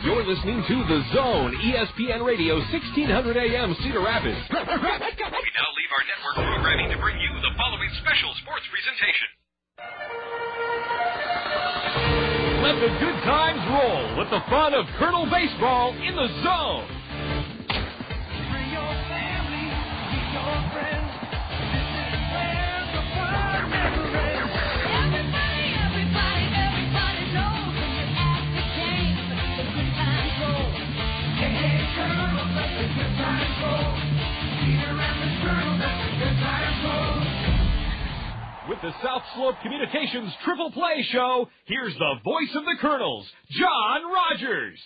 You're listening to The Zone, ESPN Radio, 1600 AM, Cedar Rapids. We now leave our network programming to bring you the following special sports presentation. Let the good times roll with the fun of Kernel Baseball in The Zone. Bring your family, bring your friends. This is where the fun never ends. Everybody knows when you're at the game, the good times roll. Hey, Kernel, let the good times roll. Peter and the Kernel, let the good times roll. With the South Slope Communications Triple Play Show, here's the voice of the Kernels, John Rogers.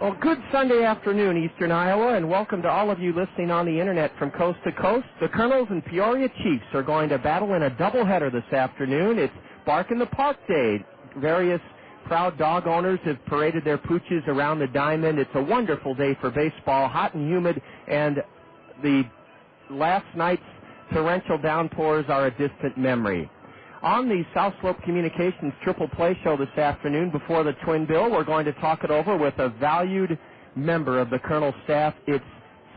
Well, good Sunday afternoon, Eastern Iowa, and welcome to all of you listening on the Internet from coast to coast. The Kernels and Peoria Chiefs are going to battle in a doubleheader this afternoon. It's Bark in the Park Day. Various proud dog owners have paraded their pooches around the diamond. It's a wonderful day for baseball, hot and humid, and the last night's torrential downpours are a distant memory. On the South Slope Communications Triple Play Show this afternoon, before the Twin Bill, we're going to talk it over with a valued member of the Kernel staff. It's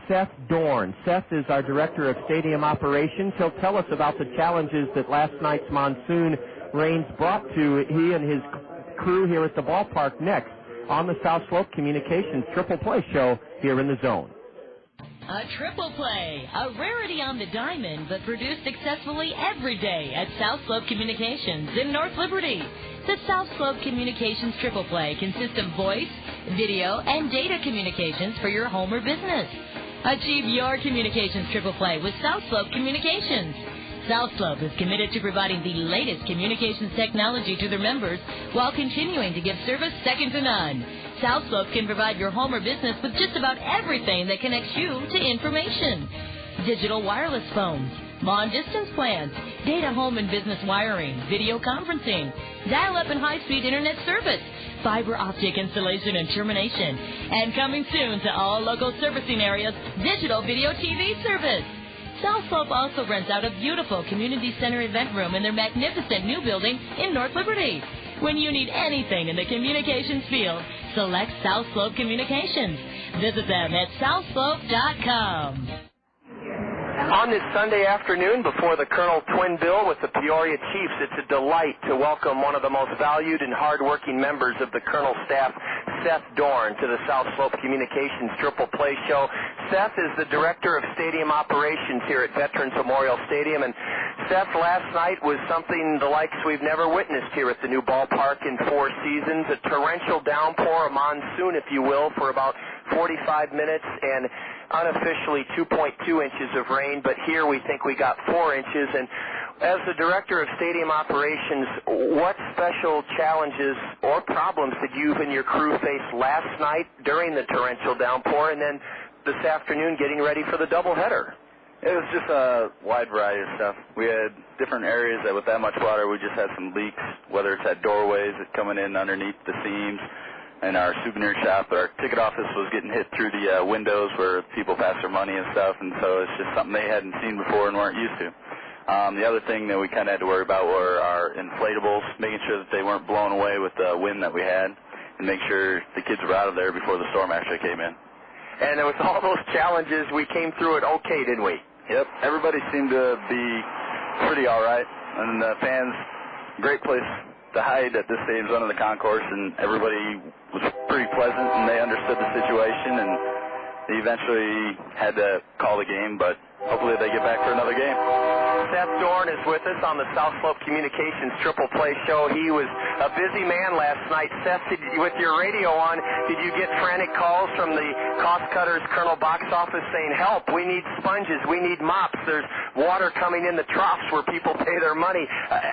Seth Dorn. Seth is our Director of Stadium Operations. He'll tell us about the challenges that last night's monsoon rains brought to he and his crew here at the ballpark next on the South Slope Communications Triple Play Show here in the Zone. A triple play, a rarity on the diamond, but produced successfully every day at South Slope Communications in North Liberty. The South Slope Communications triple play consists of voice, video, and data communications for your home or business. Achieve your communications triple play with South Slope Communications. South Slope is committed to providing the latest communications technology to their members while continuing to give service second to none. South Slope can provide your home or business with just about everything that connects you to information. Digital wireless phones, long-distance plans, data home and business wiring, video conferencing, dial-up and high-speed internet service, fiber optic installation and termination, and coming soon to all local servicing areas, digital video TV service. South Slope also rents out a beautiful community center event room in their magnificent new building in North Liberty. When you need anything in the communications field, select South Slope Communications. Visit them at southslope.com. On this Sunday afternoon before the Kernel Twin Bill with the Peoria Chiefs, it's a delight to welcome one of the most valued and hard-working members of the Kernel staff, Seth Dorn, to the South Slope Communications Triple Play Show. Seth is the Director of Stadium Operations here at Veterans Memorial Stadium, and Seth, last night was something the likes we've never witnessed here at the new ballpark in 4 seasons, a torrential downpour, a monsoon, if you will, for about 45 minutes, and unofficially 2.2 inches of rain, but here we think we got 4 inches. And as the Director of Stadium Operations, what special challenges or problems did you and your crew face last night during the torrential downpour, and then this afternoon getting ready for the doubleheader? It was just a wide variety of stuff. We had different areas that with that much water, we just had some leaks, whether it's at doorways coming in underneath the seams, and our souvenir shop, our ticket office was getting hit through the windows where people pass their money and stuff, and so it's just something they hadn't seen before and weren't used to. The other thing that we kind of had to worry about were our inflatables, making sure that they weren't blown away with the wind that we had, and make sure the kids were out of there before the storm actually came in. And with all those challenges, we came through it okay, didn't we? Yep, everybody seemed to be pretty all right, and the fans, great place to hide at this stadium's under the concourse, and everybody was pretty pleasant, and they understood the situation, and they eventually had to call the game, but hopefully they get back for another game. Seth Dorn is with us on the South Slope Communications Triple Play Show. He was a busy man last night. Seth, with your radio on, did you get frantic calls from the Cost Cutters Kernel box office saying, help, we need sponges, we need mops, there's water coming in the troughs where people pay their money?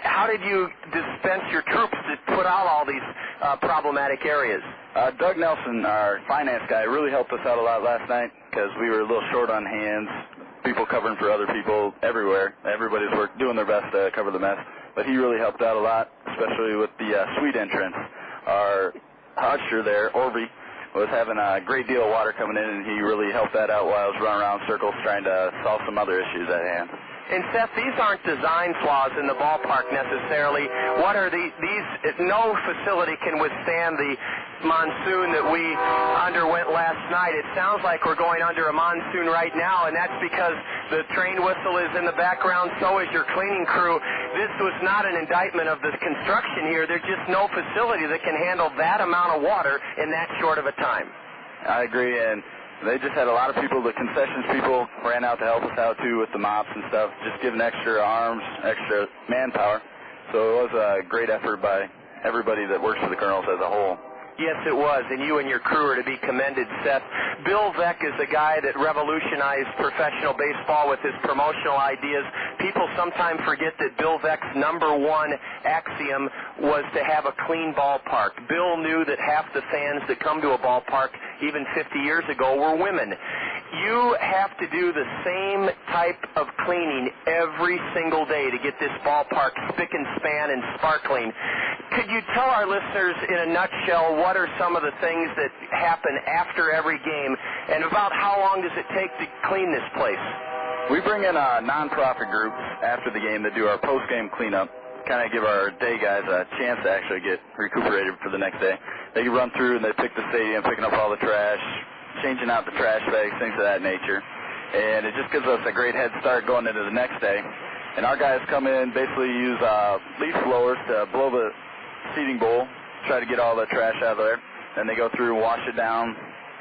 How did you dispense your troops to put out all these problematic areas? Doug Nelson, our finance guy, really helped us out a lot last night because we were a little short on hands. People covering for other people everywhere. Everybody's doing their best to cover the mess. But he really helped out a lot, especially with the suite entrance. Our usher there, Orby, was having a great deal of water coming in, and he really helped that out while I was running around circles trying to solve some other issues at hand. And Seth, these aren't design flaws in the ballpark necessarily. What are these? No facility can withstand the monsoon that we underwent last night. It sounds like we're going under a monsoon right now, and that's because the train whistle is in the background, so is your cleaning crew. This was not an indictment of the construction here. There's just no facility that can handle that amount of water in that short of a time. I agree, and they just had a lot of people. The concessions people ran out to help us out, too, with the mops and stuff, just giving extra arms, extra manpower. So it was a great effort by everybody that works for the Kernels as a whole. Yes, it was, and you and your crew are to be commended, Seth. Bill Veck is the guy that revolutionized professional baseball with his promotional ideas. People sometimes forget that Bill Veck's number one axiom was to have a clean ballpark. Bill knew that half the fans that come to a ballpark, even 50 years ago, were women. You have to do the same type of cleaning every single day to get this ballpark spick and span and sparkling. Could you tell our listeners in a nutshell what are some of the things that happen after every game, and about how long does it take to clean this place? We bring in non-profit groups after the game that do our post-game cleanup, kind of give our day guys a chance to actually get recuperated for the next day. They run through and they pick the stadium, picking up all the trash, changing out the trash bags, things of that nature. And it just gives us a great head start going into the next day. And our guys come in, basically use leaf blowers to blow the seating bowl, try to get all the trash out of there. Then they go through, wash it down,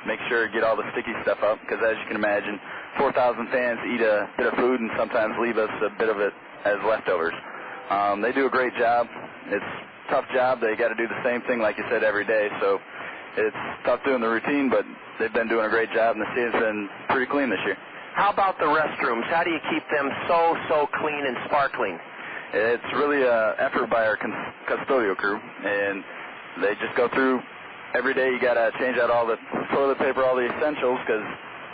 make sure to get all the sticky stuff up, because as you can imagine, 4,000 fans eat a bit of food and sometimes leave us a bit of it as leftovers. They do a great job. It's a tough job. They got to do the same thing, like you said, every day. So it's tough doing the routine, but they've been doing a great job, and the stadium's been pretty clean this year. How about the restrooms? How do you keep them so clean and sparkling? It's really an effort by our custodial crew, and they just go through every day. You got to change out all the toilet paper, all the essentials, because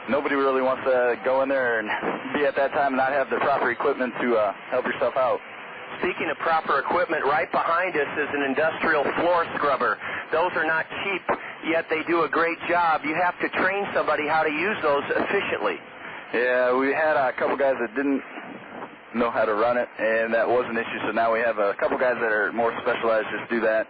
nobody really wants to go in there and be at that time and not have the proper equipment to help yourself out. Speaking of proper equipment, right behind us is an industrial floor scrubber. Those are not cheap, yet they do a great job. You have to train somebody how to use those efficiently. Yeah, we had a couple guys that didn't know how to run it, and that was an issue. So now we have a couple guys that are more specialized, just do that,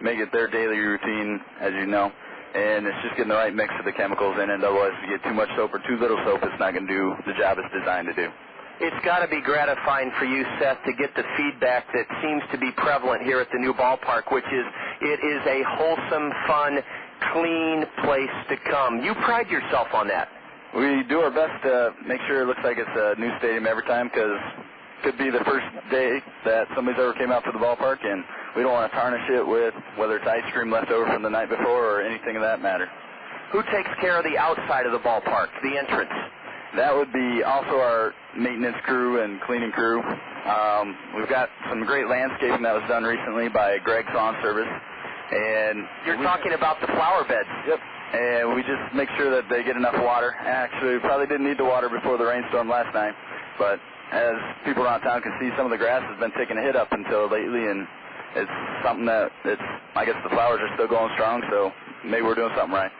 make it their daily routine, as you know. And it's just getting the right mix of the chemicals in it. Otherwise, if you get too much soap or too little soap, it's not going to do the job it's designed to do. It's got to be gratifying for you, Seth, to get the feedback that seems to be prevalent here at the new ballpark, which is it is a wholesome, fun, clean place to come. You pride yourself on that. We do our best to make sure it looks like it's a new stadium every time, because it could be the first day that somebody's ever came out to the ballpark, and we don't want to tarnish it with whether it's ice cream left over from the night before or anything of that matter. Who takes care of the outside of the ballpark, the entrance? That would be also our maintenance crew and cleaning crew. We've got some great landscaping that was done recently by Greg's Lawn Service. And you're talking about the flower beds. Yep. And we just make sure that they get enough water. Actually, we probably didn't need the water before the rainstorm last night. But as people around town can see, some of the grass has been taking a hit up until lately. And it's something that I guess the flowers are still going strong, so maybe we're doing something right.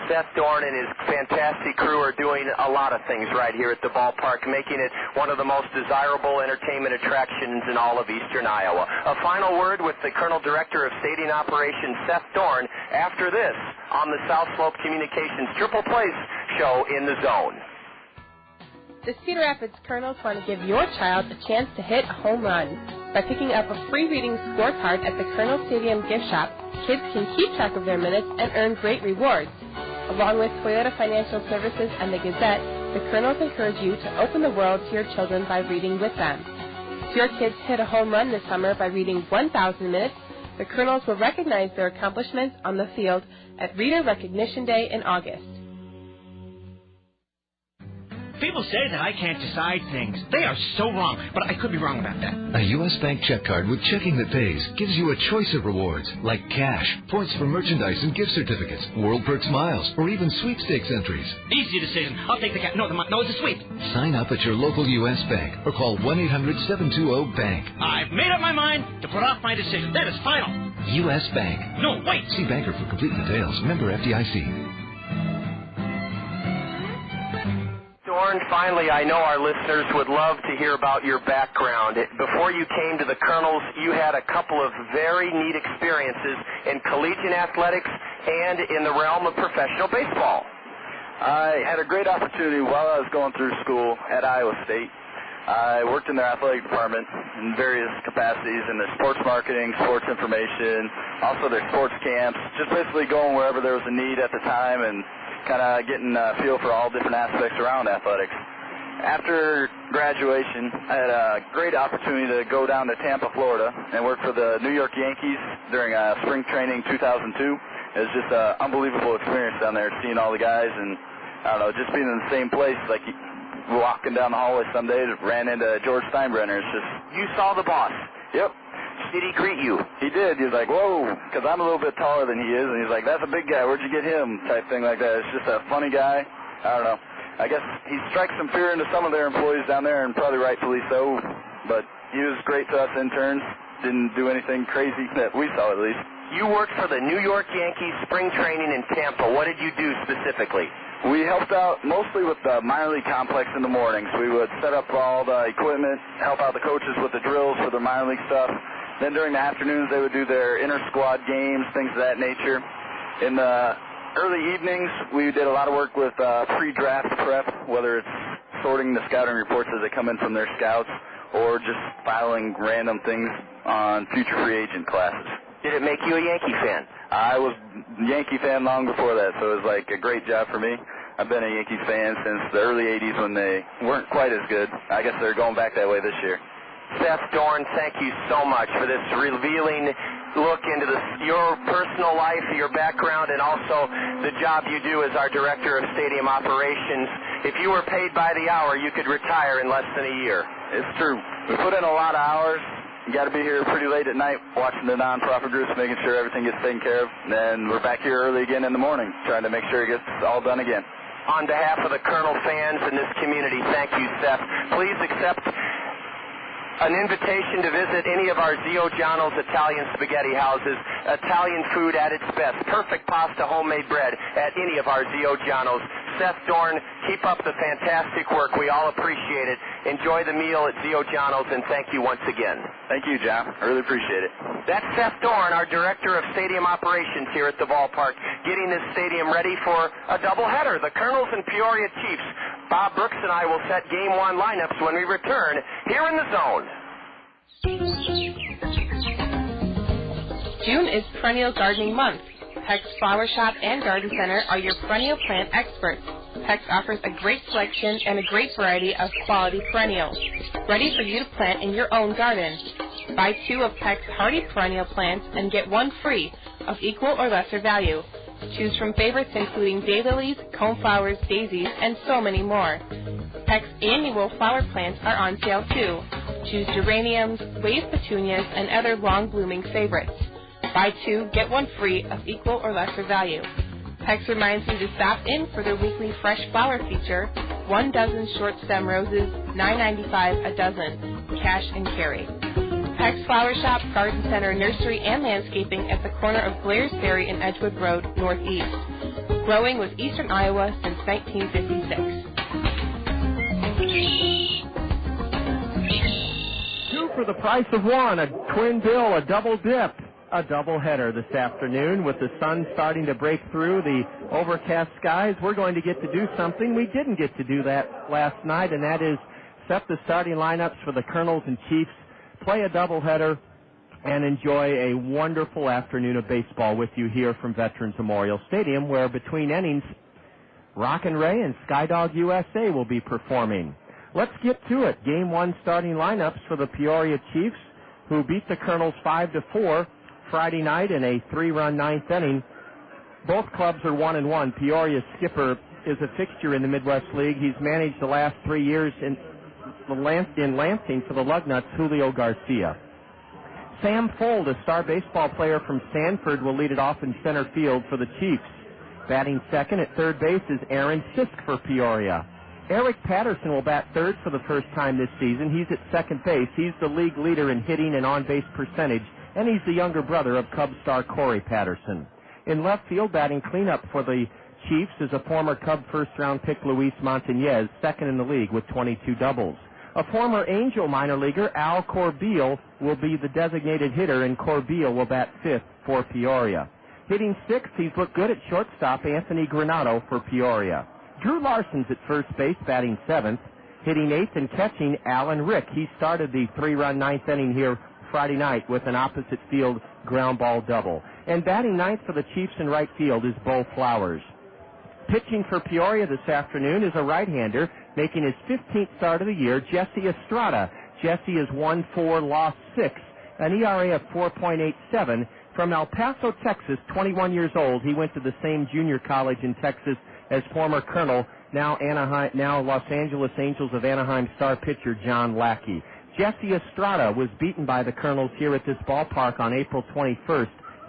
Seth Dorn and his fantastic crew are doing a lot of things right here at the ballpark, making it one of the most desirable entertainment attractions in all of eastern Iowa. A final word with the Colonel Director of Stadium Operations, Seth Dorn, after this on the South Slope Communications Triple Place show in the Zone. The Cedar Rapids Kernels want to give your child a chance to hit a home run. By picking up a free reading scorecard at the Kernel Stadium gift shop, kids can keep track of their minutes and earn great rewards. Along with Toyota Financial Services and the Gazette, the Kernels encourage you to open the world to your children by reading with them. If your kids hit a home run this summer by reading 1,000 minutes, the Kernels will recognize their accomplishments on the field at Reader Recognition Day in August. People say that I can't decide things. They are so wrong, but I could be wrong about that. A U.S. Bank check card with checking that pays gives you a choice of rewards, like cash, points for merchandise and gift certificates, World Perks miles, or even sweepstakes entries. Easy decision. I'll take the cash. No, it's a sweep. Sign up at your local U.S. Bank or call 1-800-720-BANK. I've made up my mind to put off my decision. That is final. U.S. Bank. No, wait. See banker for complete details. Member FDIC. Dorn, finally, I know our listeners would love to hear about your background. Before you came to the Kernels, you had a couple of very neat experiences in collegiate athletics and in the realm of professional baseball? I had a great opportunity while I was going through school at Iowa State. I worked in their athletic department in various capacities in their sports marketing, sports information, also their sports camps, just basically going wherever there was a need at the time and kind of getting a feel for all different aspects around athletics. After graduation, I had a great opportunity to go down to Tampa, Florida, and work for the New York Yankees during spring training 2002. It was just an unbelievable experience down there, seeing all the guys and, I don't know, just being in the same place, like walking down the hallway someday, ran into George Steinbrenner. It's just... You saw the boss? Yep. Did he greet you? He did. He was like, whoa, because I'm a little bit taller than he is, and he's like, that's a big guy. Where'd you get him? Type thing like that. It's just a funny guy. I don't know. I guess he strikes some fear into some of their employees down there, and probably rightfully so, but he was great to us interns. Didn't do anything crazy that we saw, at least. You worked for the New York Yankees spring training in Tampa. What did you do specifically? We helped out mostly with the minor league complex in the mornings. We would set up all the equipment, help out the coaches with the drills for their minor league stuff. Then during the afternoons, they would do their inter-squad games, things of that nature. In the early evenings, we did a lot of work with pre-draft prep, whether it's sorting the scouting reports as they come in from their scouts or just filing random things on future free agent classes. Did it make you a Yankee fan? I was a Yankee fan long before that, so it was like a great job for me. I've been a Yankees fan since the early 80s when they weren't quite as good. I guess they're going back that way this year. Seth Dorn, thank you so much for this revealing look into your personal life, your background, and also the job you do as our Director of Stadium Operations. If you were paid by the hour, you could retire in less than a year. It's true. We put in a lot of hours. You got to be here pretty late at night watching the nonprofit groups, making sure everything gets taken care of. And then we're back here early again in the morning, trying to make sure it gets all done again. On behalf of the Kernel fans in this community, thank you, Seth. Please accept an invitation to visit any of our Zio Giano's Italian spaghetti houses. Italian food at its best. Perfect pasta, homemade bread at any of our Zio Giano's. Seth Dorn, keep up the fantastic work. We all appreciate it. Enjoy the meal at Zio Giano's, and thank you once again. Thank you, John. I really appreciate it. That's Seth Dorn, our Director of Stadium Operations here at the ballpark, getting this stadium ready for a doubleheader. The Kernels and Peoria Chiefs. Bob Brooks and I will set Game 1 lineups when we return here in the Zone. June is Perennial Gardening Month. Peck's Flower Shop and Garden Center are your perennial plant experts. Peck's offers a great selection and a great variety of quality perennials, ready for you to plant in your own garden. Buy 2 of Peck's hardy perennial plants and get 1 free of equal or lesser value. Choose from favorites including daylilies, coneflowers, daisies, and so many more. Peck's annual flower plants are on sale too. Choose geraniums, wave petunias, and other long-blooming favorites. Buy 2, get 1 free of equal or lesser value. Peck's reminds you to stop in for their weekly fresh flower feature, 1 dozen short stem roses, $9.95 a dozen, cash and carry. Peck's Flower Shop, Garden Center, Nursery, and Landscaping at the corner of Blair's Ferry and Edgewood Road, Northeast. Growing with Eastern Iowa since 1956. 2 for the price of 1, a twin bill, a double dip. A doubleheader this afternoon with the sun starting to break through the overcast skies. We're going to get to do something we didn't get to do that last night, and that is set the starting lineups for the Kernels and Chiefs, play a doubleheader, and enjoy a wonderful afternoon of baseball with you here from Veterans Memorial Stadium, where between innings, Rockin' Ray and Skydog USA will be performing. Let's get to it. Game 1 starting lineups for the Peoria Chiefs, who beat the Kernels 5-4 Friday night in a 3-run 9th inning. Both clubs are 1-1. Peoria's skipper is a fixture in the Midwest League. He's managed the last 3 years in Lansing for the Lugnuts, Julio Garcia. Sam Fold, a star baseball player from Sanford, will lead it off in center field for the Chiefs. Batting second at third base is Aaron Sisk for Peoria. Eric Patterson will bat third for the first time this season. He's at second base. He's the league leader in hitting and on-base percentage, and he's the younger brother of Cub star Corey Patterson. In left field, batting cleanup for the Chiefs is a former Cub first-round pick Luis Montañez, second in the league with 22 doubles. A former Angel minor leaguer, Al Corbeil, will be the designated hitter, and Corbeil will bat fifth for Peoria. Hitting sixth, he's looked good at shortstop, Anthony Granato for Peoria. Drew Larson's at first base, batting seventh. Hitting eighth and catching, Alan Rick. He started the three-run ninth inning here Friday night with an opposite field ground ball double. And batting ninth for the Chiefs in right field is Bo Flowers. Pitching for Peoria this afternoon is a right-hander making his 15th start of the year, Jesse Estrada. Jesse is 1-4, lost 6, an ERA of 4.87. From El Paso, Texas, 21 years old. He went to the same junior college in Texas as former Colonel, now Los Angeles Angels of Anaheim star pitcher John Lackey. Jesse Estrada was beaten by the Colonels here at this ballpark on April 21st,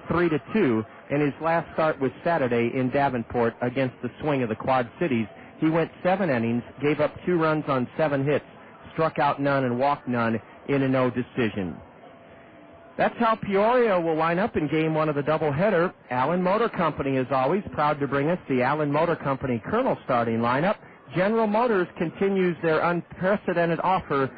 3-2, and his last start was Saturday in Davenport against the Swing of the Quad Cities. He went 7 innings, gave up 2 runs on 7 hits, struck out none and walked none in a no decision. That's how Peoria will line up in Game 1 of the doubleheader. Allen Motor Company, as always, proud to bring us the Allen Motor Company Colonel starting lineup. General Motors continues their unprecedented offer.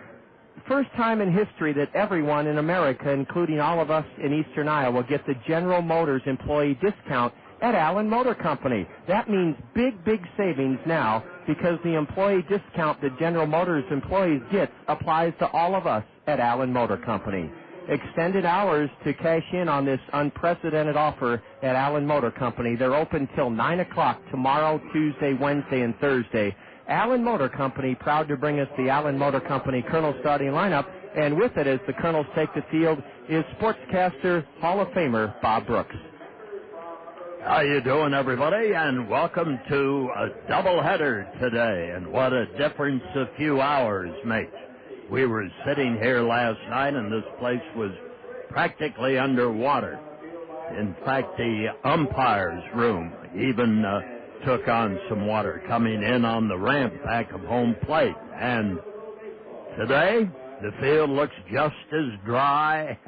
First time in history that everyone in America, including all of us in eastern Iowa, get the General Motors employee discount at Allen Motor Company. That means big savings now because the employee discount that General Motors employees get applies to all of us at Allen Motor Company. Extended hours to cash in on this unprecedented offer at Allen Motor Company. They're open till 9 o'clock tomorrow, Tuesday, Wednesday, and Thursday. Allen Motor Company, proud to bring us the Allen Motor Company Colonel starting lineup. And with it, as the Colonels take the field, is sportscaster, Hall of Famer Bob Brooks. How you doing, everybody? And welcome to a doubleheader today. And what a difference a few hours makes. We were sitting here last night, and this place was practically underwater. In fact, the umpire's room even took on some water coming in on the ramp back of home plate. And today, the field looks just as dry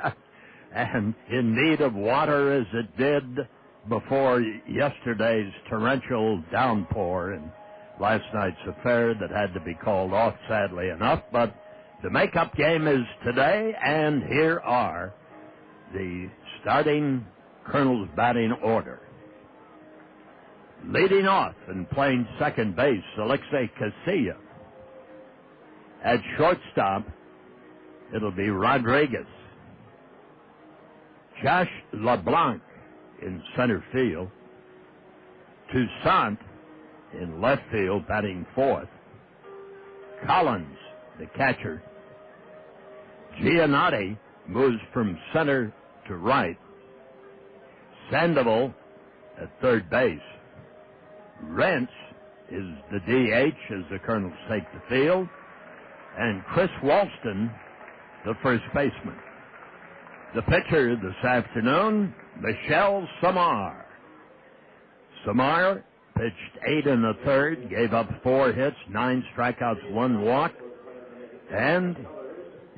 and in need of water as it did before yesterday's torrential downpour and last night's affair that had to be called off, sadly enough. But the makeup game is today, and here are the starting Colonel's batting order. Leading off and playing second base, Alexei Casilla. At shortstop, it'll be Rodriguez. Josh LeBlanc in center field. Toussaint in left field, batting fourth. Collins, the catcher. Giannotti moves from center to right. Sandoval at third base. Rentz is the DH as the Colonels take the field. And Chris Walston, the first baseman. The pitcher this afternoon, Michel Simard. Simard pitched 8 1/3, gave up 4 hits, 9 strikeouts, 1 walk. And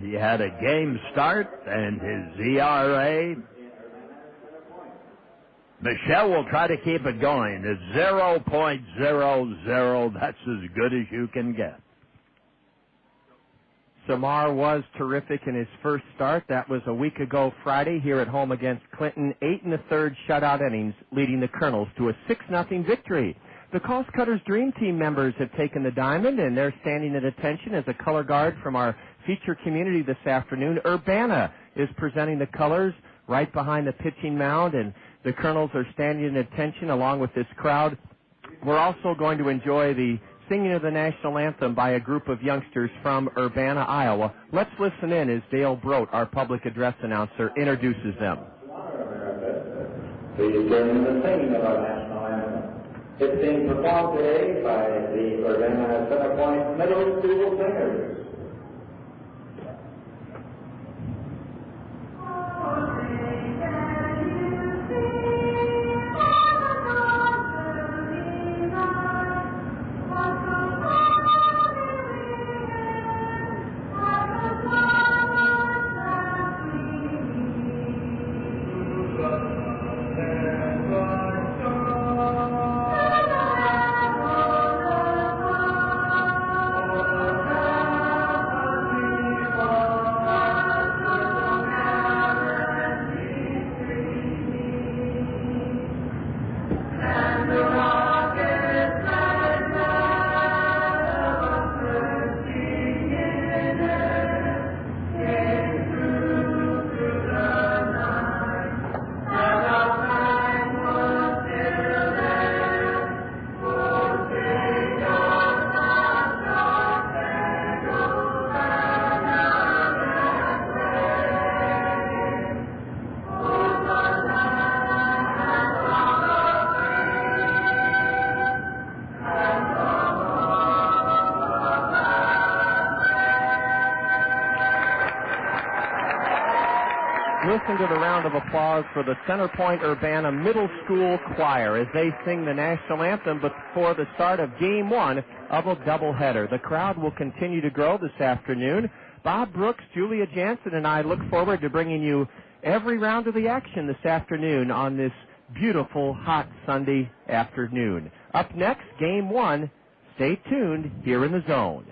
he had a game start, and his ERA, Michel will try to keep it going. It's 0.00. That's as good as you can get. Simard was terrific in his first start. That was a week ago Friday here at home against Clinton. 8 1/3 shutout innings, leading the Colonels to a 6-0 victory. The Cost Cutters Dream Team members have taken the diamond, and they're standing at attention as a color guard from our feature community this afternoon. Urbana is presenting the colors right behind the pitching mound, and the Colonels are standing at attention along with this crowd. We're also going to enjoy the singing of the national anthem by a group of youngsters from Urbana, Iowa. Let's listen in as Dale Brote, our public address announcer, introduces them. Please join in the singing of our national anthem. It's being performed today by the Urbana Center Point Middle School Singers. to the round of applause for the Center Point Urbana Middle School Choir as they sing the national anthem before the start of Game 1 of a doubleheader. The crowd will continue to grow this afternoon. Bob Brooks, Julia Jansen, and I look forward to bringing you every round of the action this afternoon on this beautiful, hot Sunday afternoon. Up next, Game 1. Stay tuned here in the Zone.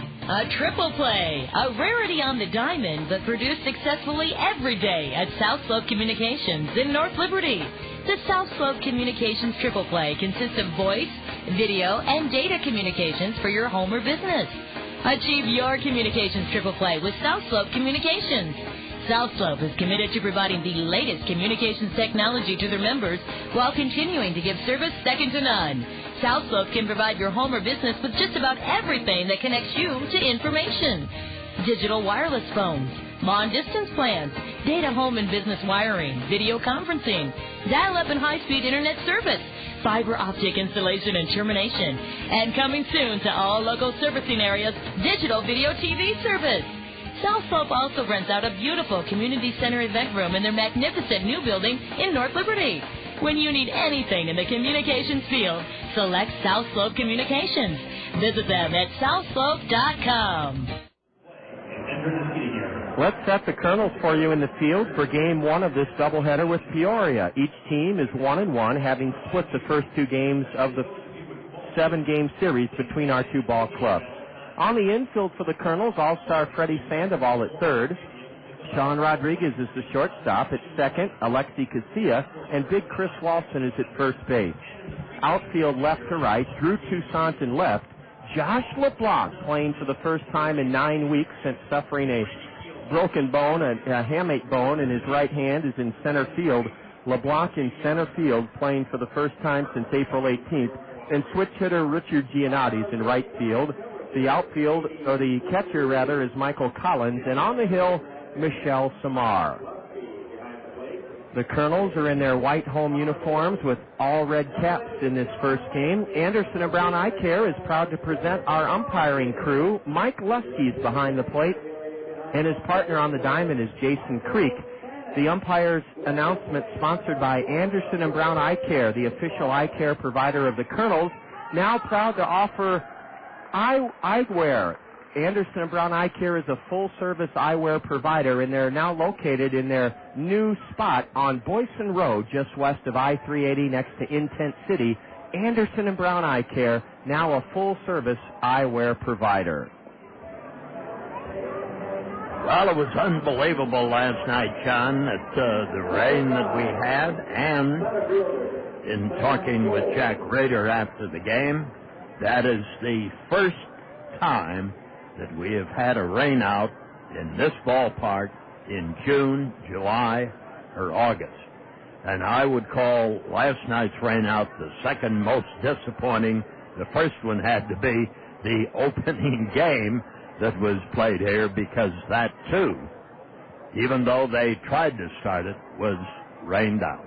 A triple play, a rarity on the diamond, but produced successfully every day at South Slope Communications in North Liberty. The South Slope Communications triple play consists of voice, video, and data communications for your home or business. Achieve your communications triple play with South Slope Communications. South Slope is committed to providing the latest communications technology to their members while continuing to give service second to none. South Slope can provide your home or business with just about everything that connects you to information. Digital wireless phones, long-distance plans, data home and business wiring, video conferencing, dial-up and high-speed internet service, fiber optic installation and termination, and coming soon to all local servicing areas, digital video TV service. South Slope also rents out a beautiful community center event room in their magnificent new building in North Liberty. When you need anything in the communications field, select South Slope Communications. Visit them at southslope.com. Let's set the Kernels for you in the field for Game 1 of this doubleheader with Peoria. Each team is 1-1, having split the first 2 games of the 7-game series between our 2 ball clubs. On the infield for the Kernels, All-Star Freddie Sandoval at third. Sean Rodriguez is the shortstop. At second, Alexi Casilla, and Big Chris Walson is at first base. Outfield left to right, Drew Toussaint in left. Josh LeBlanc playing for the first time in 9 weeks since suffering a broken bone, a hamate bone in his right hand, is in center field. LeBlanc in center field playing for the first time since April 18th. And switch hitter Richard Giannotti is in right field. The outfield, or the catcher rather, is Michael Collins. And on the hill, Michel Simard. The Kernels are in their white home uniforms with all red caps in this first game. Anderson and Brown Eye Care is proud to present our umpiring crew. Mike Lusky is behind the plate, and his partner on the diamond is Jason Creek. The umpire's announcement sponsored by Anderson and Brown Eye Care, the official eye care provider of the Kernels, now proud to offer eyewear. Anderson and Brown Eye Care is a full-service eyewear provider, and they're now located in their new spot on Boyson Road, just west of I-380 next to Intent City. Anderson and Brown Eye Care, now a full-service eyewear provider. Well, it was unbelievable last night, John, the rain that we had, and in talking with Jack Rader after the game, that is the first time that we have had a rainout in this ballpark in June, July, or August. And I would call last night's rainout the second most disappointing. The first one had to be the opening game that was played here, because that, too, even though they tried to start it, was rained out.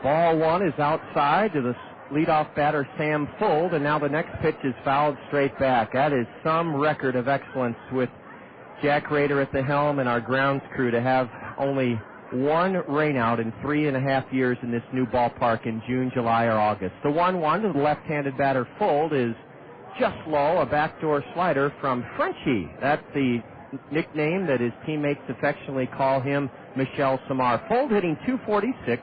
Ball one is outside to the leadoff batter, Sam Fuld, and now the next pitch is fouled straight back. That is some record of excellence with Jack Rader at the helm and our grounds crew to have only one rainout in 3.5 years in this new ballpark in June, July, or August. The 1-1 to the left-handed batter, Fuld, is just low, a backdoor slider from Frenchie. That's the nickname that his teammates affectionately call him, Michel Simard. Fuld hitting .246.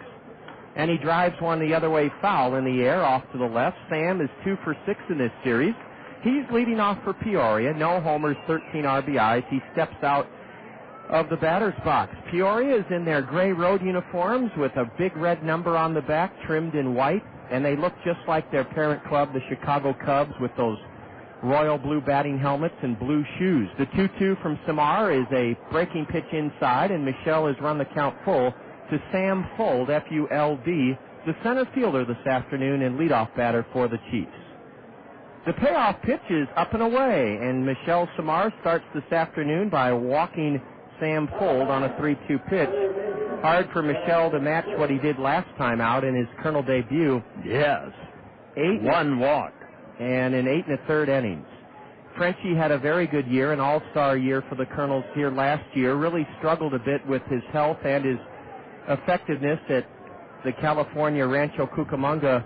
And he drives one the other way foul in the air off to the left. Sam is 2 for 6 in this series. He's leading off for Peoria. No homers, 13 RBIs. He steps out of the batter's box. Peoria is in their gray road uniforms with a big red number on the back trimmed in white. And they look just like their parent club, the Chicago Cubs, with those royal blue batting helmets and blue shoes. The 2-2 from Simard is a breaking pitch inside, and Michel has run the count full to Sam Fuld, F-U-L-D, the center fielder this afternoon and leadoff batter for the Chiefs. The payoff pitch is up and away, and Michel Simard starts this afternoon by walking Sam Fuld on a 3-2 pitch. Hard for Michel to match what he did last time out in his Kernel debut. Yes. One walk. And in 8 1/3 innings. Frenchie had a very good year, an all-star year for the Kernels here last year. Really struggled a bit with his health and his effectiveness at the California Rancho Cucamonga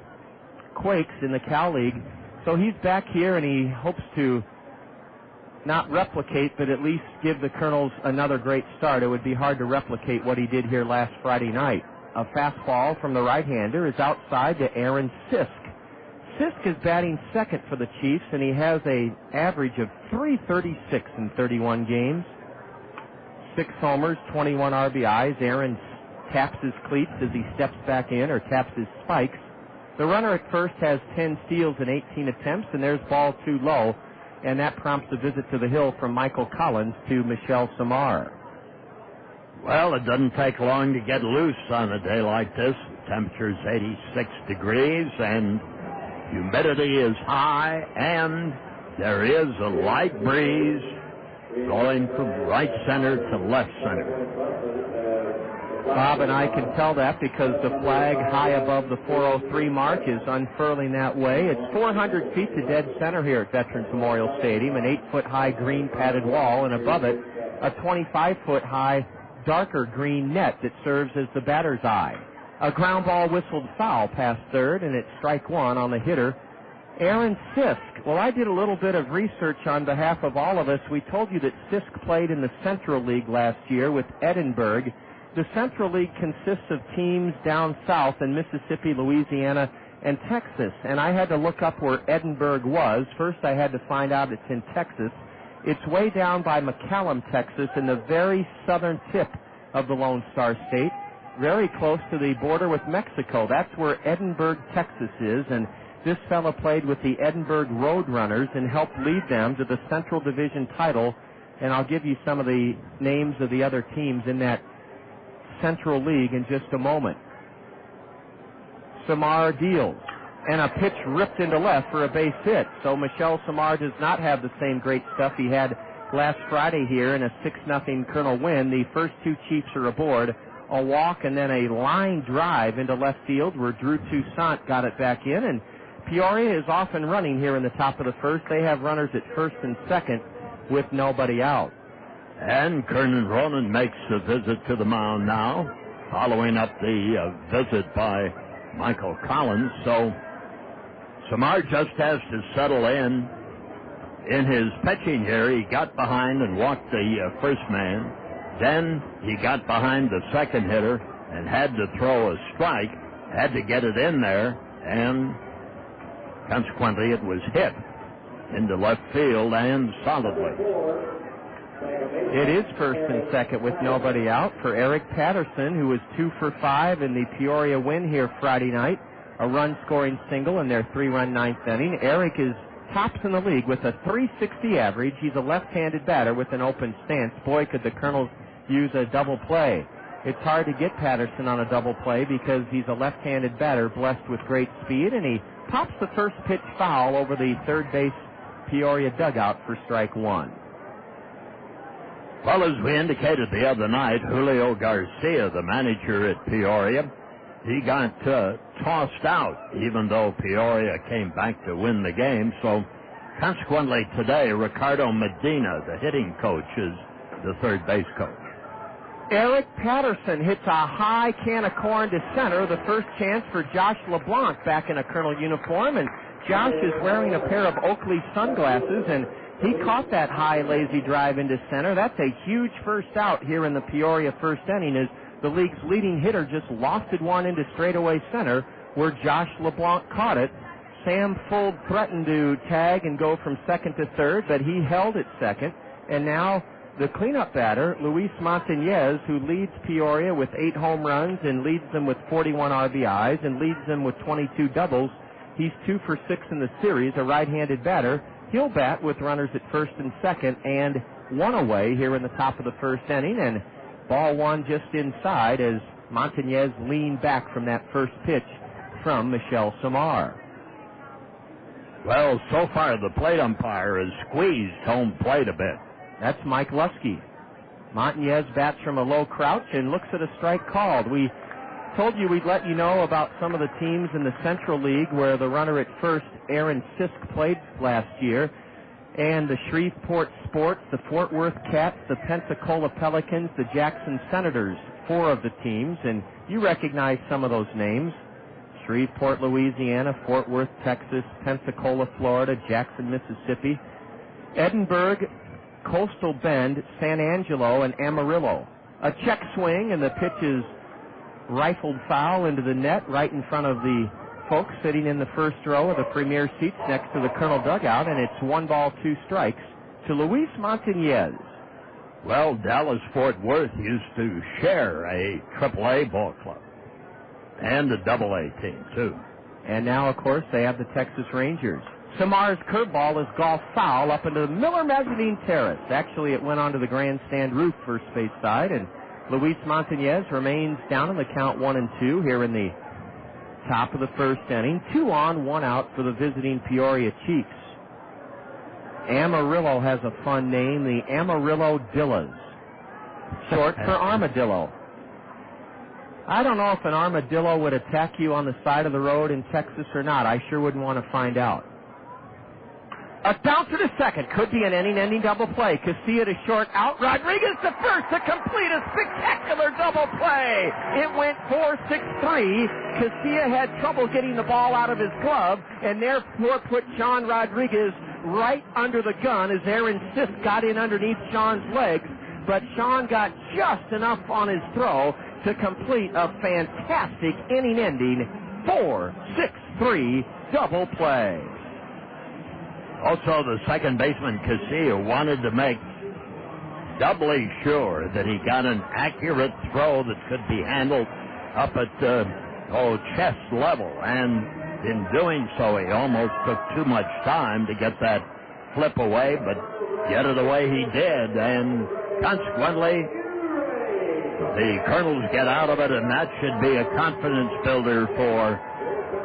Quakes in the Cal League. So he's back here, and he hopes to not replicate, but at least give the Kernels another great start. It would be hard to replicate what he did here last Friday night. A fastball from the right-hander is outside to Aaron Sisk. Sisk is batting second for the Chiefs, and he has an average of .336 in 31 games. 6 homers, 21 RBIs. Aaron taps his cleats as he steps back in, or taps his spikes. The runner at first has 10 steals in 18 attempts, and there's ball 2 low, and that prompts a visit to the hill from Michael Collins to Michel Simard. Well, it doesn't take long to get loose on a day like this. The temperature's 86 degrees, and humidity is high, and there is a light breeze blowing from right center to left center. Bob and I can tell that because the flag high above the 403 mark is unfurling that way. It's 400 feet to dead center here at Veterans Memorial Stadium, an 8-foot-high green padded wall, and above it, a 25-foot-high darker green net that serves as the batter's eye. A ground ball whistled foul past third, and it's strike one on the hitter, Aaron Sisk. Well, I did a little bit of research on behalf of all of us. We told you that Sisk played in the Central League last year with Edinburgh. The Central League consists of teams down south in Mississippi, Louisiana, and Texas, and I had to look up where Edinburgh was. First, I had to find out it's in Texas. It's way down by McAllen, Texas, in the very southern tip of the Lone Star State, very close to the border with Mexico. That's where Edinburgh, Texas is, and this fellow played with the Edinburgh Roadrunners and helped lead them to the Central Division title, and I'll give you some of the names of the other teams in that Central League in just a moment. Simard deals, and a pitch ripped into left for a base hit. So Michel Simard does not have the same great stuff he had last Friday here in a 6-0 Colonel win. The first 2 Chiefs are aboard. A walk and then a line drive into left field where Drew Toussaint got it back in. And Peoria is off and running here in the top of the first. They have runners at first and second with nobody out. And Kernan Ronan makes a visit to the mound now, following up the visit by Michael Collins. So Simard just has to settle in. In his pitching here, he got behind and walked the first man. Then he got behind the second hitter and had to throw a strike, had to get it in there, and consequently it was hit into left field and solidly. It is first and second with nobody out for Eric Patterson, who was 2 for 5 in the Peoria win here Friday night. A run-scoring single in their 3-run ninth inning. Eric is tops in the league with a .360 average. He's a left-handed batter with an open stance. Boy, could the Kernels use a double play. It's hard to get Patterson on a double play because he's a left-handed batter blessed with great speed, and he pops the first pitch foul over the third base Peoria dugout for strike one. Well, as we indicated the other night, Julio Garcia, the manager at Peoria, he got tossed out, even though Peoria came back to win the game. So, consequently, today, Ricardo Medina, the hitting coach, is the third base coach. Eric Patterson hits a high can of corn to center, the first chance for Josh LeBlanc back in a Colonel uniform, and Josh is wearing a pair of Oakley sunglasses, and he caught that high, lazy drive into center. That's a huge first out here in the Peoria first inning, as the league's leading hitter just lofted one into straightaway center where Josh LeBlanc caught it. Sam Fuld threatened to tag and go from second to third, but he held at second. And now the cleanup batter, Luis Montañez, who leads Peoria with 8 home runs and leads them with 41 RBIs and leads them with 22 doubles. He's 2 for 6 in the series, a right-handed batter. He'll bat with runners at first and second and 1 away here in the top of the first inning, and ball 1 just inside as Montañez leaned back from that first pitch from Michel Simard. Well, so far the plate umpire has squeezed home plate a bit. That's Mike Lusky. Montañez bats from a low crouch and looks at a strike called. We told you we'd let you know about some of the teams in the Central League where the runner at first, Aaron Sisk, played last year. and the Shreveport Sports, the Fort Worth Cats, the Pensacola Pelicans, the Jackson Senators, 4 of the teams, and you recognize some of those names. Shreveport, Louisiana, Fort Worth, Texas, Pensacola, Florida, Jackson, Mississippi, Edinburgh, Coastal Bend, San Angelo, and Amarillo. A check swing, and the pitch is rifled foul into the net right in front of the folks sitting in the first row of the premier seats next to the Colonel dugout, and it's 1 ball, 2 strikes to Luis Montañez. Well, Dallas-Fort Worth used to share a AAA ball club and a AA team, too. And now, of course, they have the Texas Rangers. Simar's curveball is golf foul up into the Miller Mezzanine Terrace. Actually, it went onto the grandstand roof first base side, and Luis Montañez remains down in the count 1-2 here in the top of the first inning. 2 on, 1 out for the visiting Peoria Chiefs. Amarillo has a fun name, the Amarillo Dillas, short for armadillo. I don't know if an armadillo would attack you on the side of the road in Texas or not. I sure wouldn't want to find out. A bouncer to second. Could be an inning-ending double play. Casilla to short out. Rodriguez to first to complete a spectacular double play. It went 4-6-3. Casilla had trouble getting the ball out of his glove, and therefore put Sean Rodriguez right under the gun as Aaron Sisk got in underneath Sean's legs. But Sean got just enough on his throw to complete a fantastic inning-ending 4-6-3 double play. Also, the second baseman, Casilla, wanted to make doubly sure that he got an accurate throw that could be handled up at chest level. And in doing so, he almost took too much time to get that flip away, but get it away he did. And consequently, the Kernels get out of it, and that should be a confidence builder for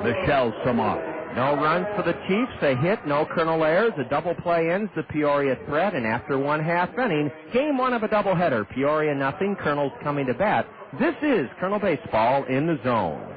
Michel Simard. No runs for the Chiefs, a hit, no Colonel errors. A double play ends the Peoria threat, and after 1/2 inning, game 1 of a doubleheader. Peoria nothing, Kernels coming to bat. This is Colonel Baseball in the Zone.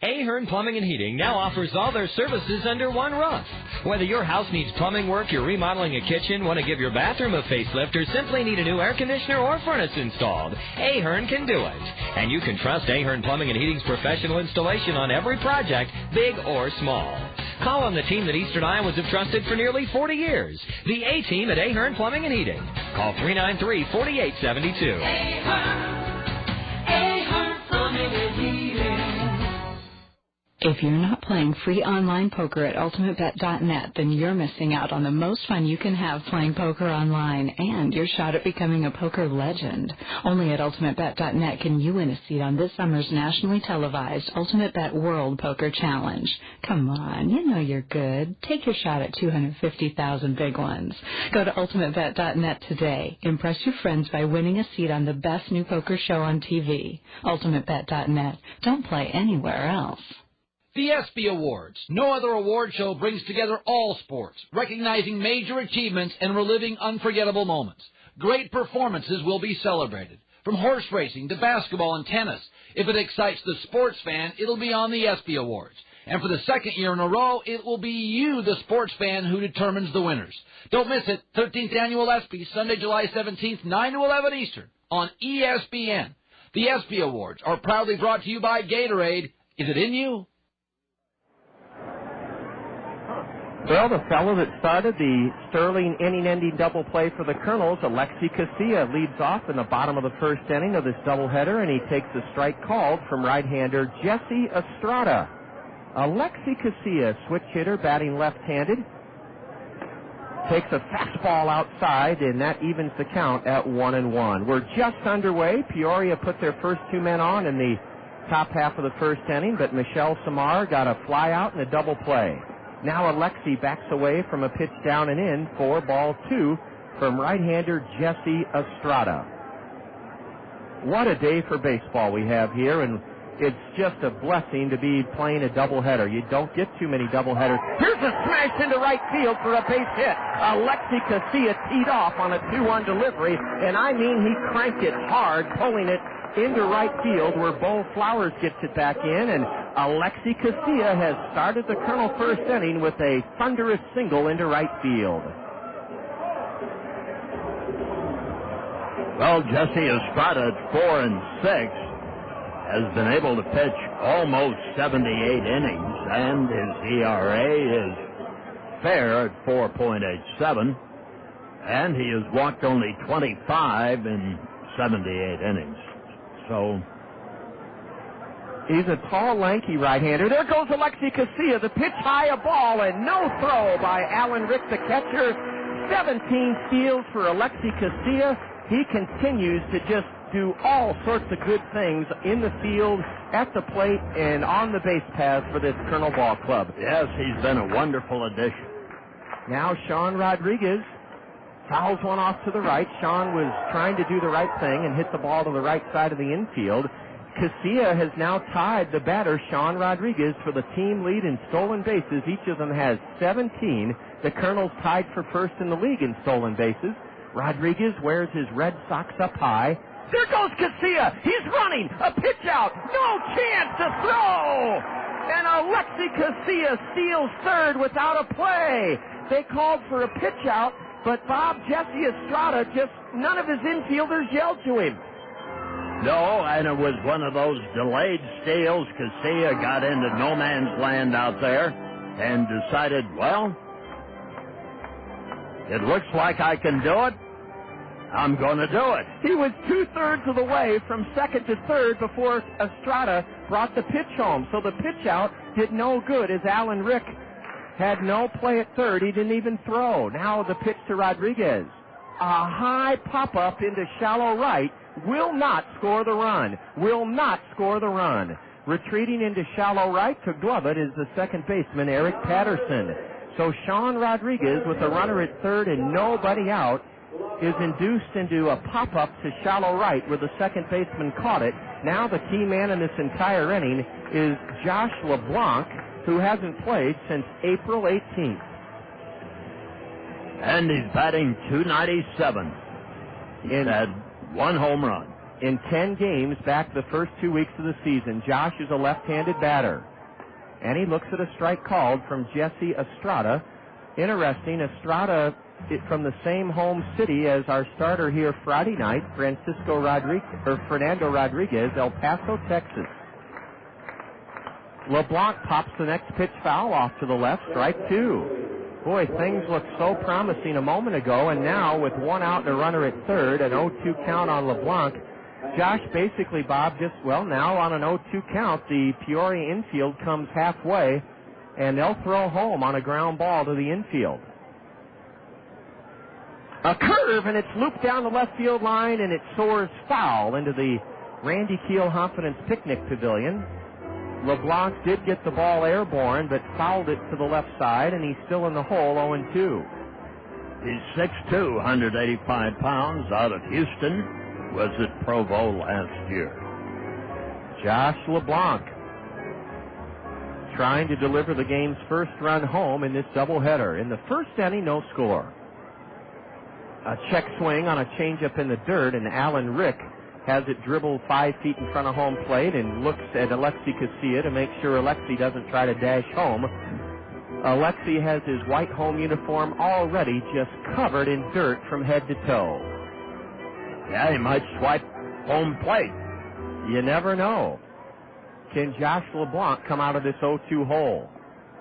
Ahern Plumbing and Heating now offers all their services under one roof. Whether your house needs plumbing work, you're remodeling a kitchen, want to give your bathroom a facelift, or simply need a new air conditioner or furnace installed, Ahern can do it. And you can trust Ahern Plumbing and Heating's professional installation on every project, big or small. Call on the team that Eastern Iowans have trusted for nearly 40 years. The A-Team at Ahern Plumbing and Heating. Call 393-4872. Ahern Plumbing and Heating. If you're not playing free online poker at ultimatebet.net, then you're missing out on the most fun you can have playing poker online and your shot at becoming a poker legend. Only at ultimatebet.net can you win a seat on this summer's nationally televised Ultimate Bet World Poker Challenge. Come on, you know you're good. Take your shot at 250,000 big ones. Go to ultimatebet.net today. Impress your friends by winning a seat on the best new poker show on TV. Ultimatebet.net. Don't play anywhere else. The ESPY Awards. No other award show brings together all sports, recognizing major achievements and reliving unforgettable moments. Great performances will be celebrated, from horse racing to basketball and tennis. If it excites the sports fan, it'll be on the ESPY Awards. And for the second year in a row, it will be you, the sports fan, who determines the winners. Don't miss it. 13th Annual ESPY, Sunday, July 17th, 9 to 11 Eastern, on ESPN. The ESPY Awards are proudly brought to you by Gatorade. Is it in you? Well, the fellow that started the Sterling inning-ending double play for the Kernels, Alexi Casilla, leads off in the bottom of the first inning of this doubleheader, and he takes a strike called from right-hander Jesse Estrada. Alexi Casilla, switch hitter, batting left-handed, takes a fastball outside, and that evens the count at 1-1. We're just underway. Peoria put their first 2 men on in the top half of the first inning, but Michel Simard got a fly out and a double play. Now Alexi backs away from a pitch down and in, 4-2 from right-hander Jesse Estrada. What a day for baseball we have here, and it's just a blessing to be playing a doubleheader. You don't get too many doubleheaders. Here's a smash into right field for a base hit. Alexi Casilla teed off on a 2-1 delivery, and I mean he cranked it hard, pulling it into right field where Bo Flowers gets it back in, and Alexi Casilla has started the Colonel first inning with a thunderous single into right field. Well, Jesse Estrada at 4-6 has been able to pitch almost 78 innings, and his ERA is fair at 4.87, and he has walked only 25 in 78 innings. So he's a tall, lanky right-hander. There goes Alexi Casilla. The pitch high, a ball, and no throw by Alan Rick, the catcher. 17 steals for Alexi Casilla. He continues to just do all sorts of good things in the field, at the plate, and on the base paths for this Colonel Ball Club. Yes, he's been a wonderful addition. Now Sean Rodriguez fouls one off to the right. Sean was trying to do the right thing and hit the ball to the right side of the infield. Casilla has now tied the batter, Sean Rodriguez, for the team lead in stolen bases. Each of them has 17. The Colonels tied for first in the league in stolen bases. Rodriguez wears his Red Sox up high. There goes Casilla. He's running. A pitch out. No chance to throw. And Alexi Casilla steals third without a play. They called for a pitch out, but Jesse Estrada, just none of his infielders yelled to him. No, and it was one of those delayed steals. Casilla got into no man's land out there and decided, well, it looks like I can do it. I'm going to do it. He was 2/3 of the way from second to third before Estrada brought the pitch home. So the pitch out did no good as Alan Rick had no play at third. He didn't even throw. Now the pitch to Rodriguez. A high pop-up into shallow right. Will not score the run. Will not score the run. Retreating into shallow right to glove it is the second baseman, Eric Patterson. So Sean Rodriguez, with a runner at third and nobody out, is induced into a pop-up to shallow right where the second baseman caught it. Now the key man in this entire inning is Josh LeBlanc, who hasn't played since April 18th. And he's batting .297. He had one home run. In 10 games back the first 2 weeks of the season, Josh is a left-handed batter. And he looks at a strike called from Jesse Estrada. Interesting, Estrada from the same home city as our starter here Friday night, Fernando Rodriguez, El Paso, Texas. LeBlanc pops the next pitch foul off to the left, strike two. Boy, things looked so promising a moment ago, and now with one out and a runner at third, an 0-2 count on LeBlanc. Josh basically, Bob, now on an 0-2 count, the Peoria infield comes halfway, and they'll throw home on a ground ball to the infield. A curve, and it's looped down the left field line, and it soars foul into the Randy Keel Confidence Picnic Pavilion. LeBlanc did get the ball airborne, but fouled it to the left side, and he's still in the hole, 0-2. He's 6'2", 185 pounds, out of Houston, was at Provo last year. Josh LeBlanc trying to deliver the game's first run home in this doubleheader. In the first inning, no score. A check swing on a changeup in the dirt, and Alan Rick has it dribbled 5 feet in front of home plate and looks at Alexi Casilla to make sure Alexi doesn't try to dash home. Alexi has his white home uniform already just covered in dirt from head to toe. Yeah, he might swipe home plate. You never know. Can Josh LeBlanc come out of this 0-2 hole?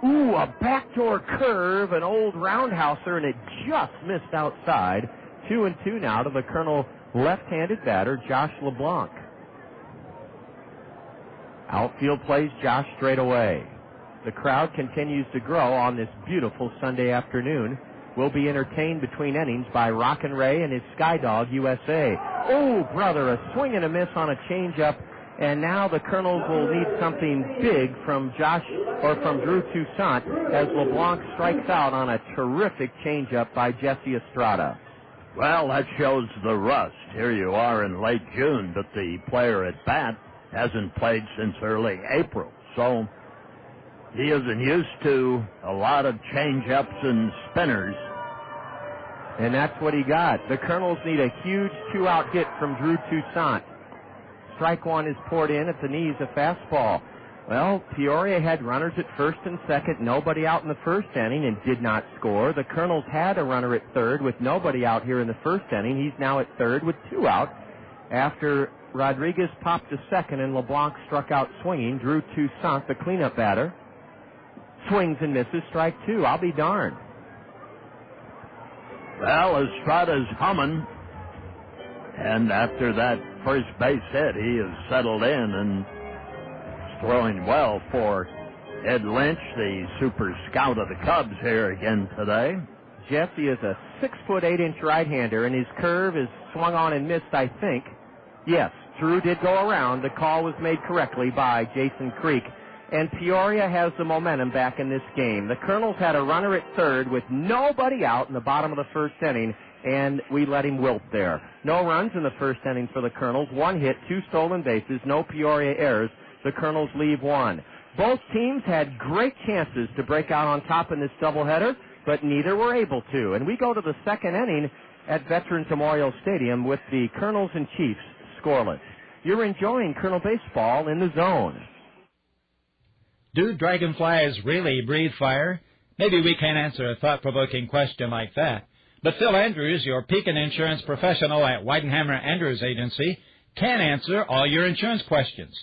Ooh, a backdoor curve, an old roundhouser, and it just missed outside. 2-2 now to the Colonel left-handed batter, Josh LeBlanc. Outfield plays Josh straight away. The crowd continues to grow on this beautiful Sunday afternoon. We'll be entertained between innings by Rockin' Ray and his Skydog USA. Oh, brother, a swing and a miss on a changeup. And now the Colonels will need something big from Drew Toussaint as LeBlanc strikes out on a terrific changeup by Jesse Estrada. Well, that shows the rust. Here you are in late June, but the player at bat hasn't played since early April. So he isn't used to a lot of changeups and spinners. And that's what he got. The Colonels need a huge 2-out hit from Drew Toussaint. Strike one is poured in at the knees, a fastball. Well, Peoria had runners at first and second, nobody out in the first inning, and did not score. The Kernels had a runner at third with nobody out here in the first inning. He's now at third with 2 out after Rodriguez popped to second and LeBlanc struck out swinging. Drew Toussaint, the cleanup batter, swings and misses, strike 2. I'll be darned. Well, Estrada's humming, and after that first base hit, he has settled in and throwing well for Ed Lynch, the super scout of the Cubs here again today. Jesse is a 6'8" right-hander, and his curve is swung on and missed, I think. Yes, Drew did go around. The call was made correctly by Jason Creek. And Peoria has the momentum back in this game. The Kernels had a runner at third with nobody out in the bottom of the first inning, and we let him wilt there. No runs in the first inning for the Kernels. 1 hit, 2 stolen bases, no Peoria errors. The Kernels leave 1. Both teams had great chances to break out on top in this doubleheader, but neither were able to. And we go to the second inning at Veterans Memorial Stadium with the Kernels and Chiefs scoreless. You're enjoying Kernel Baseball in the Zone. Do dragonflies really breathe fire? Maybe we can't answer a thought-provoking question like that. But Phil Andrews, your Pekin insurance professional at Weidenhammer Andrews Agency, can answer all your insurance questions.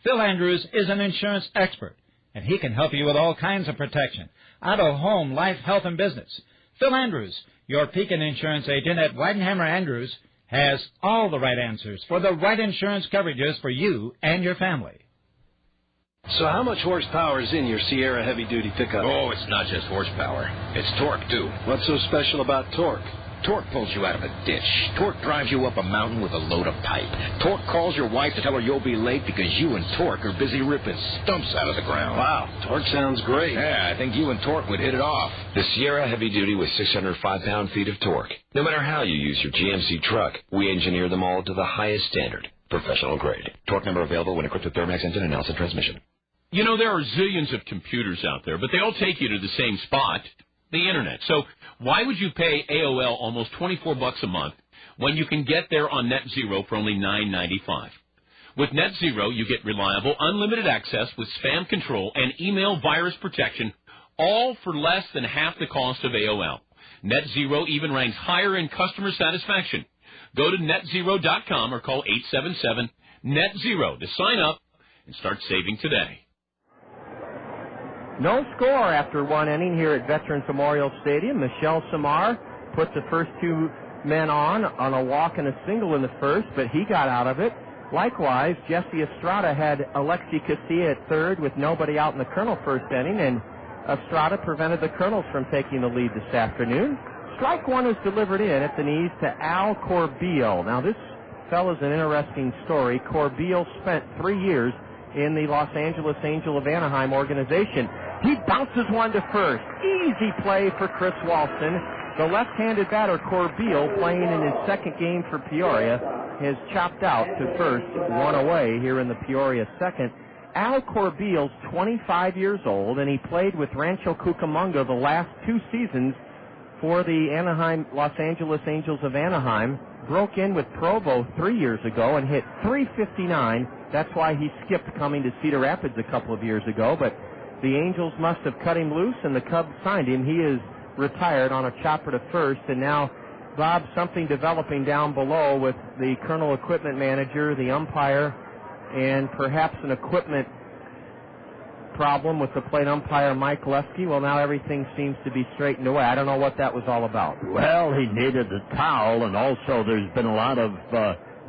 Phil Andrews is an insurance expert, and he can help you with all kinds of protection. Auto, home, life, health, and business. Phil Andrews, your Pekin insurance agent at Weidenhammer Andrews, has all the right answers for the right insurance coverages for you and your family. So how much horsepower is in your Sierra heavy-duty pickup? Oh, it's not just horsepower. It's torque, too. What's so special about torque? Torque pulls you out of a ditch. Torque drives you up a mountain with a load of pipe. Torque calls your wife to tell her you'll be late because you and Torque are busy ripping stumps out of the ground. Wow, Torque sounds great. Yeah, I think you and Torque would hit it off. The Sierra Heavy Duty with 605 pound-feet of torque. No matter how you use your GMC truck, we engineer them all to the highest standard. Professional grade. Torque number available when equipped with Duramax engine and Nelson transmission. You know, there are zillions of computers out there, but they all take you to the same spot, the Internet. So why would you pay AOL almost $24 a month when you can get there on Net Zero for only $9.95? With Net Zero, you get reliable, unlimited access with spam control and email virus protection, all for less than half the cost of AOL. Net Zero even ranks higher in customer satisfaction. Go to netzero.com or call 877-NET-ZERO to sign up and start saving today. No score after 1 inning here at Veterans Memorial Stadium. Michel Simard put the first 2 men on a walk and a single in the first, but he got out of it. Likewise, Jesse Estrada had Alexi Casilla at third with nobody out in the Kernel first inning, and Estrada prevented the Kernels from taking the lead this afternoon. Strike 1 was delivered in at the knees to Al Corbeil. Now, this fellow's an interesting story. Corbeil spent 3 years in the Los Angeles Angel of Anaheim organization. He bounces one to first. Easy play for Chris Walston. The left-handed batter, Corbeil, playing in his second game for Peoria, has chopped out to first, 1 away here in the Peoria second. Al Corbeil's 25 years old, and he played with Rancho Cucamonga the last 2 seasons for the Los Angeles Angels of Anaheim. Broke in with Provo 3 years ago and hit .359. That's why he skipped coming to Cedar Rapids a couple of years ago, but the Angels must have cut him loose, and the Cubs signed him. He is retired on a chopper to first, and now, Bob, something developing down below with the Kernel equipment manager, the umpire, and perhaps an equipment problem with the plate umpire, Mike Leskey. Well, now everything seems to be straightened away. I don't know what that was all about. Well, he needed a towel, and also there's been a lot of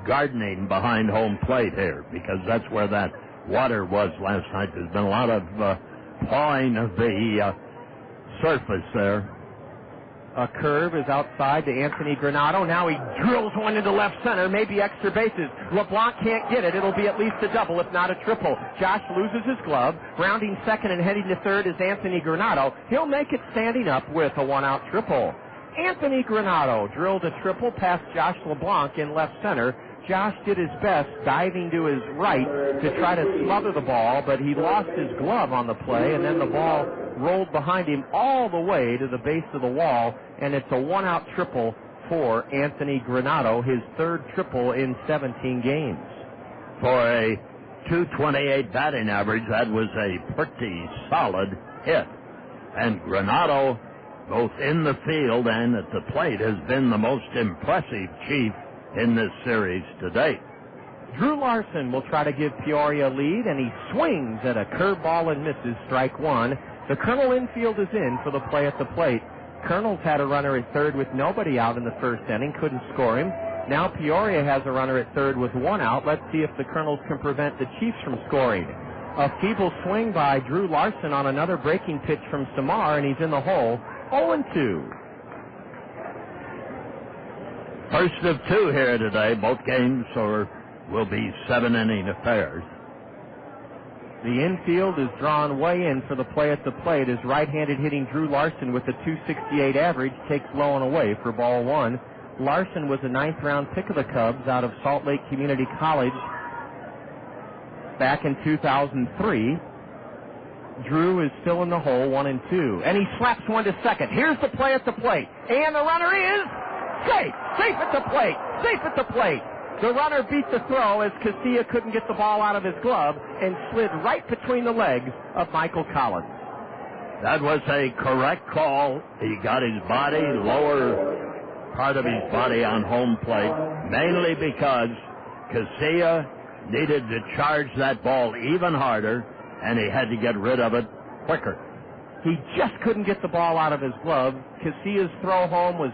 gardening behind home plate here, because that's where that water was last night. There's been a lot of pawing of the surface there. A curve is outside to Anthony Granado. Now he drills one into left center, maybe extra bases. LeBlanc can't get it. It'll be at least a double, if not a triple. Josh loses his glove. Rounding second and heading to third is Anthony Granado. He'll make it standing up with a 1-out triple. Anthony Granado drilled a triple past Josh LeBlanc in left center. Josh did his best, diving to his right to try to smother the ball, but he lost his glove on the play, and then the ball rolled behind him all the way to the base of the wall, and it's a 1-out triple for Anthony Granado, his third triple in 17 games. For a .228 batting average. That was a pretty solid hit. And Granado, both in the field and at the plate, has been the most impressive Chief in this series to date. Drew Larson will try to give Peoria a lead, and he swings at a curveball and misses, strike one. The Colonel infield is in for the play at the plate. Kernels had a runner at third with nobody out in the first inning, couldn't score him. Now Peoria has a runner at third with one out. Let's see if the Kernels can prevent the Chiefs from scoring. A feeble swing by Drew Larson on another breaking pitch from Simard, and he's in the hole, 0-2. First of two here today. Both games will be 7-inning affairs. The infield is drawn way in for the play at the plate as right-handed hitting Drew Larson with a .268 average takes low and away for ball one. Larson was a ninth-round pick of the Cubs out of Salt Lake Community College back in 2003. Drew is still in the hole, 1-2. And he slaps one to second. Here's the play at the plate. And the runner is safe. Safe at the plate. Safe at the plate. The runner beat the throw as Casilla couldn't get the ball out of his glove and slid right between the legs of Michael Collins. That was a correct call. He got his body, lower part of his body on home plate, mainly because Casilla needed to charge that ball even harder, and he had to get rid of it quicker. He just couldn't get the ball out of his glove. Casilla's throw home was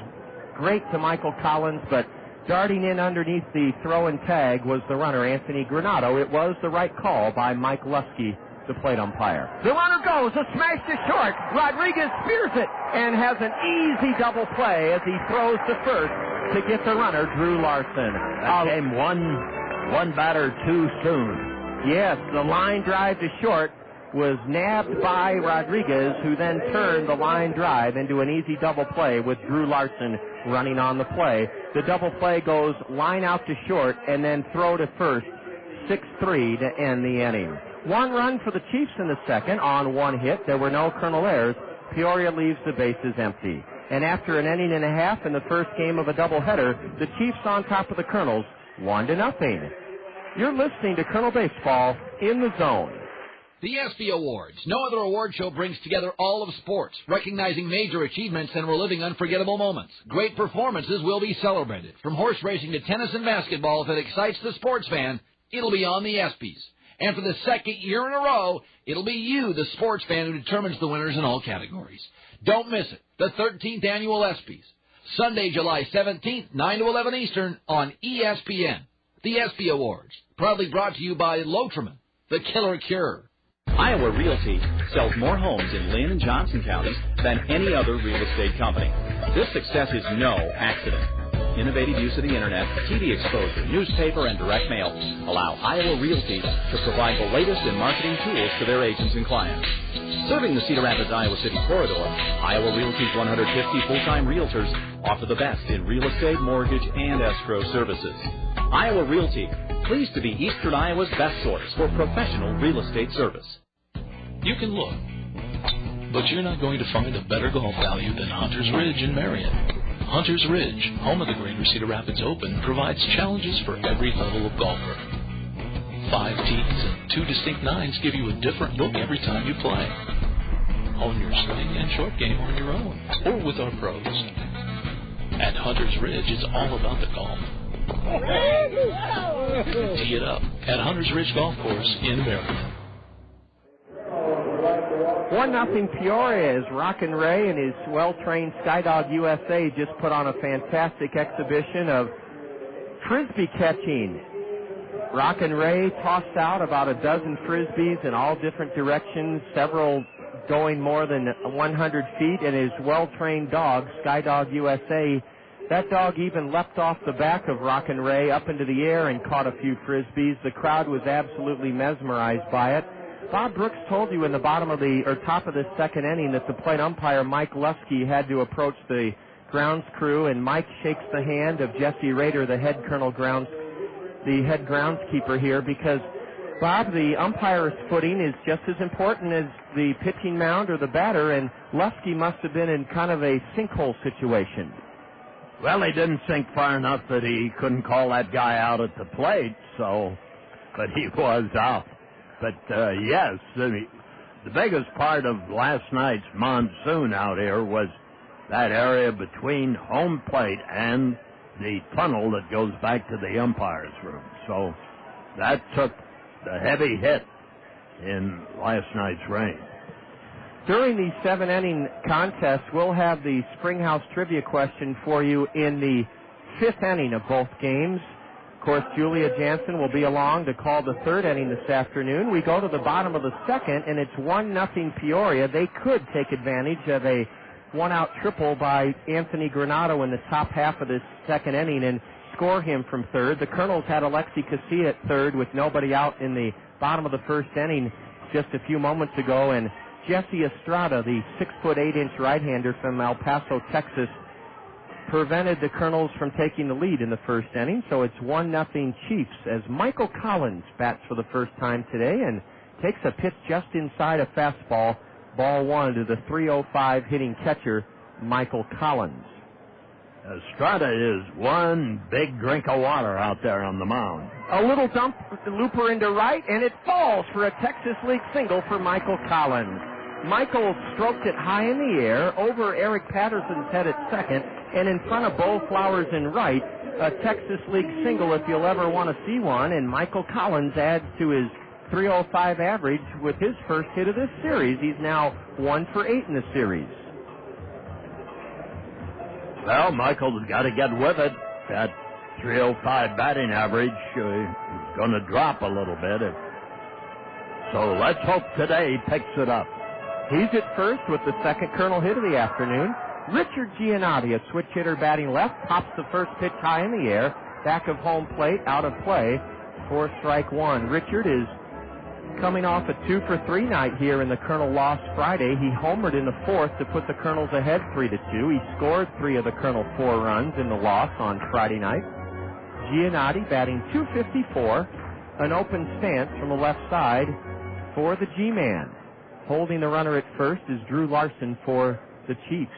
great to Michael Collins, but darting in underneath the throw and tag was the runner, Anthony Granado. It was the right call by Mike Lusky, the plate umpire. The runner goes, a smash to short. Rodriguez spears it and has an easy double play as he throws to first to get the runner, Drew Larson. That came one batter too soon. Yes, the line drive to short was nabbed by Rodriguez, who then turned the line drive into an easy double play with Drew Larson running on the play. The double play goes line out to short and then throw to first, 6-3 to end the inning. One run for the Chiefs in the second on one hit. There were no Colonel errors. Peoria leaves the bases empty. And after an inning and a half in the first game of a doubleheader, the Chiefs on top of the Colonels, 1-0. You're listening to Colonel Baseball in the Zone. The ESPY Awards. No other award show brings together all of sports, recognizing major achievements and reliving unforgettable moments. Great performances will be celebrated. From horse racing to tennis and basketball, if it excites the sports fan, it'll be on the ESPYs. And for the second year in a row, it'll be you, the sports fan, who determines the winners in all categories. Don't miss it. The 13th Annual ESPYs. Sunday, July 17th, 9 to 11 Eastern on ESPN. The ESPY Awards. Proudly brought to you by Lotrimin, the killer cure. Iowa Realty sells more homes in Lynn and Johnson counties than any other real estate company. This success is no accident. Innovative use of the Internet, TV exposure, newspaper, and direct mail allow Iowa Realty to provide the latest in marketing tools to their agents and clients. Serving the Cedar Rapids, Iowa City corridor, Iowa Realty's 150 full-time realtors offer the best in real estate, mortgage, and escrow services. Iowa Realty, pleased to be Eastern Iowa's best source for professional real estate service. You can look, but you're not going to find a better golf value than Hunter's Ridge in Marion. Hunter's Ridge, home of the Greater Cedar Rapids Open, provides challenges for every level of golfer. 5 tees and 2 distinct nines give you a different look every time you play. Hone your swing and short game on your own, or with our pros. At Hunter's Ridge, it's all about the golf. Tee it up at Hunter's Ridge Golf Course in Marion. 1-0 Peoria as Rockin' Ray and his well-trained Skydog USA just put on a fantastic exhibition of frisbee catching. Rockin' Ray tossed out about a dozen frisbees in all different directions, several going more than 100 feet, and his well-trained dog, Skydog USA, that dog even leapt off the back of Rockin' Ray up into the air and caught a few frisbees. The crowd was absolutely mesmerized by it. Bob Brooks told you in the top of the second inning that the plate umpire, Mike Lusky, had to approach the grounds crew, and Mike shakes the hand of Jesse Rader, the head groundskeeper here, because Bob, the umpire's footing is just as important as the pitching mound or the batter, and Lusky must have been in kind of a sinkhole situation. Well, he didn't sink far enough that he couldn't call that guy out at the plate, so but he was out. But, yes, the biggest part of last night's monsoon out here was that area between home plate and the tunnel that goes back to the umpire's room. So that took the heavy hit in last night's rain. During the 7-inning contest, we'll have the Springhouse trivia question for you in the 5th inning of both games. Of course, Julia Jansen will be along to call the 3rd inning this afternoon. We go to the bottom of the 2nd, and it's 1-0 Peoria. They could take advantage of a one-out triple by Anthony Granato in the top half of this 2nd inning and score him from 3rd. The Kernels had Alexi Casilla at 3rd with nobody out in the bottom of the 1st inning just a few moments ago, and Jesse Estrada, the 6'8" right-hander from El Paso, Texas, prevented the Kernels from taking the lead in the 1st inning. So it's 1-0 Chiefs as Michael Collins bats for the first time today and takes a pitch just inside a fastball, ball 1 to the .305 hitting catcher, Michael Collins. Estrada is one big drink of water out there on the mound. A little dump looper into right, and it falls for a Texas League single for Michael Collins. Michael stroked it high in the air over Eric Patterson's head at second, and in front of Bo Flowers in right, a Texas League single if you'll ever want to see one, and Michael Collins adds to his .305 average with his first hit of this series. He's now 1 for 8 in the series. Well, Michael's got to get with it. That .305 batting average is going to drop a little bit. So let's hope today picks it up. He's at first with the second Colonel hit of the afternoon. Richard Giannotti, a switch hitter batting left, pops the first pitch high in the air. Back of home plate, out of play for strike 1. Richard is coming off a 2 for 3 night here in the Colonel loss Friday. He homered in the 4th to put the Colonels ahead 3-2. He scored 3 of the Colonel 4 runs in the loss on Friday night. Giannotti batting .254, an open stance from the left side for the G-Man. Holding the runner at first is Drew Larson for the Chiefs.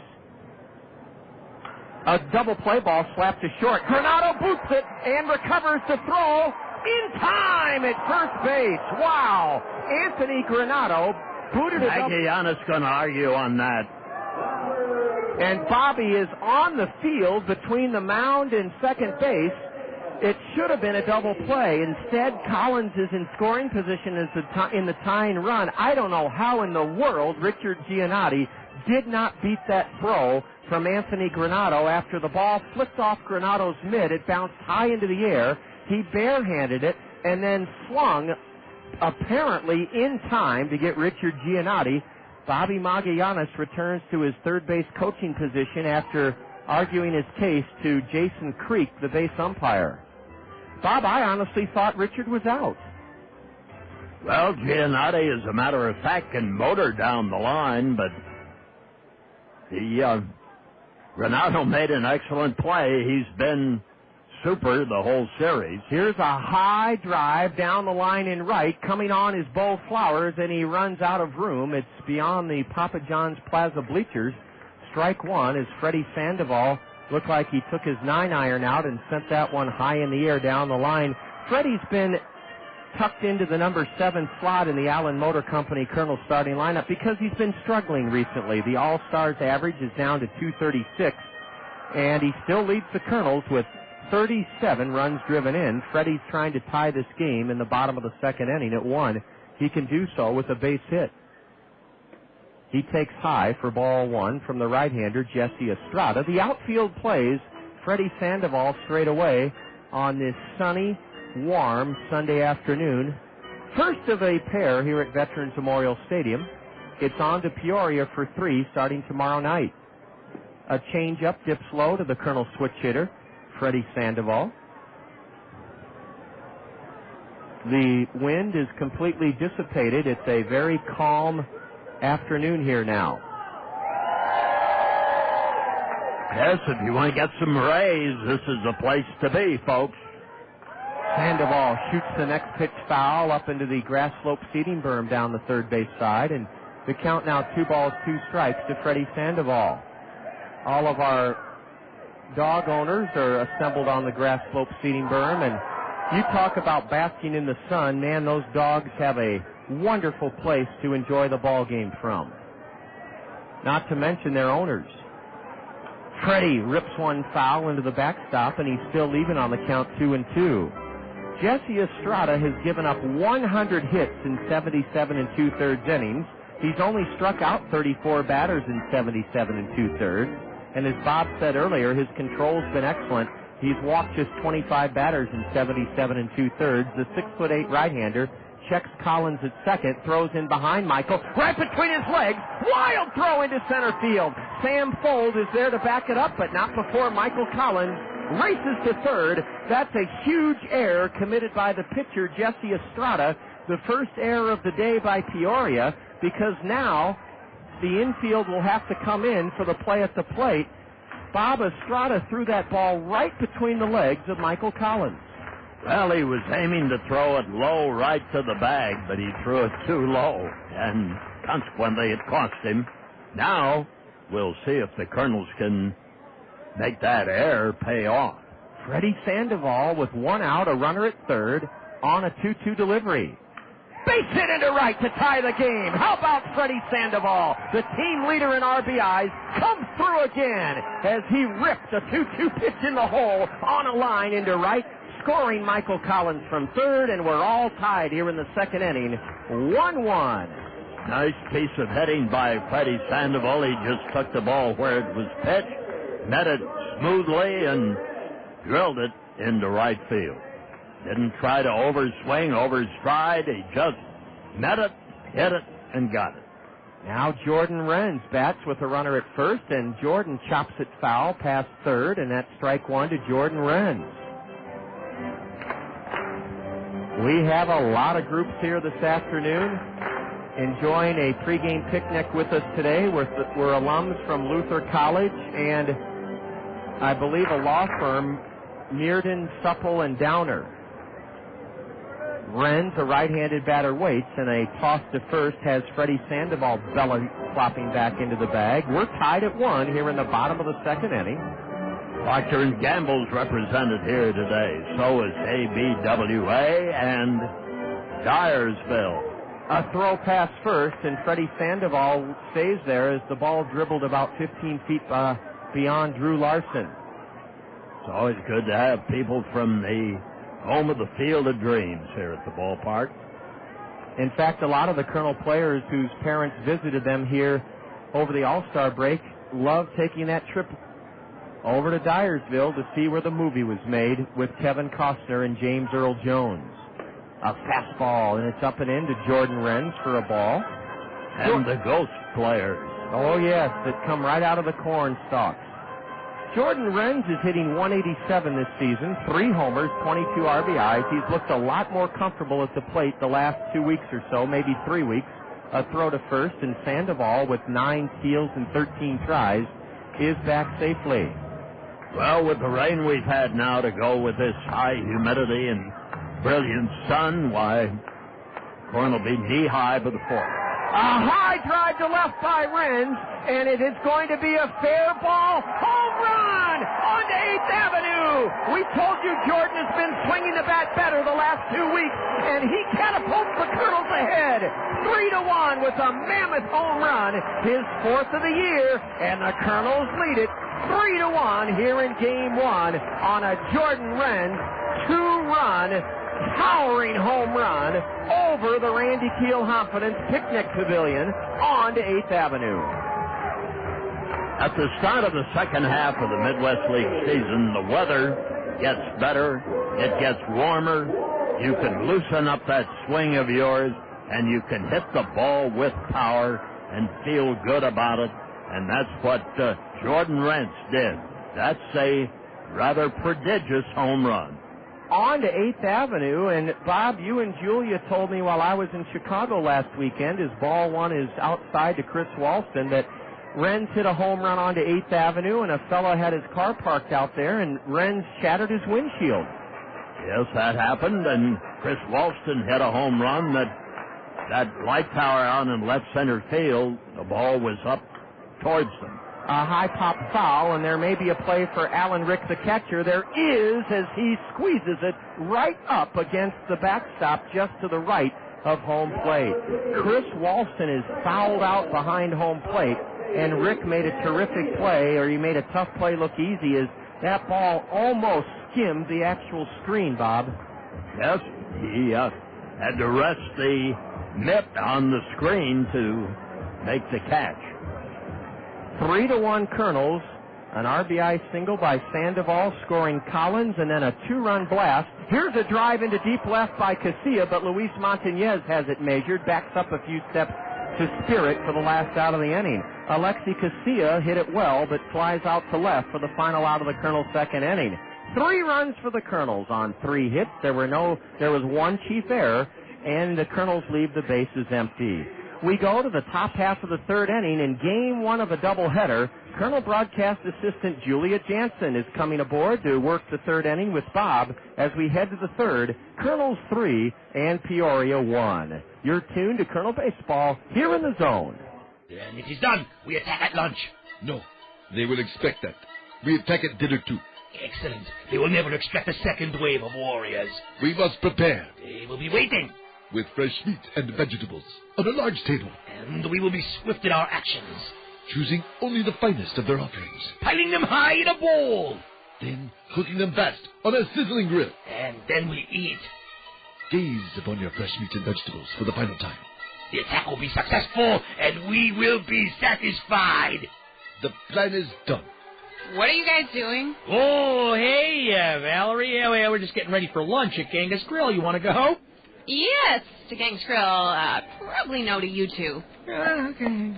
A double play ball slapped to short. Granato boots it and recovers to throw in time at first base. Wow. Anthony Granato booted it up. Giannis going to argue on that. And Bobby is on the field between the mound and second base. It should have been a double play. Instead, Collins is in scoring position in the tying run. I don't know how in the world Richard Giannotti did not beat that throw from Anthony Granato after the ball flipped off Granato's mitt. It bounced high into the air. He barehanded it and then swung, apparently in time, to get Richard Giannotti. Bobby Magallanes returns to his third base coaching position after arguing his case to Jason Creek, the base umpire. Bob, I honestly thought Richard was out. Well, Giannotti, as a matter of fact, can motor down the line, but Granato made an excellent play. He's been super the whole series. Here's a high drive down the line in right. Coming on is Bo Flowers, and he runs out of room. It's beyond the Papa John's Plaza bleachers. Strike 1 is Freddie Sandoval. Looked like he took his 9-iron out and sent that one high in the air down the line. Freddie's been tucked into the number 7 slot in the Allen Motor Company Colonel starting lineup because he's been struggling recently. The All-Stars average is down to 236, and he still leads the Colonels with 37 runs driven in. Freddie's trying to tie this game in the bottom of the second inning at 1. He can do so with a base hit. He takes high for ball 1 from the right-hander, Jesse Estrada. The outfield plays Freddie Sandoval straight away on this sunny, warm Sunday afternoon. First of a pair here at Veterans Memorial Stadium. It's on to Peoria for 3 starting tomorrow night. A change-up dips low to the Colonel switch hitter, Freddie Sandoval. The wind is completely dissipated. It's a very calm afternoon here now. Yes, if you want to get some rays, this is the place to be, folks. Sandoval shoots the next pitch foul up into the grass slope seating berm down the third base side, and the count now 2 balls, 2 strikes to Freddie Sandoval. All of our dog owners are assembled on the grass slope seating berm, and You talk about basking in the sun. Man, those dogs have a wonderful place to enjoy the ball game from. Not to mention their owners. Freddie rips one foul into the backstop, and he's still leaving on the count 2-2. Jesse Estrada has given up 100 hits in 77 2/3 innings. He's only struck out 34 batters in 77 2/3. And as Bob said earlier, his control's been excellent. He's walked just 25 batters in 77 2/3. The 6'8" right-hander checks Collins at second, throws in behind Michael, right between his legs, wild throw into center field. Sam Fold is there to back it up, but not before Michael Collins races to third. That's a huge error committed by the pitcher, Jesse Estrada, the first error of the day by Peoria, because now the infield will have to come in for the play at the plate. Bob Estrada threw that ball right between the legs of Michael Collins. Well, he was aiming to throw it low right to the bag, but he threw it too low, and consequently it cost him. Now, we'll see if the Kernels can make that error pay off. Freddie Sandoval with one out, a runner at third, on a 2-2 delivery. Base hit into right to tie the game. How about Freddie Sandoval? The team leader in RBIs comes through again as he ripped a 2-2 pitch in the hole on a line into right, scoring Michael Collins from third, and we're all tied here in the second inning, 1-1. Nice piece of hitting by Freddie Sandoval. He just took the ball where it was pitched, met it smoothly, and drilled it into right field. Didn't try to overswing, overstride. He just met it, hit it, and got it. Now Jordan Renz bats with a runner at first, and Jordan chops it foul past third, and that's strike one to Jordan Renz. We have a lot of groups here this afternoon enjoying a pregame picnic with us today. We're alums from Luther College and I believe a law firm, Mearden, Supple, and Downer. Renz, a right-handed batter, waits, and a toss to first has Freddie Sandoval belly flopping back into the bag. We're tied at 1 here in the bottom of the second inning. Procter & Gamble's represented here today. So is ABWA and Dyersville. A throw pass first, and Freddie Sandoval stays there as the ball dribbled about 15 feet beyond Drew Larson. It's always good to have people from the home of the Field of Dreams here at the ballpark. In fact, a lot of the Kernel players whose parents visited them here over the All-Star break love taking that trip over to Dyersville to see where the movie was made with Kevin Costner and James Earl Jones. A fastball, and it's up and in to Jordan Renz for a ball. And the ghost players. Oh, yes, that come right out of the corn stalks. Jordan Renz is hitting 187 this season, 3 homers, 22 RBIs. He's looked a lot more comfortable at the plate the last 2 weeks or so, maybe 3 weeks. A throw to first, and Sandoval, with 9 steals and 13 tries, is back safely. Well, with the rain we've had now to go with this high humidity and brilliant sun, why, corn will be knee-high for the fourth. A high drive to left by Renz, and it is going to be a fair ball. Home run on to 8th Avenue. We told you Jordan has been swinging the bat better the last 2 weeks, and he catapults the Kernels ahead. 3-1 with a mammoth home run, his 4th of the year, and the Kernels lead it 3-1 here in Game 1 on a Jordan Renz 2-run towering home run over the Randy Keel Confidence Picnic Pavilion on to 8th Avenue. At the start of the second half of the Midwest League season, the weather gets better, it gets warmer, you can loosen up that swing of yours, and you can hit the ball with power and feel good about it, and that's what Jordan Renz did. That's a rather prodigious home run. On to 8th Avenue, and Bob, you and Julia told me while I was in Chicago last weekend, as ball one is outside to Chris Walston, that Renz hit a home run onto 8th Avenue, and a fellow had his car parked out there, and Renz shattered his windshield. Yes, that happened, and Chris Walston hit a home run that light tower out in left center field, the ball was up towards them. a high pop foul, and there may be a play for Alan Rick, the catcher. There is, as he squeezes it right up against the backstop just to the right of home plate. Chris Walston is fouled out behind home plate, and Rick made a terrific play, or he made a tough play look easy, as that ball almost skimmed the actual screen, Bob. Yes, he had to rest the mitt on the screen to make the catch. 3-1 Kernels. An RBI single by Sandoval, scoring Collins, and then a 2-run blast. Here's a drive into deep left by Casilla, but Luis Montañez has it measured, backs up a few steps to Spirit for the last out of the inning. Alexi Casilla hit it well, but flies out to left for the final out of the Kernels' second inning. 3 runs for the Kernels on 3 hits. There was 1 chief error, and the Kernels leave the bases empty. We go to the top half of the third inning in Game 1 of a doubleheader. Colonel broadcast assistant Julia Jansen is coming aboard to work the third inning with Bob as we head to the third. Kernels 3 and Peoria 1. You're tuned to Colonel Baseball here in the zone. And it is done. We attack at lunch. No, they will expect that. We attack at dinner too. Excellent. They will never expect a second wave of warriors. We must prepare. They will be waiting. With fresh meat and vegetables on a large table. And we will be swift in our actions. Choosing only the finest of their offerings. Piling them high in a bowl. Then cooking them fast on a sizzling grill. And then we eat. Gaze upon your fresh meat and vegetables for the final time. The attack will be successful, and we will be satisfied. The plan is done. What are you guys doing? Oh, hey, Valerie. Yeah, we're just getting ready for lunch at Genghis Grill. You want to go? Yes, to Genghis Grill. Probably no to you two. Okay.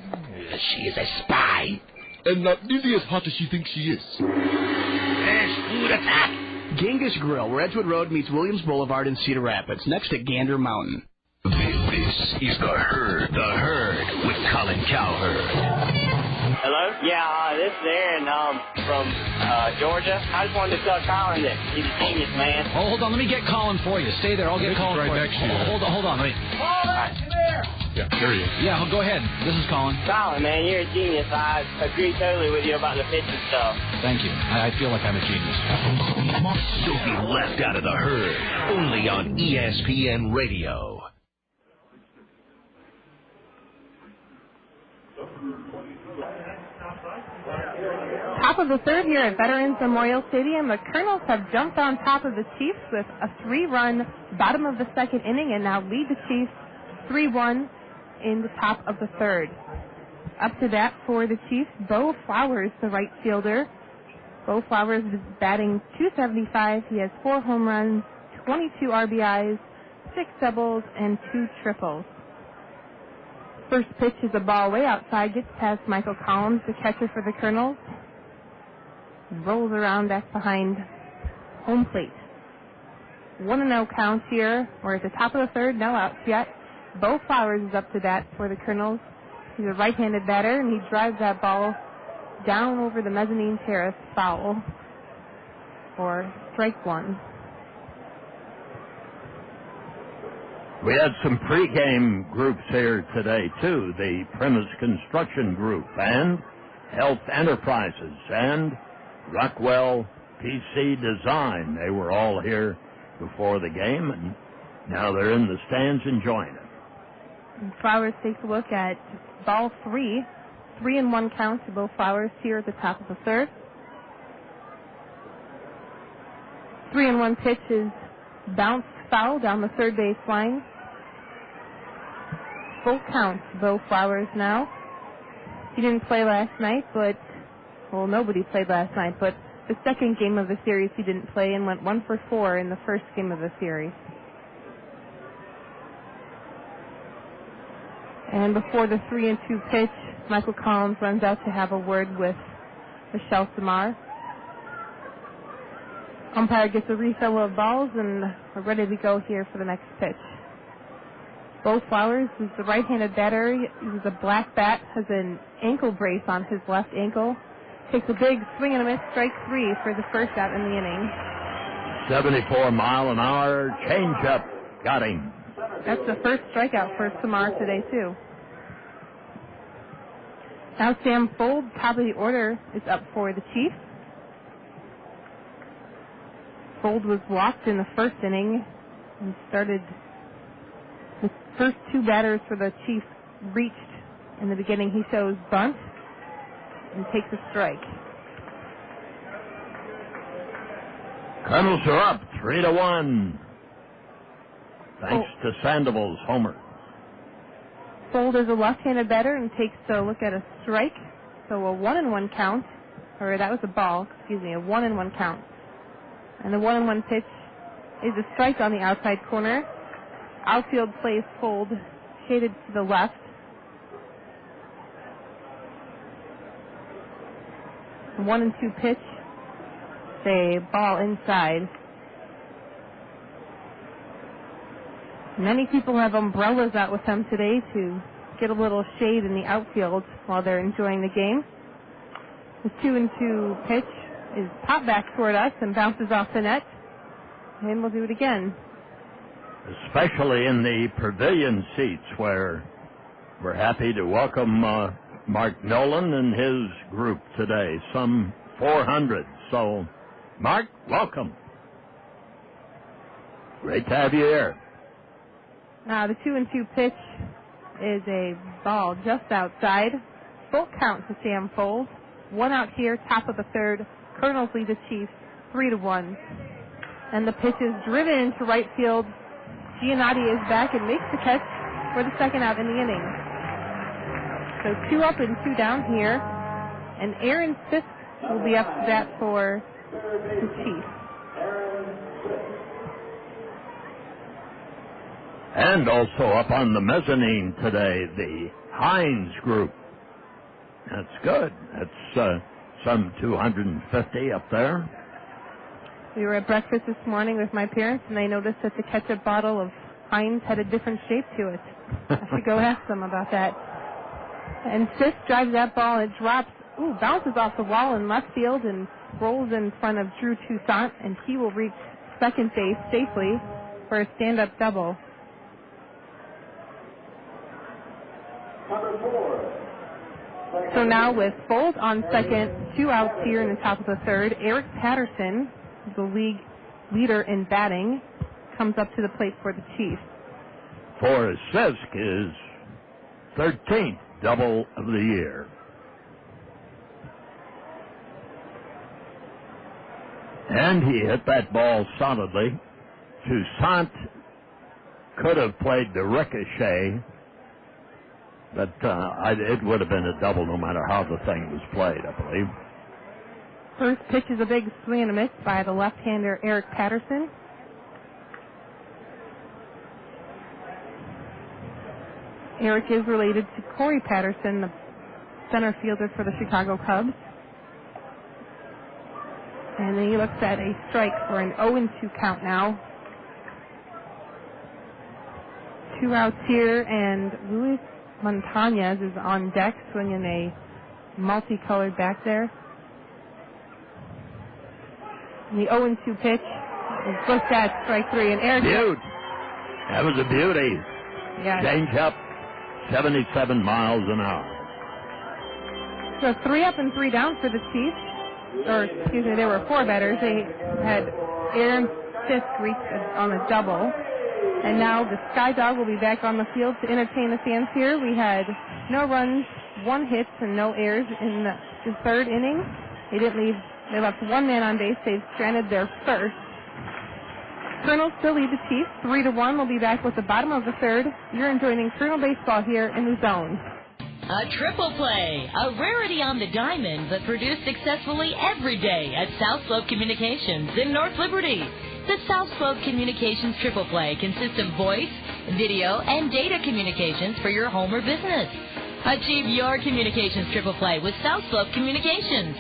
She is a spy. And not nearly as hot as she thinks she is. Fresh food attack. Genghis Grill, where Edgewood Road meets Williams Boulevard in Cedar Rapids, next to Gander Mountain. This is The Herd with Colin Cowherd. Hello? Yeah, this is Aaron from Georgia. I just wanted to tell Colin that he's a genius, man. Oh, hold on. Let me get Colin for you. Stay there. I'll get Colin right for next you. to you. Hold on. Let me... Colin, you there? Yeah, there he is. Yeah, go ahead. This is Colin. Colin, man, you're a genius. I agree totally with you about the pitching stuff. Thank you. I feel like I'm a genius. Don't be left out of The Herd. Only on ESPN Radio. Top of the third here at Veterans Memorial Stadium. The Kernels have jumped on top of the Chiefs with a 3-run bottom of the second inning and now lead the Chiefs 3-1 in the top of the third. Up to bat for the Chiefs, Bo Flowers, the right fielder. Bo Flowers is batting .275. He has 4 home runs, 22 RBIs, 6 doubles, and 2 triples. First pitch is a ball way outside, gets past Michael Collins, the catcher for the Kernels. Rolls around back behind home plate. 1-0 count here. We're at the top of the third, no outs yet. Bo Flowers is up to bat for the Kernels. He's a right-handed batter, and he drives that ball down over the mezzanine terrace, foul for strike 1. We had some pregame groups here today, too. The Premise Construction Group and Health Enterprises and Rockwell PC Design. They were all here before the game, and now they're in the stands enjoying it. And Flowers takes a look at ball 3. 3-1 count to Bo Flowers here at the top of the third. 3-1 pitch is bounced foul down the third base line. Full count, Bo Flowers now. He didn't play last night, but, well, nobody played last night, but the second game of the series he didn't play and went 1 for 4 in the first game of the series. And before the 3-2 pitch, Michael Collins runs out to have a word with Michel Simard. Umpire gets a refill of balls, and we're ready to go here for the next pitch. Bo Flowers is the right-handed batter. He uses a black bat, has an ankle brace on his left ankle. Takes a big swing and a miss, strike 3 for the first out in the inning. 74-mile-an-hour changeup got him. That's the first strikeout for Simard today, too. Now Sam Fold, top of the order, is up for the Chiefs. Fold was walked in the first inning and started the first two batters for the Chiefs reached in the beginning. He shows bunt and takes a strike. Kernels are up 3-1. Thanks to Sandoval's homer. Fold is a left-handed batter and takes a look at a strike. So a 1-1 count, or that was a ball, excuse me, a 1-1 count. And the 1-1 pitch is a strike on the outside corner. Outfield plays Fold, shaded to the left. The 1-2 pitch, a ball inside. Many people have umbrellas out with them today to get a little shade in the outfield while they're enjoying the game. The 2-2 pitch is popped back toward us and bounces off the net. And we'll do it again. Especially in the pavilion seats where we're happy to welcome Mark Nolan and his group today, some 400. So, Mark, welcome. Great to have you here. Now the 2-2 pitch is a ball just outside. Full count to Sam Fold. One out here, top of the third. Kernels lead the Chiefs 3-1. And the pitch is driven into right field. Giannotti is back and makes the catch for the second out in the inning. So 2 up and 2 down here. And Aaron Fisk will be up to bat for the Chiefs. And also up on the mezzanine today, the Hines group. That's good. That's some 250 up there. We were at breakfast this morning with my parents, and they noticed that the ketchup bottle of Heinz had a different shape to it. I should go ask them about that. And Fisk drives that ball. It drops, bounces off the wall in left field and rolls in front of Drew Toussaint, and he will reach second base safely for a stand-up double. So now with Fold on second, 2 outs here in the top of the third, Eric Patterson, the league leader in batting, comes up to the plate for the Chiefs. Forrest Fisk is 13th double of the year. And he hit that ball solidly. Toussaint could have played the ricochet, but it would have been a double no matter how the thing was played, I believe. First pitch is a big swing and a miss by the left-hander Eric Patterson. Eric is related to Corey Patterson, the center fielder for the Chicago Cubs. And then he looks at a strike for an 0-2 count now. 2 outs here, and Luis Montañez is on deck, swinging a multicolored bat there. And the 0-2 pitch is looked at, strike 3, and Eric... Beaut. That was a beauty. Yeah. Change up, 77 miles an hour. So 3 up and 3 down for the Chiefs. Or, excuse me, there were 4 batters. They had Aaron Fisk reach on a double. And now the Sky Dog will be back on the field to entertain the fans here. We had no runs, 1 hit, and no errors in the third inning. They left 1 man on base. They've stranded their first. Kernels still lead the Chiefs 3-1. We'll be back with the bottom of the third. You're enjoying Kernel baseball here in the Zone. A triple play, a rarity on the diamond, but produced successfully every day at South Slope Communications in North Liberty. The South Slope Communications triple play consists of voice, video, and data communications for your home or business. Achieve your communications triple play with South Slope Communications.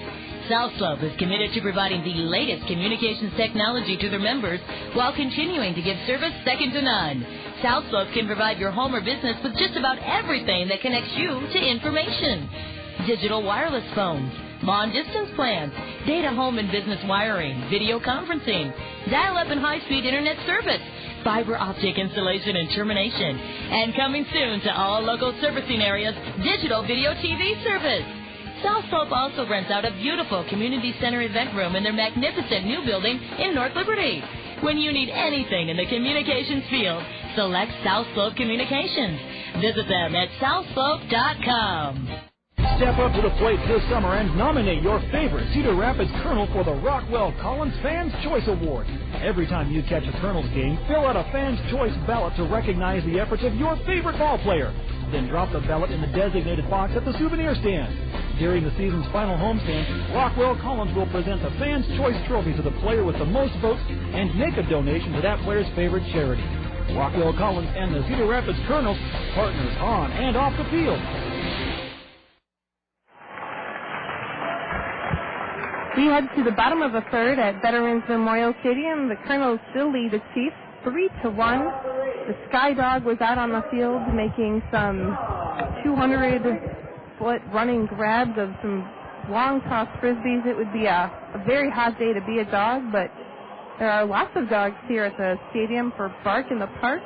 South Slope is committed to providing the latest communications technology to their members while continuing to give service second to none. South Slope can provide your home or business with just about everything that connects you to information. Digital wireless phones, long-distance plans, data home and business wiring, video conferencing, dial-up and high-speed internet service, fiber optic installation and termination, and coming soon to all local servicing areas, digital video TV service. South Slope also rents out a beautiful community center event room in their magnificent new building in North Liberty. When you need anything in the communications field, select South Slope Communications. Visit them at southslope.com. Step up to the plate this summer and nominate your favorite Cedar Rapids Colonel for the Rockwell Collins Fans Choice Award. Every time you catch a Colonels game, fill out a Fans Choice ballot to recognize the efforts of your favorite ball player. Then drop the ballot in the designated box at the souvenir stand. During the season's final homestand, Rockwell Collins will present the Fans Choice Trophy to the player with the most votes and make a donation to that player's favorite charity. Rockwell Collins and the Cedar Rapids Kernels, partners on and off the field. We head to the bottom of the third at Veterans Memorial Stadium. The Kernels still lead the Chiefs 3-1. The Sky Dog was out on the field making some 200-foot running grabs of some long toss frisbees. It would be a very hot day to be a dog, but there are lots of dogs here at the stadium for Bark in the Park.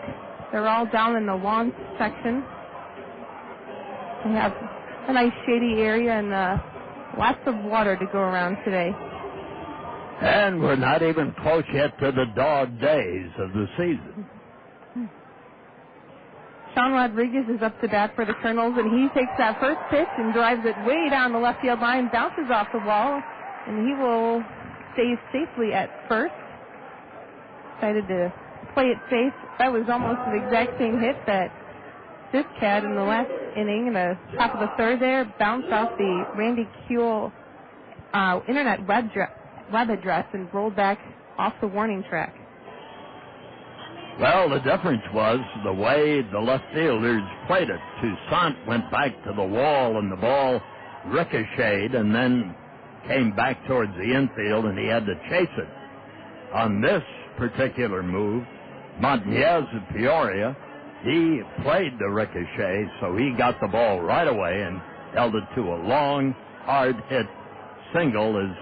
They're all down in the lawn section. We have a nice shady area and lots of water to go around today. And we're not even close yet to the dog days of the season. Sean Rodriguez is up to bat for the Kernels, and he takes that first pitch and drives it way down the left field line, bounces off the wall, and he will stay safely at first. Decided to play it safe. That was almost the exact same hit that Fisk had in the last inning in the top of the third there. Bounced off the Randy Kuehl internet web address and rolled back off the warning track. Well, the difference was the way the left fielders played it. Toussaint went back to the wall, and the ball ricocheted and then came back towards the infield, and he had to chase it. On this particular move, Montañez of Peoria, he played the ricochet, so he got the ball right away and held it to a long, hard-hit single as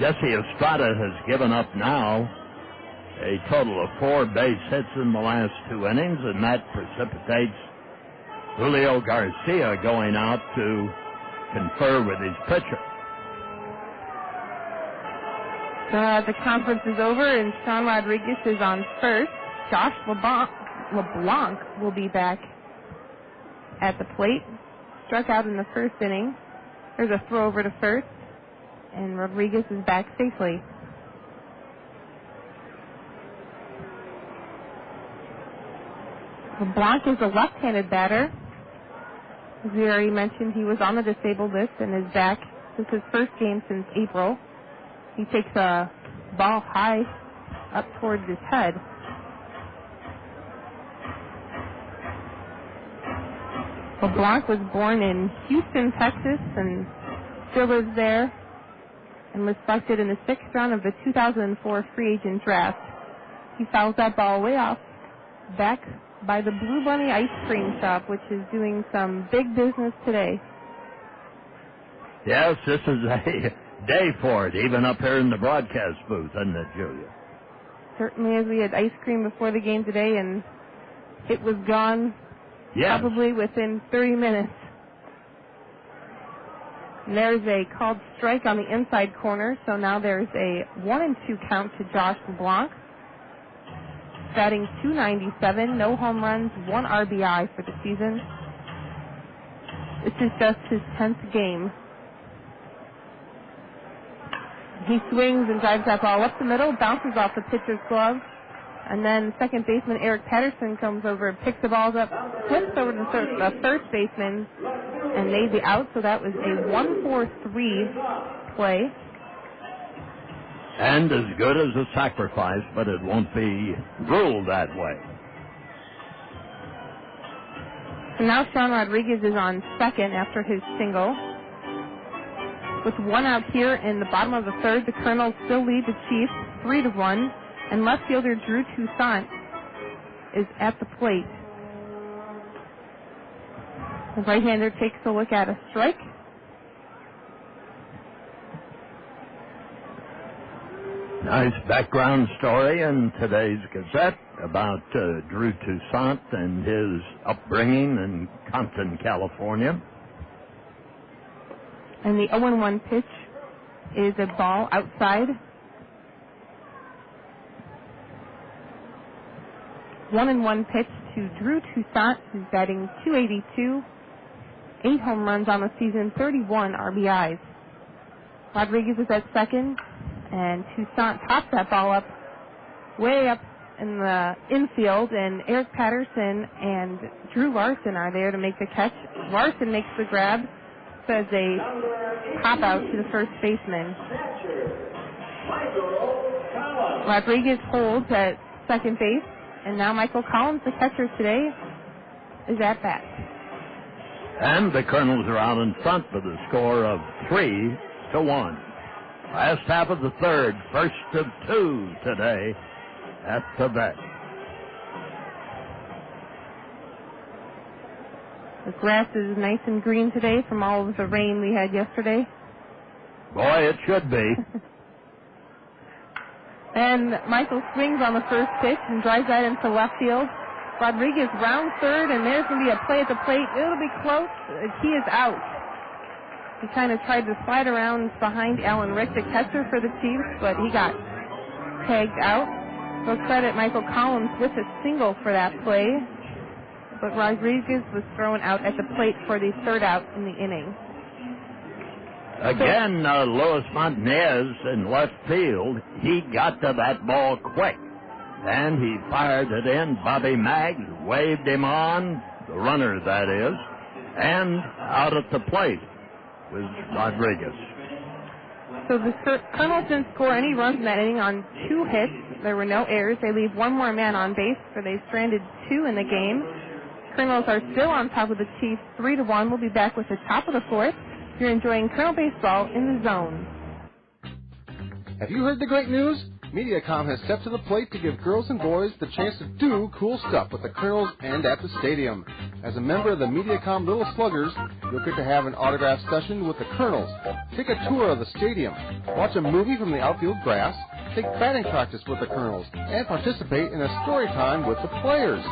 Jesse Estrada has given up now a total of 4 base hits in the last 2 innings, and that precipitates Julio Garcia going out to confer with his pitcher. The conference is over, and Sean Rodriguez is on first. Josh LeBlanc will be back at the plate. Struck out in the first inning. There's a throw over to first, and Rodriguez is back safely. LeBlanc is a left-handed batter. As we already mentioned, he was on the disabled list and is back. This is his first game since April. He takes a ball high up towards his head. LeBlanc was born in Houston, Texas, and still lives there, and was selected in the 6th round of the 2004 free agent draft. He fouls that ball way off back by the Blue Bunny Ice Cream Shop, which is doing some big business today. Yes, this is a day for it, even up here in the broadcast booth, isn't it, Julia? Certainly, as we had ice cream before the game today, and it was gone probably within 30 minutes. And there's a called strike on the inside corner, so now there's a 1-2 count to Josh LeBlanc. Batting .297, no home runs, 1 RBI for the season. This is just his 10th game. He swings and drives that ball up the middle, bounces off the pitcher's glove, and then second baseman Eric Patterson comes over, picks the balls up, flips over to the first baseman, and made the out, so that was a 1-4-3 play. And as good as a sacrifice, but it won't be ruled that way. And now Sean Rodriguez is on second after his single. With 1 out here in the bottom of the third, the Kernels still lead the Chiefs 3-1, and left fielder Drew Toussaint is at the plate. The right-hander takes a look at a strike. Nice background story in today's Gazette about Drew Toussaint and his upbringing in Compton, California. And the 0-1 pitch is a ball outside. 1-1 pitch to Drew Toussaint, who's batting .282, 8 home runs on the season, 31 RBIs. Rodriguez is at second, and Toussaint pops that ball up, way up in the infield, and Eric Patterson and Drew Larson are there to make the catch. Larson makes the grab, says a pop out to the first baseman. Rodriguez holds at second base, and now Michael Collins, the catcher today, is at bat. And the Kernels are out in front with a score of 3-1. Last half of the third, first of 2 today at the bat. The grass is nice and green today from all of the rain we had yesterday. Boy, it should be. And Michael swings on the first pitch and drives that into left field. Rodriguez rounds third, and there's going to be a play at the plate. It'll be close. He is out. He kind of tried to slide around behind Alan Rick, the catcher for the Chiefs, but he got tagged out. So credit Michael Collins with a single for that play. But Rodriguez was thrown out at the plate for the third out in the inning. Again, Luis Montanez in left field. He got to that ball quick, and he fired it in. Bobby Maggs waved him on, the runner that is, and out at the plate was Rodriguez. So the Kernels didn't score any runs in that inning on 2 hits. There were no errors. They leave one more man on base, so they stranded 2 in the game. Kernels are still on top of the Chiefs 3-1. We'll be back with the top of the fourth. You're enjoying Kernel Baseball in the Zone. Have you heard the great news? Mediacom has stepped to the plate to give girls and boys the chance to do cool stuff with the Kernels and at the stadium. As a member of the Mediacom Little Sluggers, you'll get to have an autograph session with the Kernels, take a tour of the stadium, watch a movie from the outfield grass, take batting practice with the Kernels, and participate in a story time with the players.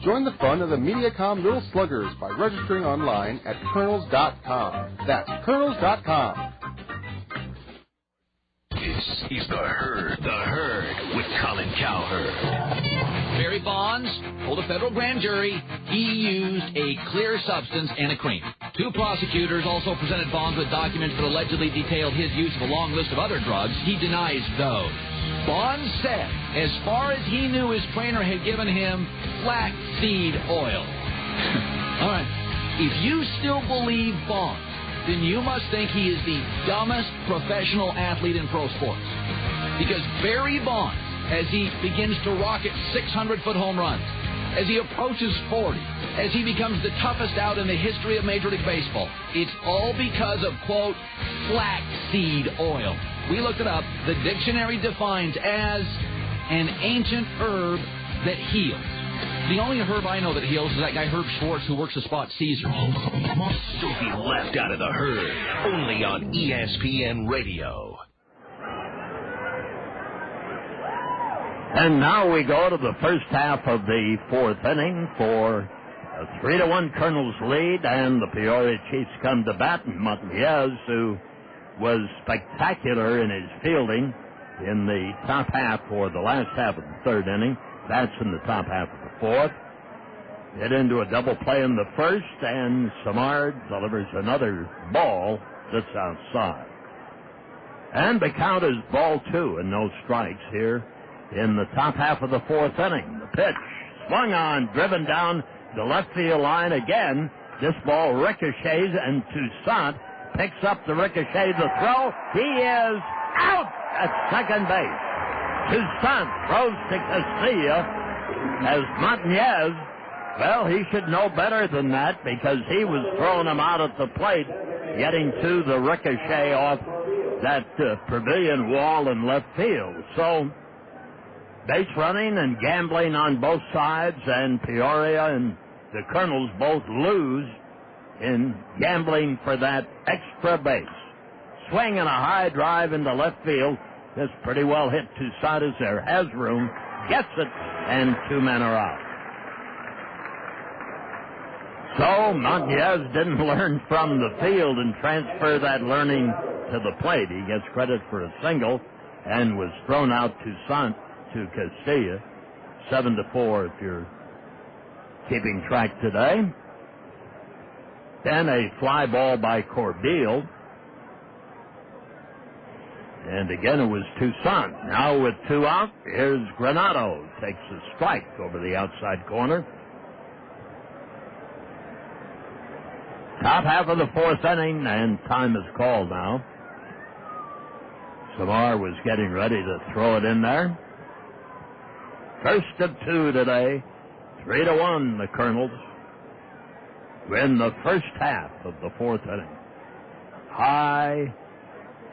Join the fun of the Mediacom Little Sluggers by registering online at Kernels.com. That's Kernels.com. This is The Herd with Colin Cowherd. Barry Bonds told a federal grand jury he used a clear substance and a cream. 2 prosecutors also presented Bonds with documents that allegedly detailed his use of a long list of other drugs. He denies those. Bonds said, as far as he knew, his trainer had given him flaxseed oil. All right. If you still believe Bonds, then you must think he is the dumbest professional athlete in pro sports. Because Barry Bonds, as he begins to rocket 600-foot home runs, as he approaches 40, as he becomes the toughest out in the history of Major League Baseball, it's all because of, quote, flaxseed oil. We looked it up. The dictionary defines as an ancient herb that heals. The only herb I know that heals is that guy Herb Schwartz who works the spot Caesar. Don't be left out of the herd. Only on ESPN Radio. And now we go to the first half of the fourth inning for a 3-1 Kernels lead, and the Peoria Chiefs come to bat. And Montanez, who was spectacular in his fielding in the top half or the last half of the third inning, that's in the top half of the fourth. Get into a double play in the first, and Simard delivers another ball that's outside. And the count is ball 2 and no strikes here in the top half of the fourth inning. The pitch swung on, driven down the left field line again. This ball ricochets, and Toussaint picks up the ricochet, the throw. He is out at second base. Toussaint throws to Castilla as Montanez, well, he should know better than that because he was throwing him out at the plate, getting to the ricochet off that pavilion wall in left field. So, base running and gambling on both sides, and Peoria and the Kernels both lose in gambling for that extra base. Swinging a high drive into left field. This pretty well hit. Toussaint is there, has room, gets it, and 2 men are out. So Montiez didn't learn from the field and transfer that learning to the plate. He gets credit for a single and was thrown out to Castilla. 7-4 if you're keeping track today. Then a fly ball by Corbeil. And again, it was Toussaint. Now with 2 out, here's Granado. Takes a strike over the outside corner. Top half of the 4th inning, and time is called now. Simard was getting ready to throw it in there. First of 2 today. 3-1, the Kernels win the first half of the 4th inning. High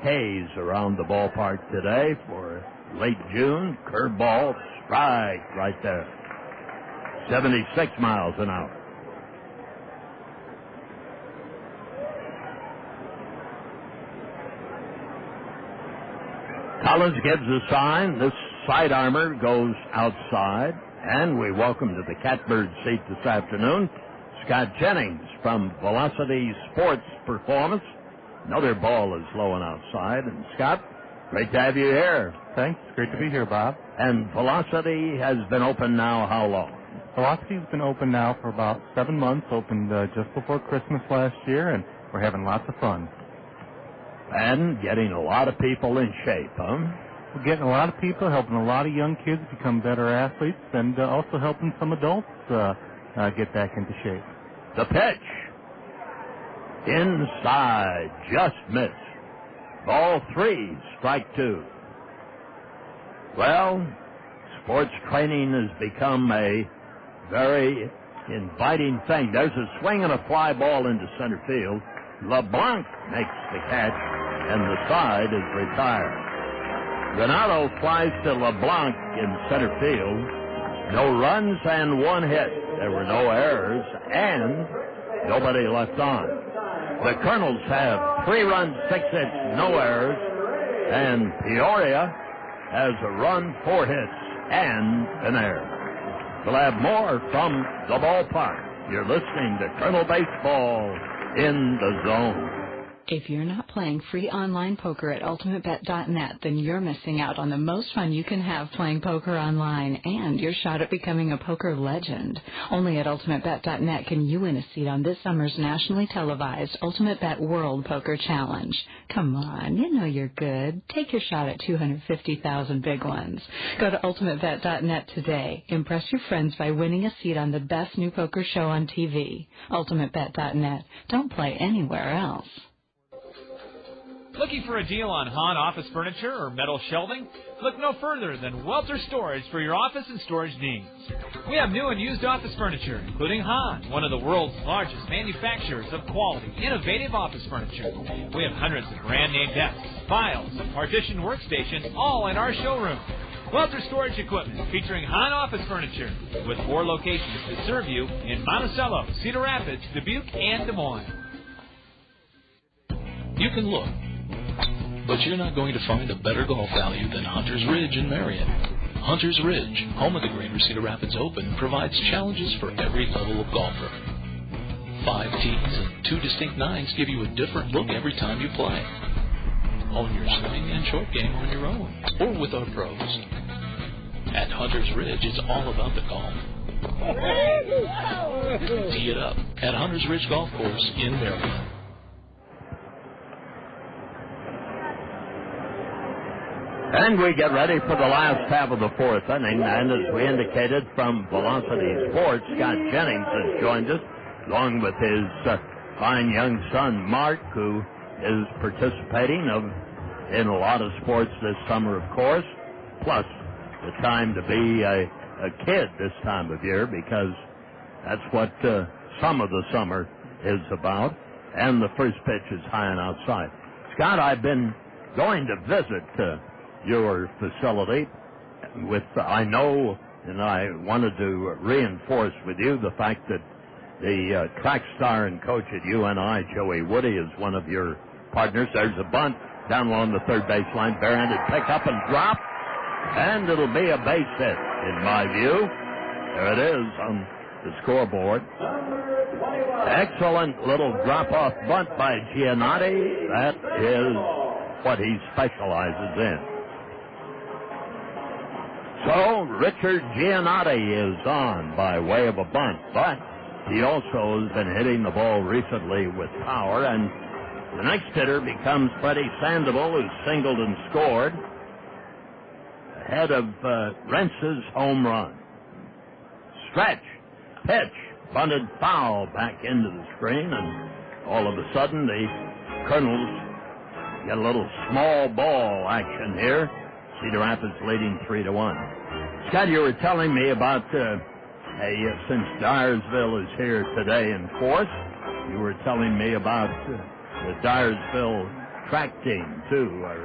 haze around the ballpark today for late June. Curveball, strike right there. 76 miles an hour. Collins gives a sign. This side armor goes outside. And we welcome to the catbird seat this afternoon Scott Jennings from Velocity Sports Performance. Another ball is low and outside. And Scott, great to have you here. Thanks. Great to be here, Bob. And Velocity has been open now how long? Velocity's been open now for about 7 months. Opened just before Christmas last year, and we're having lots of fun. And getting a lot of people in shape, huh? We're getting a lot of people, helping a lot of young kids become better athletes, and also helping some adults get back into shape. The pitch. Inside. Just missed. Ball 3, strike 2. Well, sports training has become a very inviting thing. There's a swing and a fly ball into center field. LeBlanc makes the catch, and the side is retired. Granado flies to LeBlanc in center field. No runs and 1 hit. There were no errors, and nobody left on. The Kernels have 3 runs, 6 hits, no errors, and Peoria has a run, 4 hits, and an error. We'll have more from the ballpark. You're listening to Colonel Baseball in the Zone. If you're not playing free online poker at ultimatebet.net, then you're missing out on the most fun you can have playing poker online and your shot at becoming a poker legend. Only at ultimatebet.net can you win a seat on this summer's nationally televised Ultimate Bet World Poker Challenge. Come on, you know you're good. Take your shot at 250,000 big ones. Go to ultimatebet.net today. Impress your friends by winning a seat on the best new poker show on TV. ultimatebet.net. Don't play anywhere else. Looking for a deal on Hahn office furniture or metal shelving? Look no further than Welter Storage for your office and storage needs. We have new and used office furniture, including Hahn, one of the world's largest manufacturers of quality, innovative office furniture. We have hundreds of brand-name desks, files, and partitioned workstations, all in our showroom. Welter Storage Equipment, featuring Hahn office furniture, with 4 locations to serve you in Monticello, Cedar Rapids, Dubuque, and Des Moines. You can look, but you're not going to find a better golf value than Hunter's Ridge in Marion. Hunter's Ridge, home of the Greater Cedar Rapids Open, provides challenges for every level of golfer. 5 tees and 2 distinct nines give you a different look every time you play. Own your swing and short game on your own, or with our pros. At Hunter's Ridge, it's all about the golf. Tee it up at Hunter's Ridge Golf Course in Marion. And we get ready for the last half of the 4th inning. And as we indicated from Velocity Sports, Scott Jennings has joined us, along with his fine young son, Mark, who is participating in a lot of sports this summer, of course, plus the time to be a kid this time of year, because that's what some of the summer is about. And the first pitch is high and outside. Scott, I've been going to visit your facility with, I know, and I wanted to reinforce with you the fact that the track star and coach at UNI, Joey Woody, is one of your partners. There's a bunt down along the third baseline, barehanded pick up and drop, and it'll be a base hit, in my view. There it is on the scoreboard. Excellent little drop-off bunt by Giannotti. That is what he specializes in. So Richard Giannotti is on by way of a bunt, but he also has been hitting the ball recently with power, and the next hitter becomes Freddie Sandoval, who singled and scored ahead of Rentz's home run. Stretch, pitch, bunted foul back into the screen, and all of a sudden the Kernels get a little small ball action here. Cedar Rapids leading 3-1. Scott, you were telling me about, since Dyersville is here today in force, you were telling me about the Dyersville track team, too, or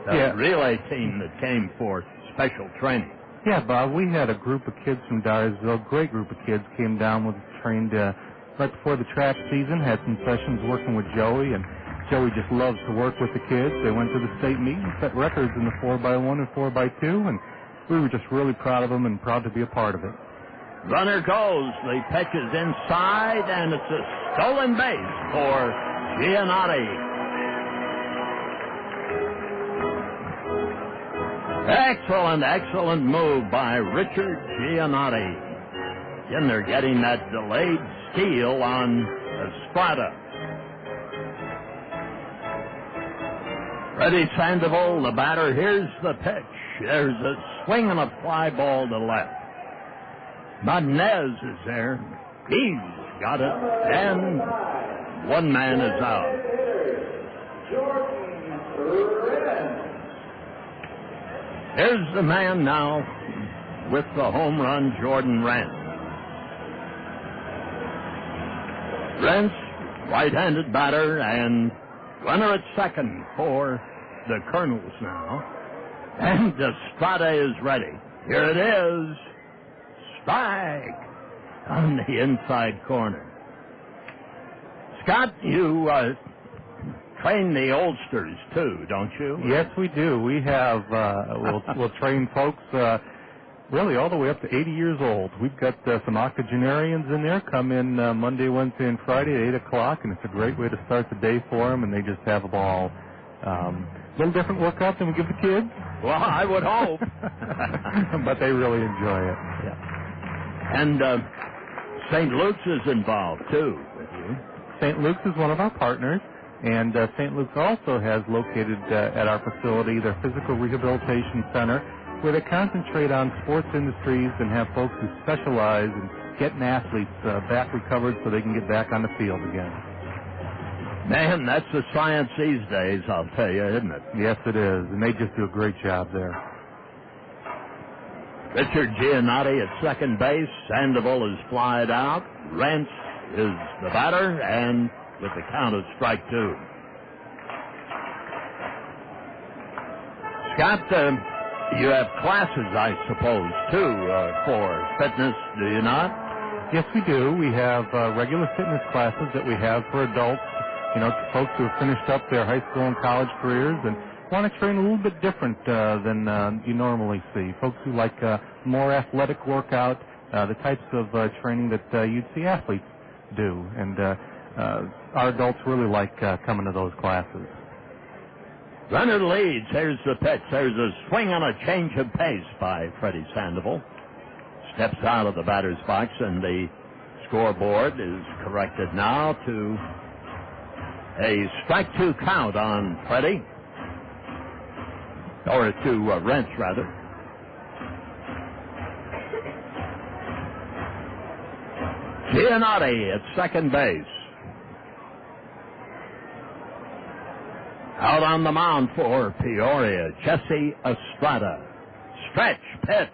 the relay team that came for special training. Yeah, Bob, we had a group of kids from Dyersville, great group of kids, came down with trained right before the track season, had some sessions working with Joey, and Joey just loves to work with the kids. They went to the state meet and set records in the 4x1 and 4x2, and we were just really proud of them and proud to be a part of it. Runner goes. The pitch is inside, and it's a stolen base for Giannotti. Excellent move by Richard Giannotti. Again, they're getting that delayed steal on Estrada. Freddie Sandoval, the batter. Here's the pitch. There's a swing and a fly ball to left. Martinez is there. He's got it. And one man is out. Here's the man now with the home run, Jordan Rentz. Rentz, right-handed batter, and runner at second for the Kernels now. And Estrada is ready. Here it is. Strike on the inside corner. Scott, you train the oldsters too, don't you? Yes, we do. We have, we'll train folks really all the way up to 80 years old. We've got some octogenarians in there, come in Monday, Wednesday, and Friday at 8 o'clock, and it's a great way to start the day for them, and they just have a ball. A little different workout than we give the kids. Well, I would hope. But they really enjoy it. Yeah. And St. Luke's is involved, too, with you. St. Luke's is one of our partners, and St. Luke's also has located at our facility their physical rehabilitation center, where they concentrate on sports industries and have folks who specialize in getting athletes back recovered so they can get back on the field again. Man, that's the science these days, I'll tell you, isn't it? Yes, it is, and they just do a great job there. Richard Giannotti at second base. Sandoval is flied out. Rentz is the batter, and with the count of strike two. Scott, you have classes, I suppose, too, for fitness, do you not? Yes, we do. We have regular fitness classes that we have for adults, folks who have finished up their high school and college careers and want to train a little bit different than you normally see. Folks who like more athletic workout, the types of training that you'd see athletes do. And our adults really like coming to those classes. Runner leads. Here's the pitch. There's a swing on a change of pace by Freddie Sandoval. Steps out of the batter's box, and the scoreboard is corrected now to a strike two count on Freddie. Or to Rentz, rather. Giannotti at second base. Out on the mound for Peoria, Jesse Estrada. Stretch, pitch.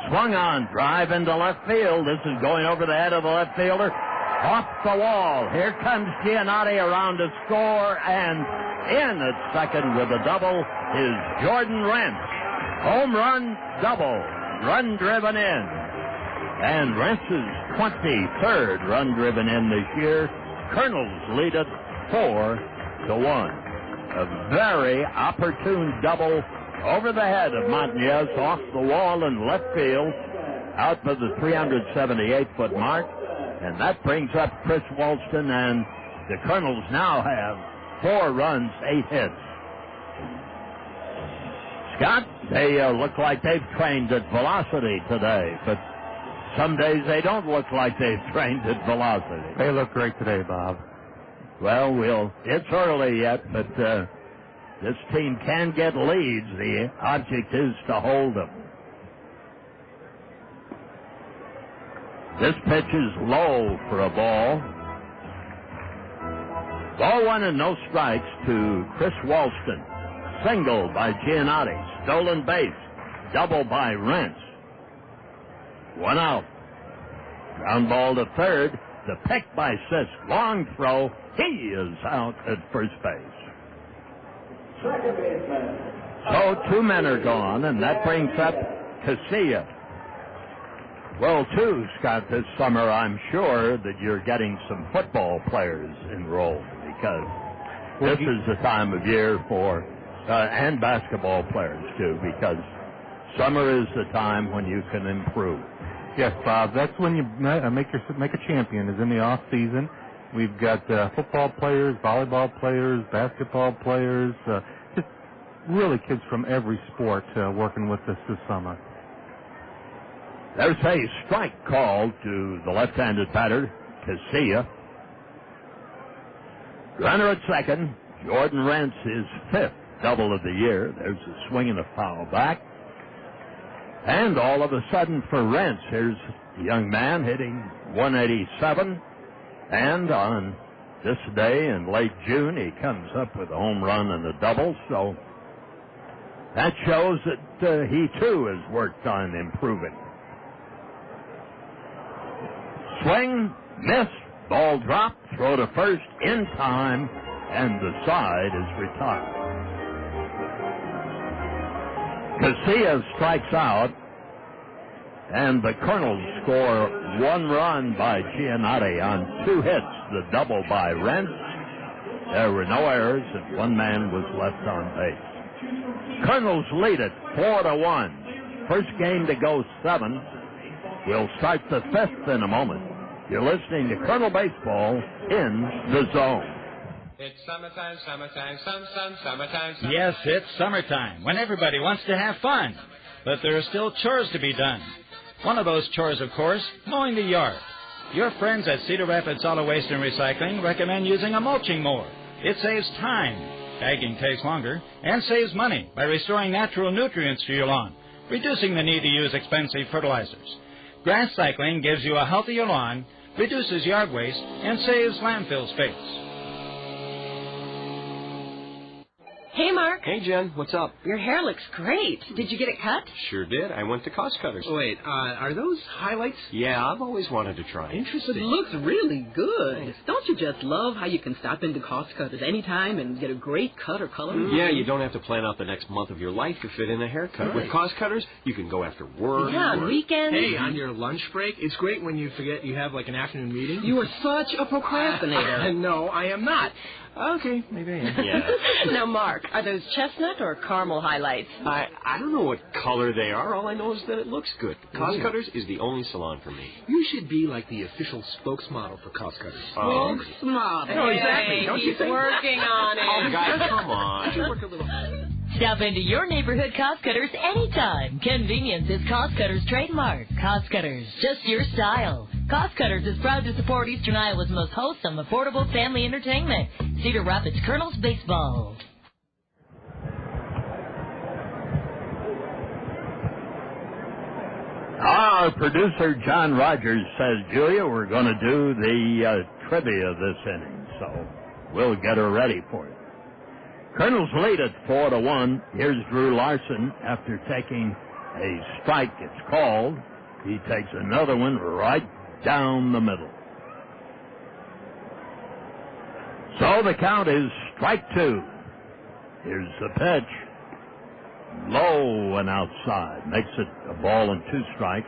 Swung on, drive into left field. This is going over the head of the left fielder. Off the wall. Here comes Giannotti around to score, and in at second with a double is Jordan Rentz. Home run, double. Run driven in. And Rentz's 23rd run driven in this year. Kernels lead it 4-1. A very opportune double over the head of Martinez off the wall in left field. out for the 378-foot mark, and that brings up Chris Walston, and the Kernels now have 4 runs, 8 hits. Scott, they look like they've trained at velocity today, but some days they don't look like they've trained at velocity. They look great today, Bob. Well, it's early yet, but this team can get leads. The object is to hold them. This pitch is low for a ball. Ball 1 and no strikes to Chris Walston. Single by Giannotti. Stolen base. Double by Rentz. 1 out. Ground ball to third. The pick by Sisk. Long throw. He is out at first base. So 2 men are gone, and that brings up Casilla. Well, too, Scott, this summer I'm sure that you're getting some football players enrolled, because this is the time of year for, and basketball players too, because summer is the time when you can improve. Yes, Bob, that's when you make a champion, is in the off season. We've got football players, volleyball players, basketball players, just really kids from every sport working with us this summer. There's a strike called to the left-handed batter, Casilla. Runner at second. Jordan Rentz, his 5th double of the year. There's a swing and a foul back. And all of a sudden for Rentz, here's a young man hitting 187. And on this day in late June, he comes up with a home run and a double. So that shows that he, too, has worked on improving. Swing, miss, ball drop, throw to first in time, and the side is retired. Casilla strikes out, and the Kernels score 1 run by Giannotti on 2 hits, the double by Rentz. There were no errors, and 1 man was left on base. Kernels lead it 4-1. First game to go 7. We'll start the 5th in a moment. You're listening to Kernel Baseball in the Zone. It's summertime, summertime, summertime. Yes, it's summertime, when everybody wants to have fun. But there are still chores to be done. One of those chores, of course, mowing the yard. Your friends at Cedar Rapids Solid Waste and Recycling recommend using a mulching mower. It saves time. Bagging takes longer and saves money by restoring natural nutrients to your lawn, reducing the need to use expensive fertilizers. Grass cycling gives you a healthier lawn, reduces yard waste, and saves landfill space. Hey, Mark. Hey, Jen. What's up? Your hair looks great. Did you get it cut? Sure did. I went to Cost Cutters. Wait, are those highlights? Yeah, I've always wanted to try. Interesting. It looks really good. Thanks. Don't you just love how you can stop into Cost Cutters anytime and get a great cut or color? Mm-hmm. Yeah, you don't have to plan out the next month of your life to fit in a haircut. Right. With Cost Cutters, you can go after work. Yeah, on weekends. Hey, on your lunch break, it's great when you forget you have like an afternoon meeting. You are such a procrastinator. No, I am not. Okay, maybe I am. Yeah. Now, Mark, are those chestnut or caramel highlights? I don't know what color they are. All I know is that it looks good. Cost Cutters is the only salon for me. You should be like the official spokesmodel for Cost Cutters. Spokesmodel. No, exactly. Don't you He's think? working on it. Oh, guys, come on. Should work a little. Stop into your neighborhood Cost Cutters anytime. Convenience is Cost Cutters' trademark. Cost Cutters, just your style. Cost Cutters is proud to support Eastern Iowa's most wholesome, affordable family entertainment. Cedar Rapids Kernels Baseball. Our producer, John Rogers, says, Julia, we're going to do the trivia this inning, so we'll get her ready for it. Kernels lead at 4-1. Here's Drew Larson after taking a strike. It's called. He takes another one right down the middle. So the count is strike 2. Here's the pitch. Low and outside. Makes it a ball and 2 strikes.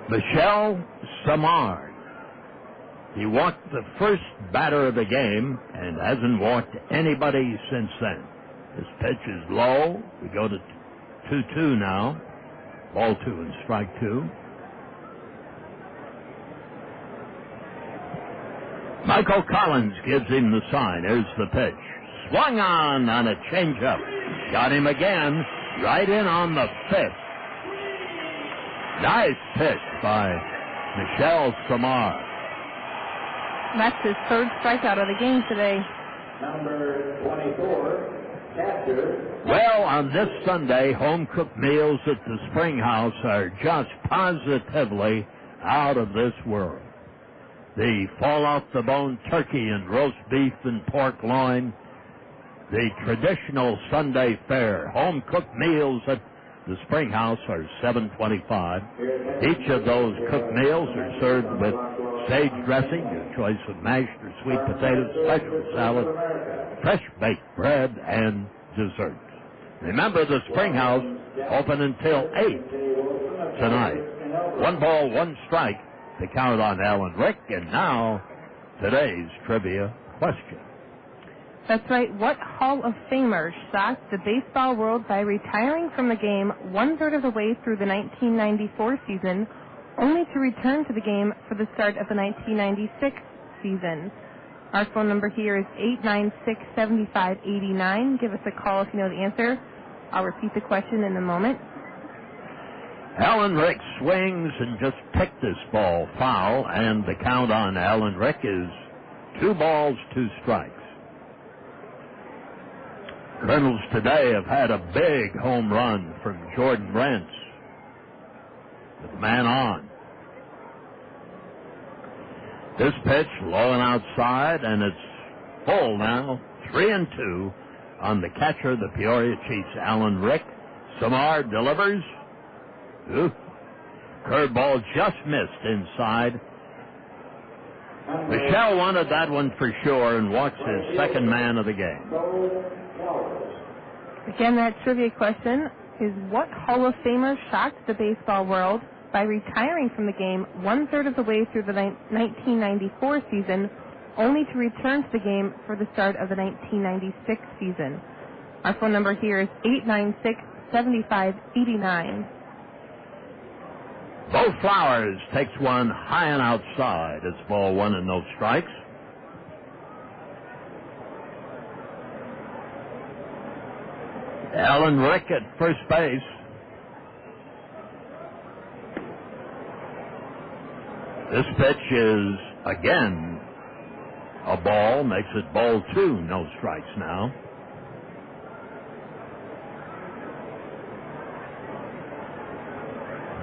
Michel Simard. He walked the first batter of the game and hasn't walked anybody since then. His pitch is low. We go to 2-2 now. Ball 2 and strike 2. Michael Collins gives him the sign. Here's the pitch. Swung on a changeup. Got him again. Right in on the 5th. Nice pitch by Michel Simard. That's his third strikeout of the game today. Number 24, catcher. Well, on this Sunday, home-cooked meals at the Springhouse are just positively out of this world. The fall-off-the-bone turkey and roast beef and pork loin, the traditional Sunday fare. Home-cooked meals at the Springhouse are $7.25. Each of those cooked meals are served with sage dressing, your choice of mashed or sweet potatoes, special salad, fresh baked bread, and desserts. Remember, the Springhouse open until 8 tonight. 1 ball, 1 strike. The count on Alan Rick, and now today's trivia question. That's right. What Hall of Famer shocked the baseball world by retiring from the game 1/3 of the way through the 1994 season, only to return to the game for the start of the 1996 season? Our phone number here is 896-7589. Give us a call if you know the answer. I'll repeat the question in a moment. Alan Rick swings and just picked this ball foul, and the count on Alan Rick is 2 balls, 2 strikes. Kernels today have had a big home run from Jordan Rentz with the man on. This pitch low and outside, and it's full now. 3-2 on the catcher, the Peoria Chiefs, Alan Rick. Simard delivers. Ooh. Curveball just missed inside. Michel wanted that one for sure and walks his second man of the game. Again, that trivia question is what Hall of Famer shocked the baseball world by retiring from the game 1/3 of the way through the 1994 season, only to return to the game for the start of the 1996 season? Our phone number here is 896-7589. Bo Flowers takes one high and outside. It's ball 1 and no strikes. Alan Rick at first base. This pitch is, again, a ball. Makes it ball 2, no strikes now.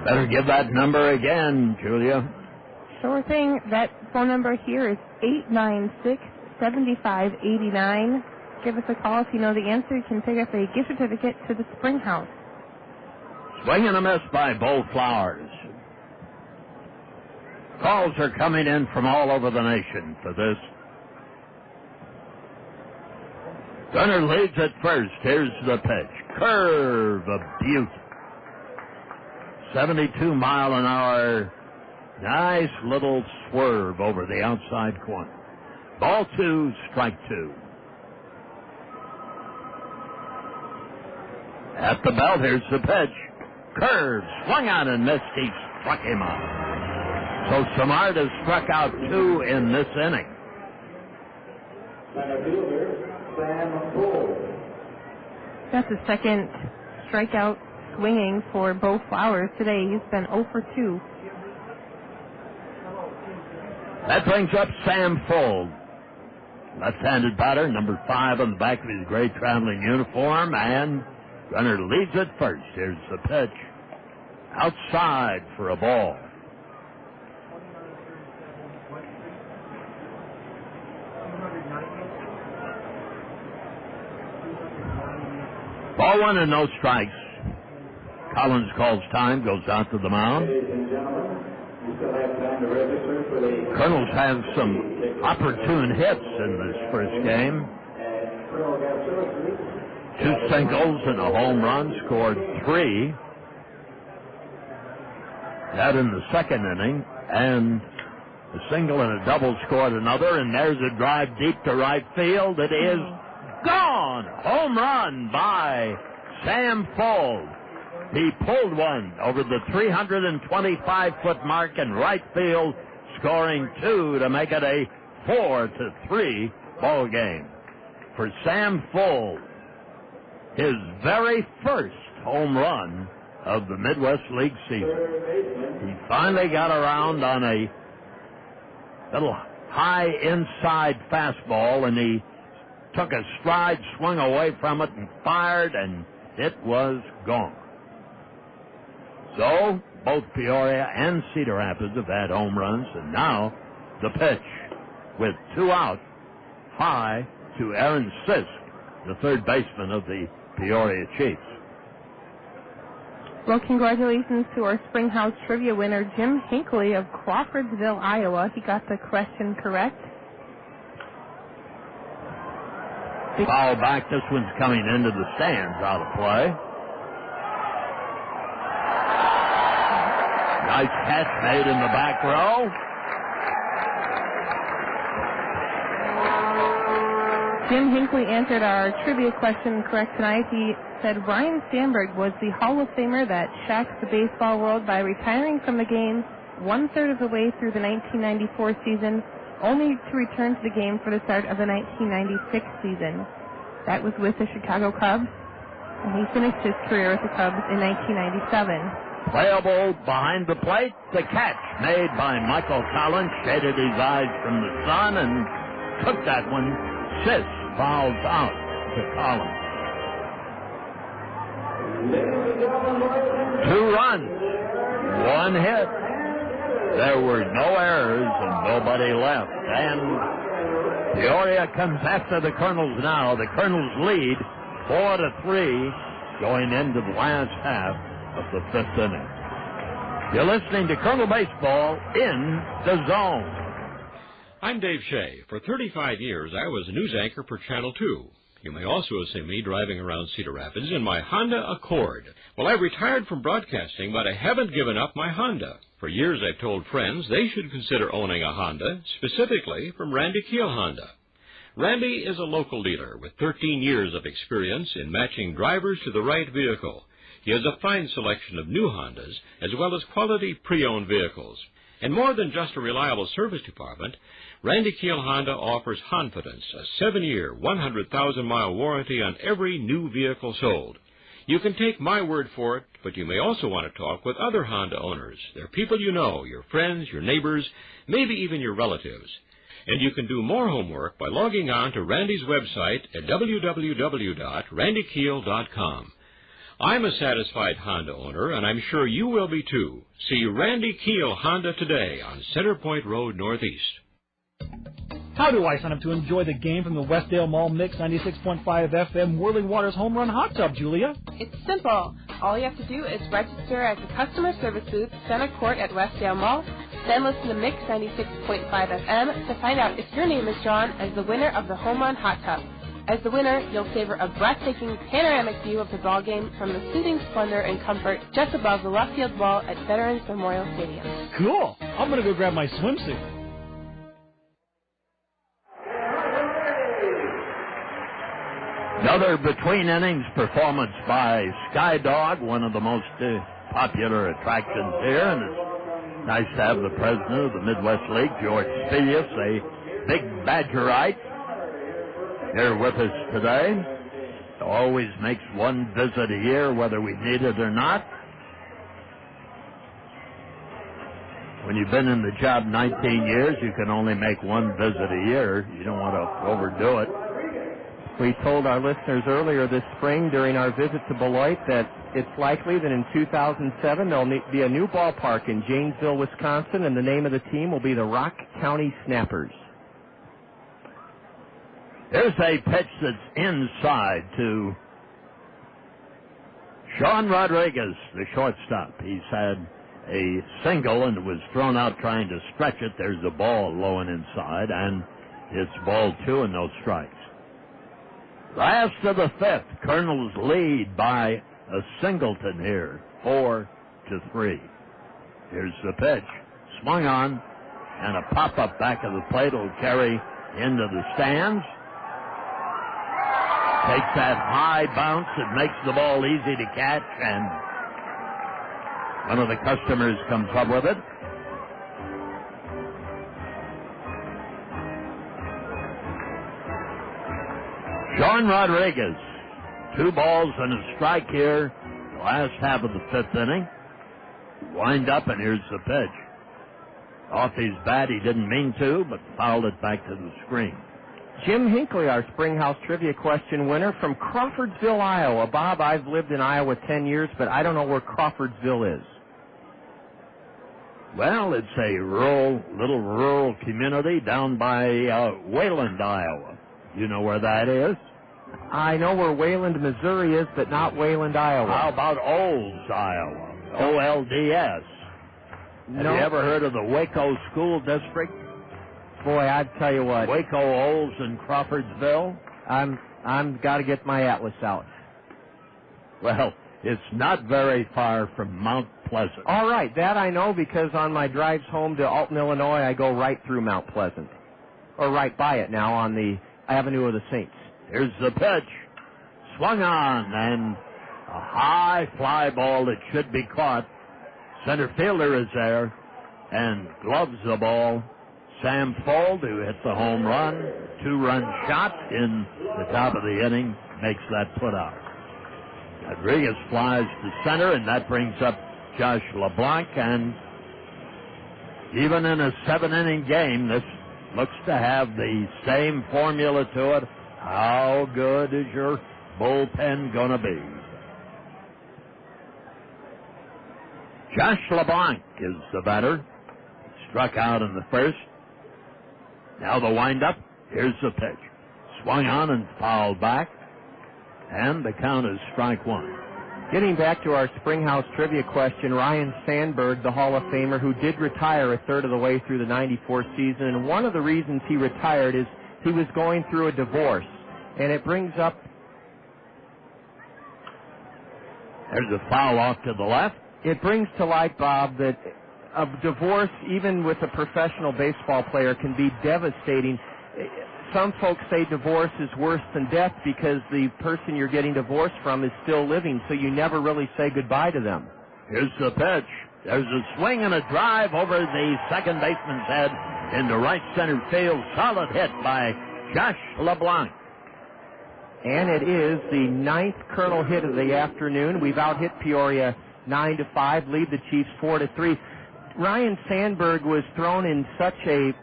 Better give that number again, Julia. Sure thing. That phone number here is 896-7589. Give us a call if you know the answer. You can pick up a gift certificate to the Springhouse. Swing and a miss by Bo Flowers. Calls are coming in from all over the nation for this. Gunner leads at first. Here's the pitch. Curve, a beaut. 72-mile-an-hour, nice little swerve over the outside corner. Ball 2, strike 2. At the belt, here's the pitch. Curve, swung out and missed. He struck him out. So Simard has struck out 2 in this inning. That's the second strikeout swinging for Bo Flowers today. He's been 0 for 2. That brings up Sam Fold. Left-handed batter, number 5 on the back of his gray traveling uniform, and runner leads at first. Here's the pitch. Outside for a ball. Ball 1 and no strikes. Collins calls time, goes out to the mound. Kernels have some opportune hits in this first game. 2 singles and a home run, scored 3. That in the second inning, and a single and a double scored another, and there's a drive deep to right field. It is gone. Home run by Sam Fold. He pulled one over the 325-foot mark in right field, scoring 2 to make it a 4-3 ball game. For Sam Full, his very first home run of the Midwest League season. He finally got around on a little high inside fastball, and he took a stride, swung away from it, and fired, and it was gone. So, both Peoria and Cedar Rapids have had home runs, and now the pitch with 2 out, high to Aaron Sisk, the third baseman of the Peoria Chiefs. Well, congratulations to our Spring House Trivia winner, Jim Hinckley of Crawfordsville, Iowa. He got the question correct. Foul back. This one's coming into the stands, out of play. Nice catch made in the back row. Jim Hinckley answered our trivia question correct tonight. He said Ryan Sandberg was the Hall of Famer that shocked the baseball world by retiring from the game 1/3 of the way through the 1994 season, only to return to the game for the start of the 1996 season. That was with the Chicago Cubs, and he finished his career with the Cubs in 1997. Playable behind the plate. The catch made by Michael Collins shaded his eyes from the sun and took that one. Sis fouls out to Collins. 2 runs, 1 hit. There were no errors and nobody left. And Peoria comes after the Kernels now. The Kernels lead 4-3 going into the last half of the 5th inning. You're listening to Colonel Baseball in the Zone. I'm Dave Shea. For 35 years, I was a news anchor for Channel 2. You may also have seen me driving around Cedar Rapids in my Honda Accord. Well, I've retired from broadcasting, but I haven't given up my Honda. For years, I've told friends they should consider owning a Honda, specifically from Randy Keel Honda. Randy is a local dealer with 13 years of experience in matching drivers to the right vehicle. He has a fine selection of new Hondas, as well as quality pre-owned vehicles. And more than just a reliable service department, Randy Keel Honda offers Honfidence, a 7-year, 100,000-mile warranty on every new vehicle sold. You can take my word for it, but you may also want to talk with other Honda owners. They're people you know, your friends, your neighbors, maybe even your relatives. And you can do more homework by logging on to Randy's website at www.randykeel.com. I'm a satisfied Honda owner, and I'm sure you will be too. See Randy Keel Honda today on Center Point Road Northeast. How do I sign up to enjoy the game from the Westdale Mall Mix 96.5 FM Whirling Waters Home Run Hot Tub, Julia? It's simple. All you have to do is register at the customer service booth, Center Court at Westdale Mall, then listen to Mix 96.5 FM to find out if your name is drawn as the winner of the Home Run Hot Tub. As the winner, you'll savor a breathtaking panoramic view of the ballgame from the soothing splendor and comfort just above the left field wall at Veterans Memorial Stadium. Cool. I'm going to go grab my swimsuit. Another between-innings performance by Sky Dog, one of the most popular attractions here, and it's nice to have the president of the Midwest League, George Spilius, a big Badgerite, here with us today. Always makes one visit a year, whether we need it or not. When you've been in the job 19 years, you can only make one visit a year. You don't want to overdo it. We told our listeners earlier this spring during our visit to Beloit that it's likely that in 2007 there'll be a new ballpark in Janesville, Wisconsin, and the name of the team will be the Rock County Snappers. There's a pitch that's inside to Sean Rodriguez, the shortstop. He's had a single and was thrown out trying to stretch it. There's a ball low and inside, and it's ball 2 and no strikes. Last of the 5th, Kernels lead by a singleton here, 4-3. Here's the pitch, swung on, and a pop-up back of the plate will carry into the stands. Takes that high bounce. It makes the ball easy to catch, and One of the customers comes up with it. Sean Rodriguez. 2 balls and a strike here. The last half of the 5th inning. Wind up, and here's the pitch. Off his bat, he didn't mean to, but fouled it back to the screen. Jim Hinckley, our Springhouse Trivia Question winner from Crawfordsville, Iowa. Bob, I've lived in Iowa 10 years, but I don't know where Crawfordsville is. Well, it's a little rural community down by Wayland, Iowa. You know where that is? I know where Wayland, Missouri is, but not Wayland, Iowa. How about Olds, Iowa? OLDS. Have you ever heard of the Waco School District? Boy, I'd tell you what. Waco, Olds, and Crawfordsville? I'm got to get my atlas out. Well, it's not very far from Mount Pleasant. All right, that I know because on my drives home to Alton, Illinois, I go right through Mount Pleasant. Or right by it now on the Avenue of the Saints. Here's the pitch. Swung on, and a high fly ball that should be caught. Center fielder is there and gloves the ball. Sam Fold, who hit the home run, 2-run shot in the top of the inning, makes that put out. Rodriguez flies to center, and that brings up Josh LeBlanc. And even in a 7-inning game, this looks to have the same formula to it. How good is your bullpen going to be? Josh LeBlanc is the batter. Struck out in the first. Now the windup. Here's the pitch. Swung on and fouled back. And the count is strike 1. Getting back to our Springhouse Trivia Question, Ryan Sandberg, the Hall of Famer, who did retire a third of the way through the 94 season, and one of the reasons he retired is he was going through a divorce. And it brings up... There's a foul off to the left. It brings to light, Bob, that a divorce, even with a professional baseball player, can be devastating. Some folks say divorce is worse than death because the person you're getting divorced from is still living, so you never really say goodbye to them. Here's the pitch. There's a swing and a drive over the second baseman's head into right center field. Solid hit by Josh LeBlanc. And it is the 9th Colonel hit of the afternoon. We've out-hit Peoria 9-5, lead the Chiefs 4-3. Ryan Sandberg was thrown in such a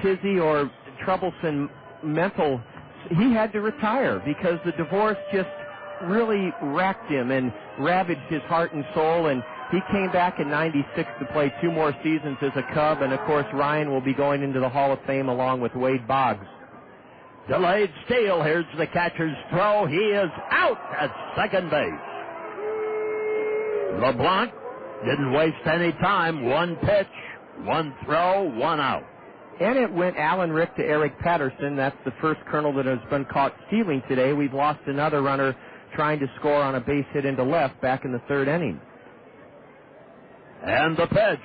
tizzy or troublesome mental, he had to retire because the divorce just really racked him and ravaged his heart and soul, and he came back in 96 to play 2 more seasons as a Cub, and of course Ryan will be going into the Hall of Fame along with Wade Boggs. Delayed steal. Here's the catcher's throw. He is out at second base. LeBlanc didn't waste any time. 1 pitch, 1 throw, 1 out. And it went Alan Rick to Eric Patterson. That's the first Colonel that has been caught stealing today. We've lost another runner trying to score on a base hit into left back in the 3rd inning. And the pitch.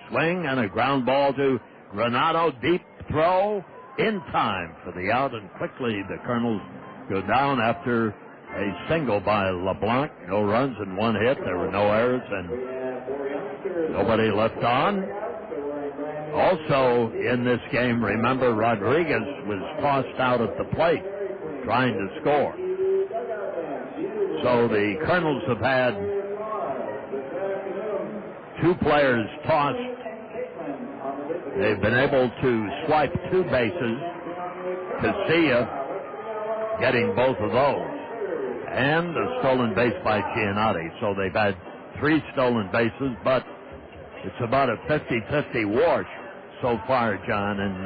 Swing and a ground ball to Granado. Deep throw in time for the out, and quickly the Colonels go down after a single by LeBlanc. No runs and 1 hit. There were no errors and nobody left on. Also in this game, remember, Rodriguez was tossed out at the plate trying to score. So the Colonels have had 2 players tossed. They've been able to swipe 2 bases. Casilla getting both of those. And a stolen base by Giannotti. So they've had 3 stolen bases, but it's about a 50-50 wash so far, John, in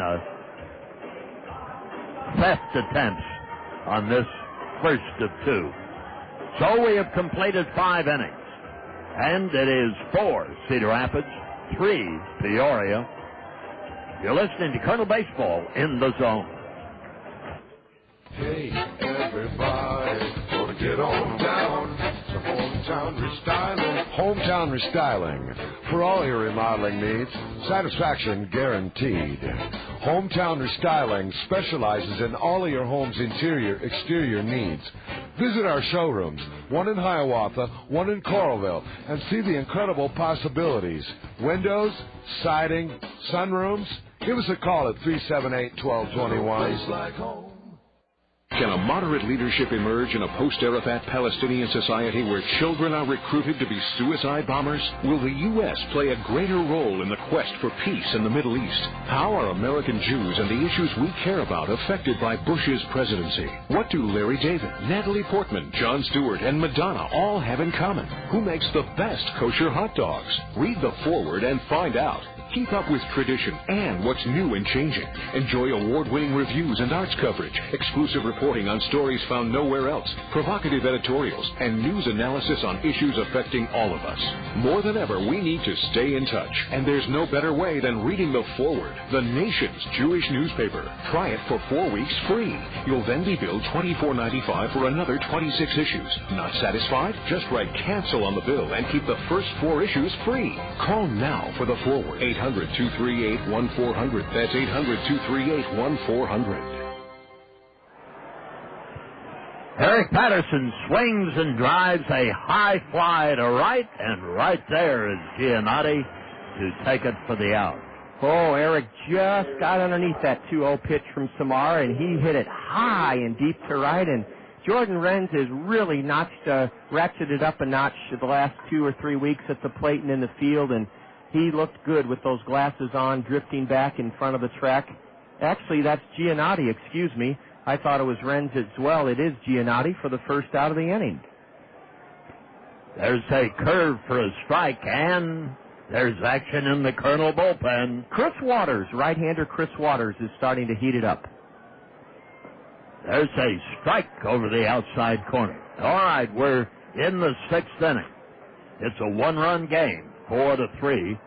theft attempts on this first of 2. So we have completed 5 innings. And it is 4 Cedar Rapids, 3 Peoria. You're listening to Colonel Baseball in the Zone. Hey, everybody, gonna get on down to Hometown Restyling. Hometown Restyling. For all your remodeling needs, satisfaction guaranteed. Hometown Restyling specializes in all of your home's interior, exterior needs. Visit our showrooms, one in Hiawatha, one in Coralville, and see the incredible possibilities. Windows, siding, sunrooms. Give us a call at 378-1221. Can a moderate leadership emerge in a post-Arafat Palestinian society where children are recruited to be suicide bombers? Will the U.S. play a greater role in the quest for peace in the Middle East? How are American Jews and the issues we care about affected by Bush's presidency? What do Larry David, Natalie Portman, Jon Stewart, and Madonna all have in common? Who makes the best kosher hot dogs? Read the foreword and find out. Keep up with tradition and what's new and changing. Enjoy award-winning reviews and arts coverage, exclusive reporting on stories found nowhere else, provocative editorials, and news analysis on issues affecting all of us. More than ever, we need to stay in touch, and there's no better way than reading the foreword, the nation's Jewish newspaper. Try it for 4 weeks free. You'll then be billed $24.95 for another 26 issues. Not satisfied? Just write cancel on the bill and keep the first 4 issues free. Call now for the foreword. 800-238-1400. That's 800-238-1400. Eric Patterson swings and drives a high fly to right, and right there is Giannotti to take it for the out. Oh, Eric just got underneath that 2-0 pitch from Simard, and he hit it high and deep to right, and Jordan Renz has really ratcheted up a notch the last 2 or 3 weeks at the plate and in the field, and he looked good with those glasses on, drifting back in front of the track. Actually, that's Giannotti, excuse me. I thought it was Renz as well. It is Giannotti for the first out of the inning. There's a curve for a strike, and there's action in the Kernel bullpen. Chris Waters, right-hander Chris Waters, is starting to heat it up. There's a strike over the outside corner. All right, we're in the 6th inning. It's a 1-run game. 4-3.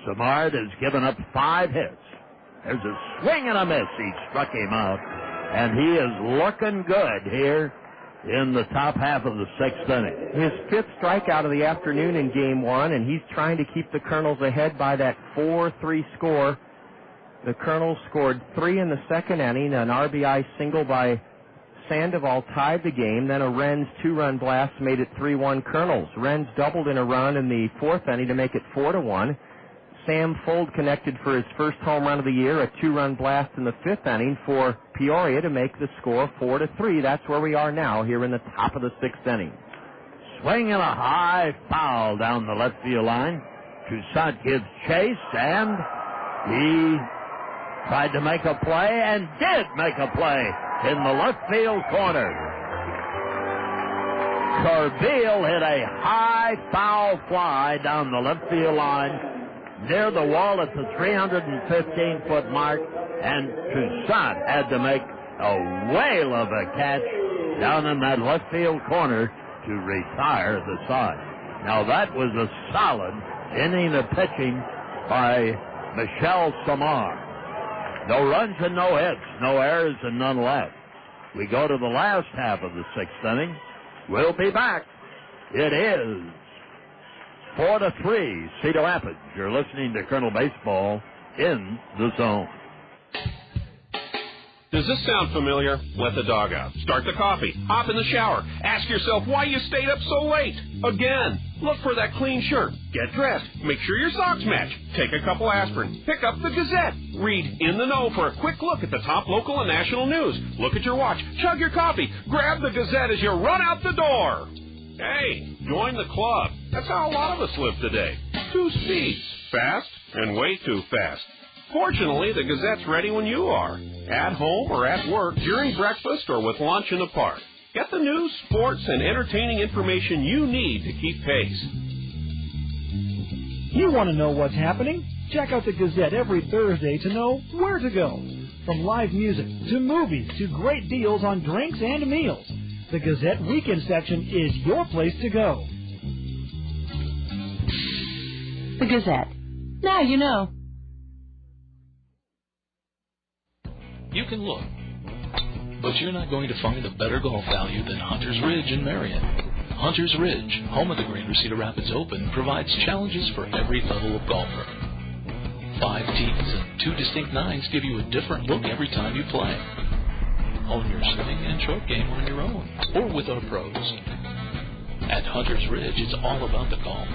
Simard has given up 5 hits. There's a swing and a miss. He struck him out. And he is looking good here in the top half of the 6th inning. His 5th strikeout of the afternoon in Game 1, and he's trying to keep the Kernels ahead by that 4-3 score. The Kernels scored 3 in the 2nd inning, an RBI single by Sandoval tied the game, then a Renz 2-run blast made it 3-1 Kernels. Renz doubled in a run in the 4th inning to make it 4-1. Sam Fold connected for his first home run of the year, a 2-run blast in the 5th inning for Peoria to make the score 4-3. That's where we are now here in the top of the 6th inning. Swing and a high foul down the left field line. Toussaint gives chase, and he tried to make a play and did make a play in the left field corner. Corbeil hit a high foul fly down the left field line near the wall at the 315-foot mark, and Toussaint had to make a whale of a catch down in that left field corner to retire the side. Now that was a solid inning of pitching by Michel Simard. No runs and no hits, no errors and none left. We go to the last half of the 6th inning. We'll be back. It is 4-3 Cedar Rapids. You're listening to Kernel Baseball in the Zone. Does this sound familiar? Let the dog out. Start the coffee. Hop in the shower. Ask yourself why you stayed up so late. Again. Look for that clean shirt. Get dressed. Make sure your socks match. Take a couple aspirin. Pick up the Gazette. Read In the Know for a quick look at the top local and national news. Look at your watch. Chug your coffee. Grab the Gazette as you run out the door. Hey, join the club. That's how a lot of us live today. 2 speeds. Fast and way too fast. Fortunately, the Gazette's ready when you are. At home or at work, during breakfast, or with lunch in the park. Get the news, sports, and entertaining information you need to keep pace. You want to know what's happening? Check out the Gazette every Thursday to know where to go. From live music to movies to great deals on drinks and meals. The Gazette Weekend section is your place to go. The Gazette. Now you know. You can look, but you're not going to find a better golf value than Hunter's Ridge in Marion. Hunter's Ridge, home of the Greater Cedar Rapids Open, provides challenges for every level of golfer. 5 tees and 2 distinct 9s give you a different look every time you play. Own your swing and short game on your own, or with our pros. At Hunter's Ridge, it's all about the golf.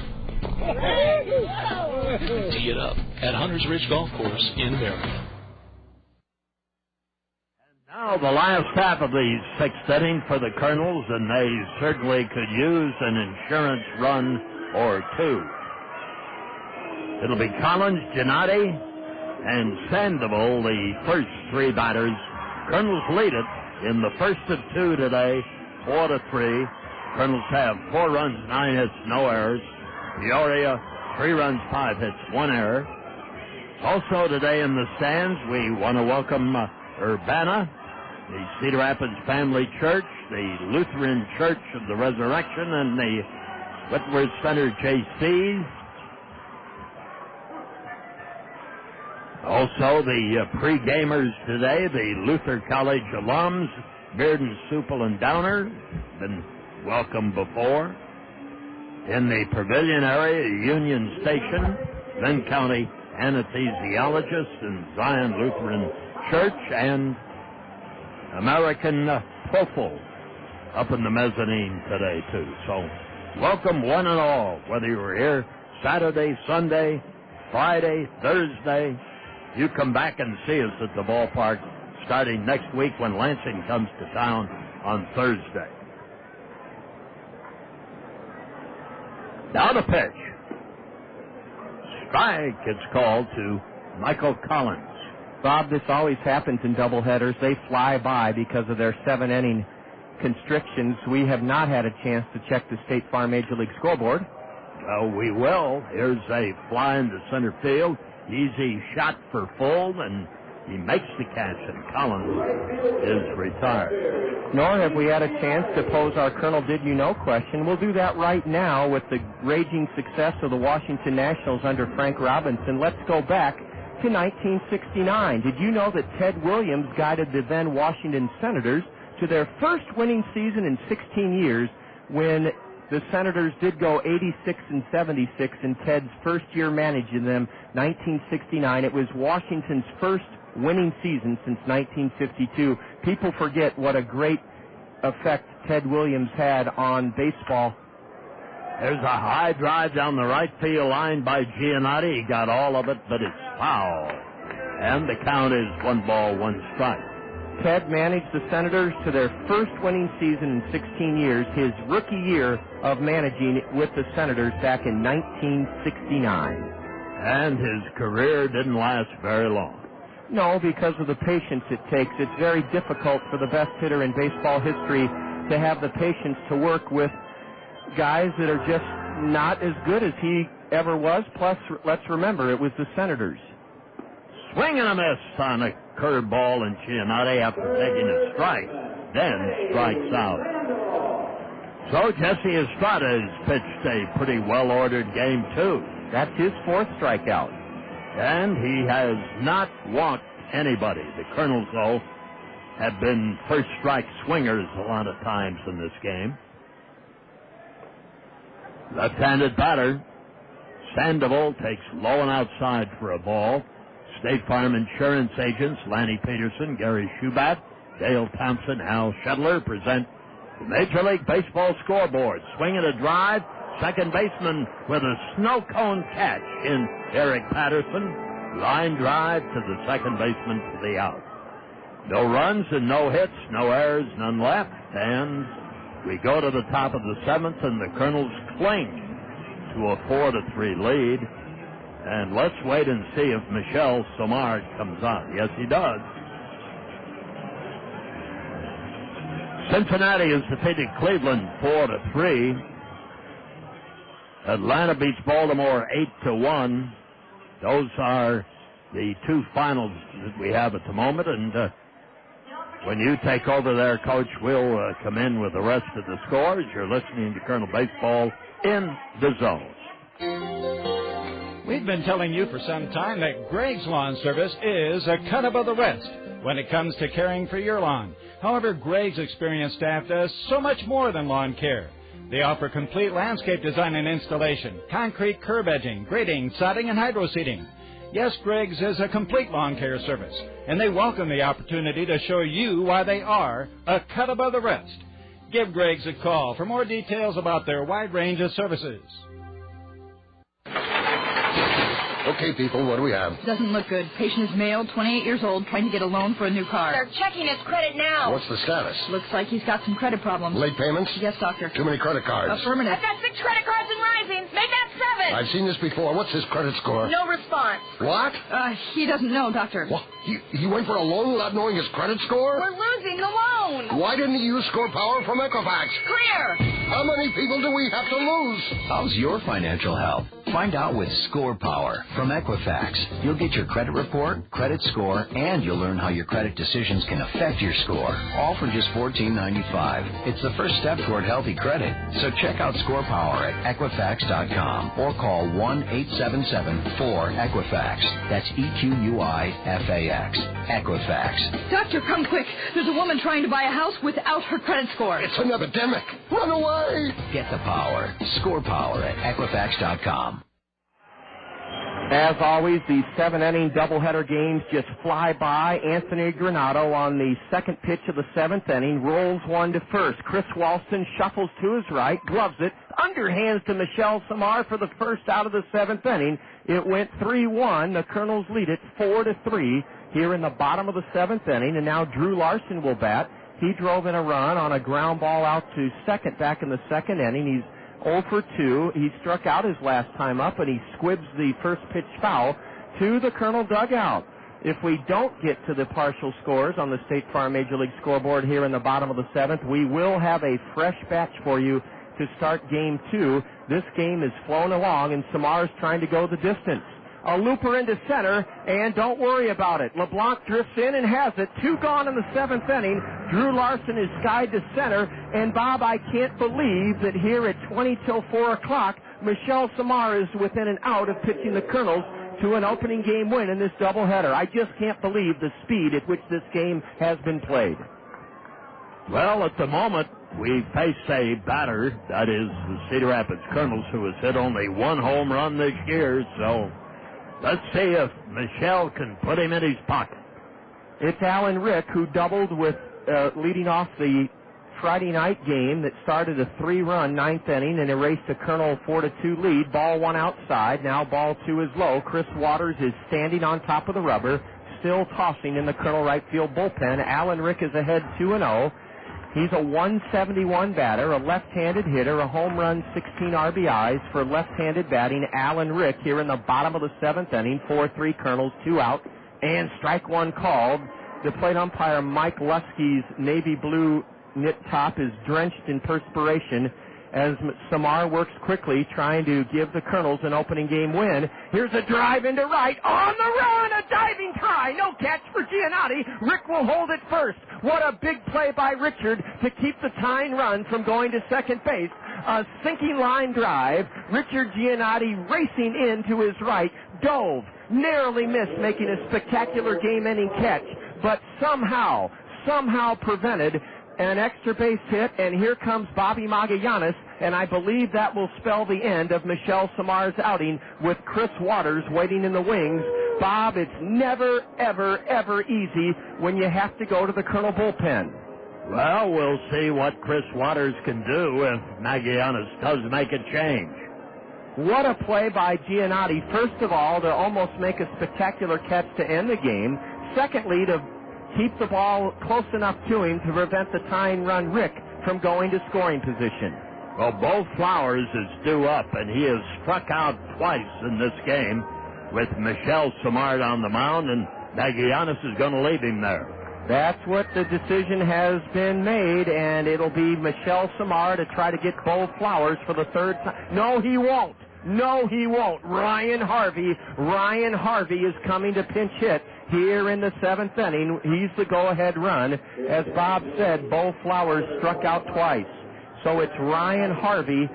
Tee it up at Hunter's Ridge Golf Course in Peoria. Now the last half of the 6th inning for the Kernels, and they certainly could use an insurance run or two. It'll be Collins, Gennady, and Sandoval, the first 3 batters. Kernels lead it in the first of 2 today, 4-3. Kernels have 4 runs, 9 hits, no errors. Peoria, 3 runs, 5 hits, 1 error. Also today in the stands, we want to welcome Urbana, the Cedar Rapids Family Church, the Lutheran Church of the Resurrection, and the Whitworth Center JCs. Also the pre-gamers today, the Luther College alums, Bearden, Supple, and Downer, been welcomed before. In the pavilion area, Union Station, Lynn County anesthesiologist and Zion Lutheran Church, and American Profile up in the mezzanine today, too. So welcome one and all, whether you were here Saturday, Sunday, Friday, Thursday. You come back and see us at the ballpark starting next week when Lansing comes to town on Thursday. Now the pitch. Strike, it's called to Michael Collins. Bob, this always happens in doubleheaders. They fly by because of their 7-inning constrictions. We have not had a chance to check the State Farm Major League scoreboard. Well, we will. Here's a fly into center field. Easy shot for full, and he makes the catch, and Collins is retired. Nor have we had a chance to pose our Colonel Did You Know question. We'll do that right now with the raging success of the Washington Nationals under Frank Robinson. Let's go back to 1969. Did you know that Ted Williams guided the then Washington Senators to their first winning season in 16 years when the Senators did go 86-76 in Ted's first year managing them, 1969. It was Washington's first winning season since 1952. People forget what a great effect Ted Williams had on baseball. There's a high drive down the right field line by Giannotti. He got all of it, but it's foul. And the count is 1-1 Ted managed the Senators to their first winning season in 16 years, his rookie year of managing with the Senators back in 1969. And his career didn't last very long. No, because of the patience it takes. It's very difficult for the best hitter in baseball history to have the patience to work with guys that are just not as good as he ever was. Plus, let's remember, it was the Senators. Swing and a miss on a curveball, and Giannotti, after taking a strike, then strikes out. So Jesse Estrada has pitched a pretty well-ordered game, too. That's his 4th strikeout. And he has not walked anybody. The Kernels, though, have been first strike swingers a lot of times in this game. Left-handed batter. Sandoval takes low and outside for a ball. State Farm Insurance agents Lanny Peterson, Gary Schubat, Dale Thompson, Al Shedler present the Major League Baseball scoreboard. Swing and a drive. Second baseman with a snow cone catch in Eric Patterson. Line drive to the second baseman for the out. No runs and no hits, no errors, none left. And we go to the top of the 7th, and the Kernels cling to a 4-3 lead. And let's wait and see if Michel Simard comes on. Yes, he does. Cincinnati has defeated Cleveland 4-3. Atlanta beats Baltimore 8-1. Those are the 2 finals that we have at the moment. And when you take over there, Coach, we'll come in with the rest of the scores. You're listening to Colonel Baseball in the Zone. We've been telling you for some time that Greg's Lawn Service is a cut above the rest when it comes to caring for your lawn. However, Greg's experienced staff does so much more than lawn care. They offer complete landscape design and installation, concrete curb edging, grading, sodding, and hydro seeding. Yes, Griggs is a complete lawn care service, and they welcome the opportunity to show you why they are a cut above the rest. Give Griggs a call for more details about their wide range of services. Okay, people, what do we have? Doesn't look good. Patient is male, 28 years old, trying to get a loan for a new car. They're checking his credit now. What's the status? Looks like he's got some credit problems. Late payments? Yes, doctor. Too many credit cards? Affirmative. I've got 6 credit cards and rising. Make that 7. I've seen this before. What's his credit score? No response. What? He doesn't know, doctor. What? He went for a loan without knowing his credit score? We're losing the loan. Why didn't he use Score Power from Equifax? Clear. How many people do we have to lose? How's your financial health? Find out with Score Power from Equifax. You'll get your credit report, credit score, and you'll learn how your credit decisions can affect your score. All for just $14.95. It's the first step toward healthy credit. So check out Score Power at Equifax.com or call 1-877-4-EQUIFAX. That's EQUIFAX. Equifax. Doctor, come quick. There's a woman trying to buy a house without her credit score. It's an epidemic. Run away. Get the power. Score Power at Equifax.com. As always, these 7-inning doubleheader games just fly by. Anthony Granato on the second pitch of the 7th inning rolls one to first. Chris Walston shuffles to his right, gloves it, underhands to Michel Simard for the first out of the 7th inning. It went 3-1. The Kernels lead it 4-3 here in the bottom of the 7th inning, and now Drew Larson will bat. He drove in a run on a ground ball out to second back in the 2nd inning. He's 0 for 2. He struck out his last time up, and he squibs the first pitch foul to the Kernel dugout. If we don't get to the partial scores on the State Farm Major League scoreboard here in the bottom of the 7th, we will have a fresh batch for you to start Game 2. This game is flown along, and Samar's trying to go the distance. A looper into center, and don't worry about it. LeBlanc drifts in and has it. 2 gone in the 7th inning. Drew Larson is skied to center, and Bob, I can't believe that here at 20 till 4 o'clock, Michel Simard is within an out of pitching the Kernels to an opening game win in this doubleheader. I just can't believe the speed at which this game has been played. Well, at the moment, we face a batter, that is the Cedar Rapids Kernels, who has hit only 1 home run this year, so let's see if Michel can put him in his pocket. It's Alan Rick who doubled with leading off the Friday night game that started a 3-run 9th inning and erased a Kernel 4-2 lead. Ball 1 outside. Now ball 2 is low. Chris Waters is standing on top of the rubber, still tossing in the Kernel right field bullpen. Alan Rick is ahead 2-0. He's a 171 batter, a left-handed hitter, a home run, 16 RBIs for left-handed batting. Alan Rick here in the bottom of the 7th inning. 4-3 Kernels, 2 out, and strike 1 called. The plate umpire Mike Lusky's navy blue knit top is drenched in perspiration as Simard works quickly trying to give the Kernels an opening game win. Here's a drive into right, on the run, a diving try, no catch for Giannotti. Rick will hold it first. What a big play by Richard to keep the tying run from going to second base. A sinking line drive. Richard Giannotti racing into his right, dove, narrowly missed making a spectacular game-ending catch, but somehow prevented an extra base hit, and here comes Bobby Magallanes, and I believe that will spell the end of Michel Simard's outing with Chris Waters waiting in the wings. Bob, it's never, ever, ever easy when you have to go to the Kernel bullpen. Well, we'll see what Chris Waters can do if Magallanes does make a change. What a play by Giannotti, first of all, to almost make a spectacular catch to end the game. Secondly, to keep the ball close enough to him to prevent the tying run Rick from going to scoring position. Well, Bo Flowers is due up, and he has struck out twice in this game with Michel Simard on the mound, and Magallanes is going to leave him there. That's what the decision has been made, and it'll be Michel Simard to try to get Bo Flowers for the 3rd time. No, he won't. No, he won't. Ryan Harvey is coming to pinch hit here in the 7th inning. He's the go-ahead run. As Bob said, Bo Flowers struck out twice. So it's Ryan Harvey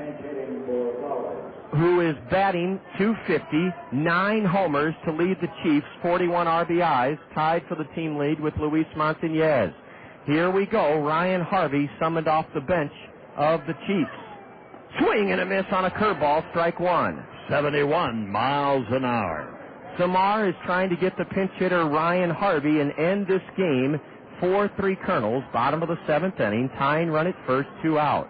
who is batting .250, 9 homers to lead the Chiefs, 41 RBIs, tied for the team lead with Luis Montañez. Here we go. Ryan Harvey summoned off the bench of the Chiefs. Swing and a miss on a curveball, strike 1. 71 miles an hour. Simard is trying to get the pinch hitter Ryan Harvey and end this game. 4-3 Kernels, bottom of the 7th inning. Tying run at first, 2 out.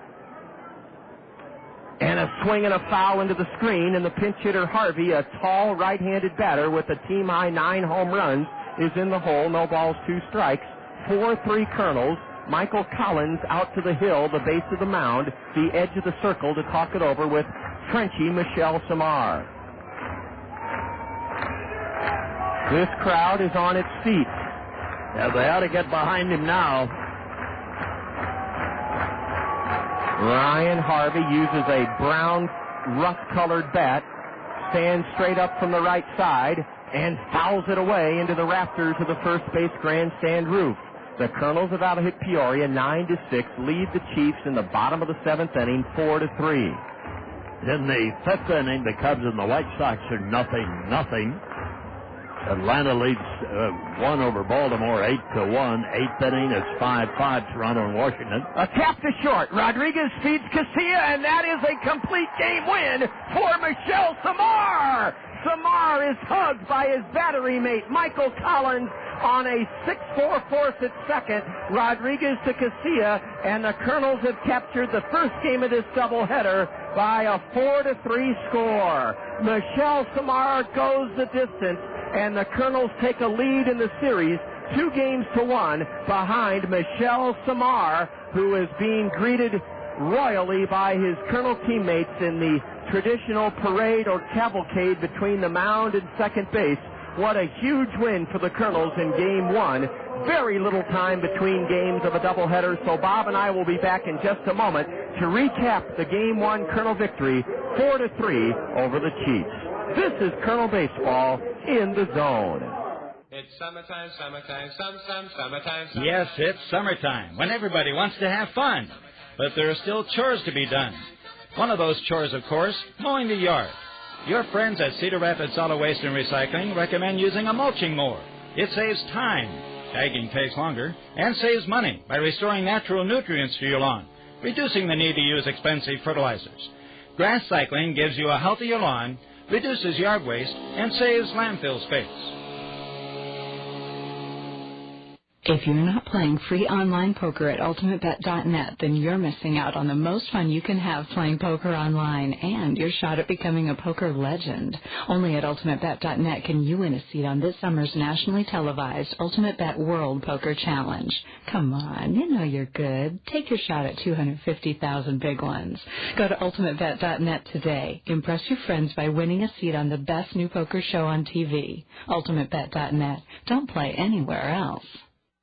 And a swing and a foul into the screen, and the pinch hitter Harvey, a tall right-handed batter with a team-high 9 home runs, is in the hole. No balls, 2 strikes. 4-3 Kernels. Michael Collins out to the hill, the base of the mound, the edge of the circle to talk it over with Frenchy Michel Simard. This crowd is on its feet. Yeah, they ought to get behind him now. Ryan Harvey uses a brown, rough-colored bat, stands straight up from the right side, and fouls it away into the rafters of the first base grandstand roof. The Kernels have out-hit Peoria 9-6, lead the Chiefs in the bottom of the 7th inning 4-3. In the 5th inning, the Cubs and the White Sox are 0-0. Atlanta leads 1 over Baltimore 8-1. 8th inning is 5-5 Toronto and Washington. A tap to short. Rodriguez feeds Casilla, and that is a complete game win for Michel Simard. Simard is hugged by his battery mate, Michael Collins, on a 6-4 force at second. Rodriguez to Casilla, and the Kernels have captured the first game of this doubleheader by a 4-3 score. Michel Simard goes the distance, and the Kernels take a lead in the series, 2-1 behind Michel Simard, who is being greeted royally by his Kernel teammates in the traditional parade or cavalcade between the mound and second base. What a huge win for the Kernels in Game 1. Very little time between games of a doubleheader, so Bob and I will be back in just a moment to recap the Game 1 Kernel victory, 4-3 over the Chiefs. This is Kernel Baseball in the Zone. It's summertime, summertime. Yes, it's summertime, when everybody wants to have fun. But there are still chores to be done. One of those chores, of course, mowing the yard. Your friends at Cedar Rapids Solid Waste and Recycling recommend using a mulching mower. It saves time, tagging takes longer, and saves money by restoring natural nutrients to your lawn, reducing the need to use expensive fertilizers. Grass cycling gives you a healthier lawn, reduces yard waste, and saves landfill space. If you're not playing free online poker at ultimatebet.net, then you're missing out on the most fun you can have playing poker online and your shot at becoming a poker legend. Only at ultimatebet.net can you win a seat on this summer's nationally televised Ultimate Bet World Poker Challenge. Come on, you know you're good. Take your shot at 250,000 big ones. Go to ultimatebet.net today. Impress your friends by winning a seat on the best new poker show on TV. ultimatebet.net. Don't play anywhere else.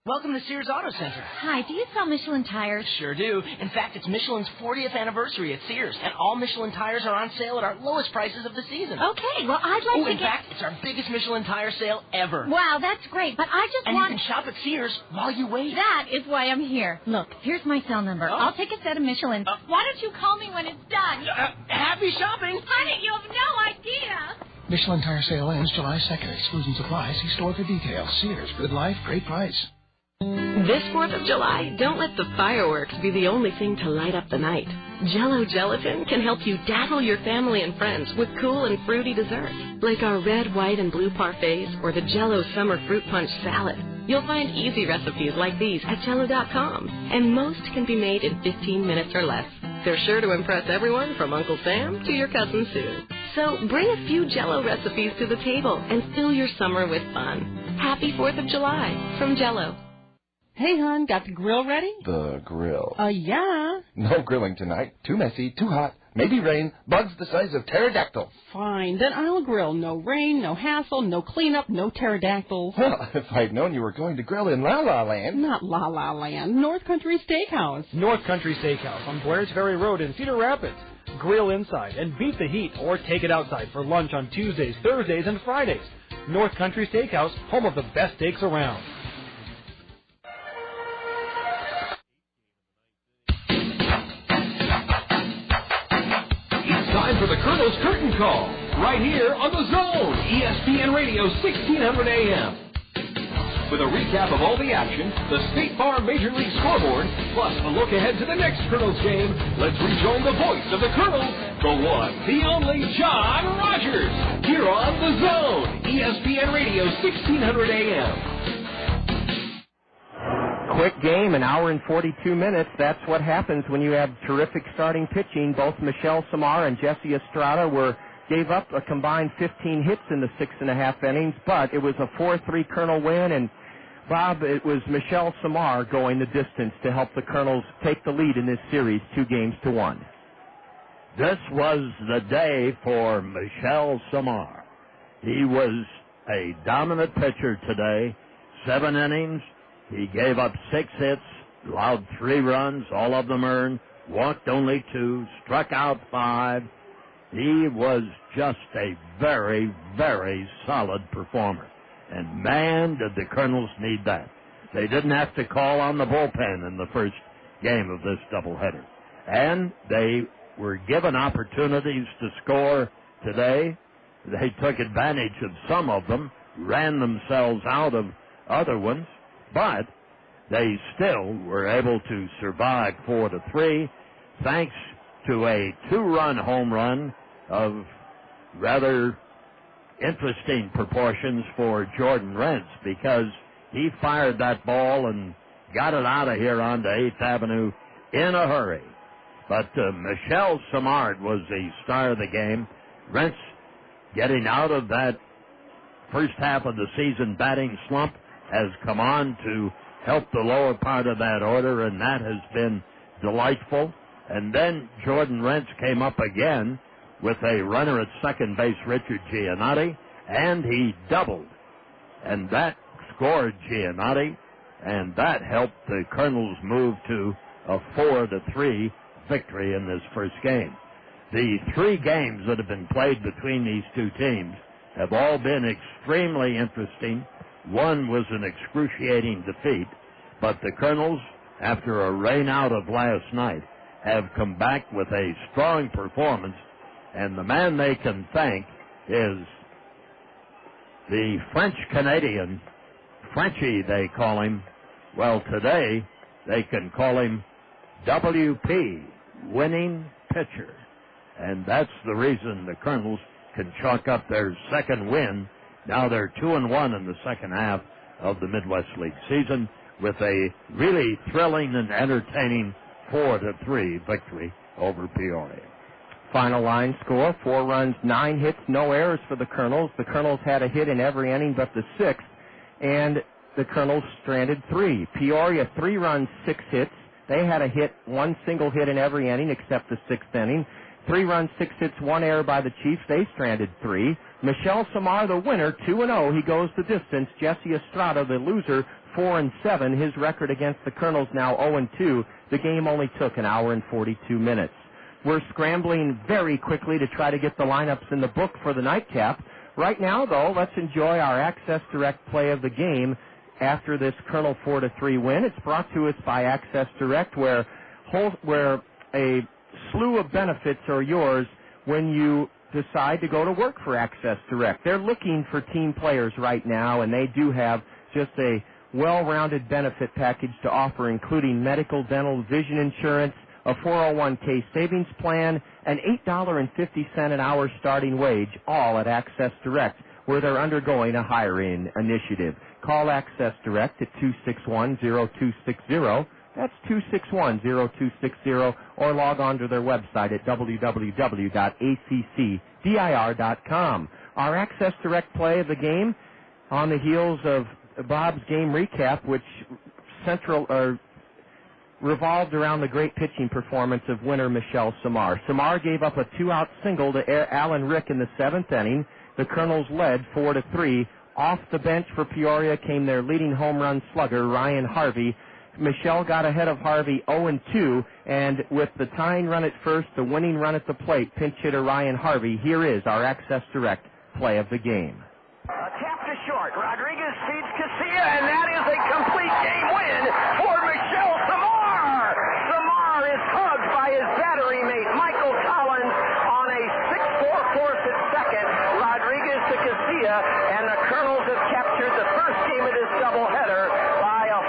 Welcome to Sears Auto Center. Hi, do you sell Michelin tires? Sure do. In fact, it's Michelin's 40th anniversary at Sears, and all Michelin tires are on sale at our lowest prices of the season. Okay, well, I'd like to in fact, it's our biggest Michelin tire sale ever. Wow, that's great, but I just want... And you can shop at Sears while you wait. That is why I'm here. Look, here's my cell number. I'll take a set of Michelin. Why don't you call me when it's done? Happy shopping. Honey, you have no idea. Michelin tire sale ends July 2nd. Exclusions apply. See store for details. Sears. Good life, great price. This 4th of July, don't let the fireworks be the only thing to light up the night. Jell-O Gelatin can help you dazzle your family and friends with cool and fruity desserts, like our red, white, and blue parfaits or the Jell-O Summer Fruit Punch Salad. You'll find easy recipes like these at Jell-O.com, and most can be made in 15 minutes or less. They're sure to impress everyone from Uncle Sam to your Cousin Sue. So bring a few Jell-O recipes to the table and fill your summer with fun. Happy 4th of July from Jell-O. Hey, hon, got the grill ready? The grill. Yeah. No grilling tonight. Too messy, too hot, maybe rain, bugs the size of pterodactyl. Fine, then I'll grill. No rain, no hassle, no cleanup, no pterodactyls. Well, if I'd known you were going to grill in La La Land. Not La La Land, North Country Steakhouse. North Country Steakhouse on Blair's Ferry Road in Cedar Rapids. Grill inside and beat the heat, or take it outside for lunch on Tuesdays, Thursdays, and Fridays. North Country Steakhouse, home of the best steaks around. Time for the Kernels Curtain Call, right here on The Zone, ESPN Radio 1600 AM. With a recap of all the action, the State Farm Major League Scoreboard, Plus, a look ahead to the next Kernels game. Let's rejoin the voice of the Kernels, the one, the only John Rogers, here on The Zone, ESPN Radio, 1600 AM. Quick game, an hour and 42 minutes. That's what happens when you have terrific starting pitching. Both Michel Simard and Jesse Estrada gave up a combined 15 hits in the 6.5 innings, but it was a 4-3 Kernel win, and Bob, it was Michel Simard going the distance to help the Kernels take the lead in this series 2-1. This was the day for Michel Simard. He was a dominant pitcher today. 7 innings. He gave up 6 hits, allowed 3 runs, all of them earned, walked only 2, struck out 5. He was just a very, very solid performer. And, man, did the Kernels need that. They didn't have to call on the bullpen in the first game of this doubleheader. And they were given opportunities to score today. They took advantage of some of them, ran themselves out of other ones, but they still were able to survive 4-3 thanks to a 2-run home run of rather interesting proportions for Jordan Rentz, because he fired that ball and got it out of here onto 8th Avenue in a hurry. But Michel Simard was the star of the game. Rentz getting out of that first half of the season batting slump has come on to help the lower part of that order, and that has been delightful. And then Jordan Rentz came up again with a runner at second base, Richard Giannotti, and he doubled. And that scored Giannotti, and that helped the Kernels move to a 4-3 victory in this first game. The 3 games that have been played between these two teams have all been extremely interesting. One was an excruciating defeat, but the Kernels, after a rain out of last night, have come back with a strong performance, and the man they can thank is the French-Canadian, Frenchie they call him. Well, today they can call him WP, winning pitcher. And that's the reason the Kernels can chalk up their second win. Now they're 2-1 in the second half of the Midwest League season with a really thrilling and entertaining 4-3 victory over Peoria. Final line score, 4 runs, 9 hits, no errors for the Kernels. The Kernels had a hit in every inning but the 6th, and the Kernels stranded 3. Peoria, 3 runs, 6 hits. They had a hit, 1 single hit in every inning except the 6th inning. 3 runs, 6 hits, 1 error by the Chiefs. They stranded 3. Michel Simard, the winner, 2-0. He goes the distance. Jesse Estrada, the loser, 4-7. His record against the Kernels now 0-2. The game only took an hour and 42 minutes. We're scrambling very quickly to try to get the lineups in the book for the nightcap. Right now, though, let's enjoy our Access Direct play of the game after this Kernel 4-3 win. It's brought to us by Access Direct, where a slew of benefits are yours when you decide to go to work for Access Direct. They're looking for team players right now, and they do have just a well-rounded benefit package to offer, including medical, dental, vision insurance, a 401k savings plan, an $8.50 an hour starting wage, all at Access Direct, where they're undergoing a hiring initiative. Call Access Direct at 261-0260. That's 261-0260, or log on to their website at www.accdir.com. Our Access Direct play of the game on the heels of Bob's game recap, which revolved around the great pitching performance of winner Michel Simard. Simard gave up a 2-out single to Alan Rick in the 7th inning. The Kernels led 4-3. Off the bench for Peoria came their leading home run slugger, Ryan Harvey. Michel got ahead of Harvey 0-2, and with the tying run at first, the winning run at the plate, pinch hitter Ryan Harvey, here is our Access Direct play of the game. Tap to short. Rodriguez feeds Casilla, and that is a complete game win for Michel Simard. Simard is hugged by his battery mate, Michael Collins, on a 6-4 course at second. Rodriguez to Casilla, and the Kernels have captured the first game of this doubleheader by a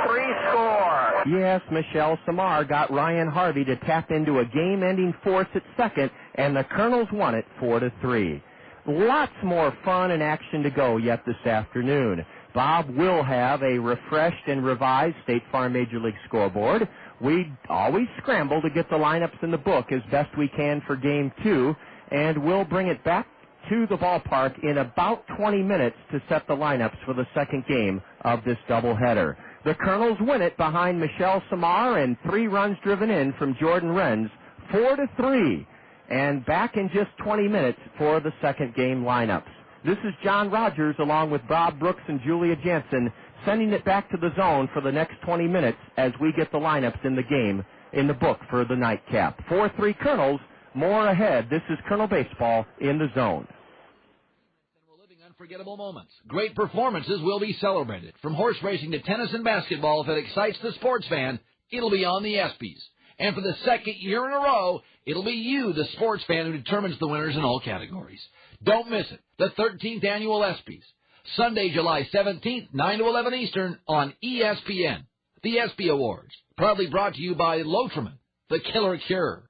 4-3 score. Yeah, U.S. Michel Simard got Ryan Harvey to tap into a game-ending force at second, and the Kernels won it 4-3. Lots more fun and action to go yet this afternoon. Bob will have a refreshed and revised State Farm Major League scoreboard. We always scramble to get the lineups in the book as best we can for Game 2, and we'll bring it back to the ballpark in about 20 minutes to set the lineups for the second game of this doubleheader. The Kernels win it behind Michel Simard and 3 runs driven in from Jordan Renz, 4-3. And back in just 20 minutes for the second game lineups. This is John Rogers along with Bob Brooks and Julia Jansen sending it back to the zone for the next 20 minutes as we get the lineups in the game in the book for the nightcap. 4-3 Kernels, more ahead. This is Kernel Baseball in the zone. Unforgettable moments. Great performances will be celebrated. From horse racing to tennis and basketball, if it excites the sports fan, it'll be on the ESPYs. And for the second year in a row, it'll be you, the sports fan, who determines the winners in all categories. Don't miss it. The 13th Annual ESPYs. Sunday, July 17th, 9 to 11 Eastern on ESPN. The ESPY Awards. Proudly brought to you by Lotrimin, the killer cure.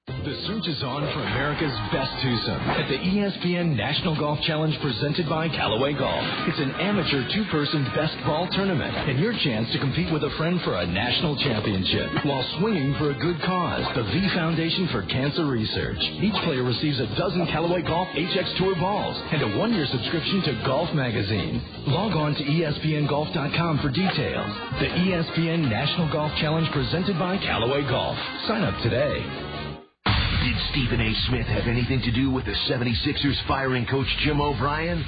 The search is on for America's best twosome at the ESPN National Golf Challenge presented by Callaway Golf. It's an amateur two-person best ball tournament and your chance to compete with a friend for a national championship while swinging for a good cause, the V Foundation for Cancer Research. Each player receives a dozen Callaway Golf HX Tour balls and a one-year subscription to Golf Magazine. Log on to ESPNGolf.com for details. The ESPN National Golf Challenge presented by Callaway Golf. Sign up today. Did Stephen A. Smith have anything to do with the 76ers firing Coach Jim O'Brien?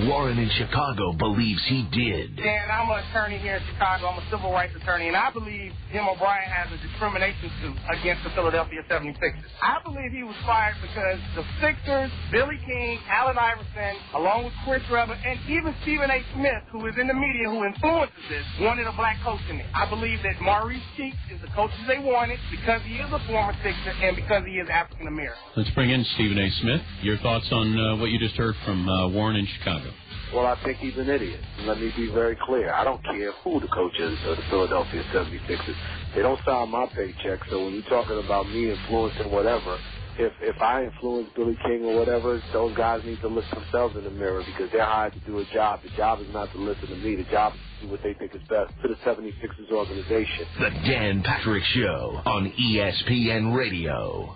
Warren in Chicago believes he did. Dan, I'm an attorney here in Chicago. I'm a civil rights attorney, and I believe Jim O'Brien has a discrimination suit against the Philadelphia 76ers. I believe he was fired because the Sixers, Billy King, Allen Iverson, along with Chris Webber, and even Stephen A. Smith, who is in the media, who influences this, wanted a black coach in it. I believe that Maurice Cheeks is the coach they wanted because he is a former Sixer and because he is African American. Let's bring in Stephen A. Smith. Your thoughts on what you just heard from Warren in Chicago? Well, I think he's an idiot. Let me be very clear. I don't care who the coach is of the Philadelphia 76ers. They don't sign my paycheck, so when you're talking about me influencing whatever, if I influence Billy King or whatever, those guys need to look themselves in the mirror because they're hired to do a job. The job is not to listen to me. The job is to do what they think is best for the 76ers organization. The Dan Patrick Show on ESPN Radio.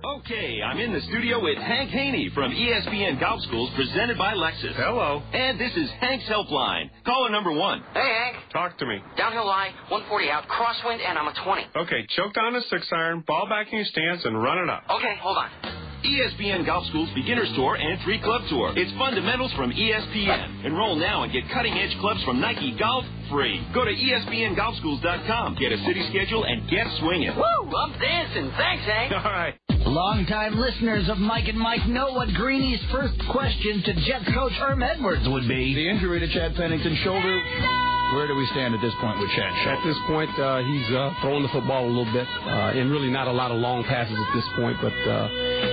Okay, I'm in the studio with Hank Haney from ESPN Golf Schools, presented by Lexus. Hello. And this is Hank's Helpline. Caller number 1. Hey, Hank. Talk to me. Downhill lie, 140 out, crosswind, and I'm a 20. Okay, choke down a 6-iron, ball back in your stance, and run it up. Okay, hold on. ESPN Golf Schools Beginner's Tour and 3 Club Tour. It's fundamentals from ESPN. Enroll now and get cutting-edge clubs from Nike Golf free. Go to ESPNGolfSchools.com. Get a city schedule and get swinging. Woo! I'm dancing. Thanks, Hank. All right. Longtime listeners of Mike and Mike know what Greenie's first question to Jets coach Herm Edwards would be. The injury to Chad Pennington's shoulder. Where do we stand at this point with Chad? At this point, he's throwing the football a little bit, and really not a lot of long passes at this point, but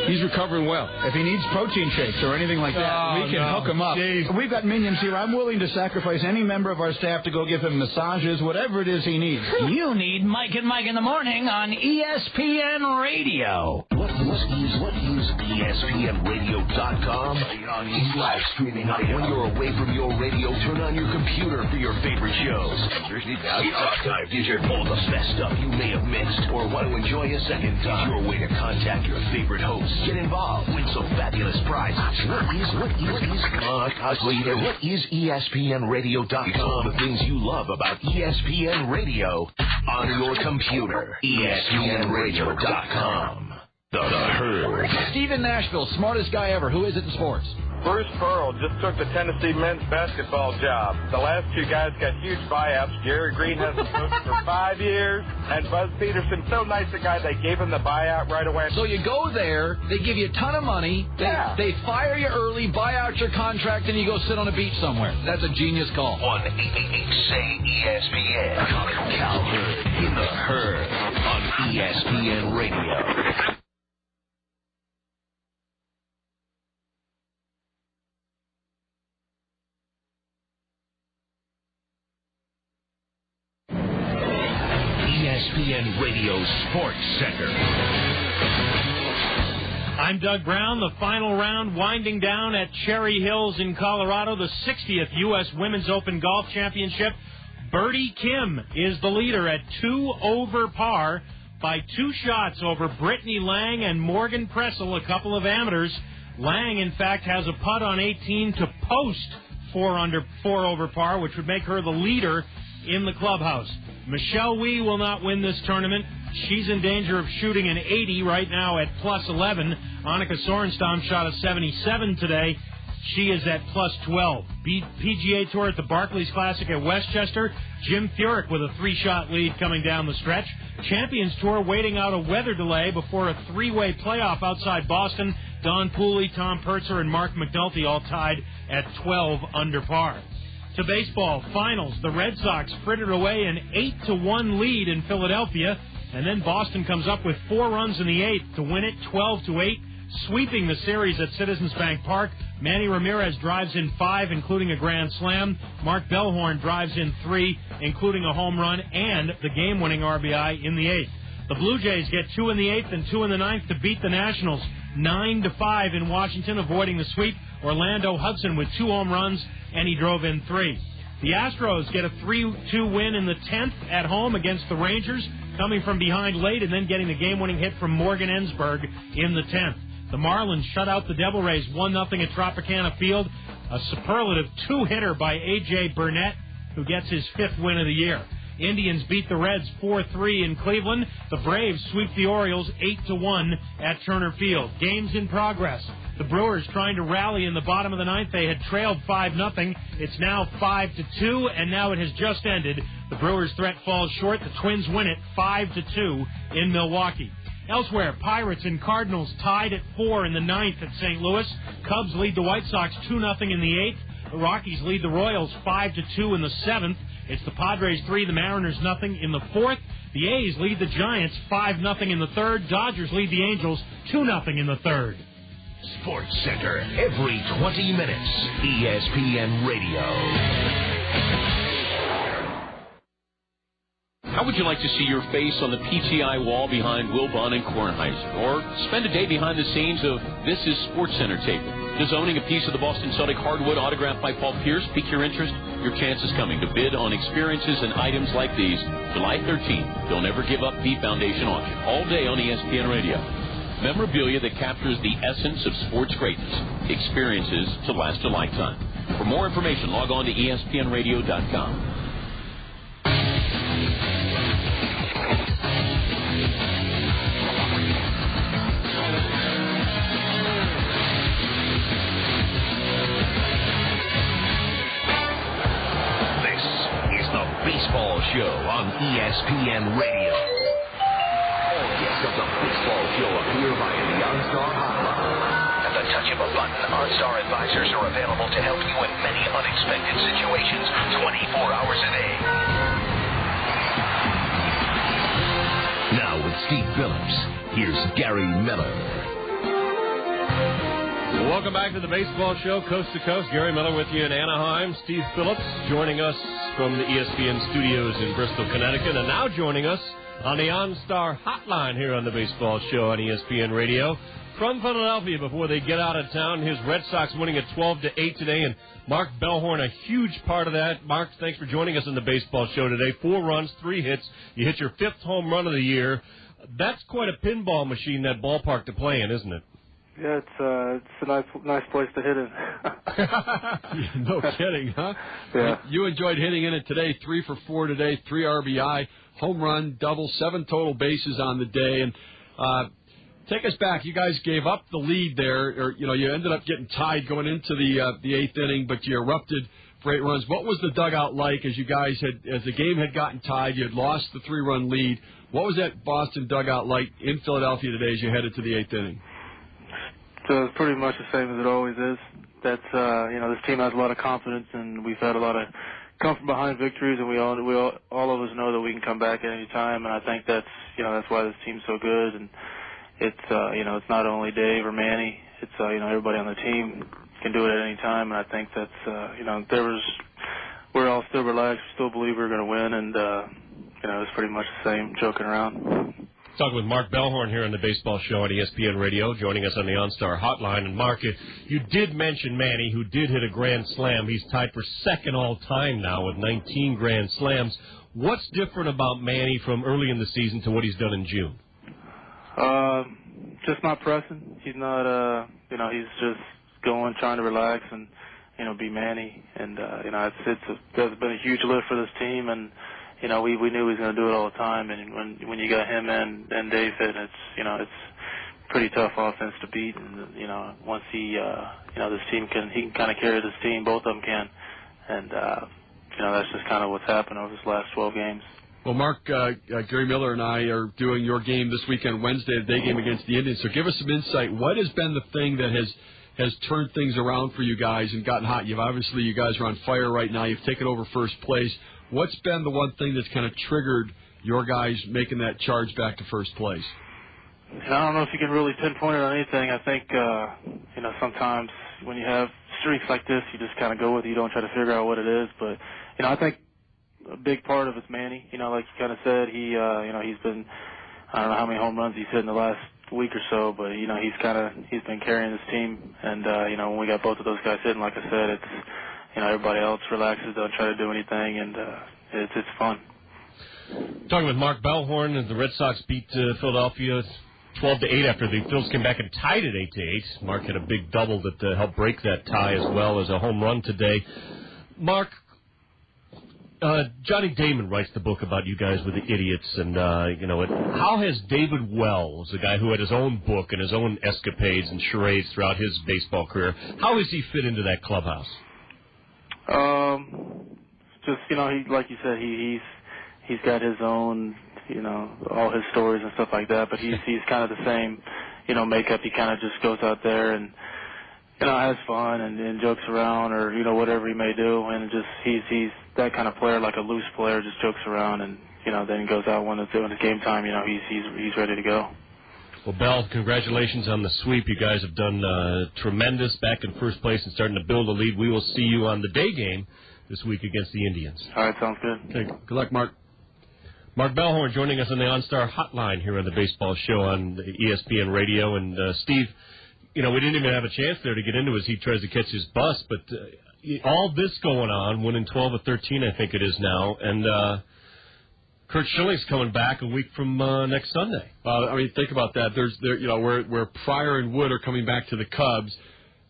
he's recovering well. If he needs protein shakes or anything like that, we can hook him up. Jeez. We've got minions here. I'm willing to sacrifice any member of our staff to go give him massages, whatever it is he needs. You need Mike and Mike in the morning on ESPN Radio. What is ESPNRadio.com? It's live streaming. When you're away from your radio, turn on your computer for your favorite shows. Archive is all the best stuff you may have missed or want to enjoy a second time. Your way to contact your favorite hosts. Get involved. Win some fabulous prizes. What is ESPNRadio.com? The things you love about ESPN Radio on your computer. ESPNRadio.com. The Herd. Steve in Nashville, smartest guy ever. Who is it in sports? Bruce Pearl just took the Tennessee men's basketball job. The last 2 guys got huge buyouts. Jerry Green hasn't coached for 5 years. And Buzz Peterson, so nice a guy, they gave him the buyout right away. So you go there, they give you a ton of money, they fire you early, buy out your contract, and you go sit on a beach somewhere. That's a genius call. On Say ESPN. Cal Herd in the Herd on ESPN Radio. ESPN Radio Sports Center. I'm Doug Brown. The final round winding down at Cherry Hills in Colorado, the 60th U.S. Women's Open Golf Championship. Birdie Kim is the leader at 2 over par by 2 shots over Brittany Lang and Morgan Pressel, a couple of amateurs. Lang, in fact, has a putt on 18 to post 4 over par, which would make her the leader in the clubhouse. Michelle Wee will not win this tournament. She's in danger of shooting an 80 right now at plus 11. Annika Sorenstam shot a 77 today. She is at plus 12. PGA Tour at the Barclays Classic at Westchester. Jim Furyk with a 3-shot lead coming down the stretch. Champions Tour waiting out a weather delay before a 3-way playoff outside Boston. Don Pooley, Tom Pertzer, and Mark McNulty all tied at 12 under par. To baseball, finals. The Red Sox frittered away an 8-1 lead in Philadelphia, and then Boston comes up with 4 runs in the 8th to win it 12-8, sweeping the series at Citizens Bank Park. Manny Ramirez drives in 5, including a grand slam. Mark Bellhorn drives in 3, including a home run and the game-winning RBI in the 8th. The Blue Jays get 2 in the 8th and 2 in the 9th to beat the Nationals 9-5 in Washington, avoiding the sweep. Orlando Hudson with 2 home runs, and he drove in 3. The Astros get a 3-2 win in the 10th at home against the Rangers, coming from behind late and then getting the game-winning hit from Morgan Ensberg in the 10th. The Marlins shut out the Devil Rays 1-0 at Tropicana Field. A superlative 2-hitter by A.J. Burnett, who gets his 5th win of the year. Indians beat the Reds 4-3 in Cleveland. The Braves sweep the Orioles 8-1 at Turner Field. Games in progress. The Brewers trying to rally in the bottom of the 9th. They had trailed 5-0. It's now 5-2, and now it has just ended. The Brewers' threat falls short. The Twins win it 5-2 in Milwaukee. Elsewhere, Pirates and Cardinals tied at 4 in the 9th at St. Louis. Cubs lead the White Sox 2-0 in the 8th. The Rockies lead the Royals 5-2 in the 7th. It's the Padres 3, the Mariners 0 in the 4th. The A's lead the Giants 5-0 in the 3rd. Dodgers lead the Angels 2-0 in the 3rd. Sports Center, every 20 minutes. ESPN Radio. How would you like to see your face on the PTI wall behind Wilbon and Kornheiser? Or spend a day behind the scenes of This Is Sports Center taping? Does owning a piece of the Boston Celtic hardwood autographed by Paul Pierce pique your interest? Your chance is coming to bid on experiences and items like these. July 13th, Don't Ever Give Up the Foundation auction. All day on ESPN Radio. Memorabilia that captures the essence of sports greatness. Experiences to last a lifetime. For more information, log on to ESPNradio.com. Baseball show on ESPN Radio. All guests of the baseball show appear via the OnStar hotline. At the touch of a button, OnStar advisors are available to help you in many unexpected situations 24 hours a day. Now with Steve Phillips, here's Gary Miller. Welcome back to the baseball show, coast to coast. Gary Miller with you in Anaheim. Steve Phillips joining us from the ESPN studios in Bristol, Connecticut, and now joining us on the OnStar hotline here on the baseball show on ESPN Radio from Philadelphia before they get out of town. His Red Sox winning at 12-8 today, and Mark Bellhorn a huge part of that. Mark, thanks for joining us on the baseball show today. 4 runs, 3 hits. You hit your 5th home run of the year. That's quite a pinball machine, that ballpark to play in, isn't it? Yeah, it's a nice place to hit it. No kidding, huh? Yeah. You enjoyed hitting in it today. 3 for 4 today, 3 RBI, home run, double, 7 total bases on the day. And take us back. You guys gave up the lead there, or you ended up getting tied going into the 8th inning, but you erupted for 8 runs. What was the dugout like as you guys as the game had gotten tied? You had lost the 3-run lead. What was that Boston dugout like in Philadelphia today as you headed to the 8th inning? So it's pretty much the same as it always is. That's this team has a lot of confidence, and we've had a lot of come from behind victories, and we all of us know that we can come back at any time. And I think that's why this team's so good. And it's it's not only Dave or Manny. It's everybody on the team can do it at any time. And I think that's we're all still relaxed. We still believe we're going to win, and it was pretty much the same, joking around. Talking with Mark Bellhorn here on the Baseball Show on ESPN Radio, joining us on the OnStar Hotline. And Mark, you did mention Manny, who did hit a grand slam. He's tied for second all-time now with 19 grand slams. What's different about Manny from early in the season to what he's done in June? Just not pressing. He's not, he's just going, trying to relax and, be Manny. And, it's been a huge lift for this team. And, we knew he was going to do it all the time. And when you got him and Dave hit, it's pretty tough offense to beat. And, once this team he can kind of carry this team, both of them can. And, that's just kind of what's happened over this last 12 games. Well, Mark, Gary Miller and I are doing your game this weekend, Wednesday, the day game against the Indians. So give us some insight. What has been the thing that has turned things around for you guys and gotten hot? You guys are on fire right now. You've taken over first place. What's been the one thing that's kind of triggered your guys making that charge back to first place? I don't know if you can really pinpoint it on anything. I think, sometimes when you have streaks like this, you just kind of go with it. You don't try to figure out what it is. But, I think a big part of it's Manny. Like you kind of said, he's been, I don't know how many home runs he's hit in the last week or so, but, he's been carrying this team. And, when we got both of those guys hitting, like I said, it's, everybody else relaxes, don't try to do anything, and it's fun. Talking with Mark Bellhorn, the Red Sox beat Philadelphia 12-8 after the Phils came back and tied it 8-8. Mark had a big double that helped break that tie as well as a home run today. Mark, Johnny Damon writes the book about you guys with the idiots, and how has David Wells, a guy who had his own book and his own escapades and charades throughout his baseball career, how has he fit into that clubhouse? Just he, like you said, he's got his own, all his stories and stuff like that. But he's kind of the same, makeup. He kind of just goes out there and has fun and jokes around or whatever he may do. And just he's that kind of player, like a loose player, just jokes around and then goes out when it's game time. He's ready to go. Well, Bell, congratulations on the sweep. You guys have done tremendous, back in first place and starting to build a lead. We will see you on the day game this week against the Indians. All right, sounds good. Okay, good luck, Mark. Mark Bellhorn joining us on the OnStar Hotline here on the Baseball Show on the ESPN Radio. And, Steve, we didn't even have a chance there to get into as he tries to catch his bus. But all this going on, winning 12 of 13, I think it is now, and Kurt Schilling's coming back a week from next Sunday. Think about that. Where Pryor and Wood are coming back to the Cubs,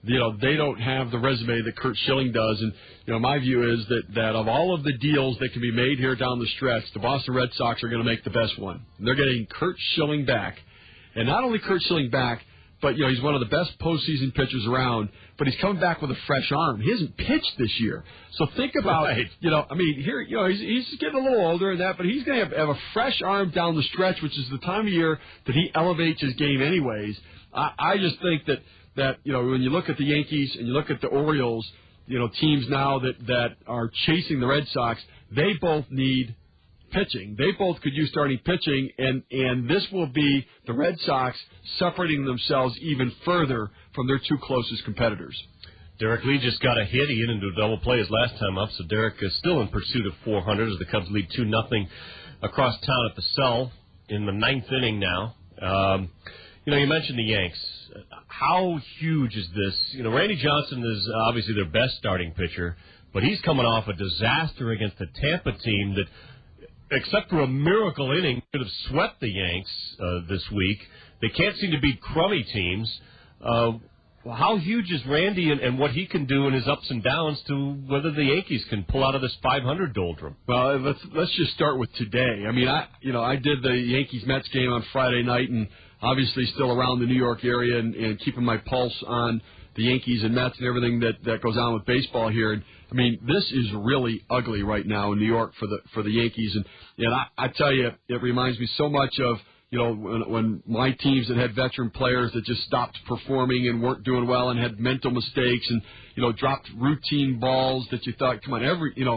they don't have the resume that Kurt Schilling does. And, my view is that of all of the deals that can be made here down the stretch, the Boston Red Sox are going to make the best one. And they're getting Kurt Schilling back. And not only Kurt Schilling back, but, he's one of the best postseason pitchers around, but he's coming back with a fresh arm. He hasn't pitched this year. So think about, he's getting a little older and that, but he's going to have a fresh arm down the stretch, which is the time of year that he elevates his game anyways. I just think that when you look at the Yankees and you look at the Orioles, teams now that are chasing the Red Sox, they both need pitching. They both could use starting pitching, and this will be the Red Sox separating themselves even further from their two closest competitors. Derek Lee just got a hit. He hit into a double play his last time up, so Derek is still in pursuit of 400 as the Cubs lead 2-0 across town at the Cell in the ninth inning now. You mentioned the Yanks. How huge is this? Randy Johnson is obviously their best starting pitcher, but he's coming off a disaster against the Tampa team that, except for a miracle inning, could have swept the Yanks this week. They can't seem to beat crummy teams. How huge is Randy and what he can do in his ups and downs to whether the Yankees can pull out of this 500 doldrum? Well, let's just start with today. I did the Yankees-Mets game on Friday night, and obviously still around the New York area and keeping my pulse on the Yankees and Mets and everything that goes on with baseball here. And this is really ugly right now in New York for the Yankees. And I tell you, it reminds me so much of when my teams that had veteran players that just stopped performing and weren't doing well and had mental mistakes and dropped routine balls that you thought, come on,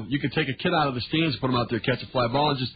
you could take a kid out of the stands, put him out there, catch a fly ball, and just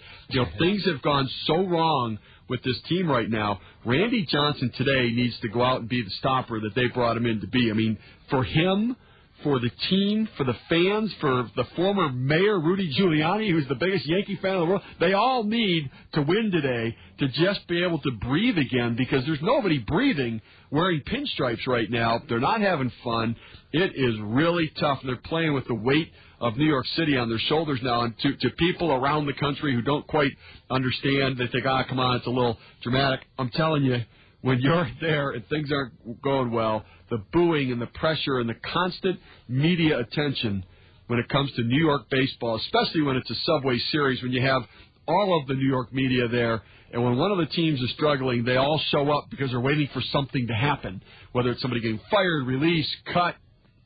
things have gone so wrong with this team right now. Randy Johnson today needs to go out and be the stopper that they brought him in to be. For him for the team, for the fans, for the former mayor, Rudy Giuliani, who's the biggest Yankee fan in the world. They all need to win today to just be able to breathe again, because there's nobody breathing wearing pinstripes right now. They're not having fun. It is really tough. They're playing with the weight of New York City on their shoulders now. And to people around the country who don't quite understand, they think, come on, it's a little dramatic. I'm telling you, when you're there and things aren't going well, the booing and the pressure and the constant media attention when it comes to New York baseball, especially when it's a Subway Series, when you have all of the New York media there, and when one of the teams is struggling, they all show up because they're waiting for something to happen, whether it's somebody getting fired, released, cut,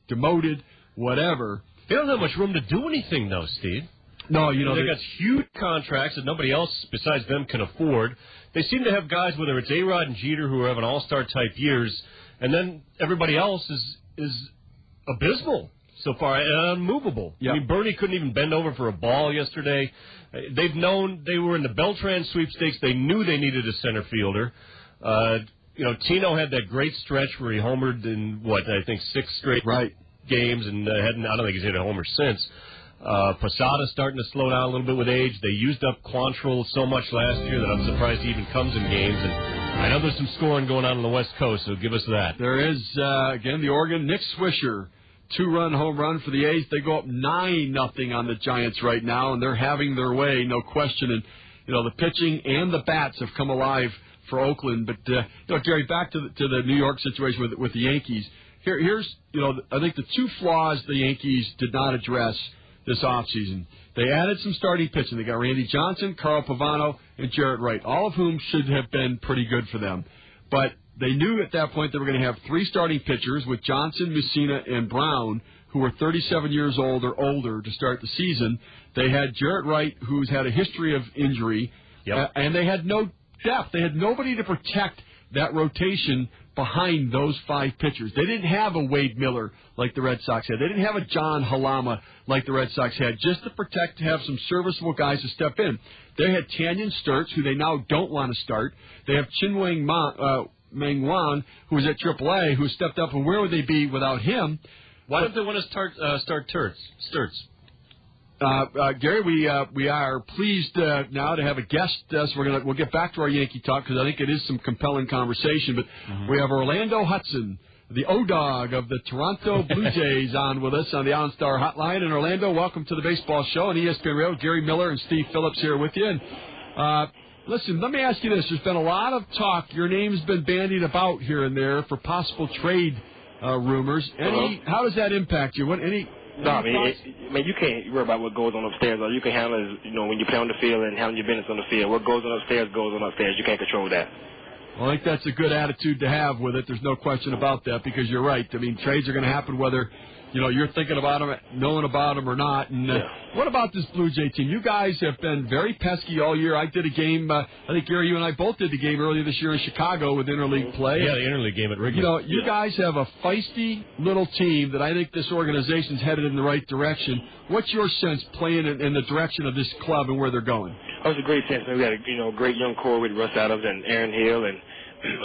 demoted, whatever. They don't have much room to do anything, though, Steve. No, they got huge contracts that nobody else besides them can afford. They seem to have guys, whether it's A-Rod and Jeter, who are having all-star type years, and then everybody else is abysmal so far and unmovable. Yep. I mean, Bernie couldn't even bend over for a ball yesterday. They've known they were in the Beltran sweepstakes. They knew they needed a center fielder. Tino had that great stretch where he homered in, 6 straight games, and I don't think he's hit a homer since. Posada's starting to slow down a little bit with age. They used up Quantrill so much last year that I'm surprised he even comes in games. And I know there's some scoring going on the West Coast, so give us that. There is, again, the Oregon, Nick Swisher, 2-run home run for the A's. They go up 9-0 on the Giants right now, and they're having their way, no question. And, the pitching and the bats have come alive for Oakland. But, Jerry, back to the New York situation with the Yankees. Here's, I think the two flaws the Yankees did not address this offseason. They added some starting pitching. They got Randy Johnson, Carl Pavano, and Jarrett Wright, all of whom should have been pretty good for them. But they knew at that point they were going to have 3 starting pitchers with Johnson, Messina, and Brown, who were 37 years old or older to start the season. They had Jarrett Wright, who's had a history of injury, and they had no depth. They had nobody to protect that rotation behind those 5 pitchers. They didn't have a Wade Miller like the Red Sox had. They didn't have a John Halama like the Red Sox had, just to protect, to have some serviceable guys to step in. They had Tanyan Sturtz, who they now don't want to start. They have Chin-Wang Meng Wan, who was at AAA, who stepped up, and where would they be without him? Why don't they want to start Sturtz? Gary, we are pleased now to have a guest. So we'll get back to our Yankee talk, because I think it is some compelling conversation. But we have Orlando Hudson, the O-Dog of the Toronto Blue Jays, on with us on the OnStar Hotline. And Orlando, welcome to the baseball show on ESPN Radio. Gary Miller and Steve Phillips here with you. And listen, let me ask you this: there's been a lot of talk. Your name's been bandied about here and there for possible trade rumors. How does that impact you? No, I mean, you can't worry about what goes on upstairs. All you can handle is, when you play on the field and handle your business on the field. What goes on upstairs goes on upstairs. You can't control that. Well, I think that's a good attitude to have with it. There's no question about that, because you're right. I mean, trades are going to happen whether, you're thinking about them, knowing about them or not. And what about this Blue Jay team? You guys have been very pesky all year. I did a game, I think, Gary, you and I both did the game earlier this year in Chicago with interleague play. Yeah, the interleague game at Wrigley. You guys have a feisty little team that I think this organization's headed in the right direction. What's your sense playing in the direction of this club and where they're going? It was a great sense. We had a great young core with Russ Adams and Aaron Hill and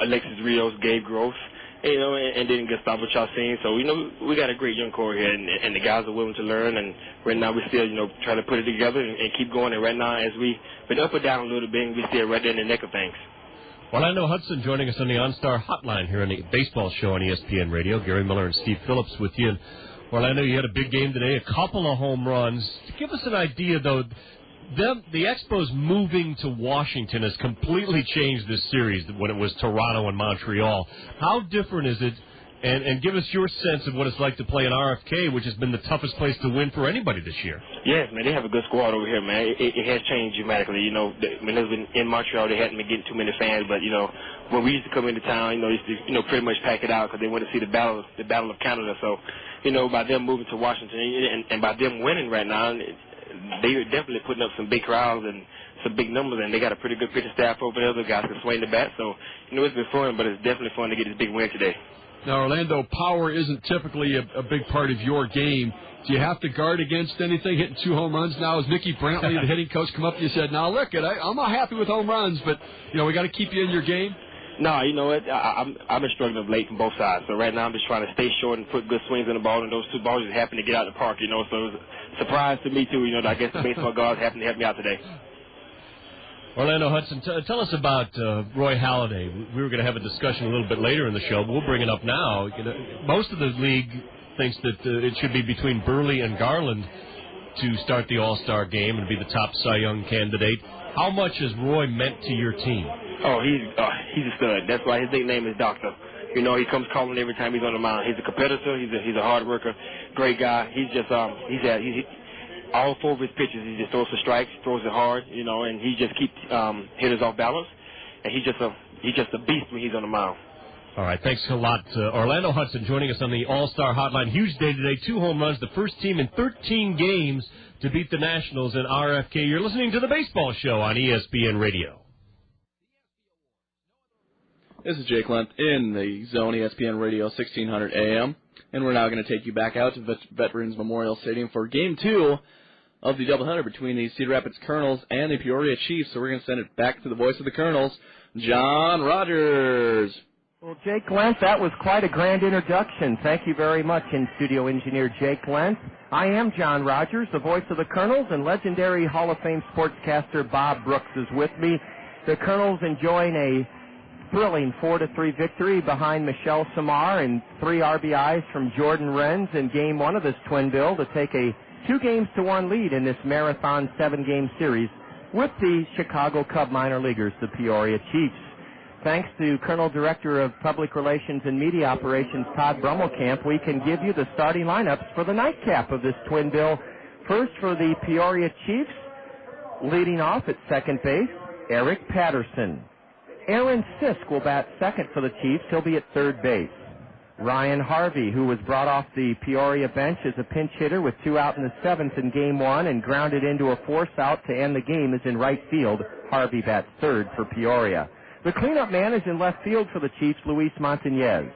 Alexis Rios, Gabe Gross. And then Gustavo Chacin. So, we got a great young core here, and the guys are willing to learn. And right now we still, trying to put it together and keep going. And right now, as we've been up or down a little bit, and we still right there in the neck of things. Orlando Hudson joining us on the OnStar Hotline here on the baseball show on ESPN Radio. Gary Miller and Steve Phillips with you. And Orlando, you had a big game today, a couple of home runs. To give us an idea, though, the Expos moving to Washington has completely changed this series when it was Toronto and Montreal. How different is it? And give us your sense of what it's like to play in RFK, which has been the toughest place to win for anybody this year. Yes, man, they have a good squad over here, man. It has changed dramatically. When it was in Montreal, they hadn't been getting too many fans, but when we used to come into town, they used to pretty much pack it out because they wanted to see the battle of Canada. So, by them moving to Washington and by them winning right now, they are definitely putting up some big crowds and some big numbers, and they got a pretty good pitching staff over there. The guys can swing the bat, so it's been fun, but it's definitely fun to get this big win today. Now, Orlando, power isn't typically a big part of your game. Do you have to guard against anything, hitting 2 home runs now? Has Mickey Brantley, the hitting coach, come up to you and said, now, look, I'm not happy with home runs, but, we got to keep you in your game? No, you know what? I've been struggling of late from both sides. So right now I'm just trying to stay short and put good swings in the ball, and those two balls just happen to get out of the park, you know. So it was a surprise to me, too. You know, I guess the baseball gods happened to help me out today. Orlando Hudson, tell us about Roy Halladay. We were going to have a discussion a little bit later in the show, but we'll bring it up now. You know, most of the league thinks that it should be between Burley and Garland to start the All-Star game and be the top Cy Young candidate. How much has Roy meant to your team? Oh, he's a stud. That's why his nickname is Doctor. You know, he comes calling every time he's on the mound. He's a competitor. He's a hard worker, great guy. He's just all four of his pitches, he just throws the strikes, throws it hard, you know, and he just keeps hitters off balance. And he's just a beast when he's on the mound. All right, thanks a lot. Orlando Hudson joining us on the All-Star Hotline. Huge day today, 2 home runs, the first team in 13 games to beat the Nationals in RFK. You're listening to The Baseball Show on ESPN Radio. This is Jake Lent in the Zone, ESPN Radio 1600 AM. And we're now going to take you back out to Veterans Memorial Stadium for Game 2 of the doubleheader between the Cedar Rapids Kernels and the Peoria Chiefs. So we're going to send it back to the voice of the Kernels, John Rogers. Well, Jake Lentz, that was quite a grand introduction. Thank you very much, in-studio engineer Jake Lentz. I am John Rogers, the voice of the Kernels, and legendary Hall of Fame sportscaster Bob Brooks is with me. The Kernels enjoying a thrilling 4-3 victory behind Michel Simard and 3 RBIs from Jordan Renz in Game 1 of this twin bill to take a 2-1 lead in this marathon 7-game series with the Chicago Cub minor leaguers, the Peoria Chiefs. Thanks to Colonel Director of Public Relations and Media Operations Todd Brummelkamp, we can give you the starting lineups for the nightcap of this twin bill. First for the Peoria Chiefs, leading off at second base, Eric Patterson. Aaron Sisk will bat second for the Chiefs. He'll be at third base. Ryan Harvey, who was brought off the Peoria bench as a pinch hitter with 2 out in the 7th in Game 1 and grounded into a force out to end the game, is in right field. Harvey bats third for Peoria. The cleanup man is in left field for the Chiefs, Luis Montañez.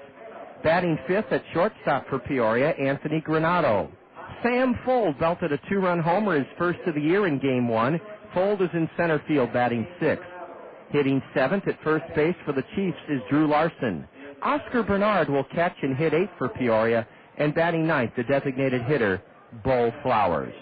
Batting fifth at shortstop for Peoria, Anthony Granado. Sam Fold belted a 2-run homer, his first of the year in Game 1. Fold is in center field, batting sixth. Hitting seventh at first base for the Chiefs is Drew Larson. Oscar Bernard will catch and hit eighth for Peoria, and batting ninth, the designated hitter, Bo Flowers.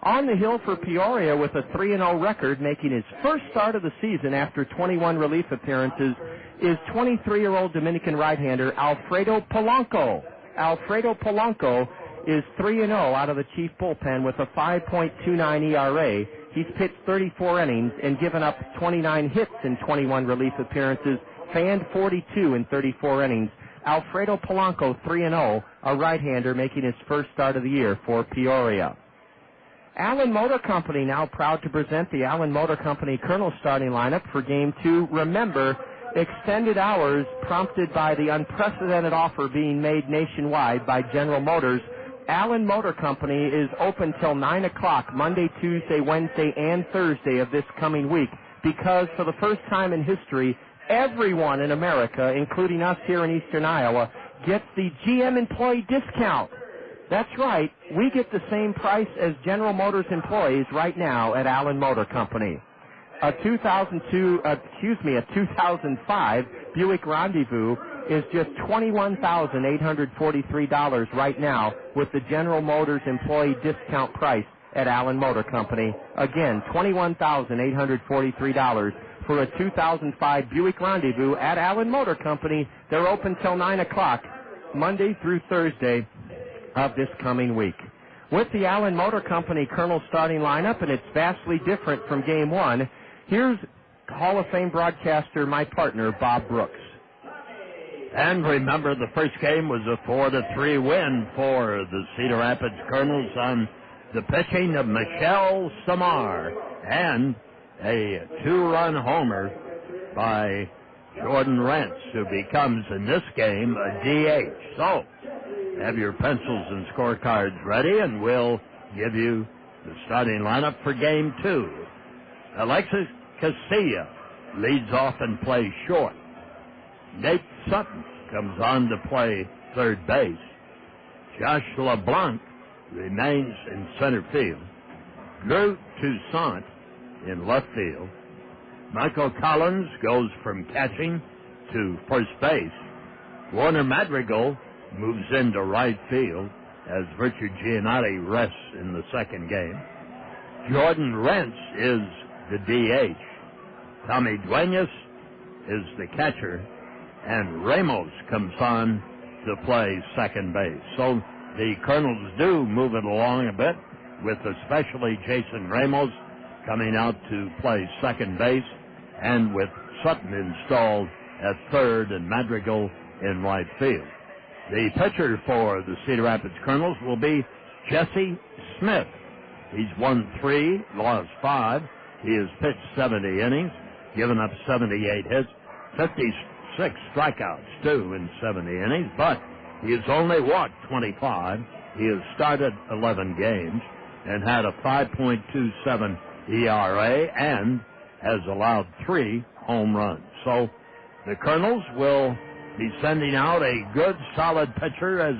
On the hill for Peoria with a 3-0 record, making his first start of the season after 21 relief appearances, is 23-year-old Dominican right-hander Alfredo Polanco. Alfredo Polanco is 3-0 out of the Chief bullpen with a 5.29 ERA. He's pitched 34 innings and given up 29 hits in 21 relief appearances, fanned 42 in 34 innings. Alfredo Polanco, 3-0, a right-hander making his first start of the year for Peoria. Allen Motor Company now proud to present the Allen Motor Company Kernel starting lineup for Game 2. Remember, extended hours prompted by the unprecedented offer being made nationwide by General Motors. Allen Motor Company is open till 9 o'clock Monday, Tuesday, Wednesday, and Thursday of this coming week because for the first time in history, everyone in America, including us here in Eastern Iowa, gets the GM employee discount. That's right. We get the same price as General Motors employees right now at Allen Motor Company. A 2005 Buick Rendezvous is just $21,843 right now with the General Motors employee discount price at Allen Motor Company. Again, $21,843 for a 2005 Buick Rendezvous at Allen Motor Company. They're open till 9 o'clock, Monday through Thursday of this coming week. With the Allen Motor Company Kernel starting lineup, and it's vastly different from Game 1, here's Hall of Fame broadcaster, my partner, Bob Brooks. And remember, the first game was a 4-3 win for the Cedar Rapids Kernels on the pitching of Michel Simard and a 2-run homer by Jordan Renz, who becomes, in this game, a DH. So, have your pencils and scorecards ready, and we'll give you the starting lineup for Game 2. Alexis Casilla leads off and plays short. Nate Sutton comes on to play third base. Josh LeBlanc remains in center field. Drew Toussaint in left field. Michael Collins goes from catching to first base. Warner Madrigal moves into right field as Richard Giannotti rests in the second game. Jordan Rentz is the DH. Tommy Duenas is the catcher. And Ramos comes on to play second base. So the Kernels do move it along a bit, with especially Jason Ramos coming out to play second base, and with Sutton installed at third and Madrigal in right field. The pitcher for the Cedar Rapids Kernels will be Jesse Smith. He's won 3, lost 5. He has pitched 70 innings, given up 78 hits, 56 strikeouts, too, in 70 innings, but he has only walked 25. He has started 11 games and had a 5.27 ERA and has allowed 3 home runs. So the Kernels will be sending out a good, solid pitcher as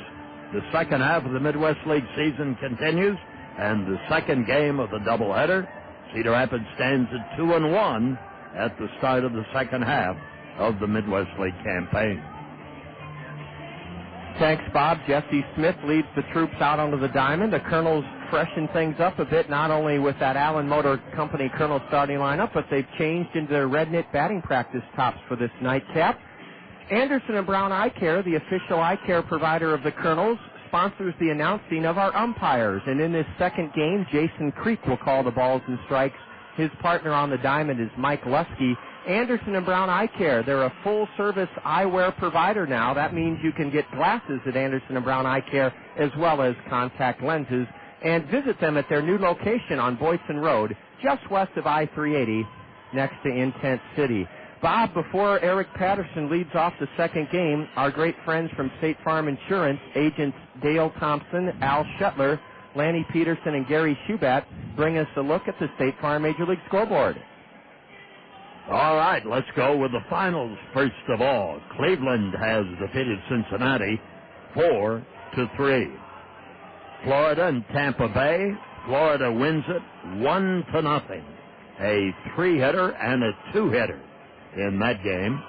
the second half of the Midwest League season continues, and the second game of the doubleheader. Cedar Rapids stands at 2-1 at the start of the second half of the Midwest League campaign. Thanks, Bob. Jesse Smith leads the troops out onto the diamond. The Kernels freshen things up a bit, not only with that Allen Motor Company Kernel starting lineup, but they've changed into their red knit batting practice tops for this nightcap. Anderson and Brown Eye Care, the official eye care provider of the Kernels, sponsors the announcing of our umpires. And in this second game, Jason Creek will call the balls and strikes. His partner on the diamond is Mike Lusky. Anderson and Brown Eye Care, they're a full-service eyewear provider now. That means you can get glasses at Anderson and Brown Eye Care as well as contact lenses. And visit them at their new location on Boyson Road, just west of I-380, next to Intent City. Bob, before Eric Patterson leads off the second game, our great friends from State Farm Insurance, agents Dale Thompson, Al Shetler, Lanny Peterson, and Gary Schubat, bring us a look at the State Farm Major League scoreboard. All right, let's go with the finals first of all. Cleveland has defeated Cincinnati 4-3. Florida and Tampa Bay. Florida wins it 1-0. A 3-hitter and a 2-hitter in that game.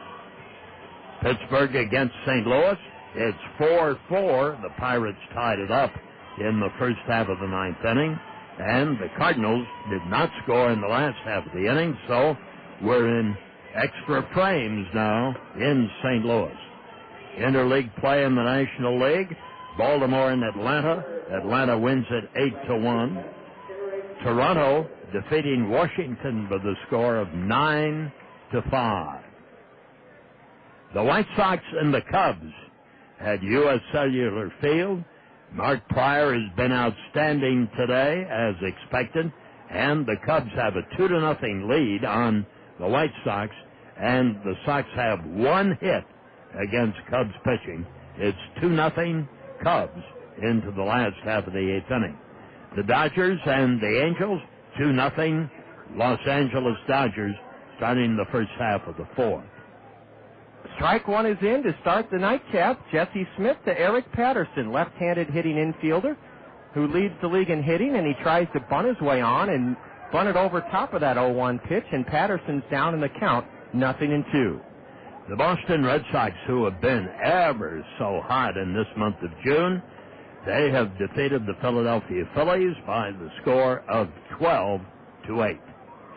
Pittsburgh against St. Louis. It's 4-4. The Pirates tied it up in the first half of the ninth inning. And the Cardinals did not score in the last half of the inning, so we're in extra frames now in St. Louis. Interleague play in the National League. Baltimore and Atlanta. Atlanta wins it 8-1. Toronto defeating Washington by the score of 9-5. The White Sox and the Cubs at U.S. Cellular Field. Mark Pryor has been outstanding today, as expected, and the Cubs have a 2-0 lead on the White Sox, and the Sox have one hit against Cubs pitching. It's 2-0 Cubs into the last half of the eighth inning. The Dodgers and the Angels, 2-0 Los Angeles Dodgers, starting the first half of the fourth. Strike one is in to start the nightcap. Jesse Smith to Eric Patterson, left-handed hitting infielder who leads the league in hitting, and he tries to bunt his way on and bunt it over top of that 0-1 pitch, and Patterson's down in the count, 0-2. The Boston Red Sox, who have been ever so hot in this month of June, they have defeated the Philadelphia Phillies by the score of 12-8.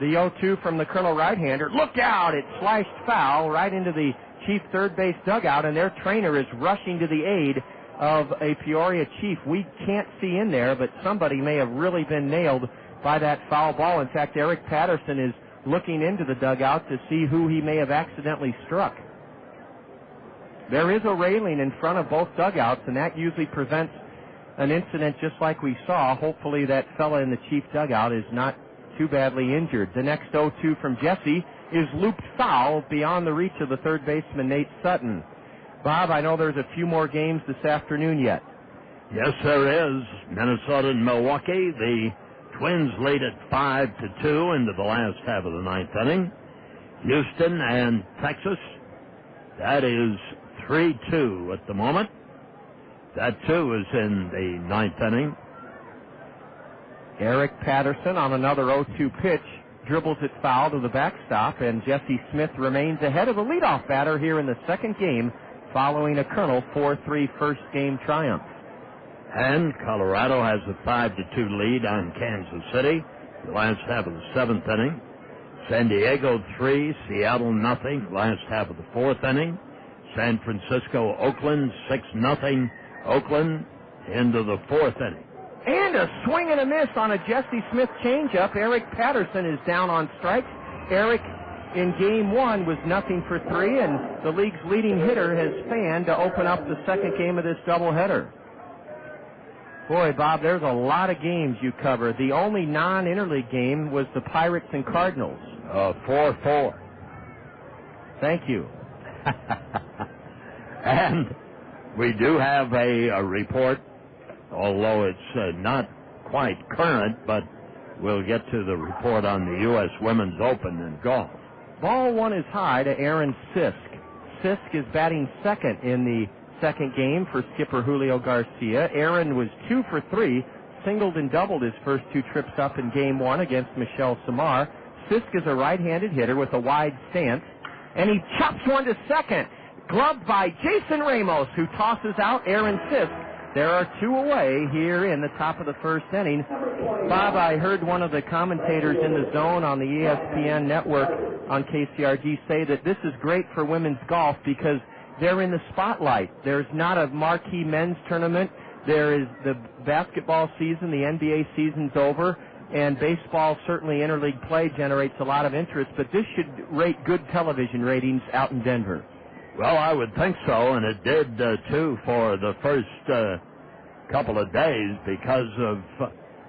The 0-2 from the Colonel right-hander. Look out! It slashed foul right into the Chief third base dugout, and their trainer is rushing to the aid of a Peoria Chief. We can't see in there, but somebody may have really been nailed by that foul ball. In fact, Eric Patterson is looking into the dugout to see who he may have accidentally struck. There is a railing in front of both dugouts, and that usually prevents an incident just like we saw. Hopefully that fella in the Chief dugout is not too badly injured. The next 0-2 from Jesse is looped foul beyond the reach of the third baseman, Nate Sutton. Bob, I know there's a few more games this afternoon yet. Yes, there is. Minnesota and Milwaukee. The Twins lead at 5-2 into the last half of the ninth inning. Houston and Texas. That is 3-2 at the moment. That, too, is in the ninth inning. Eric Patterson on another 0-2 pitch dribbles it foul to the backstop, and Jesse Smith remains ahead of the leadoff batter here in the second game following a Kernel 4-3 first game triumph. And Colorado has a 5-2 lead on Kansas City, the last half of the seventh inning. San Diego 3, Seattle nothing, last half of the fourth inning. San Francisco, Oakland 6-0, Oakland into the fourth inning. And a swing and a miss on a Jesse Smith changeup. Eric Patterson is down on strikes. Eric in game one was 0-for-3, and the league's leading hitter has fanned to open up the second game of this doubleheader. Boy, Bob, there's a lot of games you covered. The only non-interleague game was the Pirates and Cardinals. 4-4. Thank you. And we do have a report, although it's not quite current, but we'll get to the report on the U.S. Women's Open in golf. Ball one is high to Aaron Sisk. Sisk is batting second in the second game for skipper Julio Garcia. Aaron was 2-for-3, singled and doubled his first two trips up in game one against Michel Simard. Sisk is a right-handed hitter with a wide stance, and he chops one to second. Gloved by Jason Ramos, who tosses out Aaron Sisk. There are two away here in the top of the first inning. Bob, I heard one of the commentators in the zone on the ESPN network on KCRG say that this is great for women's golf because they're in the spotlight. There's not a marquee men's tournament. There is the basketball season, the NBA season's over, and baseball, certainly interleague play, generates a lot of interest, but this should rate good television ratings out in Denver. Well, I would think so, and it did, too, for the first couple of days because of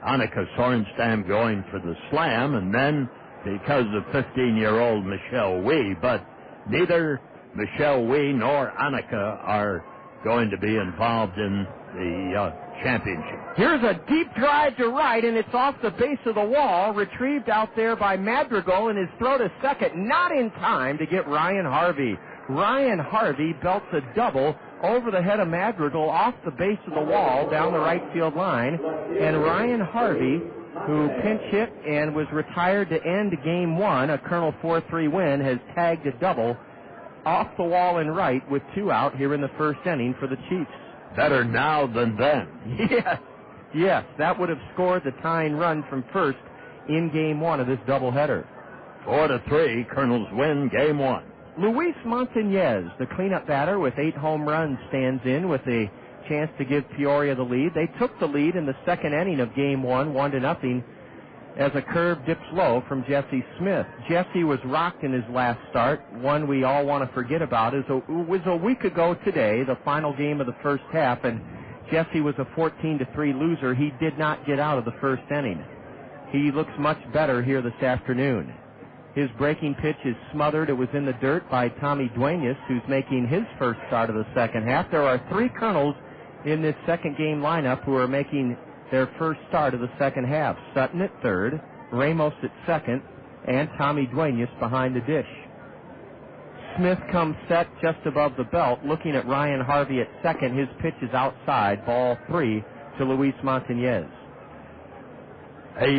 Annika Sorenstam going for the slam, and then because of 15-year-old Michelle Wee. But neither Michelle Wee nor Annika are going to be involved in the championship. Here's a deep drive to right, and it's off the base of the wall, retrieved out there by Madrigal, and his throw to second, not in time to get Ryan Harvey. Ryan Harvey belts a double over the head of Madrigal off the base of the wall down the right field line. And Ryan Harvey, who pinch hit and was retired to end game one, a Kernel 4-3 win, has tagged a double off the wall and right with two out here in the first inning for the Chiefs. Better now than then. Yes, that would have scored the tying run from first in game one of this doubleheader. 4-3, Kernels win game one. Luis Montañez, the cleanup batter with 8 home runs, stands in with a chance to give Peoria the lead. They took the lead in the second inning of game one, 1-0, as a curve dips low from Jesse Smith. Jesse was rocked in his last start. One we all want to forget about was a week ago today, the final game of the first half, and Jesse was a 14-3 loser. He did not get out of the first inning. He looks much better here this afternoon. His breaking pitch is smothered. It was in the dirt by Tommy Duenas, who's making his first start of the second half. There are 3 Kernels in this second game lineup who are making their first start of the second half. Sutton at third, Ramos at second, and Tommy Duenas behind the dish. Smith comes set just above the belt, looking at Ryan Harvey at second. His pitch is outside, ball 3 to Luis Montañez. A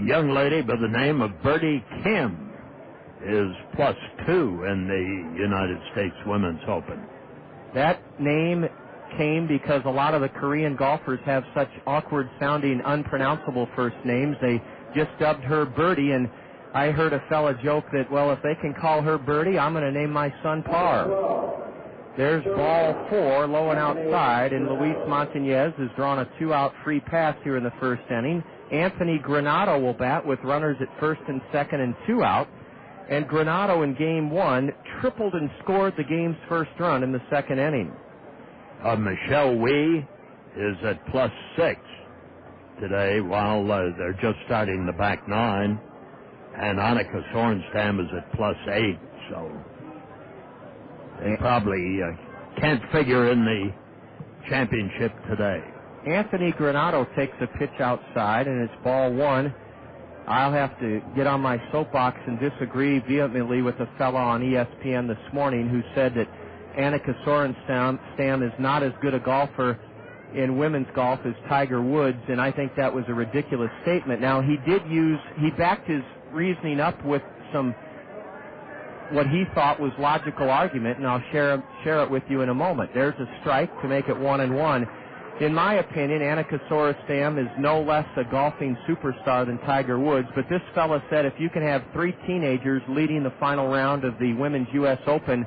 young lady by the name of Birdie Kim is +2 in the United States Women's Open. That name came because a lot of the Korean golfers have such awkward-sounding, unpronounceable first names. They just dubbed her Birdie, and I heard a fella joke that, well, if they can call her Birdie, I'm going to name my son Par. There's ball 4, low and outside, and Luis Montañez has drawn a 2-out free pass here in the first inning. Anthony Granado will bat with runners at first and second and 2 out. And Granado in game one tripled and scored the game's first run in the second inning. Michelle Wee is at +6 today while they're just starting the back 9. And Annika Sorenstam is at +8, so they probably can't figure in the championship today. Anthony Granado takes a pitch outside, and it's ball 1. I'll have to get on my soapbox and disagree vehemently with a fellow on ESPN this morning who said that Annika Sorenstam is not as good a golfer in women's golf as Tiger Woods, and I think that was a ridiculous statement. Now, he backed his reasoning up with what he thought was logical argument, and I'll share it with you in a moment. There's a strike to make it 1-1. In my opinion, Annika Sorostam is no less a golfing superstar than Tiger Woods, but this fella said if you can have 3 teenagers leading the final round of the Women's U.S. Open,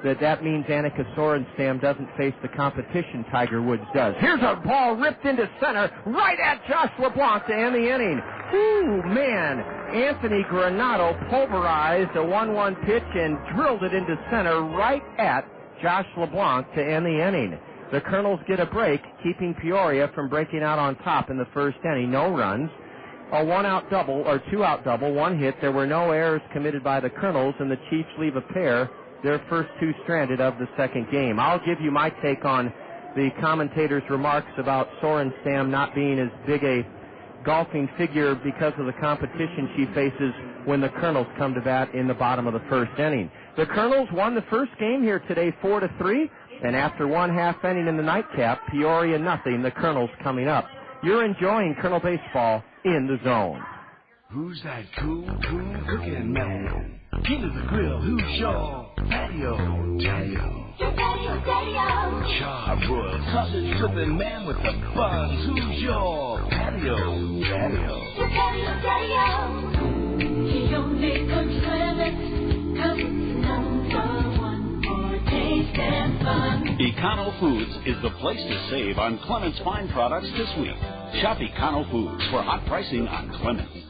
that means Annika Sorenstam doesn't face the competition Tiger Woods does. Here's a ball ripped into center, right at Josh LeBlanc to end the inning. Ooh, man. Anthony Granado pulverized a 1-1 pitch and drilled it into center right at Josh LeBlanc to end the inning. The Kernels get a break, keeping Peoria from breaking out on top in the first inning. No runs. A 1-out double, or 2-out double, 1 hit. There were no errors committed by the Kernels, and the Chiefs leave a pair, their first 2 stranded of the second game. I'll give you my take on the commentator's remarks about Sorenstam not being as big a golfing figure because of the competition she faces when the Kernels come to bat in the bottom of the first inning. The Kernels won the first game here today 4-3, and after 1/2 inning in the nightcap, Peoria nothing, the Kernels coming up. You're enjoying Kernel Baseball in the Zone. Who's that cool cooking man? King of the grill, who's your patio? Your patio. Charbroiled sausage flipping man with the buns, who's your patio? Your patio. He only cooks Clements, 'cause it's #1 for taste and fun. Econo Foods is the place to save on Clements Fine products this week. Shop Econo Foods for hot pricing on Clements.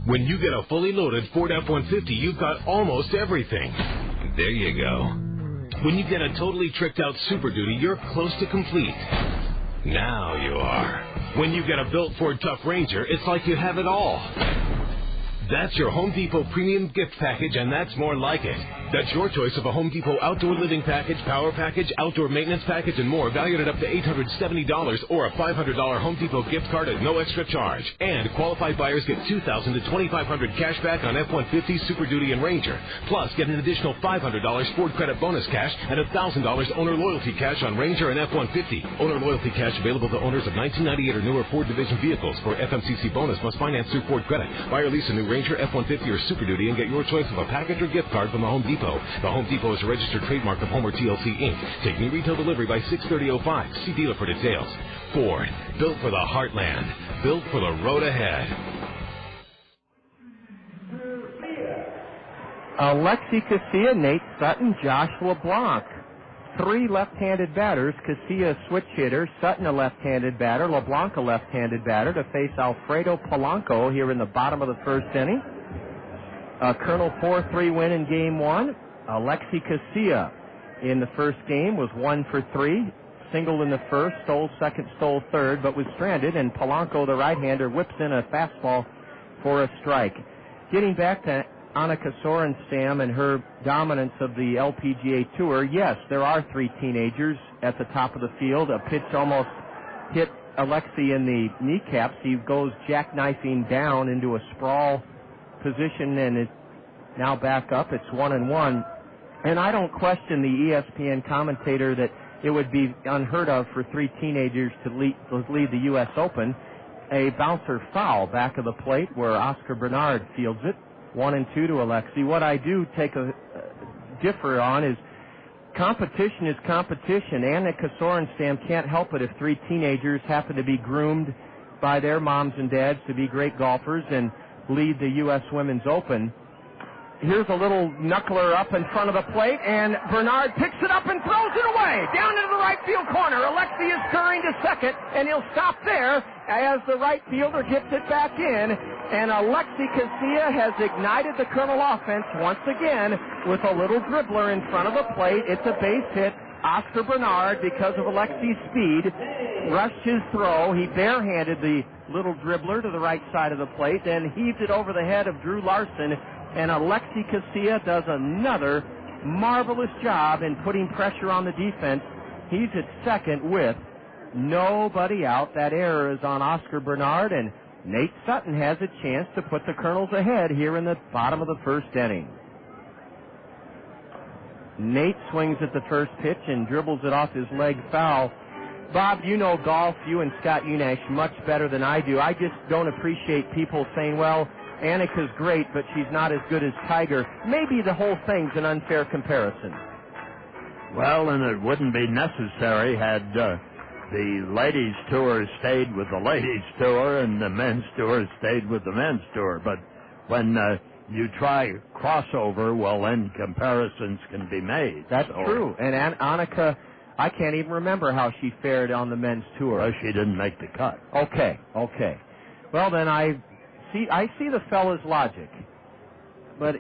When you get a fully loaded Ford F-150, you've got almost everything. There you go. When you get a totally tricked out Super Duty, you're close to complete. Now you are. When you get a built Ford Tough Ranger, it's like you have it all. That's your Home Depot Premium Gift Package, and that's more like it. That's your choice of a Home Depot Outdoor Living Package, Power Package, Outdoor Maintenance Package, and more, valued at up to $870 or a $500 Home Depot gift card at no extra charge. And qualified buyers get $2,000 to $2,500 cash back on F-150, Super Duty, and Ranger. Plus, get an additional $500 Ford Credit Bonus Cash and $1,000 Owner Loyalty Cash on Ranger and F-150. Owner Loyalty Cash available to owners of 1998 or newer Ford Division vehicles. For FMCC bonus, must finance through Ford Credit. Buy or lease a new Ranger, F-150, or Super Duty and get your choice of a package or gift card from the Home Depot. The Home Depot is a registered trademark of Homer TLC, Inc. Take me retail delivery by 6/30/05. See dealer for details. Ford, built for the heartland, built for the road ahead. Alexi Casilla, Nate Sutton, Josh LeBlanc. 3 left-handed batters. Casilla switch hitter, Sutton a left-handed batter, LeBlanc a left-handed batter to face Alfredo Polanco here in the bottom of the first inning. A Kernel 4-3 win in Game 1. Alexi Casilla in the first game was 1 for 3. Singled in the first, stole second, stole third, but was stranded, and Polanco, the right-hander, whips in a fastball for a strike. Getting back to Annika Sorenstam and her dominance of the LPGA Tour, yes, there are 3 teenagers at the top of the field. A pitch almost hit Alexi in the kneecaps. He goes jackknifing down into a sprawl position and is now back up. It's 1-1. And I don't question the ESPN commentator that it would be unheard of for 3 teenagers to lead the U.S. Open. A bouncer foul back of the plate where Oscar Bernard fields it. 1-2 to Alexi. What I do take a differ on is competition is competition. Annika Sorenstam can't help it if 3 teenagers happen to be groomed by their moms and dads to be great golfers and lead the U.S. Women's Open. Here's a little knuckler up in front of the plate, and Bernard picks it up and throws it away down into the right field corner. Alexi is scurrying to second, and he'll stop there as the right fielder gets it back in. And Alexi Casilla has ignited the Kernel offense once again with a little dribbler in front of the plate. It's a base hit. Oscar Bernard, because of Alexi's speed, rushed his throw. He barehanded the little dribbler to the right side of the plate, then heaved it over the head of Drew Larson. And Alexi Casilla does another marvelous job in putting pressure on the defense. He's at second with nobody out. That error is on Oscar Bernard, and Nate Sutton has a chance to put the Kernels ahead here in the bottom of the first inning. Nate swings at the first pitch and dribbles it off his leg foul. Bob, you know golf, you and Scott Unash, much better than I do. I just don't appreciate people saying, well, Annika's great, but she's not as good as Tiger. Maybe the whole thing's an unfair comparison. Well, and it wouldn't be necessary had the ladies' tour stayed with the ladies' tour and the men's tour stayed with the men's tour. But when you try crossover, well, then comparisons can be made. That's true. And Annika, I can't even remember how she fared on the men's tour. Well, she didn't make the cut. Okay. Well, then I see the fella's logic. But,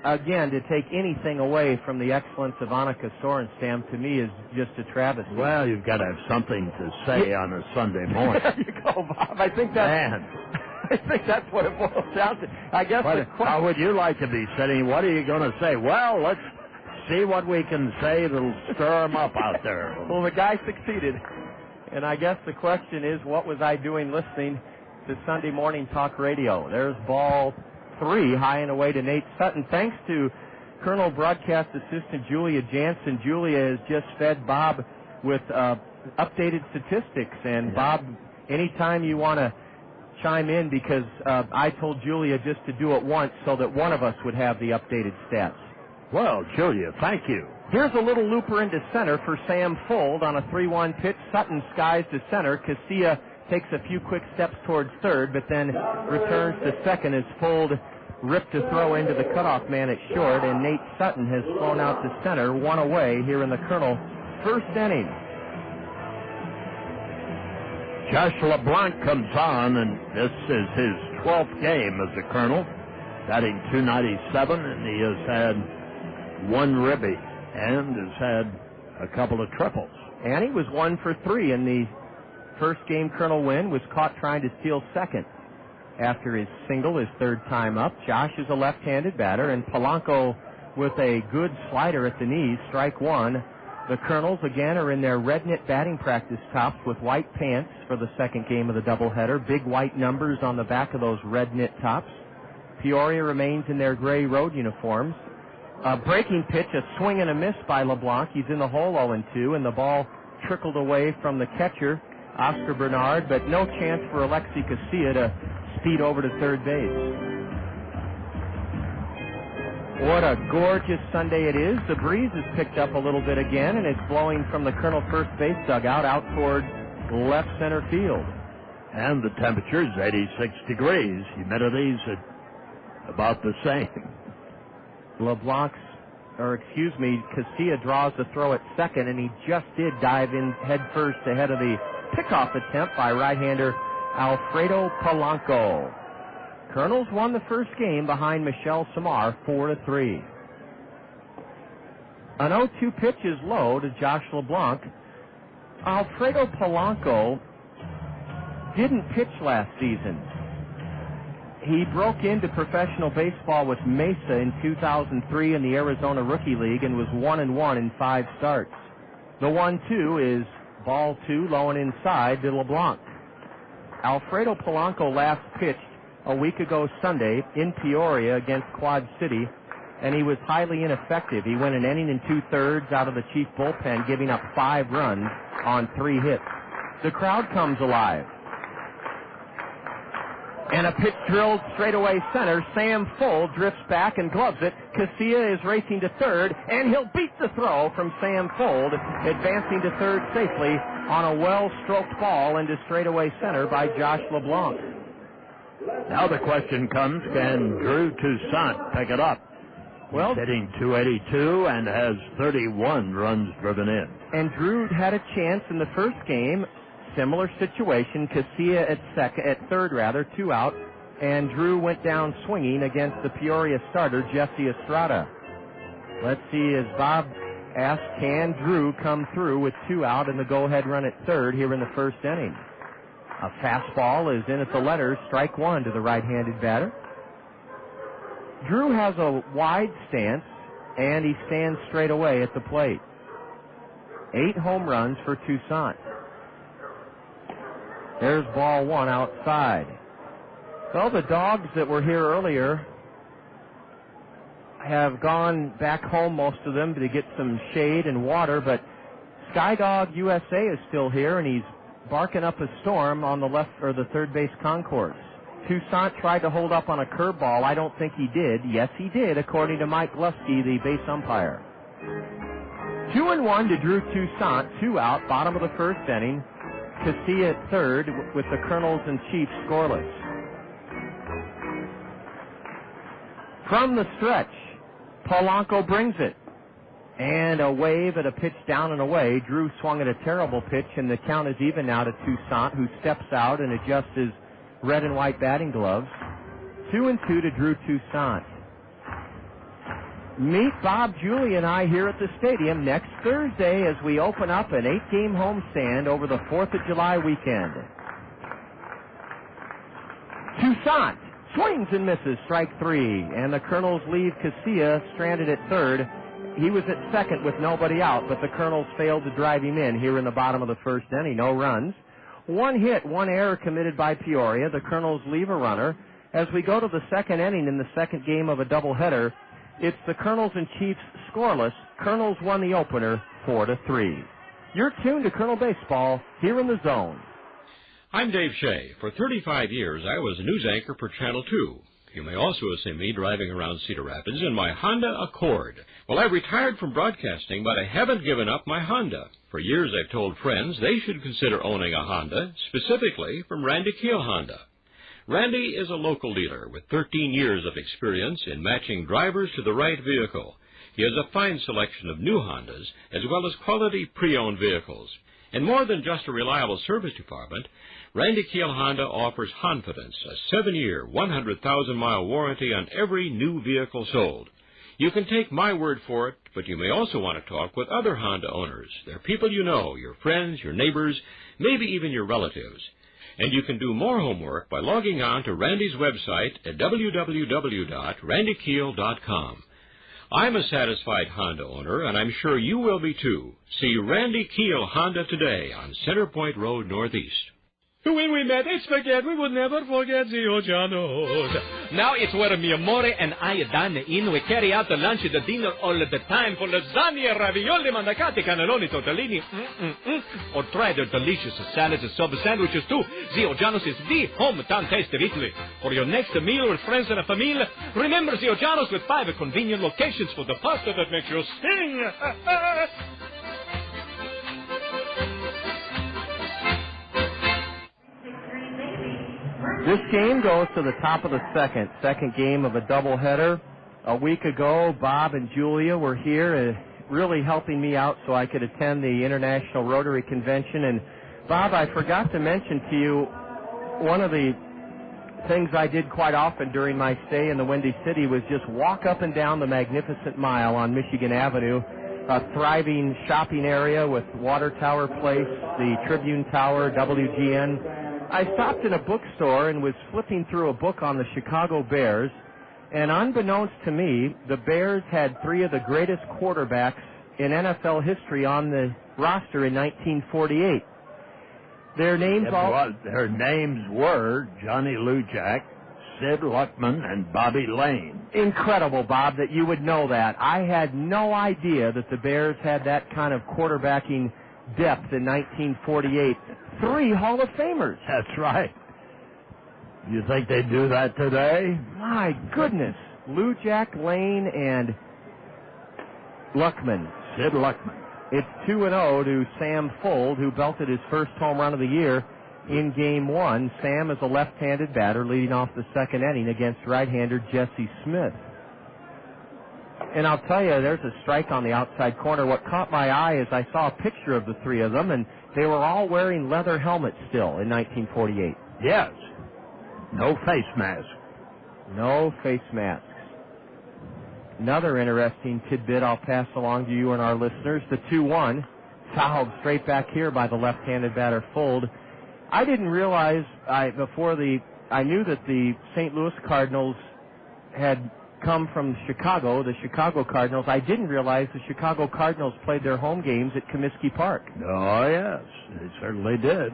again, to take anything away from the excellence of Annika Sorenstam, to me, is just a travesty. Well, you've got to have something to say on a Sunday morning. There you go, Bob. I think that's what it boils down to. I guess how would you like to be sitting? What are you going to say? Well, let's see what we can say that'll stir them up out there. Well, the guy succeeded. And I guess the question is, what was I doing listening to Sunday morning talk radio? There's ball 3, high and away to Nate Sutton. Thanks to Colonel Broadcast Assistant Julia Jansen. Julia has just fed Bob with updated statistics. And, Bob, anytime you want to chime in, because I told Julia just to do it once so that one of us would have the updated stats. Well, Julia, thank you. Here's a little looper into center for Sam Fuld on a 3-1 pitch. Sutton skies to center. Casilla takes a few quick steps towards third, but then returns to second as Fuld ripped a throw into the cutoff man at short, and Nate Sutton has flown out to center, 1 away here in the Colonel first inning. Josh LeBlanc comes on, and this is his 12th game as a Colonel, batting .297, and he has had 1 ribby and has had a couple of triples. And he was 1 for 3 in the first game Colonel win, was caught trying to steal second after his single, his third time up. Josh is a left-handed batter, and Polanco with a good slider at the knees, strike 1. The Colonels, again, are in their red knit batting practice tops with white pants for the second game of the doubleheader. Big white numbers on the back of those red knit tops. Peoria remains in their gray road uniforms. A breaking pitch, a swing and a miss by LeBlanc. He's in the hole 0-2, and the ball trickled away from the catcher, Oscar Bernard, but no chance for Alexi Casilla to speed over to third base. What a gorgeous Sunday it is. The breeze has picked up a little bit again, and it's blowing from the Colonel first base dugout out toward left center field. And the temperature is 86 degrees. Humidity's at about the same. Casilla draws the throw at second, and he just did dive in head first ahead of the pickoff attempt by right-hander Alfredo Polanco. Colonels won the first game behind Michel Simard 4-3. An 0-2 pitch is low to Josh LeBlanc. Alfredo Polanco didn't pitch last season. He broke into professional baseball with Mesa in 2003 in the Arizona Rookie League and was 1-1 in 5 starts. The 1-2 is ball 2, low and inside to LeBlanc. Alfredo Polanco last pitched a week ago Sunday in Peoria against Quad City, and he was highly ineffective. He went an inning and 2/3 out of the Chief bullpen, giving up 5 runs on 3 hits. The crowd comes alive. And a pitch drilled straight away center. Sam Fuld drifts back and gloves it. Casilla is racing to third, and he'll beat the throw from Sam Fuld, advancing to third safely on a well-stroked ball into straightaway center by Josh LeBlanc. Now the question comes, can Drew Toussaint pick it up? Well, he's hitting .282 and has 31 runs driven in. And Drew had a chance in the first game. Similar situation, Casilla at third, 2 out, and Drew went down swinging against the Peoria starter, Jesse Estrada. Let's see, as Bob asked, can Drew come through with 2 out and the go-ahead run at third here in the first inning? A fastball is in at the letters, strike 1 to the right-handed batter. Drew has a wide stance, and he stands straight away at the plate. 8 home runs for Toussaint. There's ball 1 outside. Well, the dogs that were here earlier have gone back home, most of them, to get some shade and water, but Skydog USA is still here, and he's barking up a storm on the left or the third base concourse. Toussaint tried to hold up on a curveball. I don't think he did. Yes, he did, according to Mike Glusky, the base umpire. 2-1 to Drew Toussaint, 2 out, bottom of the first inning. Casilla at third with the Kernels and Chiefs scoreless. From the stretch, Polanco brings it. And a wave at a pitch down and away. Drew swung at a terrible pitch, and the count is even now to Toussaint, who steps out and adjusts his red and white batting gloves. 2-2 to Drew Toussaint. Meet Bob, Julie, and I here at the stadium next Thursday as we open up an 8-game homestand over the 4th of July weekend. Toussaint swings and misses, strike 3, and the Kernels leave Casilla stranded at third. He was at second with nobody out, but the Kernels failed to drive him in here in the bottom of the first inning. No runs. 1 hit, 1 error committed by Peoria. The Kernels leave a runner. As we go to the second inning in the second game of a doubleheader, it's the Kernels and Chiefs scoreless. Kernels won the opener 4-3. You're tuned to Kernel Baseball here in the Zone. I'm Dave Shea. For 35 years, I was a news anchor for Channel 2. You may also have seen me driving around Cedar Rapids in my Honda Accord. Well, I've retired from broadcasting, but I haven't given up my Honda. For years, I've told friends they should consider owning a Honda, specifically from Randy Keel Honda. Randy is a local dealer with 13 years of experience in matching drivers to the right vehicle. He has a fine selection of new Hondas, as well as quality pre-owned vehicles. And more than just a reliable service department, Randy Keel Honda offers Confidence, a 7-year, 100,000-mile warranty on every new vehicle sold. You can take my word for it, but you may also want to talk with other Honda owners. They're people you know, your friends, your neighbors, maybe even your relatives. And you can do more homework by logging on to Randy's website at www.randykeel.com. I'm a satisfied Honda owner, and I'm sure you will be too. See Randy Keel Honda today on Center Point Road Northeast. When we met at Spaghetti, we would never forget the Ojanos. Now it's where mi amore and I dine in. We carry out the lunch and the dinner all the time for lasagna, ravioli, mandacati, cannelloni, tortellini. Or try their delicious salads and sub sandwiches too. The Ojanos is the hometown taste of Italy. For your next meal with friends and a family, remember the Ojanos with 5 convenient locations for the pasta that makes you sing. This game goes to the top of the second game of a doubleheader. A week ago, Bob and Julia were here really helping me out so I could attend the International Rotary Convention. And, Bob, I forgot to mention to you one of the things I did quite often during my stay in the Windy City was just walk up and down the Magnificent Mile on Michigan Avenue, a thriving shopping area with Water Tower Place, the Tribune Tower, WGN. I stopped in a bookstore and was flipping through a book on the Chicago Bears, and unbeknownst to me, the Bears had 3 of the greatest quarterbacks in NFL history on the roster in 1948. Their names Their names were Johnny Lujack, Sid Luckman, and Bobby Lane. Incredible, Bob, that you would know that. I had no idea that the Bears had that kind of quarterbacking depth in 1948. 3 Hall of Famers. That's right. You think they do that today? My goodness. Lujack, Lane, and Luckman. Sid Luckman. It's 2-0 to Sam Fuld, who belted his first home run of the year in Game 1. Sam is a left-handed batter leading off the second inning against right-hander Jesse Smith. And I'll tell you, there's a strike on the outside corner. What caught my eye is I saw a picture of the 3 of them, and they were all wearing leather helmets still in 1948. Yes. No face mask. No face masks. Another interesting tidbit I'll pass along to you and our listeners. The 2-1 fouled straight back here by the left-handed batter Fuld. I didn't realize I knew that the St. Louis Cardinals had come from Chicago, the Chicago Cardinals. I didn't realize the Chicago Cardinals played their home games at Comiskey Park. Oh, yes. They certainly did.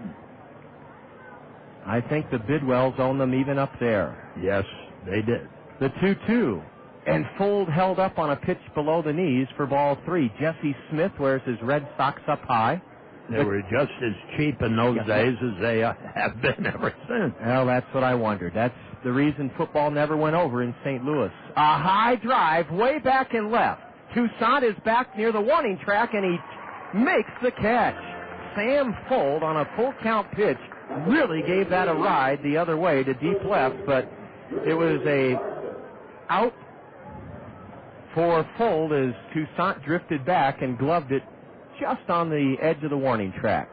I think the Bidwells own them even up there. Yes, they did. The 2-2. And Fuld held up on a pitch below the knees for ball 3. Jesse Smith wears his Red Sox up high. They were just as cheap in those days as they have been ever since. Well, that's what I wondered. That's the reason football never went over in St. Louis. A high drive way back and left. Toussaint is back near the warning track, and he makes the catch. Sam Fold on a full count pitch really gave that a ride the other way to deep left, but it was a out for Fold as Toussaint drifted back and gloved it just on the edge of the warning track.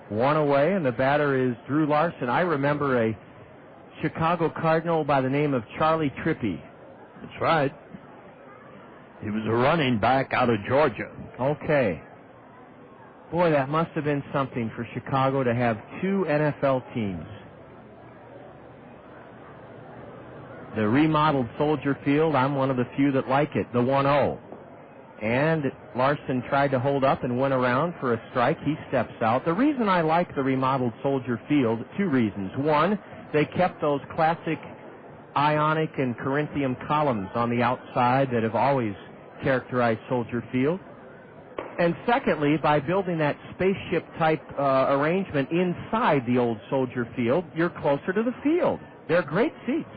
One away, and the batter is Drew Larson. I remember a Chicago Cardinal by the name of Charlie Trippi. That's right. He was a running back out of Georgia. Okay. Boy, that must have been something for Chicago to have two NFL teams. The remodeled Soldier Field, I'm one of the few that like it, the 1-0. And Larson tried to hold up and went around for a strike. He steps out. The reason I like the remodeled Soldier Field, two reasons. One, they kept those classic Ionic and Corinthian columns on the outside that have always characterized Soldier Field. And secondly, by building that spaceship-type arrangement inside the old Soldier Field, you're closer to the field. They're great seats.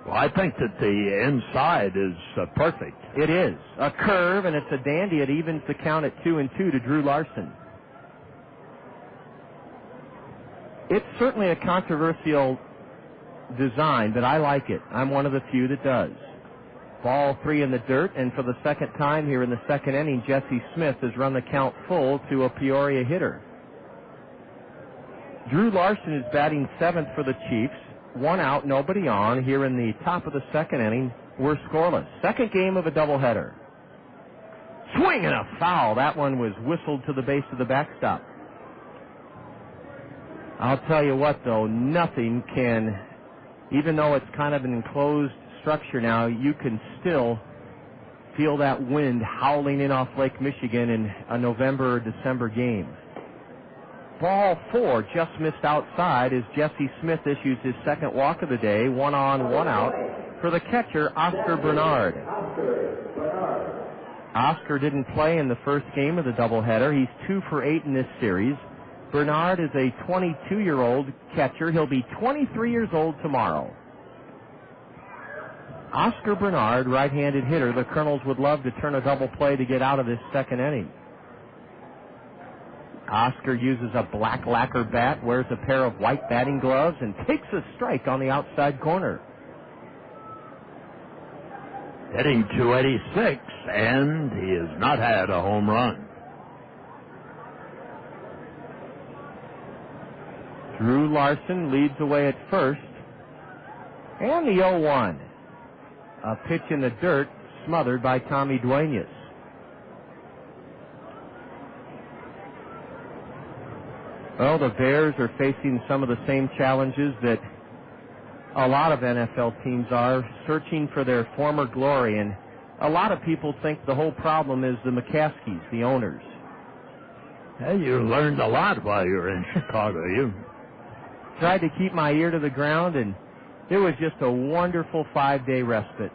Well, I think that the inside is perfect. It is. A curve, and it's a dandy. It evens the count at 2-2 to Drew Larson. It's certainly a controversial design, but I like it. I'm one of the few that does. Ball 3 in the dirt, and for the second time here in the second inning, Jesse Smith has run the count full to a Peoria hitter. Drew Larson is batting 7th for the Chiefs. 1 out, nobody on. Here in the top of the second inning, we're scoreless. Second game of a doubleheader. Swing and a foul. That one was whistled to the base of the backstop. I'll tell you what, though, nothing can, even though it's kind of an enclosed structure now, you can still feel that wind howling in off Lake Michigan in a November or December game. Ball 4 just missed outside as Jesse Smith issues his second walk of the day. 1 on, 1 out for the catcher, Oscar Bernard. Oscar didn't play in the first game of the doubleheader. He's 2 for 8 in this series. Bernard is a 22-year-old catcher. He'll be 23 years old tomorrow. Oscar Bernard, right-handed hitter. The Kernels would love to turn a double play to get out of this second inning. Oscar uses a black lacquer bat, wears a pair of white batting gloves, and takes a strike on the outside corner. Hitting .286, and he has not had a home run. Drew Larson leads away at first. And the 0-1. A pitch in the dirt, smothered by Tommy Duenas. Well, the Bears are facing some of the same challenges that a lot of NFL teams are, searching for their former glory. And a lot of people think the whole problem is the McCaskies, the owners. Hey, you learned a lot while you were in Chicago. You tried to keep my ear to the ground, and it was just a wonderful 5-day respite.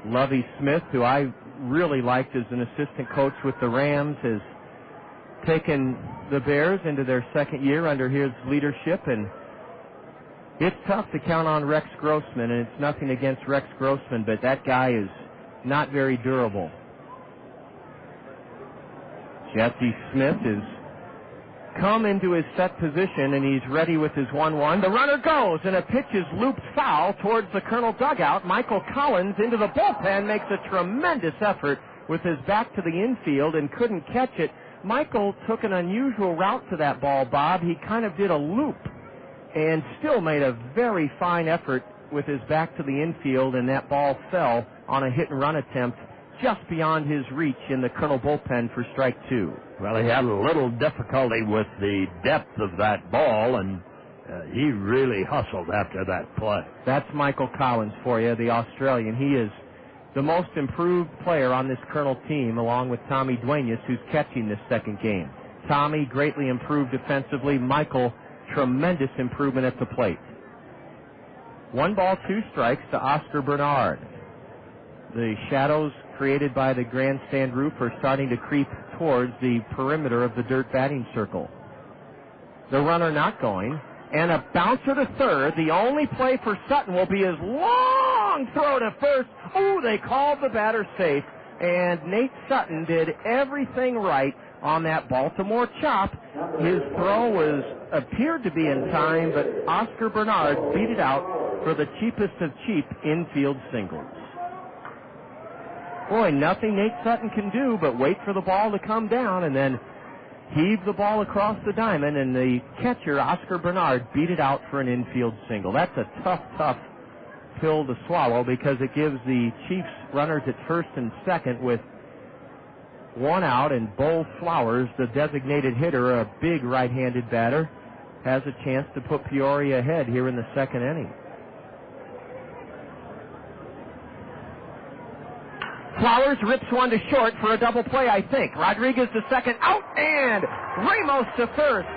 Lovie Smith, who I really liked as an assistant coach with the Rams, has taken the Bears into their second year under his leadership, and it's tough to count on Rex Grossman, and it's nothing against Rex Grossman, but that guy is not very durable. Jesse Smith has come into his set position, and he's ready with his 1-1. The runner goes, and a pitch is looped foul towards the Colonel dugout. Michael Collins into the bullpen makes a tremendous effort with his back to the infield and couldn't catch it. Michael took an unusual route to that ball, Bob. He kind of did a loop and still made a very fine effort with his back to the infield, and that ball fell on a hit-and-run attempt just beyond his reach in the Colonel bullpen for strike 2. Well, he had a little difficulty with the depth of that ball, and he really hustled after that play. That's Michael Collins for you, the Australian. He is the most improved player on this Colonel team, along with Tommy Duenas, who's catching this second game. Tommy greatly improved defensively. Michael, tremendous improvement at the plate. 1 ball, 2 strikes to Oscar Bernard. The shadows created by the grandstand roof are starting to creep towards the perimeter of the dirt batting circle. The runner not going, and a bouncer to third. The only play for Sutton will be his long throw to first. Oh, they called the batter safe, and Nate Sutton did everything right on that Baltimore chop. His throw appeared to be in time, but Oscar Bernard beat it out for the cheapest of cheap infield singles. Boy, nothing Nate Sutton can do but wait for the ball to come down and then heave the ball across the diamond, and the catcher, Oscar Bernard, beat it out for an infield single. That's a tough pill to swallow because it gives the Chiefs runners at first and second with one out, and Bo Flowers, the designated hitter, a big right-handed batter, has a chance to put Peoria ahead here in the second inning. Flowers rips one to short for a double play, I think. Rodriguez to second, out, and Ramos to first.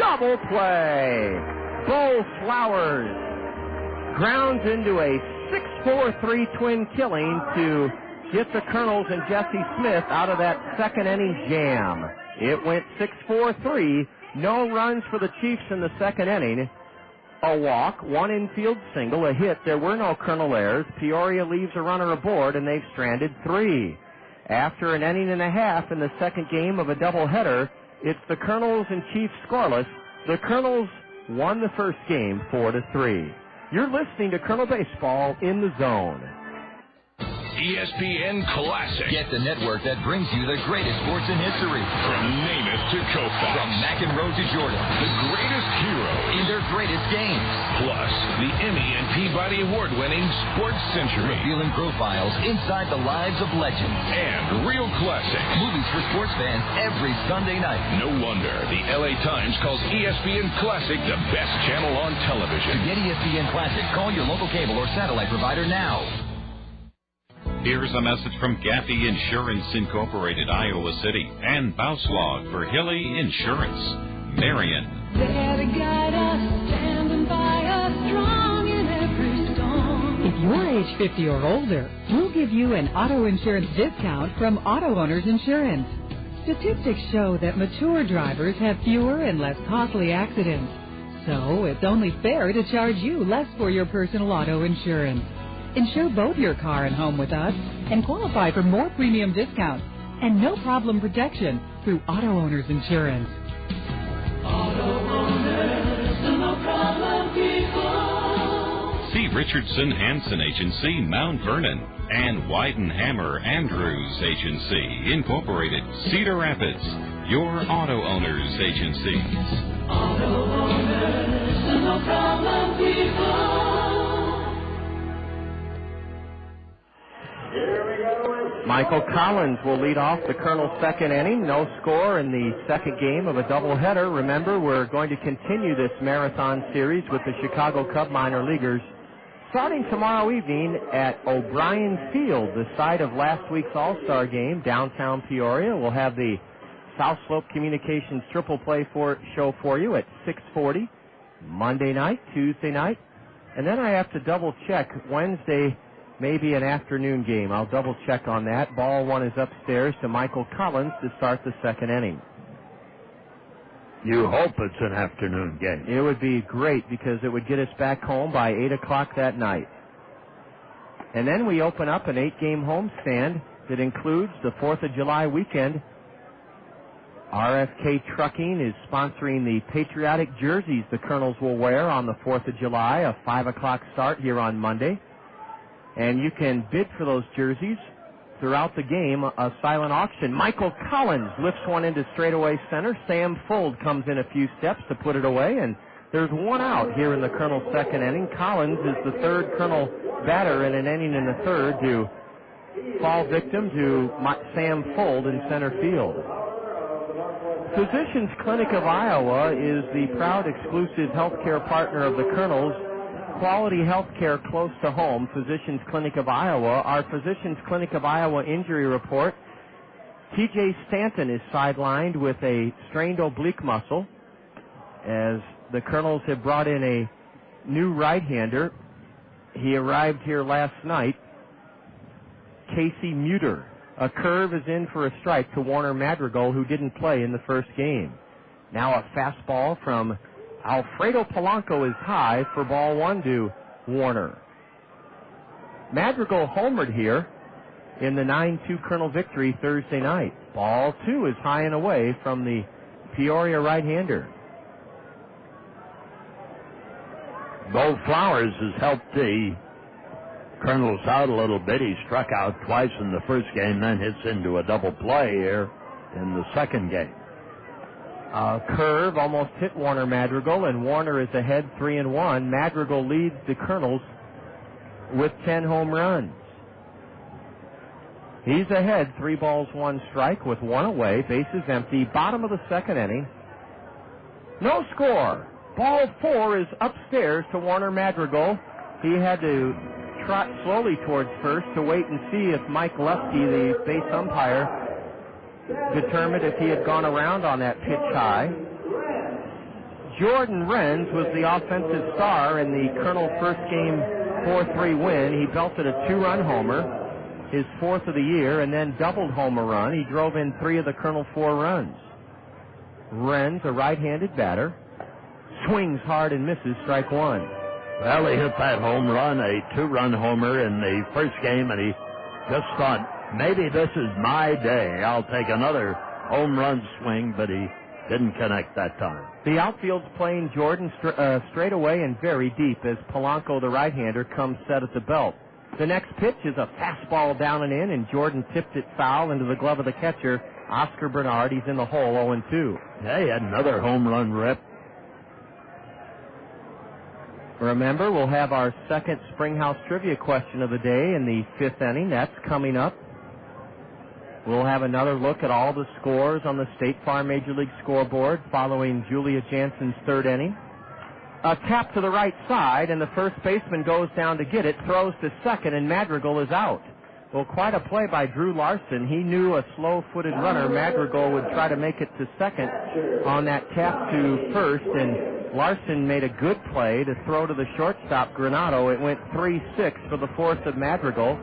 Double play. Bo Flowers grounds into a 6-4-3 twin killing to get the Kernels and Jesse Smith out of that second inning jam. It went 6-4-3. No runs for the Chiefs in the second inning. A walk, one infield single, a hit. There were no Kernel errors. Peoria leaves a runner aboard, and they've stranded 3. After an inning and a half in the second game of a doubleheader, it's the Kernels and Chiefs scoreless. The Kernels won the first game 4-3. You're listening to Kernel Baseball in the Zone. ESPN Classic. Get the network that brings you the greatest sports in history. From Namath to Koufax. From McEnroe to Jordan. The greatest hero in their greatest games. Plus, the Emmy and Peabody Award-winning Sports Century. Revealing profiles inside the lives of legends. And real classics. Movies for sports fans every Sunday night. No wonder the LA Times calls ESPN Classic the best channel on television. To get ESPN Classic, call your local cable or satellite provider now. Here's a message from Gaffey Insurance Incorporated, Iowa City, and Bauslog for Hilly Insurance, Marion. There to guide us, standing by us, strong in every storm. If you're age 50 or older, we'll give you an auto insurance discount from Auto Owners Insurance. Statistics show that mature drivers have fewer and less costly accidents. So it's only fair to charge you less for your personal auto insurance. Insure both your car and home with us and qualify for more premium discounts and no problem protection through Auto Owners Insurance. Auto Owners, no problem people. See Richardson Hansen Agency, Mount Vernon, and Weidenhammer Andrews Agency, Incorporated, Cedar Rapids, your Auto Owners Agencies. Auto Owners, no problem people. Michael Collins will lead off the Kernels' second inning. No score in the second game of a doubleheader. Remember, we're going to continue this marathon series with the Chicago Cub minor leaguers starting tomorrow evening at O'Brien Field, the site of last week's All-Star game, downtown Peoria. We'll have the South Slope Communications triple play show for you at 6:40 Monday night, Tuesday night. And then I have to double-check Wednesday. Maybe an afternoon game. I'll double-check on that. Ball one is upstairs to Michael Collins to start the second inning. You hope it's an afternoon game. It would be great because it would get us back home by 8 o'clock that night. And then we open up an 8-game homestand that includes the 4th of July weekend. RFK Trucking is sponsoring the patriotic jerseys the Kernels will wear on the 4th of July, a 5 o'clock start here on Monday. And you can bid for those jerseys throughout the game, a silent auction. Michael Collins lifts one into straightaway center. Sam Fuld comes in a few steps to put it away, and there's one out here in the Kernel second inning. Collins is the third Kernel batter in an inning and a third to fall victim to Sam Fuld in center field. Physicians Clinic of Iowa is the proud exclusive health care partner of the Kernels. Quality health care close to home, Physicians Clinic of Iowa. Our Physicians Clinic of Iowa injury report. T.J. Stanton is sidelined with a strained oblique muscle as the Kernels have brought in a new right-hander. He arrived here last night. Casey Muter. A curve is in for a strike to Warner Madrigal, who didn't play in the first game. Now a fastball from Alfredo Polanco is high for ball 1 to Warner. Madrigal homered here in the 9-2 Kernel victory Thursday night. Ball 2 is high and away from the Peoria right-hander. Bo Flowers has helped the Kernels out a little bit. He struck out twice in the first game, then hits into a double play here in the second game. A curve almost hit Warner Madrigal, and Warner is ahead 3-1. Madrigal leads the Kernels with 10 home runs. He's ahead 3 balls, 1 strike with 1 away. Bases empty. Bottom of the second inning. No score. Ball 4 is upstairs to Warner Madrigal. He had to trot slowly towards first to wait and see if Mike Lefty, the base umpire, determined if he had gone around on that pitch high. Jordan Renz was the offensive star in the Kernel first game 4-3 win. He belted a 2-run homer, his 4th of the year, and then doubled home a run. He drove in 3 of the Kernel 4 runs. Renz, a right-handed batter, swings hard and misses, strike 1. Well, he hit that home run, a 2-run homer in the first game, and he just thought, maybe this is my day. I'll take another home run swing, but he didn't connect that time. The outfield's playing Jordan straight away and very deep as Polanco, the right-hander, comes set at the belt. The next pitch is a fastball down and in, and Jordan tipped it foul into the glove of the catcher, Oscar Bernard. He's in the hole, 0-2. Yeah, he had another home run rip. Remember, we'll have our second Springhouse Trivia question of the day in the 5th inning. That's coming up. We'll have another look at all the scores on the State Farm Major League scoreboard following Julia Jansen's 3rd inning. A tap to the right side, and the first baseman goes down to get it, throws to second, and Madrigal is out. Well, quite a play by Drew Larson. He knew a slow-footed runner, Madrigal, would try to make it to second on that tap to first, and Larson made a good play to throw to the shortstop, Granado. It went 3-6 for the 4th of Madrigal.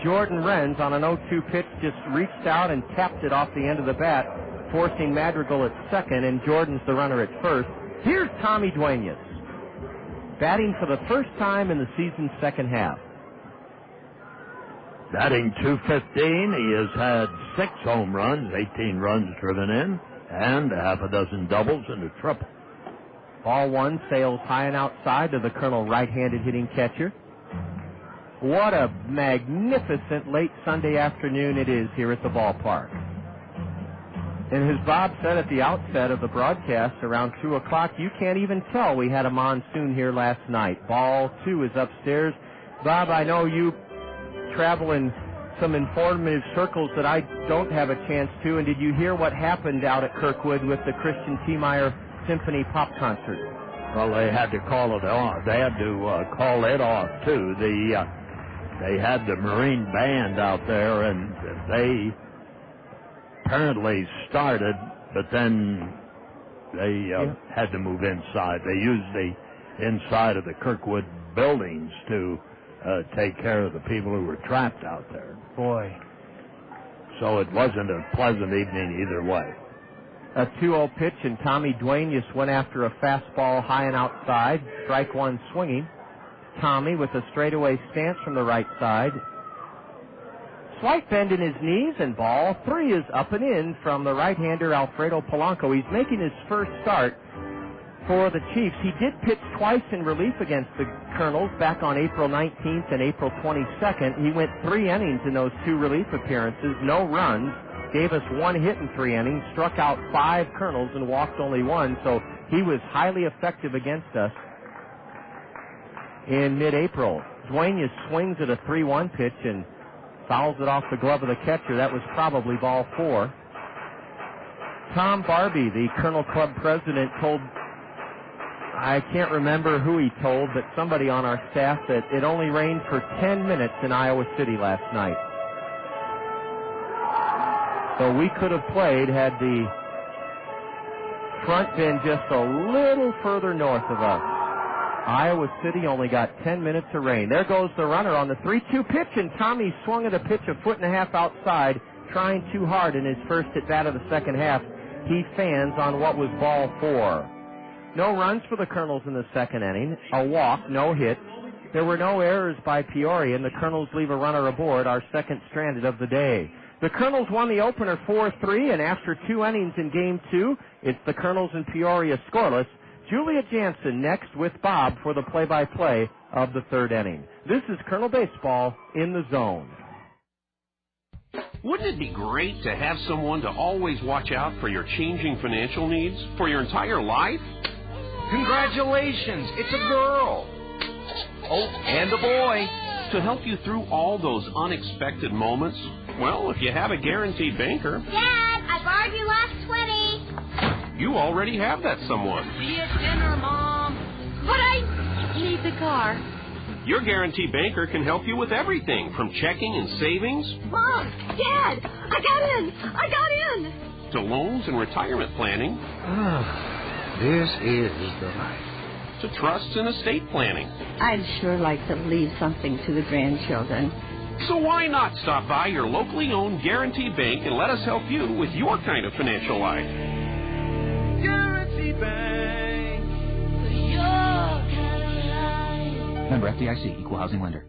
Jordan Renz on an 0-2 pitch just reached out and tapped it off the end of the bat, forcing Madrigal at second, and Jordan's the runner at first. Here's Tommy Duenas, batting for the first time in the season's second half. Batting .215, he has had 6 home runs, 18 runs driven in, and a half a dozen doubles and a triple. Ball 1 sails high and outside to the Kernel right-handed hitting catcher. What a magnificent late Sunday afternoon it is here at the ballpark. And as Bob said at the outset of the broadcast around 2 o'clock, you can't even tell we had a monsoon here last night. Ball 2 is upstairs. Bob, I know you travel in some informative circles that I don't have a chance to, and did you hear what happened out at Kirkwood with the Christian Tiemeyer Symphony Pop Concert? Well, they had to call it off. They had to call it off, too. They had the Marine Band out there, and they apparently started, but then they had to move inside. They used the inside of the Kirkwood buildings to take care of the people who were trapped out there. Boy. So it wasn't a pleasant evening either way. A 2-0 pitch, and Tommy Duenas went after a fastball high and outside. Strike 1 swinging. Tommy with a straightaway stance from the right side. Slight bend in his knees, and ball 3 is up and in from the right-hander Alfredo Polanco. He's making his first start for the Chiefs. He did pitch twice in relief against the Kernels back on April 19th and April 22nd. He went 3 innings in those 2 relief appearances, no runs, gave us 1 hit in 3 innings, struck out 5 Kernels and walked only 1, so he was highly effective against us in mid-April. Duenas swings at a 3-1 pitch and fouls it off the glove of the catcher. That was probably ball 4. Tom Barbie, the Kernel Club president, told, I can't remember who he told, but somebody on our staff, that it only rained for 10 minutes in Iowa City last night. So we could have played had the front been just a little further north of us. Iowa City only got 10 minutes of rain. There goes the runner on the 3-2 pitch, and Tommy swung at a pitch a foot and a half outside, trying too hard in his first at bat of the second half. He fans on what was ball 4. No runs for the Kernels in the second inning. A walk, no hits. There were no errors by Peoria, and the Kernels leave a runner aboard, our second stranded of the day. The Kernels won the opener 4-3, and after 2 innings in Game 2, it's the Kernels and Peoria scoreless. Julia Jansen next with Bob for the play-by-play of the third inning. This is Kernel Baseball in the Zone. Wouldn't it be great to have someone to always watch out for your changing financial needs for your entire life? Congratulations, it's a girl. Oh, and a boy. To help you through all those unexpected moments? Well, if you have a guaranteed banker... Dad, I borrowed your last 20. You already have that someone. See you at dinner, Mom. But I need the car. Your guaranteed banker can help you with everything from checking and savings... Mom, Dad, I got in. ...to loans and retirement planning... This is the life. ...to trusts and estate planning. I'd sure like to leave something to the grandchildren. So why not stop by your locally owned Guaranteed Bank and let us help you with your kind of financial life? Guaranteed Bank. Your kind of life. Member FDIC, Equal Housing Lender.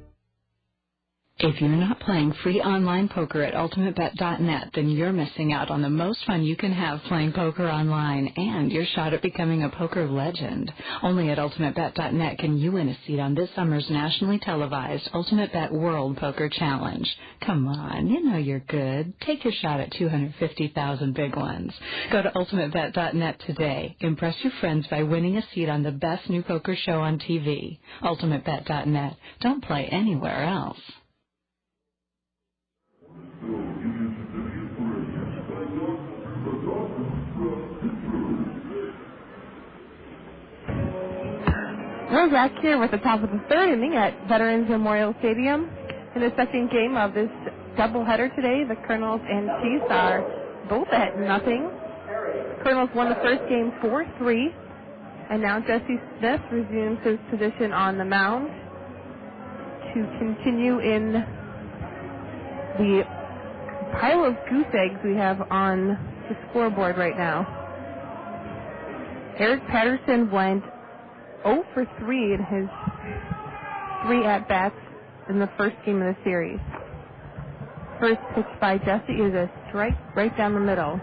If you're not playing free online poker at ultimatebet.net, then you're missing out on the most fun you can have playing poker online and your shot at becoming a poker legend. Only at ultimatebet.net can you win a seat on this summer's nationally televised Ultimate Bet World Poker Challenge. Come on, you know you're good. Take your shot at 250,000 big ones. Go to ultimatebet.net today. Impress your friends by winning a seat on the best new poker show on TV. Ultimatebet.net. Don't play anywhere else. Rozak here with the top of the third inning at Veterans Memorial Stadium. In the second game of this doubleheader today, the Kernels and Chiefs are both at nothing. Kernels won the first game 4-3, and now Jesse Smith resumes his position on the mound to continue in the pile of goose eggs we have on the scoreboard right now. Eric Patterson went 0 for 3 in his 3 at-bats in the first game of the series. First pitch by Jesse is a strike right down the middle.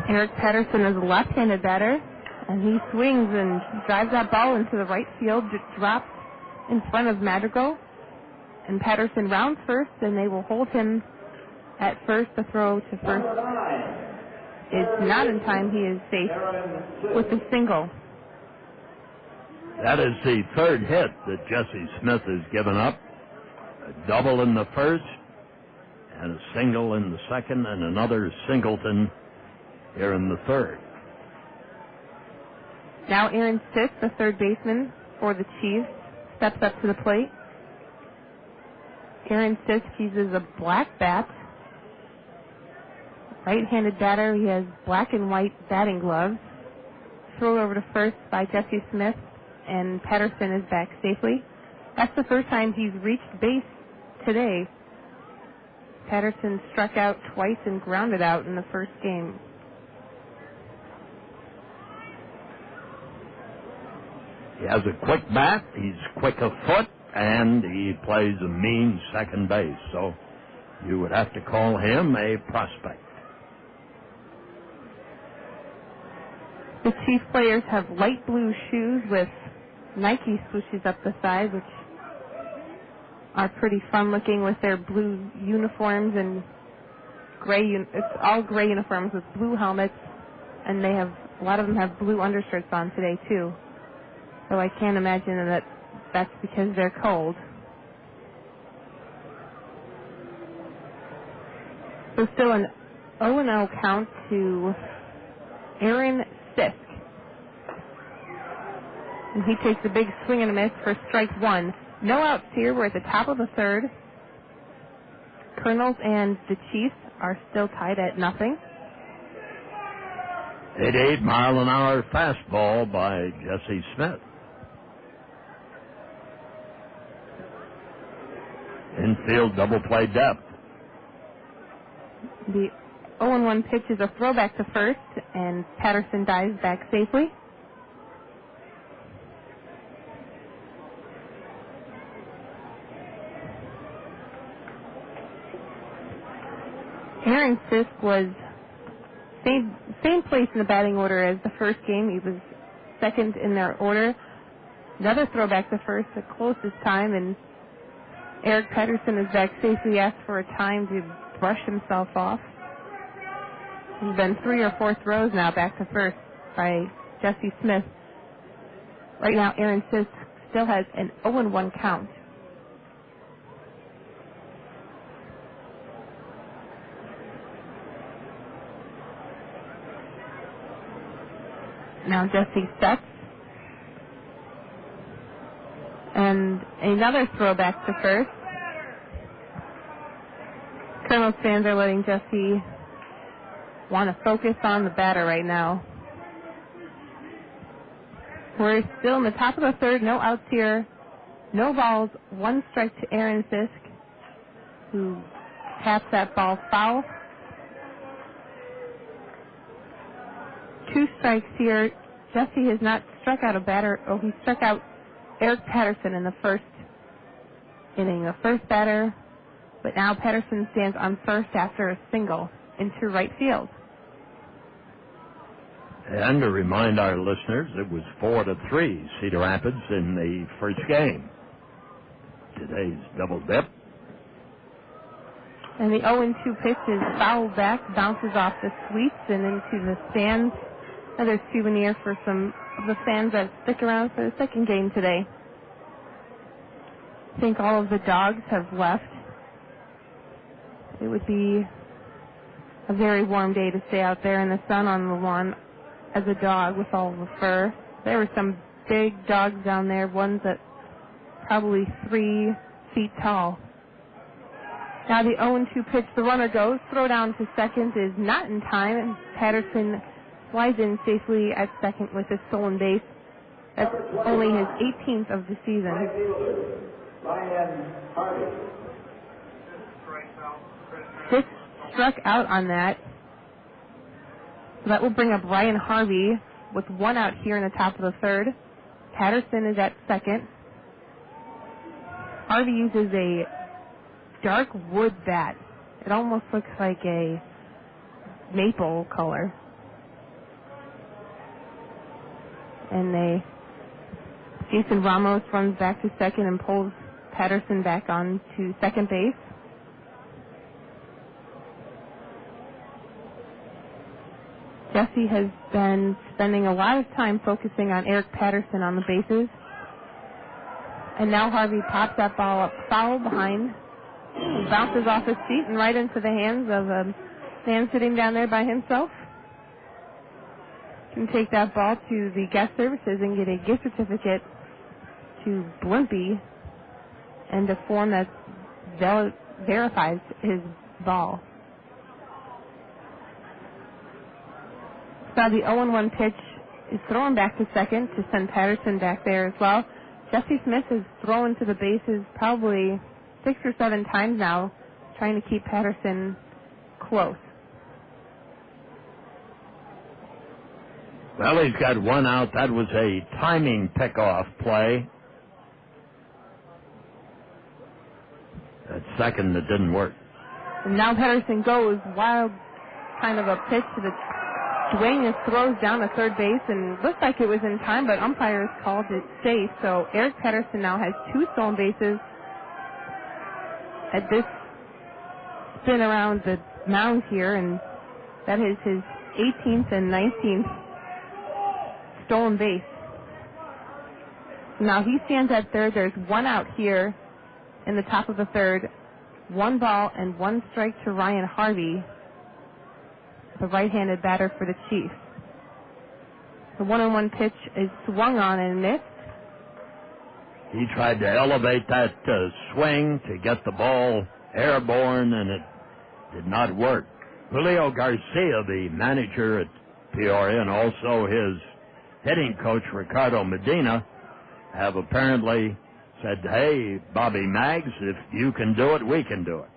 Eric Patterson is a left-handed batter, and he swings and drives that ball into the right field. It drops in front of Madrigal, and Patterson rounds first, and they will hold him at first. The throw to first is not in time. He is safe with a single. That is the third hit that Jesse Smith has given up. A double in the first, and a single in the second, and another singleton here in the third. Now Aaron Sisk, the third baseman for the Chiefs, steps up to the plate. Aaron Sisk uses a black bat. Right-handed batter. He has black and white batting gloves. Throw over to first by Jesse Smith, and Patterson is back safely. That's the first time he's reached base today. Patterson struck out twice and grounded out in the first game. He has a quick bat, he's quick of foot, and he plays a mean second base. So you would have to call him a prospect. The Chief players have light blue shoes with Nike swooshes up the side, which are pretty fun looking with their blue uniforms and gray. It's all gray uniforms with blue helmets, and they have a lot of them have blue undershirts on today too. So I can't imagine that that's because they're cold. So still an 0-0 count to Aaron Sisk. And he takes a big swing and a miss for strike one. No outs here. We're at the top of the third. Kernels and the Chiefs are still tied at nothing. 88-mile-an-hour fastball by Jesse Smith. Infield double play depth. The 0-1 pitch is a throwback to first, and Patterson dives back safely. Aaron Sisk was same place in the batting order as the first game. He was second in their order. Another throwback to first, the closest time, and Eric Patterson is back safely. Asked for a time to brush himself off. He's been 3 or 4 throws now back to first by Jesse Smith. Right now, Aaron Sisk still has an 0-1 count. Now Jesse sets. And another throwback to first. Kernels fans are letting Jesse want to focus on the batter right now. We're still in the top of the third, no outs here, no balls, 1 strike to Aaron Sisk, who taps that ball foul. 2 strikes here. Jesse has not struck out a batter. Oh, he struck out Eric Patterson in the first inning, the first batter. But now Patterson stands on first after a single into right field. And to remind our listeners, it was 4-3 Cedar Rapids in the first game. Today's double dip. And the 0-2 pitch is fouled back, bounces off the sweeps and into the stands. Another souvenir for some of the fans that stick around for the second game today. I think all of the dogs have left. It would be a very warm day to stay out there in the sun on the lawn as a dog with all the fur. There were some big dogs down there, ones that probably 3 feet tall. Now the 0-2 pitch, the runner goes. Throw down to second is not in time, and Patterson slides in safely at second with a stolen base. That's only his 18th of the season. Sisk struck out on that. So that will bring up Ryan Harvey with 1 out here in the top of the third. Patterson is at second. Harvey uses a dark wood bat. It almost looks like a maple color. And Jason Ramos runs back to second and pulls Patterson back on to second base. Jesse has been spending a lot of time focusing on Eric Patterson on the bases. And now Harvey pops that ball up foul behind. He bounces off his feet and right into the hands of a man sitting down there by himself. Can take that ball to the guest services and get a gift certificate to Blimpie and a form that verifies his ball. So the 0-1 pitch is thrown back to second to send Patterson back there as well. Jesse Smith has thrown to the bases probably 6 or 7 times now, trying to keep Patterson close. Well, he's got 1 out. That was a timing pickoff play. At second, it didn't work. And now Patterson goes wild, kind of a pitch to the Duenas throws down to third base and looked like it was in time, but umpires called it safe. So Eric Patterson now has 2 stolen bases at this spin around the mound here, and that is his 18th and 19th stolen base. Now he stands at third. There's 1 out here in the top of the third. 1 ball and 1 strike to Ryan Harvey, the right-handed batter for the Chiefs. The 1-1 pitch is swung on and missed. He tried to elevate that swing to get the ball airborne, and it did not work. Julio Garcia, the manager at Peoria and also his hitting coach, Ricardo Medina, have apparently said, hey, Bobby Maggs, if you can do it, we can do it.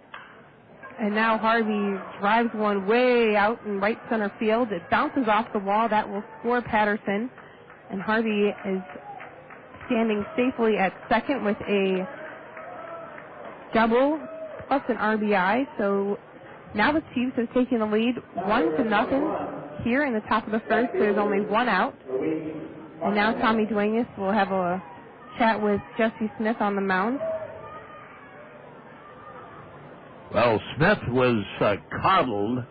And now Harvey drives one way out in right center field. It bounces off the wall. That will score Patterson. And Harvey is standing safely at second with a double plus an RBI. So now the Chiefs have taken the lead 1-0 here in the top of the first. There's only one out. And now Tommy Duenas will have a chat with Jesse Smith on the mound. Well, Smith was coddled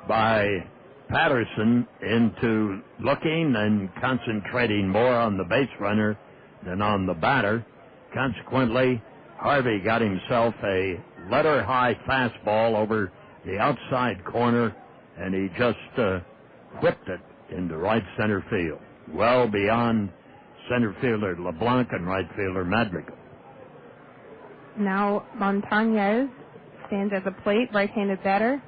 by Patterson into looking and concentrating more on the base runner than on the batter. Consequently, Harvey got himself a letter-high fastball over the outside corner, and he just whipped it into right center field, well beyond center fielder LeBlanc and right fielder Madrigal. Now Montañez stands at the plate, right-handed batter.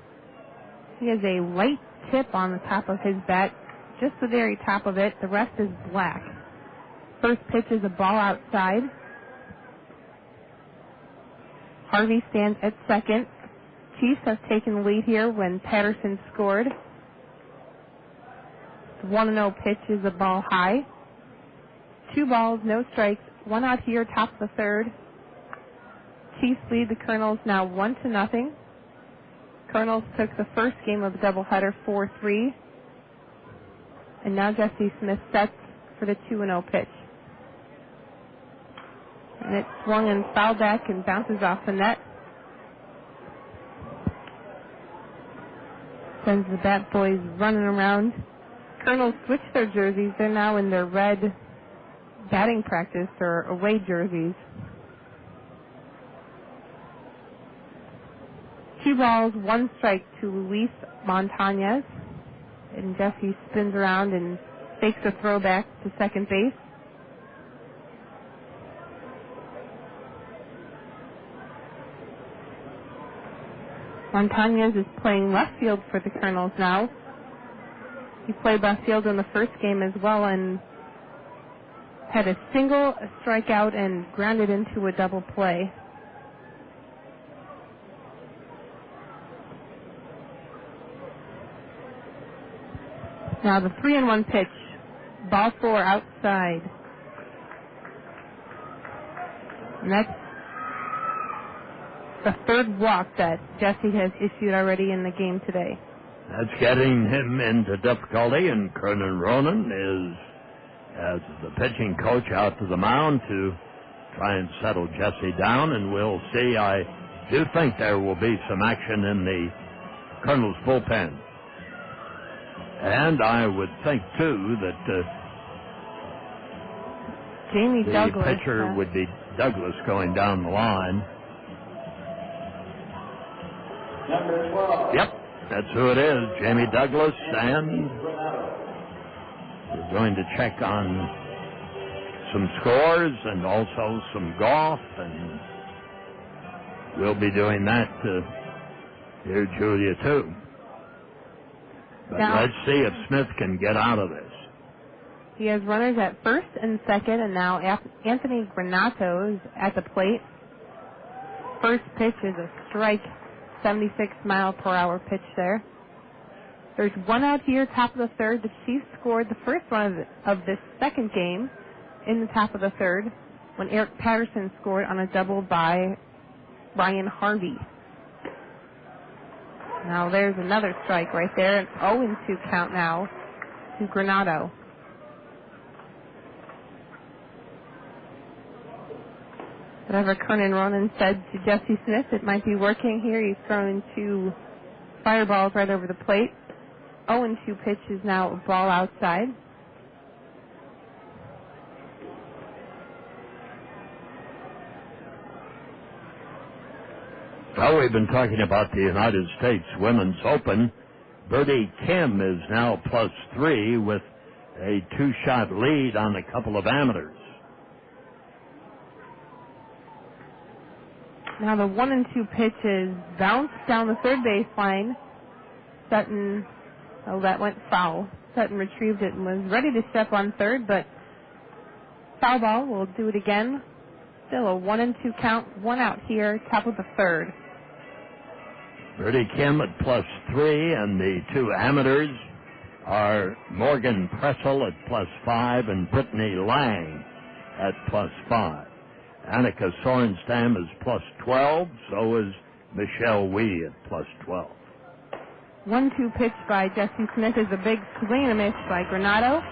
He has a white tip on the top of his bat, just the very top of it. The rest is black. First pitch is a ball outside. Harvey stands at second. Chiefs have taken the lead here when Patterson scored. The 1-0 pitch is a ball high. 2 balls, no strikes, 1 out here, top of the third. Chiefs lead the Kernels now 1-0. Kernels took the first game of the doubleheader 4-3. And now Jesse Smith sets for the 2-0 pitch. And it swung and fouled back and bounces off the net. Sends the bat boys running around. Kernels switched their jerseys. They're now in their red batting practice or away jerseys. 2 balls, 1 strike to Luis Montañez. And Jesse spins around and fakes a throwback to second base. Montañez is playing left field for the Kernels now. He played left field in the first game as well and had a single, a strikeout, and grounded into a double play. Now the 3-1 pitch. Ball 4 outside. And that's the third walk that Jesse has issued already in the game today. That's getting him into difficulty, and Kernan Ronan is, as the pitching coach, out to the mound to try and settle Jesse down, and we'll see. I do think there will be some action in the Kernels bullpen. And I would think, too, that Jamie the Douglas, pitcher would be Douglas going down the line. Number 12. Yep, that's who it is, Jamie Douglas, and we're going to check on some scores and also some golf, and we'll be doing that here, Julia, too. But now, let's see if Smith can get out of this. He has runners at first and second, and now Anthony Granato is at the plate. First pitch is a strike, 76-mile-per-hour pitch there. There's 1 out here, top of the third. The Chiefs scored the first one of this second game in the top of the third when Eric Patterson scored on a double by Ryan Harvey. Now there's another strike right there. An 0-2 count now to Granato. Whatever Kernan Ronan said to Jesse Smith, it might be working here. He's throwing 2 fireballs right over the plate. 0-2 pitch is now a ball outside. Well, we've been talking about the United States Women's Open. Birdie Kim is now +3 with a 2-shot lead on a couple of amateurs. Now the 1-2 pitch is bounced down the third baseline. Sutton Oh, that went foul. Sutton retrieved it and was ready to step on third, but foul ball. We'll do it again. Still a 1-2 count, one out here, top of the third. Birdie Kim at +3, and the two amateurs are Morgan Pressel at +5 and Brittany Lang at +5. Annika Sorenstam is +12, so is Michelle Wee at +12. 1-2 pitch by Jesse Smith is a big swing and a miss by Granado.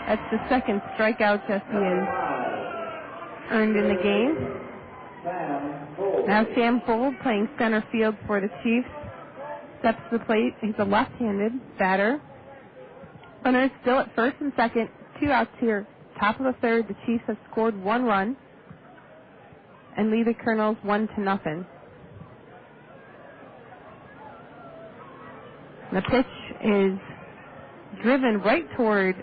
That's the second strikeout Jesse has earned in the game. Now Sam Fold playing center field for the Chiefs. Steps to the plate. He's a left-handed batter. Runners still at first and second. 2 outs here. Top of the third. The Chiefs have scored 1 run and lead the Kernels 1-0. The pitch is driven right toward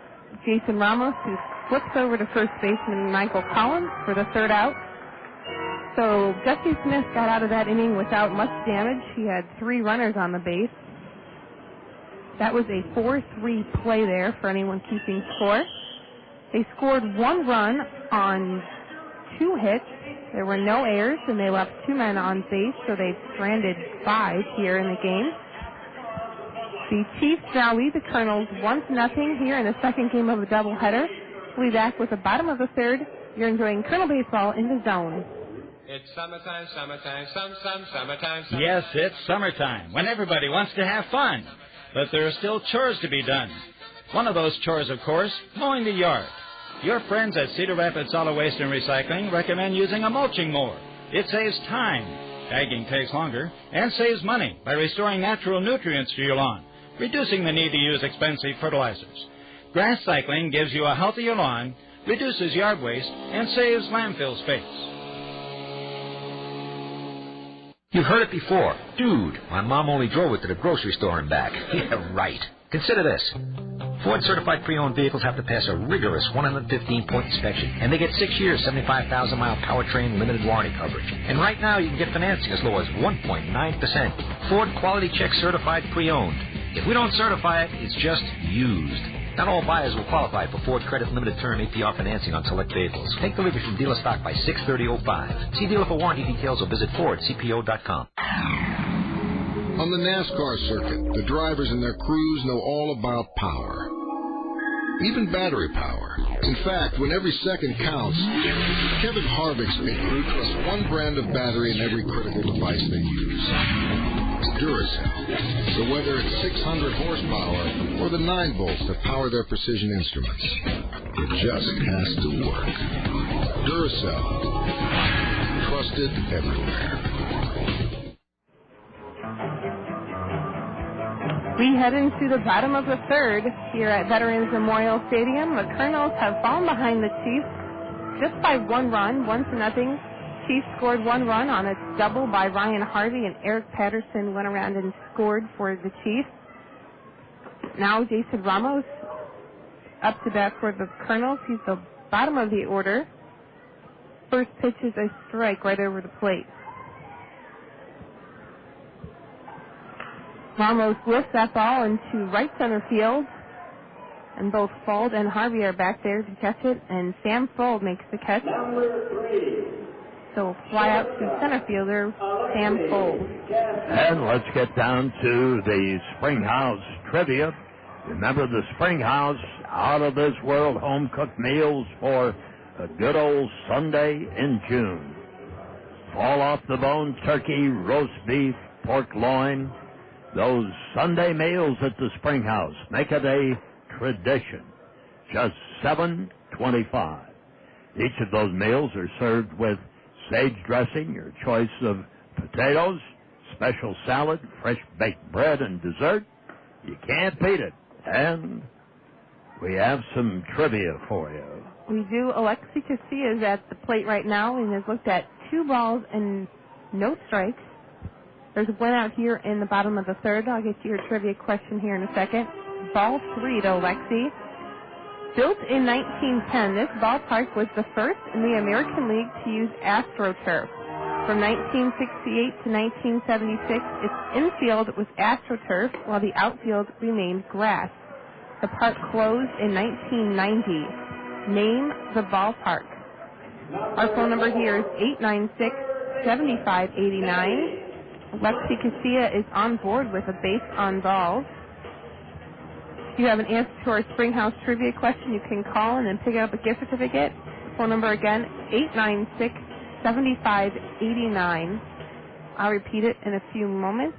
Jason Ramos, who flips over to first baseman Michael Collins for the third out. So Jesse Smith got out of that inning without much damage. He had 3 runners on the base. That was a 4-3 play there for anyone keeping score. They scored 1 run on 2 hits. There were no errors, and they left 2 men on base, so they've stranded 5 here in the game. The Chiefs now lead the Kernels 1-0 here in the second game of a doubleheader. We'll be back with the bottom of the third. You're enjoying Kernel Baseball in the Zone. It's summertime, summertime, summertime. Yes, it's summertime, when everybody wants to have fun. But there are still chores to be done. One of those chores, of course, mowing the yard. Your friends at Cedar Rapids Solid Waste and Recycling recommend using a mulching mower. It saves time. Bagging takes longer and saves money by restoring natural nutrients to your lawn, reducing the need to use expensive fertilizers. Grass cycling gives you a healthier lawn, reduces yard waste, and saves landfill space. You've heard it before. Dude, my mom only drove it to the grocery store and back. Yeah, right. Consider this. Ford certified pre-owned vehicles have to pass a rigorous 115-point inspection, and they get 6 years, 75,000-mile powertrain limited warranty coverage. And right now you can get financing as low as 1.9%. Ford Quality Check certified pre-owned. If we don't certify it, it's just used. Not all buyers will qualify for Ford Credit Limited Term APR financing on select vehicles. Take delivery from dealer stock by 6/30/05. See dealer for warranty details or visit FordCPO.com. On the NASCAR circuit, the drivers and their crews know all about power. Even battery power. In fact, when every second counts, Kevin Harvick's pit crew trusts one brand of battery in every critical device they use. Duracell. So whether it's 600 horsepower or the 9 volts that power their precision instruments, it just has to work. Duracell. Trusted everywhere. We head into the bottom of the third here at Veterans Memorial Stadium. The Kernels have fallen behind the Chiefs just by 1 run, 1-0. Chiefs scored 1 run on a double by Ryan Harvey, and Eric Patterson went around and scored for the Chiefs. Now Jason Ramos up to bat for the Kernels. He's the bottom of the order. First pitch is a strike right over the plate. Ramos lifts that ball into right center field, and both Fold and Harvey are back there to catch it, and Sam Fold makes the catch. So fly out to center fielder Sam Fold. And let's get down to the Springhouse trivia. Remember the Springhouse out-of-this-world home-cooked meals for a good old Sunday in June. Fall-off-the-bone turkey, roast beef, pork loin. Those Sunday meals at the Springhouse make it a tradition. Just $7.25. Each of those meals are served with sage dressing, your choice of potatoes, special salad, fresh baked bread, and dessert. You can't beat it. And we have some trivia for you. We do. Alexi Casilla is at the plate right now and has looked at 2 balls and no strikes. There's 1 out here in the bottom of the third. I'll get to your trivia question here in a second. Ball 3 to Alexi. Built in 1910, this ballpark was the first in the American League to use AstroTurf. From 1968 to 1976, its infield was AstroTurf, while the outfield remained grass. The park closed in 1990. Name the ballpark. Our phone number here is 896-7589. Lexi Casilla is on board with a base on balls. If you have an answer to our Springhouse trivia question, you can call and then pick up a gift certificate. Phone number again, 896-7589. I'll repeat it in a few moments.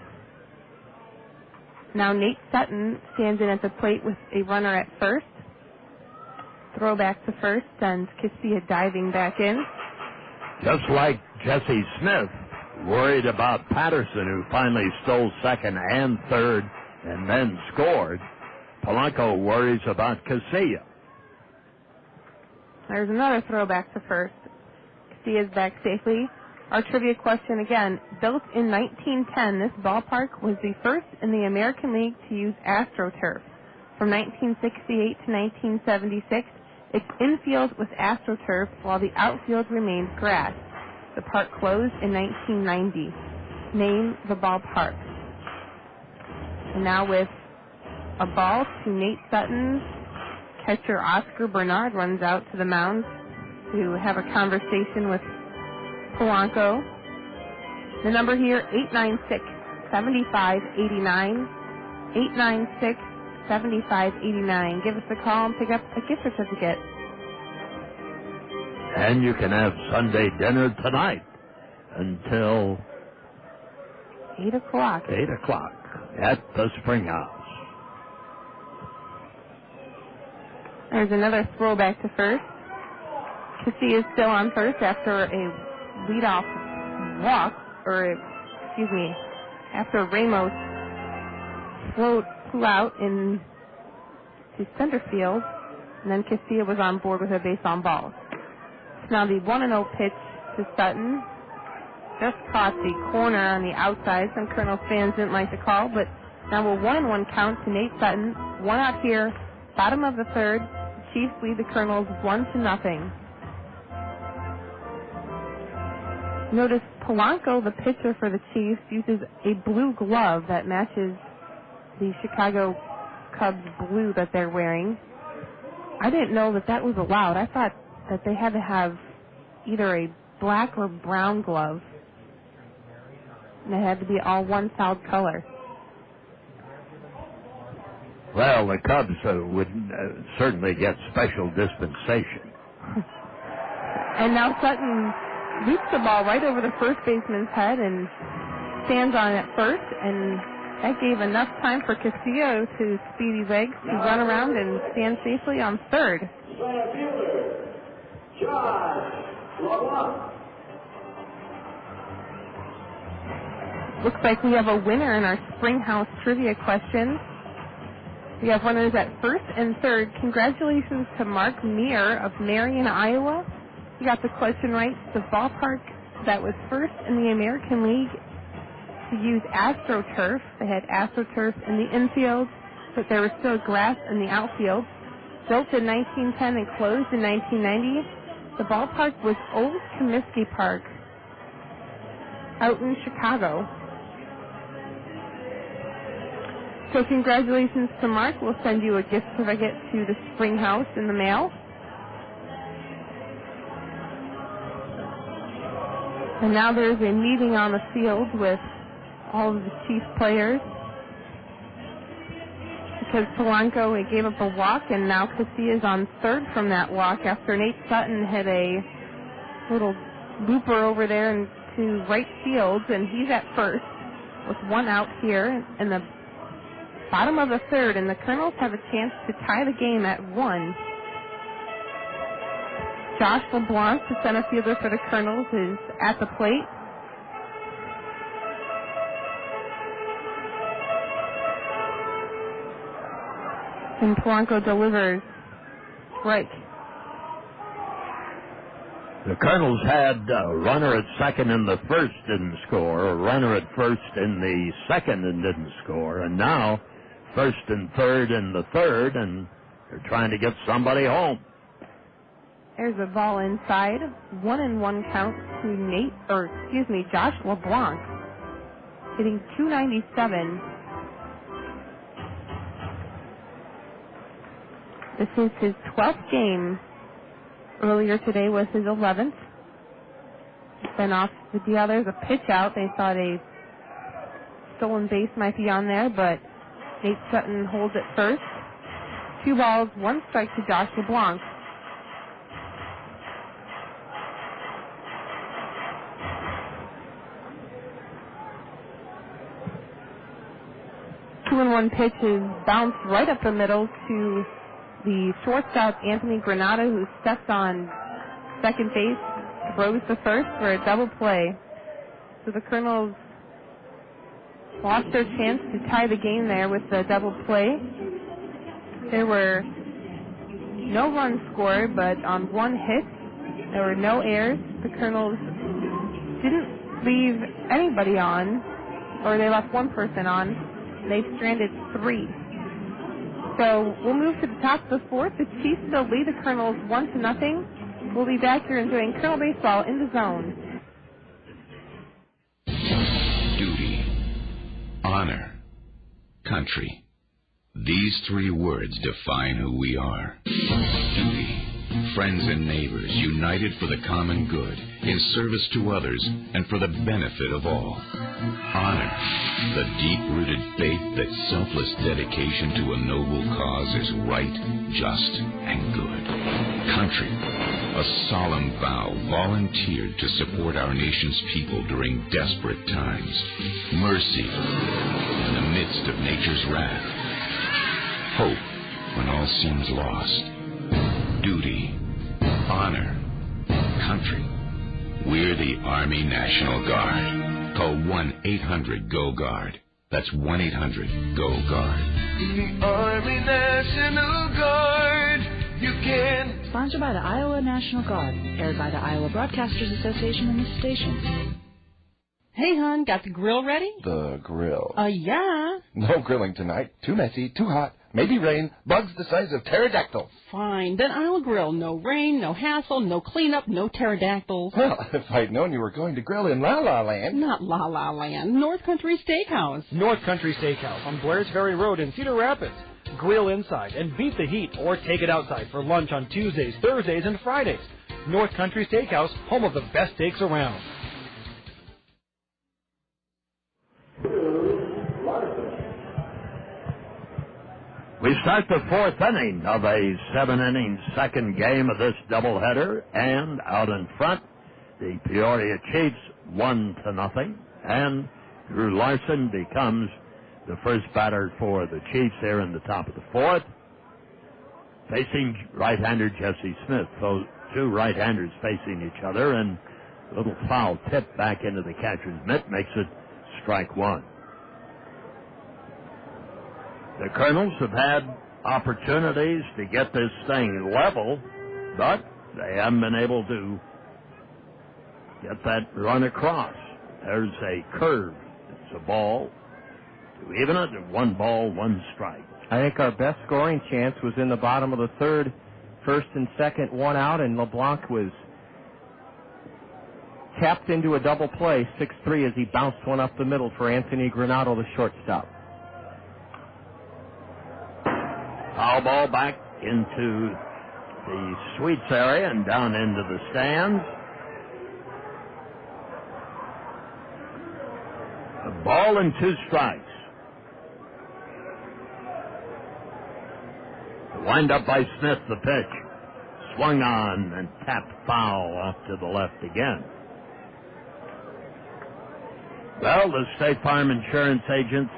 Now Nate Sutton stands in at the plate with a runner at first. Throw back to first, and Casilla diving back in. Just like Jesse Smith, worried about Patterson, who finally stole second and third and then scored, Polanco worries about Casilla. There's another throw back to first. Casilla's back safely. Our trivia question again. Built in 1910, this ballpark was the first in the American League to use AstroTurf. From 1968 to 1976, its infield was AstroTurf, while the outfield remained grass. The park closed in 1990. Name the ballpark. And now with a ball to Nate Sutton, catcher Oscar Bernard runs out to the mound to have a conversation with Polanco. The number here, 896-7589. 896-7589. Give us a call and pick up a gift certificate. And you can have Sunday dinner tonight until 8 o'clock. 8 o'clock at the Springhouse. There's another throwback to first. Casilla is still on first after a leadoff walk, after Ramos flew out in to center field, and then Casilla was on board with a base on balls. Now the 1-0 pitch to Sutton. Just caught the corner on the outside. Some Kernels fans didn't like the call, but now a 1-1 count to Nate Sutton. One out here, bottom of the third. The Chiefs lead the Kernels 1-0. Notice Polanco, the pitcher for the Chiefs, uses a blue glove that matches the Chicago Cubs blue that they're wearing. I didn't know that was allowed. I thought that they had to have either a black or brown glove. And it had to be all one solid color. Well, the Cubs would certainly get special dispensation. And now Sutton leaps the ball right over the first baseman's head and stands on it first, and that gave enough time for Castillo to speedy legs to run around and stand safely on third. Looks like we have a winner in our Springhouse trivia question. We have runners at first and third. Congratulations to Mark Meir of Marion, Iowa. He got the question right. The ballpark that was first in the American League to use AstroTurf. They had AstroTurf in the infield, but there was still grass in the outfield. Built in 1910 and closed in 1990, the ballpark was Old Comiskey Park out in Chicago. So congratulations to Mark. We'll send you a gift certificate to the Springhouse in the mail. And now there's a meeting on the field with all of the Chiefs players because Polanco gave up a walk, and now Casilla is on third from that walk after Nate Sutton hit a little looper over there into right field, and he's at first with one out here in the bottom of the third, and the Kernels have a chance to tie the game at 1. Josh LeBlanc, the center fielder for the Kernels, is at the plate. And Polanco delivers strike. The Kernels had a runner at second in the first didn't score, a runner at first in the second and didn't score, and now first and third in the third, and they're trying to get somebody home. There's a ball inside. 1-1 count to Josh LeBlanc, hitting .297. This is his 12th game. Earlier today was his 11th. Then off the DL, there's a pitch out. They thought a stolen base might be on there, but Nate Sutton holds it first. 2 balls, 1 strike to Josh LeBlanc. Two and 1 pitch is bounced right up the middle to the shortstop, Anthony Granado, who steps on second base, throws to first for a double play. So the Kernels lost their chance to tie the game there with the double play. There were no runs scored, but on 1 hit, there were no errors. The Kernels didn't leave anybody on, or they left 1 person on. They've stranded 3. So we'll move to the top of the 4th. The Chiefs still lead the Kernels 1-0. We'll be back here enjoying Kernel baseball in the zone. Duty, honor, country. These 3 words define who we are. Duty, friends and neighbors united for the common good, in service to others, and for the benefit of all. Honor, the deep-rooted faith that selfless dedication to a noble cause is right, just, and good. Country, a solemn vow volunteered to support our nation's people during desperate times. Mercy, in the midst of nature's wrath. Hope, when all seems lost. Duty, honor, country. We're the Army National Guard. Call 1-800-GO-GUARD. That's 1-800-GO-GUARD. The Army National Guard, you can. Sponsored by the Iowa National Guard. Aired by the Iowa Broadcasters Association and this station. Hey, hon, got the grill ready? The grill. Yeah. No grilling tonight. Too messy, too hot. Maybe rain. Bugs the size of pterodactyls. Fine, then I'll grill. No rain, no hassle, no cleanup, no pterodactyls. Well, if I'd known you were going to grill in La La Land. Not La La Land. North Country Steakhouse. North Country Steakhouse on Blair's Ferry Road in Cedar Rapids. Grill inside and beat the heat, or take it outside for lunch on Tuesdays, Thursdays, and Fridays. North Country Steakhouse, home of the best steaks around. We start the 4th inning of a 7-inning second game of this doubleheader, and out in front, the Peoria Chiefs 1-0, and Drew Larson becomes the first batter for the Chiefs here in the top of the 4th. Facing right-hander Jesse Smith, those 2 right-handers facing each other, and a little foul tip back into the catcher's mitt makes it strike 1. The Kernels have had opportunities to get this thing level, but they haven't been able to get that run across. There's a curve. It's a ball. To even it, 1 ball, 1 strike. I think our best scoring chance was in the bottom of the 3rd. First and second, 1 out, and LeBlanc was tapped into a double play, 6-3, as he bounced one up the middle for Anthony Granado, the shortstop. Foul ball back into the suites area and down into the stands. A ball and 2 strikes. The wind up by Smith, the pitch. Swung on and tapped foul off to the left again. Well, the State Farm Insurance agents,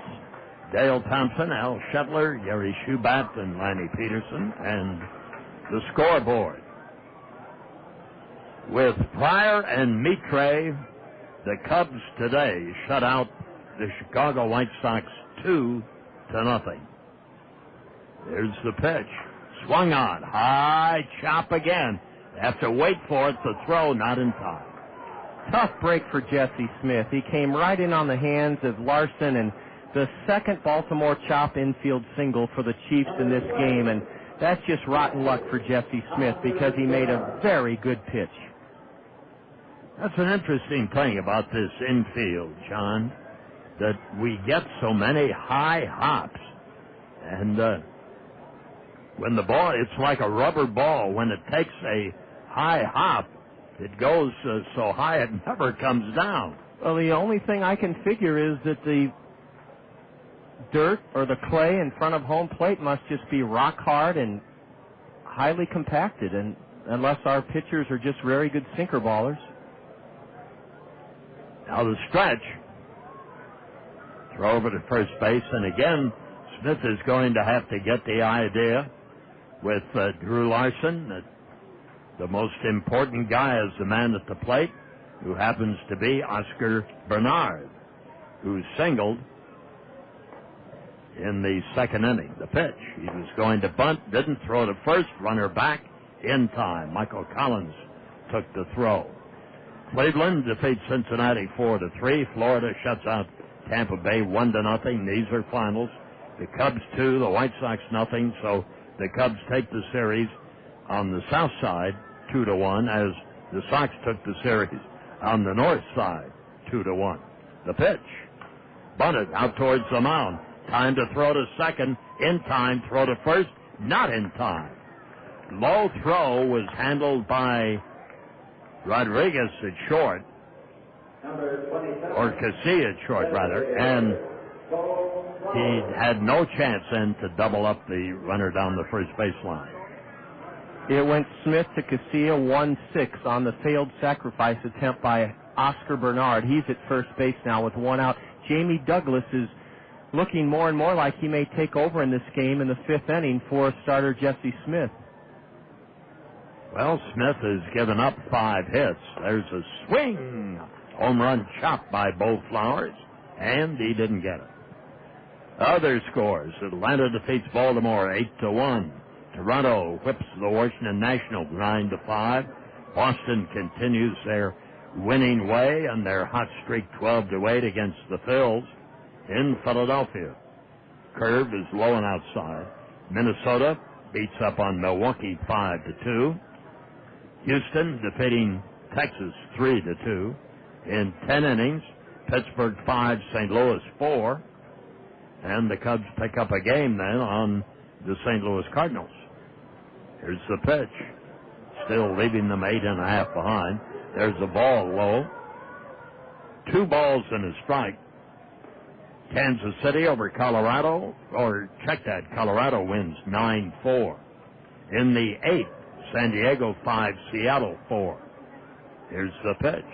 Dale Thompson, Al Shetler, Gary Schubat, and Lanny Peterson, and the scoreboard. With Pryor and Mitre, the Cubs today shut out the Chicago White Sox 2-0. There's the pitch. Swung on. High chop again. They have to wait for it. The throw not in time. Tough break for Jesse Smith. He came right in on the hands of Larson, and the second Baltimore chop infield single for the Chiefs in this game. And That's just rotten luck for Jesse Smith because he made a very good pitch. That's an interesting thing about this infield, John, that we get so many high hops. And when the ball, it's like a rubber ball. When it takes a high hop, it goes so high it never comes down. Well, the only thing I can figure is that the dirt or the clay in front of home plate must just be rock hard and highly compacted, and unless our pitchers are just very good sinker ballers. Now the stretch. Throw over to first base, and again, Smith is going to have to get the idea with Drew Larson that the most important guy is the man at the plate, who happens to be Oscar Bernard, who singled in the second inning. The pitch. He was going to bunt, didn't throw to first, runner back in time. Michael Collins took the throw. Cleveland defeats Cincinnati 4-3. Florida shuts out Tampa Bay 1-0. These are finals. The Cubs 2, the White Sox nothing. So the Cubs take the series on the south side 2-1, as the Sox took the series on the north side 2-1. The pitch. Bunted out towards the mound. Time to throw to second. In time. Throw to first. Not in time. Low throw was handled by Rodriguez at short, or Casilla at short, rather, and he had no chance then to double up the runner down the first baseline. It went Smith to Casilla 1-6 on the failed sacrifice attempt by Oscar Bernard. He's at first base now with one out. Jamie Douglas is looking more and more like he may take over in this game in the fifth inning for starter Jesse Smith. Well, Smith has given up 5 hits. There's a swing. Home run chopped by Bo Flowers, and he didn't get it. Other scores. Atlanta defeats Baltimore 8-1. Toronto whips the Washington Nationals 9-5. Boston continues their winning way and their hot streak 12-8 against the Phils in Philadelphia. Curve is low and outside. Minnesota beats up on Milwaukee 5-2. Houston defeating Texas 3-2. In 10 innings, Pittsburgh 5, St. Louis 4. And the Cubs pick up a game then on the St. Louis Cardinals. Here's the pitch. Still leaving them 8.5 behind. There's the ball low. 2 balls and a strike. Kansas City over Colorado, or check that, Colorado wins 9-4. In the 8th, San Diego 5, Seattle 4. Here's the pitch.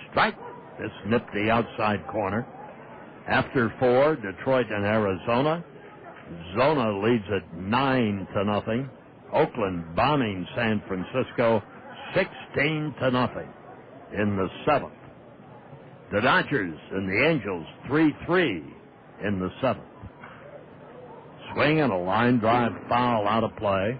Strike. This nipped the outside corner. After 4, Detroit and Arizona. Zona leads at 9-0. Oakland bombing San Francisco 16-0 in the 7th. The Dodgers and the Angels 3-3 in the 7th. Swing and a line drive foul out of play.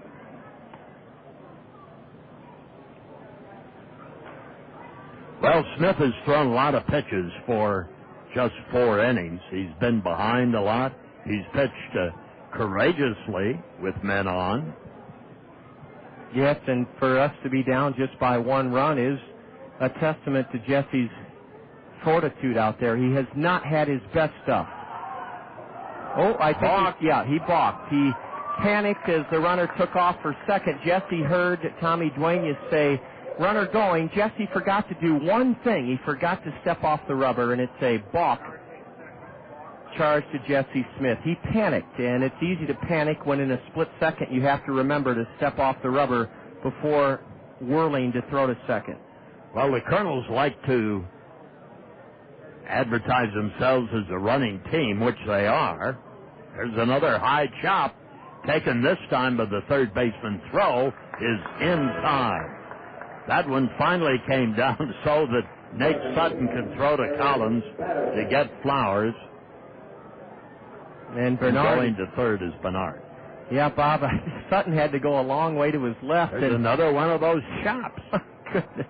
Well, Smith has thrown a lot of pitches for just 4 innings. He's been behind a lot. He's pitched courageously with men on. Yes, and for us to be down just by 1 run is a testament to Jesse's fortitude out there. He has not had his best stuff. Oh, I think he balked. He panicked as the runner took off for second. Jesse heard Tommy Duenas say, runner going. Jesse forgot to do one thing. He forgot to step off the rubber, and it's a balk charge to Jesse Smith. He panicked, and it's easy to panic when in a split second you have to remember to step off the rubber before whirling to throw to second. Well, the Kernels like to advertise themselves as a running team, which they are. There's another high chop taken this time by the third baseman. Throw is in time. That one finally came down so that Nate Sutton could throw to Collins to get Flowers. And Bernard going to third is Bernard. Yeah, Bob, Sutton had to go a long way to his left. There's another one of those chops. Goodness.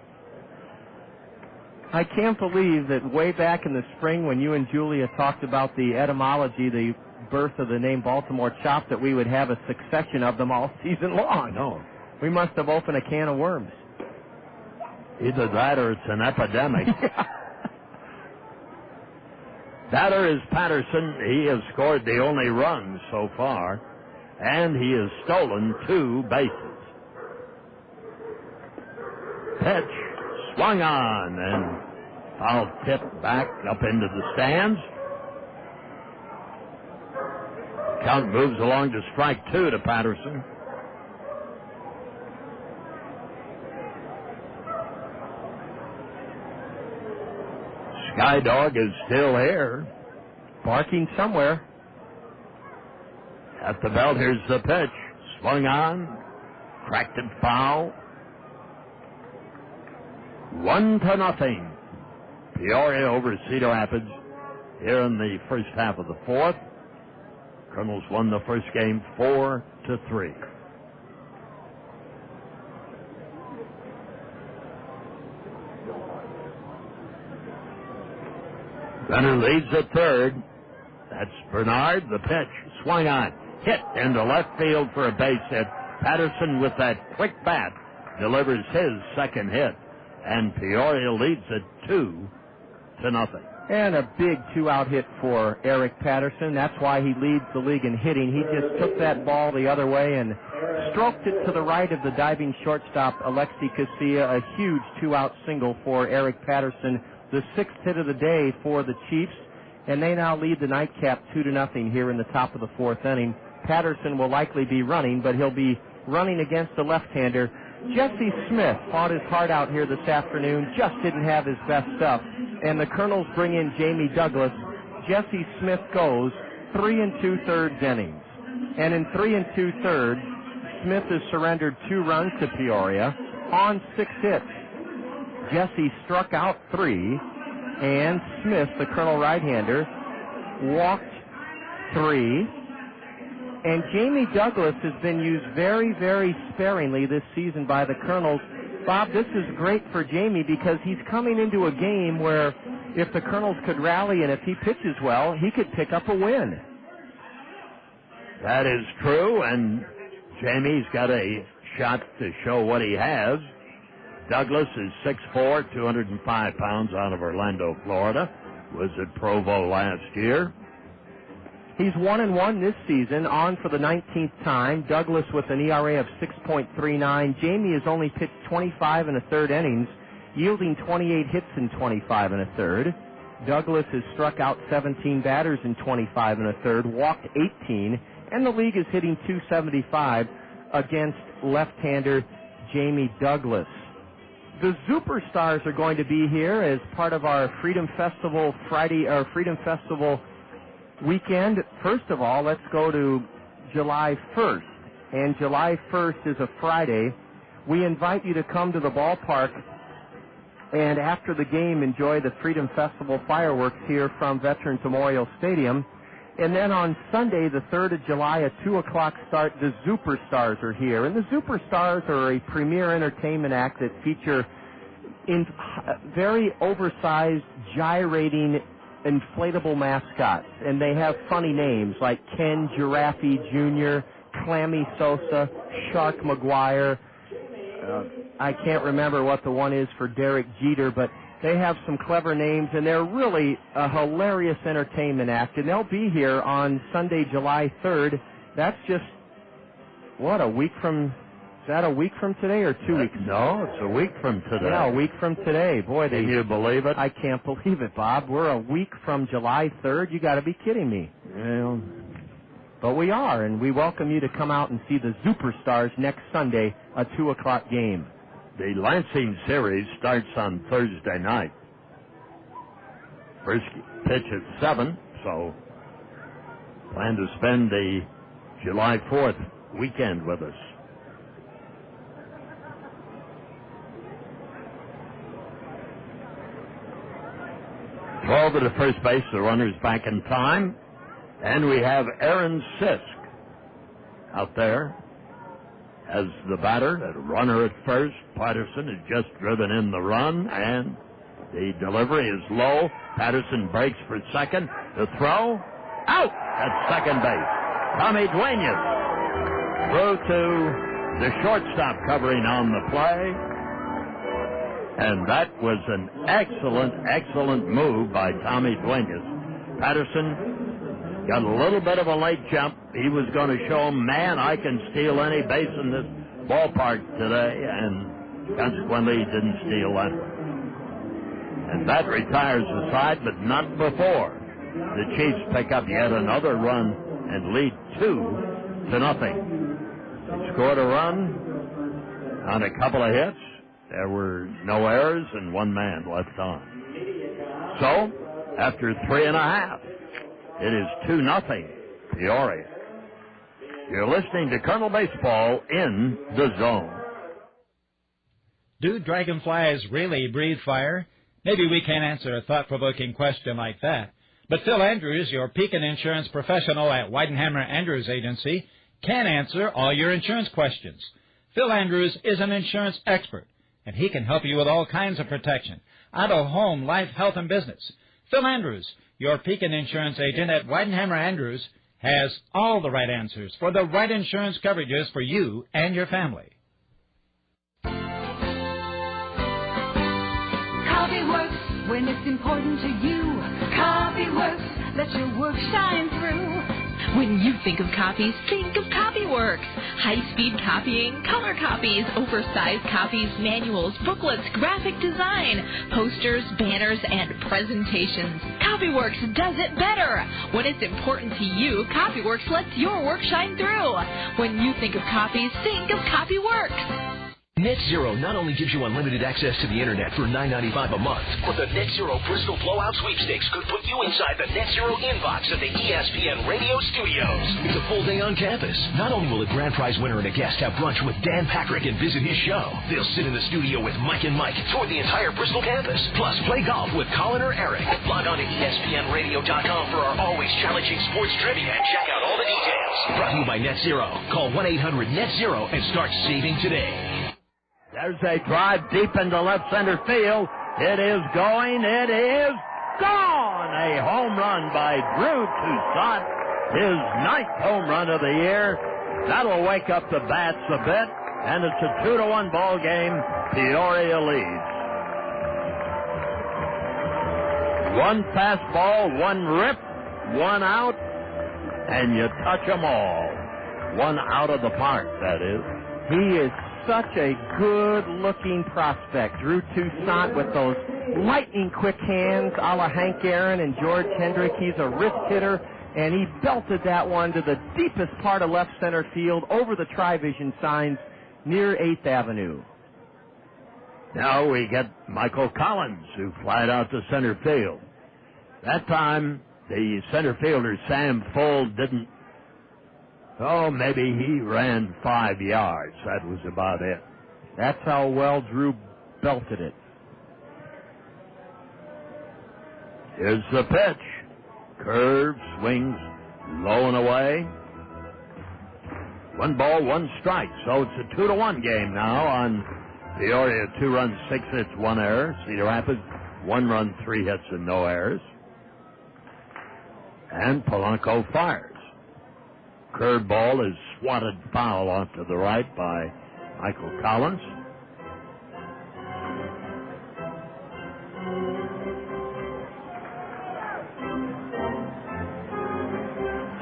I can't believe that way back in the spring when you and Julia talked about the etymology, the birth of the name Baltimore Chop that we would have a succession of them all season long. No. We must have opened a can of worms. Either that or it's an epidemic. Batter is Patterson. He has scored the only run so far, and he has stolen 2 bases. Pitch swung on, and foul tip back up into the stands. Count moves along to strike 2 to Patterson. Sky Dog is still here. Barking somewhere. At the belt, here's the pitch. Swung on. Cracked it foul. 1-0. Peoria over Cedar Rapids here in the first half of the 4th. Kernels won the first game 4-3. Benner leads at third. That's Bernard. The pitch swung on. Hit into left field for a base hit. Patterson with that quick bat delivers his second hit. And Peoria leads it 2-0. And a big 2-out hit for Eric Patterson. That's why he leads the league in hitting. He just took that ball the other way and stroked it to the right of the diving shortstop, Alexi Casilla. A huge 2-out single for Eric Patterson. The 6th hit of the day for the Chiefs. And they now lead the nightcap 2-0 here in the top of the 4th inning. Patterson will likely be running, but he'll be running against the left-hander. Jesse Smith fought his heart out here this afternoon, just didn't have his best stuff. And the Kernels bring in Jamie Douglas. Jesse Smith goes 3 2/3 innings. And in 3 2/3, Smith has surrendered 2 runs to Peoria on 6 hits. Jesse struck out 3, and Smith, the Colonel right-hander, walked 3. And Jamie Douglas has been used very, very sparingly this season by the Kernels. Bob, this is great for Jamie because he's coming into a game where if the Kernels could rally and if he pitches well, he could pick up a win. That is true, and Jamie's got a shot to show what he has. Douglas is 6'4", 205 pounds, out of Orlando, Florida. Was at Provo last year. He's 1-1 this season, on for the 19th time. Douglas with an ERA of 6.39. Jamie has only pitched 25 1/3 innings, yielding 28 hits in 25 1/3. Douglas has struck out 17 batters in 25 1/3, walked 18, and the league is hitting .275 against left-hander Jamie Douglas. The Superstars are going to be here as part of our Freedom Festival weekend. First of all, let's go to July 1st. And July 1st is a Friday. We invite you to come to the ballpark and after the game enjoy the Freedom Festival fireworks here from Veterans Memorial Stadium. And then on Sunday, the 3rd of July, at 2 o'clock start, the Superstars are here. And the Superstars are a premier entertainment act that feature in very oversized, gyrating, inflatable mascots. And they have funny names like Ken Giraffe Jr., Clammy Sosa, Shark McGuire. I can't remember what the one is for Derek Jeter, but they have some clever names, and they're really a hilarious entertainment act. And they'll be here on Sunday, July 3rd. That's just, what, a week from, is that a week from today or 2 weeks? No, it's a week from today. Yeah, a week from today. Boy, Can you believe it? I can't believe it, Bob. We're a week from July 3rd. You got to be kidding me. Well, but we are, and we welcome you to come out and see the Superstars next Sunday, a 2 o'clock game. The Lansing series starts on Thursday night. First pitch at 7, so plan to spend the July 4th weekend with us. Throw to the first base, the runner's back in time. And we have Aaron Sisk out there as the batter, a runner at first. Patterson has just driven in the run, and the delivery is low. Patterson breaks for second. The throw, Out at second base. Tommy Duenas threw to the shortstop covering on the play. And that was an excellent move by Tommy Duenas. Patterson got a little bit of a late jump. He was going to show him, man, I can steal any base in this ballpark today, and consequently he didn't steal that one. And that retires the side, but not before the Chiefs pick up yet another run and lead 2-0. They scored a run on a couple of hits. There were no errors and one man left on. So, after 3.5, it is 2-0 Peoria. You're listening to Kernel Baseball in the Zone. Do dragonflies really breathe fire? Maybe we can't answer a thought-provoking question like that. But Phil Andrews, your Pekin insurance professional at Weidenhammer Andrews Agency, can answer all your insurance questions. Phil Andrews is an insurance expert, and he can help you with all kinds of protection: auto, home, life, health, and business. Phil Andrews, your Pekin insurance agent at Weidenhammer Andrews, has all the right answers for the right insurance coverages for you and your family. Coffee works when it's important to you. Coffee works, let your work shine through. When you think of copies, think of CopyWorks. High-speed copying, color copies, oversized copies, manuals, booklets, graphic design, posters, banners, and presentations. CopyWorks does it better. When it's important to you, CopyWorks lets your work shine through. When you think of copies, think of CopyWorks. Net Zero not only gives you unlimited access to the internet for $9.95 a month, but the Net Zero Bristol Blowout Sweepstakes could put you inside the Net Zero inbox at the ESPN Radio Studios. It's a full day on campus. Not only will a grand prize winner and a guest have brunch with Dan Patrick and visit his show, they'll sit in the studio with Mike and Mike, tour the entire Bristol campus, plus play golf with Colin or Eric. Log on to ESPNRadio.com for our always challenging sports trivia and check out all the details. Brought to you by Net Zero. Call 1-800-NET-ZERO and start saving today. There's a drive deep into left center field. It is going. It is gone. A home run by Drew Toussaint. His 9th home run of the year. That'll wake up the bats a bit. And it's a 2-1 ball game. Peoria leads. One fastball, one rip, one out, and you touch them all. One out of the park, that is. He is such a good-looking prospect. Drew Toussaint with those lightning-quick hands a la Hank Aaron and George Hendrick. He's a wrist hitter, and he belted that one to the deepest part of left center field over the Tri-Vision signs near 8th Avenue. Now we get Michael Collins, who flied out to center field. That time, the center fielder, Sam Full, didn't. Oh, maybe he ran 5 yards. That was about it. That's how well Drew belted it. Here's the pitch. Curve, swings, low and away. 1 ball, 1 strike. So it's a 2-1 game now on Peoria. 2 runs, 6 hits, 1 error. Cedar Rapids, 1 run, 3 hits, and no errors. And Polanco fires. Curveball is swatted foul off to the right by Michael Collins.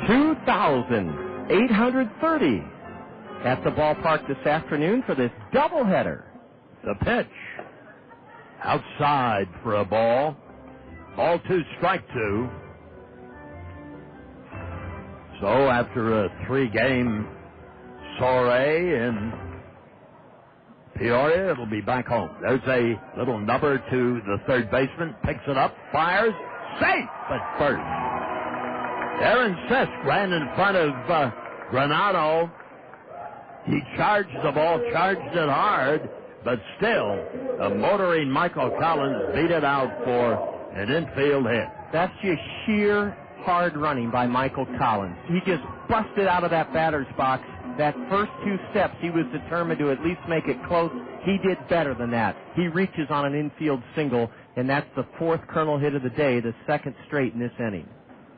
$2,830 at the ballpark this afternoon for this doubleheader. The pitch. Outside for a ball. Ball 2, strike 2. So after a 3-game soiree in Peoria, it'll be back home. There's a little number to the third baseman. Picks it up, fires, safe at first. Aaron Sisk ran in front of Granado. He charged the ball, charged it hard, but still, a motoring Michael Collins beat it out for an infield hit. That's just sheer hard running by Michael Collins. He just busted out of that batter's box. That first 2 steps, he was determined to at least make it close. He did better than that. He reaches on an infield single, and that's the 4th Kernel hit of the day, the 2nd straight in this inning.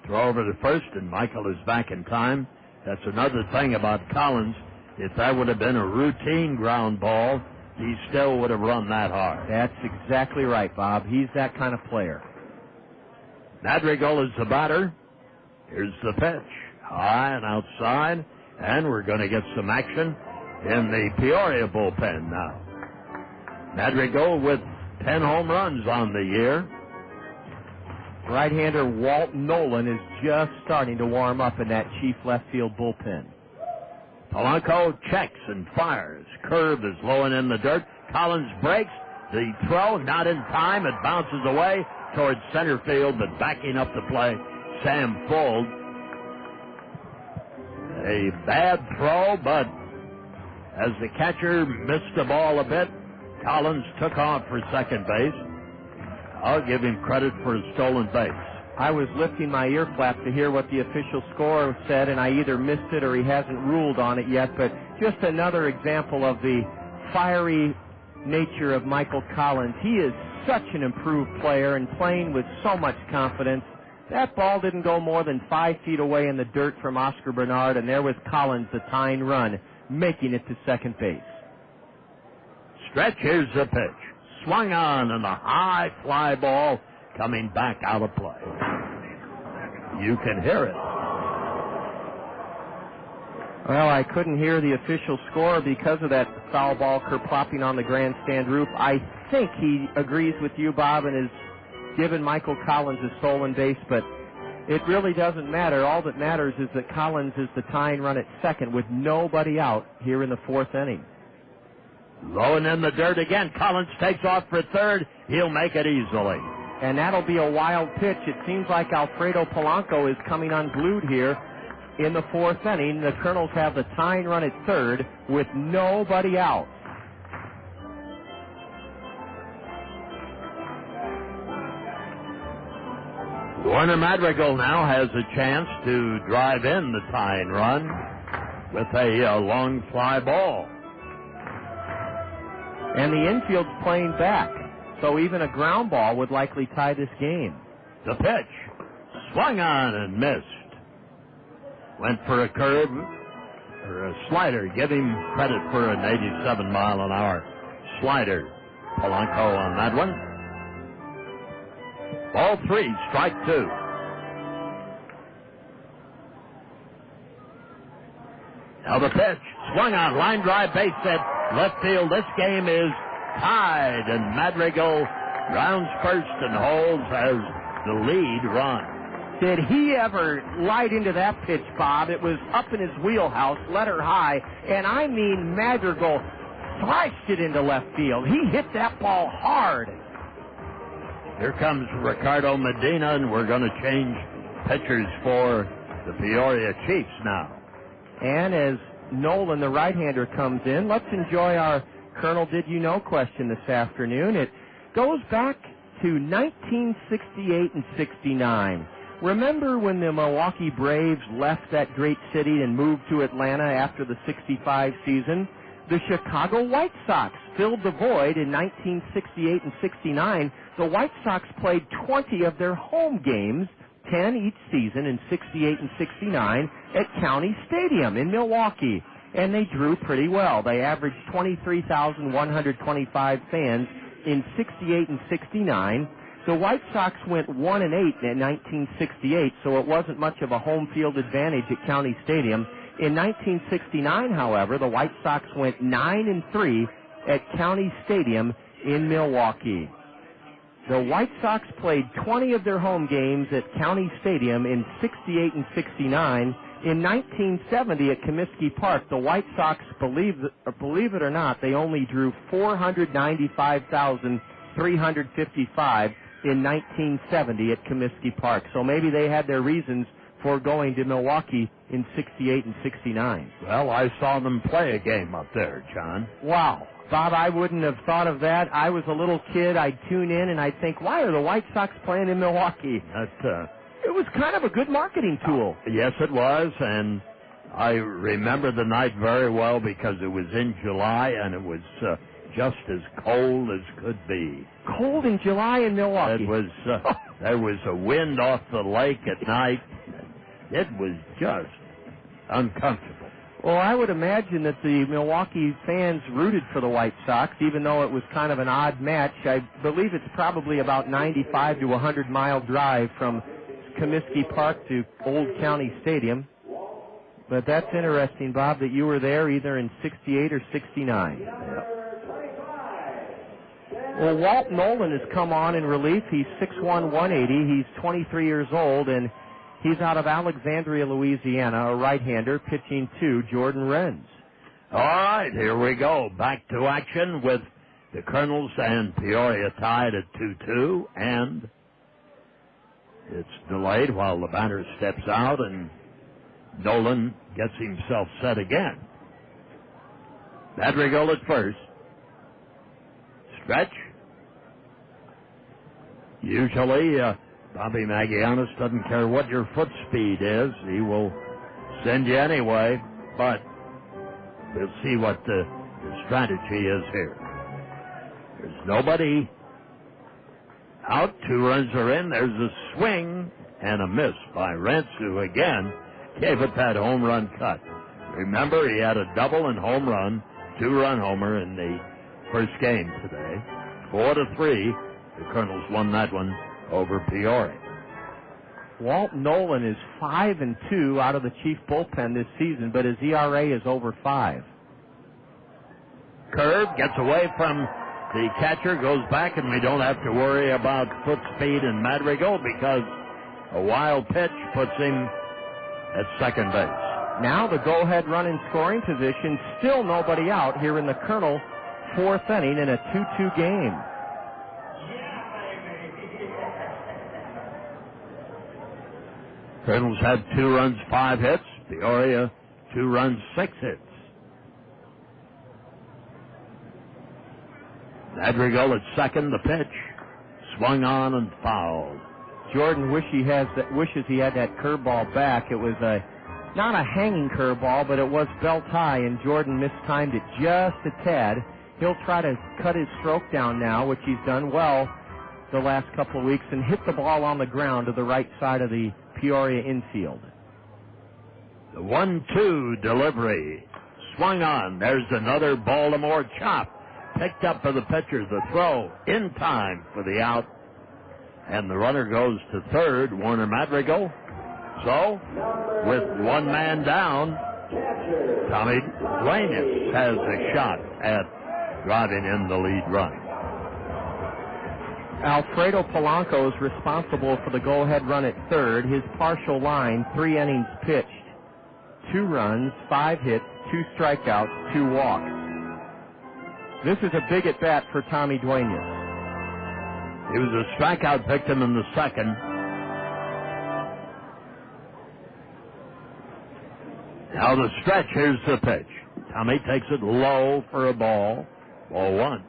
Throw over to first, and Michael is back in time. That's another thing about Collins. If that would have been a routine ground ball, he still would have run that hard. That's exactly right, Bob. He's that kind of player. Madrigal is the batter. Here's the pitch. High and outside. And we're going to get some action in the Peoria bullpen now. Madrigal with 10 home runs on the year. Right-hander Walt Nolan is just starting to warm up in that Chief left field bullpen. Polanco checks and fires. Curve is low and in the dirt. Collins breaks. The throw not in time. It bounces away towards center field, but backing up the play, Sam Fuld. A bad throw, but as the catcher missed the ball a bit, Collins took off for second base. I'll give him credit for a stolen base. I was lifting my ear flap to hear what the official score said, and I either missed it or he hasn't ruled on it yet, but just another example of the fiery nature of Michael Collins. He is such an improved player and playing with so much confidence. That ball didn't go more than 5 feet away in the dirt from Oscar Bernard, and there was Collins, the tying run, making it to second base. Stretch, here's the pitch. Swung on, and the high fly ball coming back out of play. You can hear it. Well, I couldn't hear the official score because of that foul ball kerplopping on the grandstand roof. I think he agrees with you, Bob, and has given Michael Collins a stolen base, but it really doesn't matter. All that matters is that Collins is the tying run at second with nobody out here in the fourth inning. Low and in the dirt again. Collins takes off for third. He'll make it easily. And that'll be a wild pitch. It seems like Alfredo Polanco is coming unglued here in the fourth inning. The Kernels have the tying run at third with nobody out. Warner Madrigal now has a chance to drive in the tying run with a long fly ball. And the infield's playing back, so even a ground ball would likely tie this game. The pitch. Swung on and missed. Went for a curve or a slider. Give him credit for an 87-mile-an-hour slider. Polanco on that one. Ball 3, strike 2. Now the pitch. Swung on, line drive, base hit, left field. This game is tied, and Madrigal rounds first and holds as the lead run. Did he ever light into that pitch, Bob? It was up in his wheelhouse, let her high, and I mean Madrigal sliced it into left field. He hit that ball hard. Here comes Ricardo Medina, and we're going to change pitchers for the Peoria Chiefs now. And as Nolan, the right-hander, comes in, let's enjoy our Colonel Did You Know question this afternoon. It goes back to 1968 and 69. Remember when the Milwaukee Braves left that great city and moved to Atlanta after the 65 season? The Chicago White Sox filled the void in 1968 and 69. The White Sox played 20 of their home games, 10 each season in 68 and 69 at County Stadium in Milwaukee, and they drew pretty well. They averaged 23,125 fans in 68 and 69. The White Sox went 1-8 in 1968, so it wasn't much of a home field advantage at County Stadium. In 1969, however, the White Sox went 9-3 at County Stadium in Milwaukee. The White Sox played 20 of their home games at County Stadium in 68 and 69. In 1970 at Comiskey Park, the White Sox, believe it or not, they only drew 495,355 in 1970 at Comiskey Park. So maybe they had their reasons for going to Milwaukee in 68 and 69. Well, I saw them play a game up there, John. Wow. Bob, I wouldn't have thought of that. I was a little kid. I'd tune in and I'd think, why are the White Sox playing in Milwaukee? It was kind of a good marketing tool. Yes, it was, and I remember the night very well because it was in July and it was just as cold as could be. Cold in July in Milwaukee? It was. There was a wind off the lake at night. It was just uncomfortable. Well, I would imagine that the Milwaukee fans rooted for the White Sox, even though it was kind of an odd match. I believe it's probably about 95 to 100-mile drive from Comiskey Park to Old County Stadium. But that's interesting, Bob, that you were there either in 68 or 69. Yep. Well, Walt Nolan has come on in relief. He's 6'1", 180. He's 23 years old, and he's out of Alexandria, Louisiana, a right-hander, pitching to Jordan Renz. All right, here we go. Back to action with the Kernels and Peoria tied at 2-2, and it's delayed while the batter steps out, and Nolan gets himself set again. Madrigal at first. Stretch. Usually, Bobby Magianis doesn't care what your foot speed is. He will send you anyway, but we'll see what the strategy is here. There's nobody out. 2 runs are in. There's a swing and a miss by Rentz, who again gave it that home run cut. Remember, he had a double and home run, 2-run homer in the first game today. 4-3. The Kernels won that one over Peoria. Walt Nolan is 5-2 out of the Chief bullpen this season, but his ERA is over 5. Curve gets away from the catcher, goes back, and we don't have to worry about foot speed and Madrigal because a wild pitch puts him at second base. Now the go-ahead run in scoring position, still nobody out here in the Kernel 4th inning in a 2-2 game. Kernels had 2 runs, 5 hits. Peoria, 2 runs, 6 hits. Madrigal at second, the pitch. Swung on and fouled. Jordan wishes he had that curveball back. It was not a hanging curveball, but it was belt high, and Jordan mistimed it just a tad. He'll try to cut his stroke down now, which he's done well the last couple of weeks, and hit the ball on the ground to the right side of the Peoria infield. The 1-2 delivery. Swung on. There's another Baltimore chop. Picked up for the pitcher. The throw in time for the out. And the runner goes to third, Warner Madrigal. So, with 1 man down, Tommy Duenas has a shot at driving in the lead run. Alfredo Polanco is responsible for the go-ahead run at third. His partial line, 3 innings pitched, 2 runs, 5 hits, 2 strikeouts, 2 walks. This is a big at-bat for Tommy Duenas. He was a strikeout victim in the second. Now the stretch, here's the pitch. Tommy takes it low for a ball. Ball 1.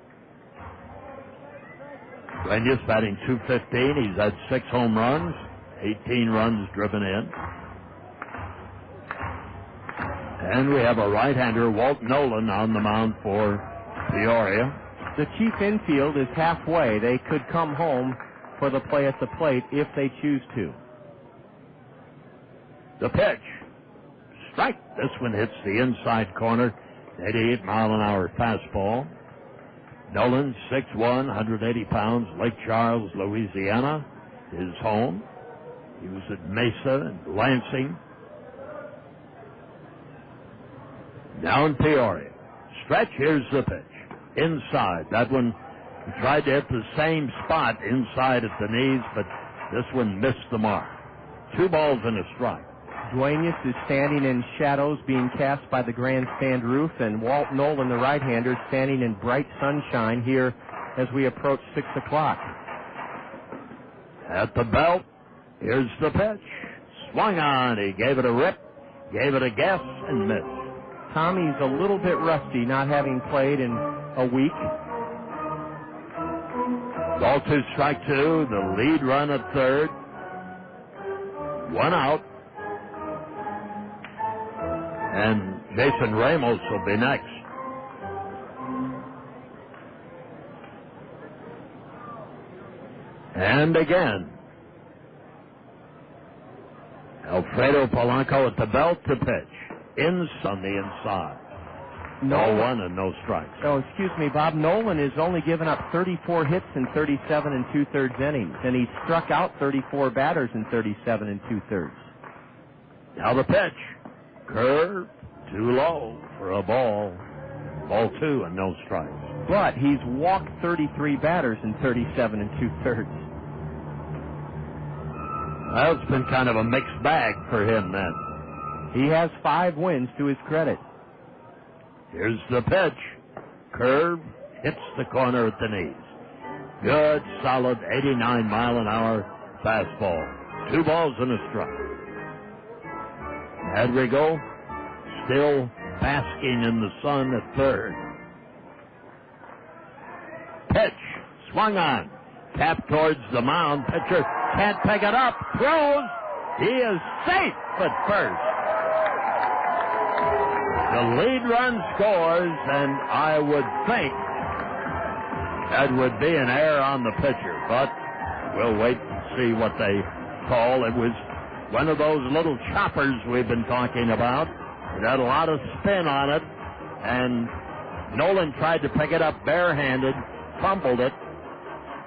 Duenas batting .215. He's had 6 home runs, 18 runs driven in. And we have a right-hander, Walt Nolan, on the mound for Peoria. The Chief infield is halfway. They could come home for the play at the plate if they choose to. The pitch. Strike. This one hits the inside corner. 88-mile-an-hour fastball. Nolan, 6'1", 180 pounds, Lake Charles, Louisiana, his home. He was at Mesa and Lansing. Now in Peoria. Stretch, here's the pitch. Inside. That one tried to hit the same spot inside at the knees, but this one missed the mark. 2 balls and a strike. Duenas is standing in shadows being cast by the grandstand roof, and Walt Nolan, the right-hander, standing in bright sunshine here as we approach 6 o'clock. At the belt, here's the pitch. Swung on. He gave it a rip, gave it a guess, and missed. Tommy's a little bit rusty, not having played in a week. Ball 2, strike 2. The lead run at third. 1 out. And Jason Ramos will be next. And again, Alfredo Polanco at the belt to pitch. On the inside. No one and no strikes. Oh, excuse me, Bob. Nolan has only given up 34 hits in 37 2/3 innings, and he struck out 34 batters in 37 2/3. Now the pitch. Curve, too low for a ball. Ball 2 and no strikes. But he's walked 33 batters in 37 2/3. Well, it's been kind of a mixed bag for him then. He has 5 wins to his credit. Here's the pitch. Curve, hits the corner at the knees. Good, solid 89-mile-an-hour fastball. 2 balls and a strike. Madrigal still basking in the sun at third. Pitch, swung on. Tap towards the mound. Pitcher can't pick it up. Throws. He is safe at first. The lead run scores, and I would think that would be an error on the pitcher, but we'll wait and see what they call. It was one of those little choppers we've been talking about. It had a lot of spin on it, and Nolan tried to pick it up barehanded, fumbled it.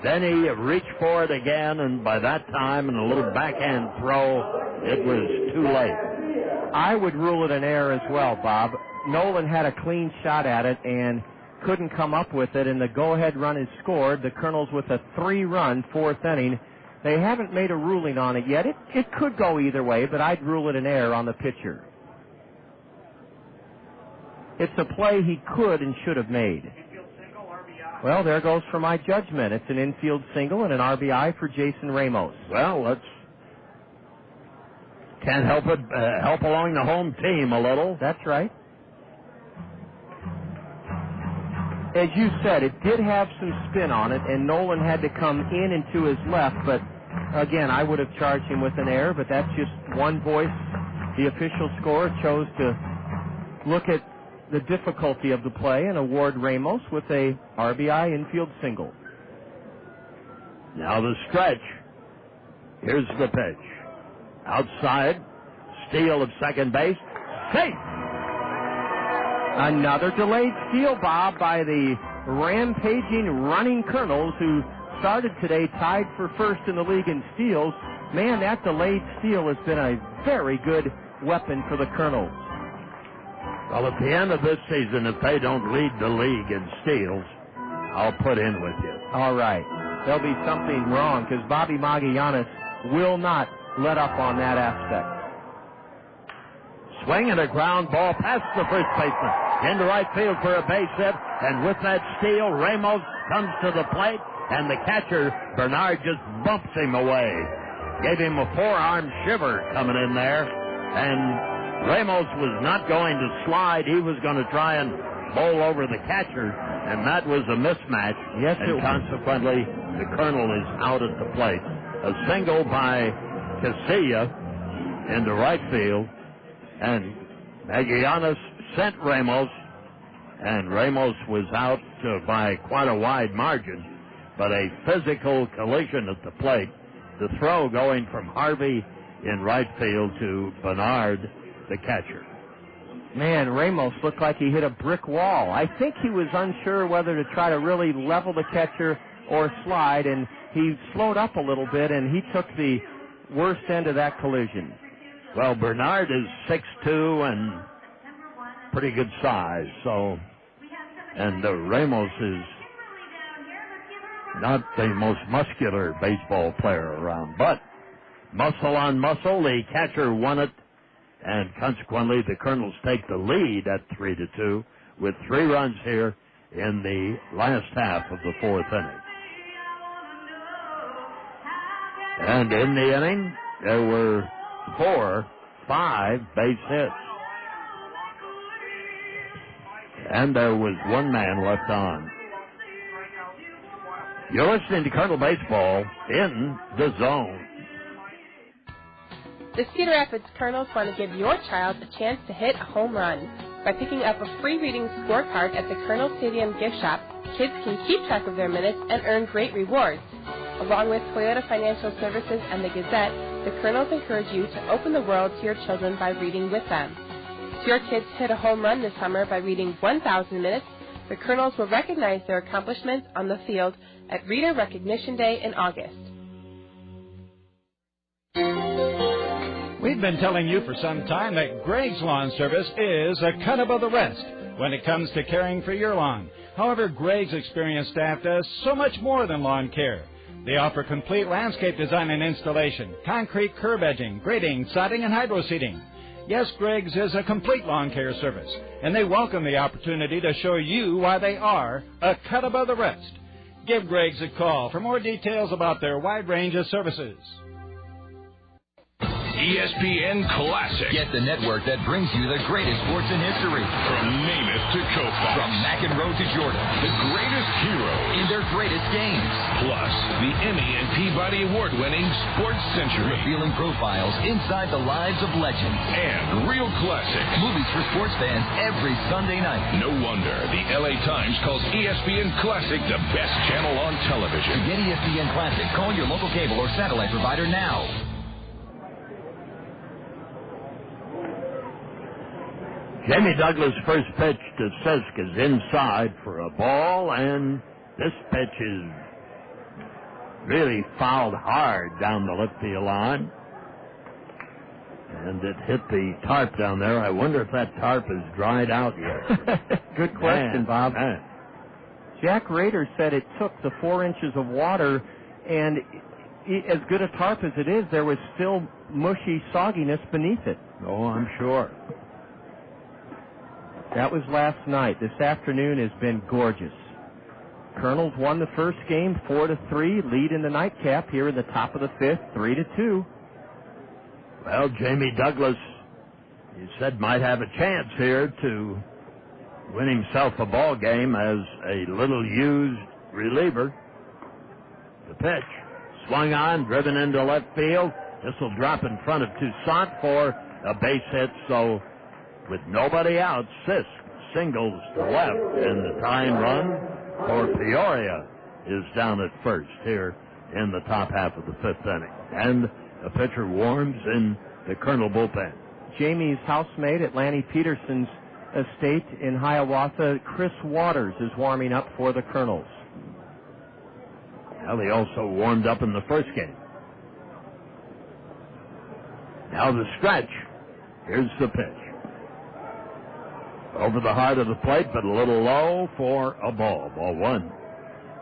Then he reached for it again, and by that time, in a little backhand throw, it was too late. I would rule it an error as well, Bob. Nolan had a clean shot at it and couldn't come up with it, and the go-ahead run is scored. The Kernels with a 3-run 4th inning. They haven't made a ruling on it yet. It could go either way, but I'd rule it an error on the pitcher. It's a play he could and should have made. Well, there goes for my judgment. It's an infield single and an RBI for Jason Ramos. Well, let's can't help it. Help along the home team a little. That's right. As you said, it did have some spin on it, and Nolan had to come in and to his left, but again, I would have charged him with an error, but that's just one voice. The official scorer chose to look at the difficulty of the play and award Ramos with a RBI infield single. Now the stretch. Here's the pitch. Outside, steal of second base. Safe! Another delayed steal, Bob, by the rampaging running Kernels, who started today tied for first in the league in steals. Man, that delayed steal has been a very good weapon for the Kernels. Well, at the end of this season, if they don't lead the league in steals, I'll put in with you. All right. There'll be something wrong, because Bobby Magallanes will not let up on that aspect. Swing and a ground ball past the first baseman. Into right field for a base hit. And with that steal, Ramos comes to the plate. And the catcher, Bernard, just bumps him away. Gave him a forearm shiver coming in there. And Ramos was not going to slide. He was going to try and bowl over the catcher. And that was a mismatch. Yes, and consequently, the Colonel is out at the plate. A single by Casilla into right field. And Magallanes sent Ramos, and Ramos was out by quite a wide margin, but a physical collision at the plate. The throw going from Harvey in right field to Bernard, the catcher. Man, Ramos looked like he hit a brick wall. I think he was unsure whether to try to really level the catcher or slide, and he slowed up a little bit, and he took the worst end of that collision. Well, Bernard is 6'2" and pretty good size, so, and Ramos is not the most muscular baseball player around, but muscle on muscle, the catcher won it, and consequently the Kernels take the lead at 3-2 with 3 runs here in the last half of the 4th inning. And in the inning, there were 5 base hits. And there was 1 man left on. You're listening to Colonel Baseball in the Zone. The Cedar Rapids Kernels want to give your child a chance to hit a home run. By picking up a free reading scorecard at the Kernel Stadium gift shop, kids can keep track of their minutes and earn great rewards. Along with Toyota Financial Services and the Gazette, the Kernels encourage you to open the world to your children by reading with them. If your kids hit a home run this summer by reading 1,000 minutes, the Kernels will recognize their accomplishments on the field at Reader Recognition Day in August. We've been telling you for some time that Greg's Lawn Service is a cut above the rest when it comes to caring for your lawn. However, Greg's experienced staff does so much more than lawn care. They offer complete landscape design and installation, concrete curb edging, grading, sodding, and hydro seeding. Yes, Greg's is a complete lawn care service, and they welcome the opportunity to show you why they are a cut above the rest. Give Greg's a call for more details about their wide range of services. ESPN Classic. Get the network that brings you the greatest sports in history. From Namath to Koufax. From McEnroe to Jordan. The greatest heroes. In their greatest games. Plus, the Emmy and Peabody Award-winning Sports Century. Revealing profiles inside the lives of legends. And real classics. Movies for sports fans every Sunday night. No wonder the LA Times calls ESPN Classic the best channel on television. To get ESPN Classic, call your local cable or satellite provider now. Jamie Douglas' first pitch to Sisk is inside for a ball, and this pitch is really fouled hard down the left field line. And it hit the tarp down there. I wonder if that tarp is dried out yet. Good question, Bob. Man. Jack Rader said it took the 4 inches of water, and as good a tarp as it is, there was still mushy sogginess beneath it. Oh, I'm sure. That was last night. This afternoon has been gorgeous. Kernels won the first game 4-3, lead in the nightcap here in the top of the fifth, 3-2. Well, Jamie Douglas, you said, might have a chance here to win himself a ball game as a little used reliever. The pitch swung on, driven into left field. This will drop in front of Toussaint for a base hit, so with nobody out, Sisk singles to left, and the tying run for Peoria is down at first here in the top half of the fifth inning. And a pitcher warms in the Kernel bullpen. Jamie's housemate at Lanny Peterson's estate in Hiawatha, Chris Waters, is warming up for the Kernels. Well, he also warmed up in the first game. Now the stretch. Here's the pitch. Over the heart of the plate, but a little low for a ball. Ball one.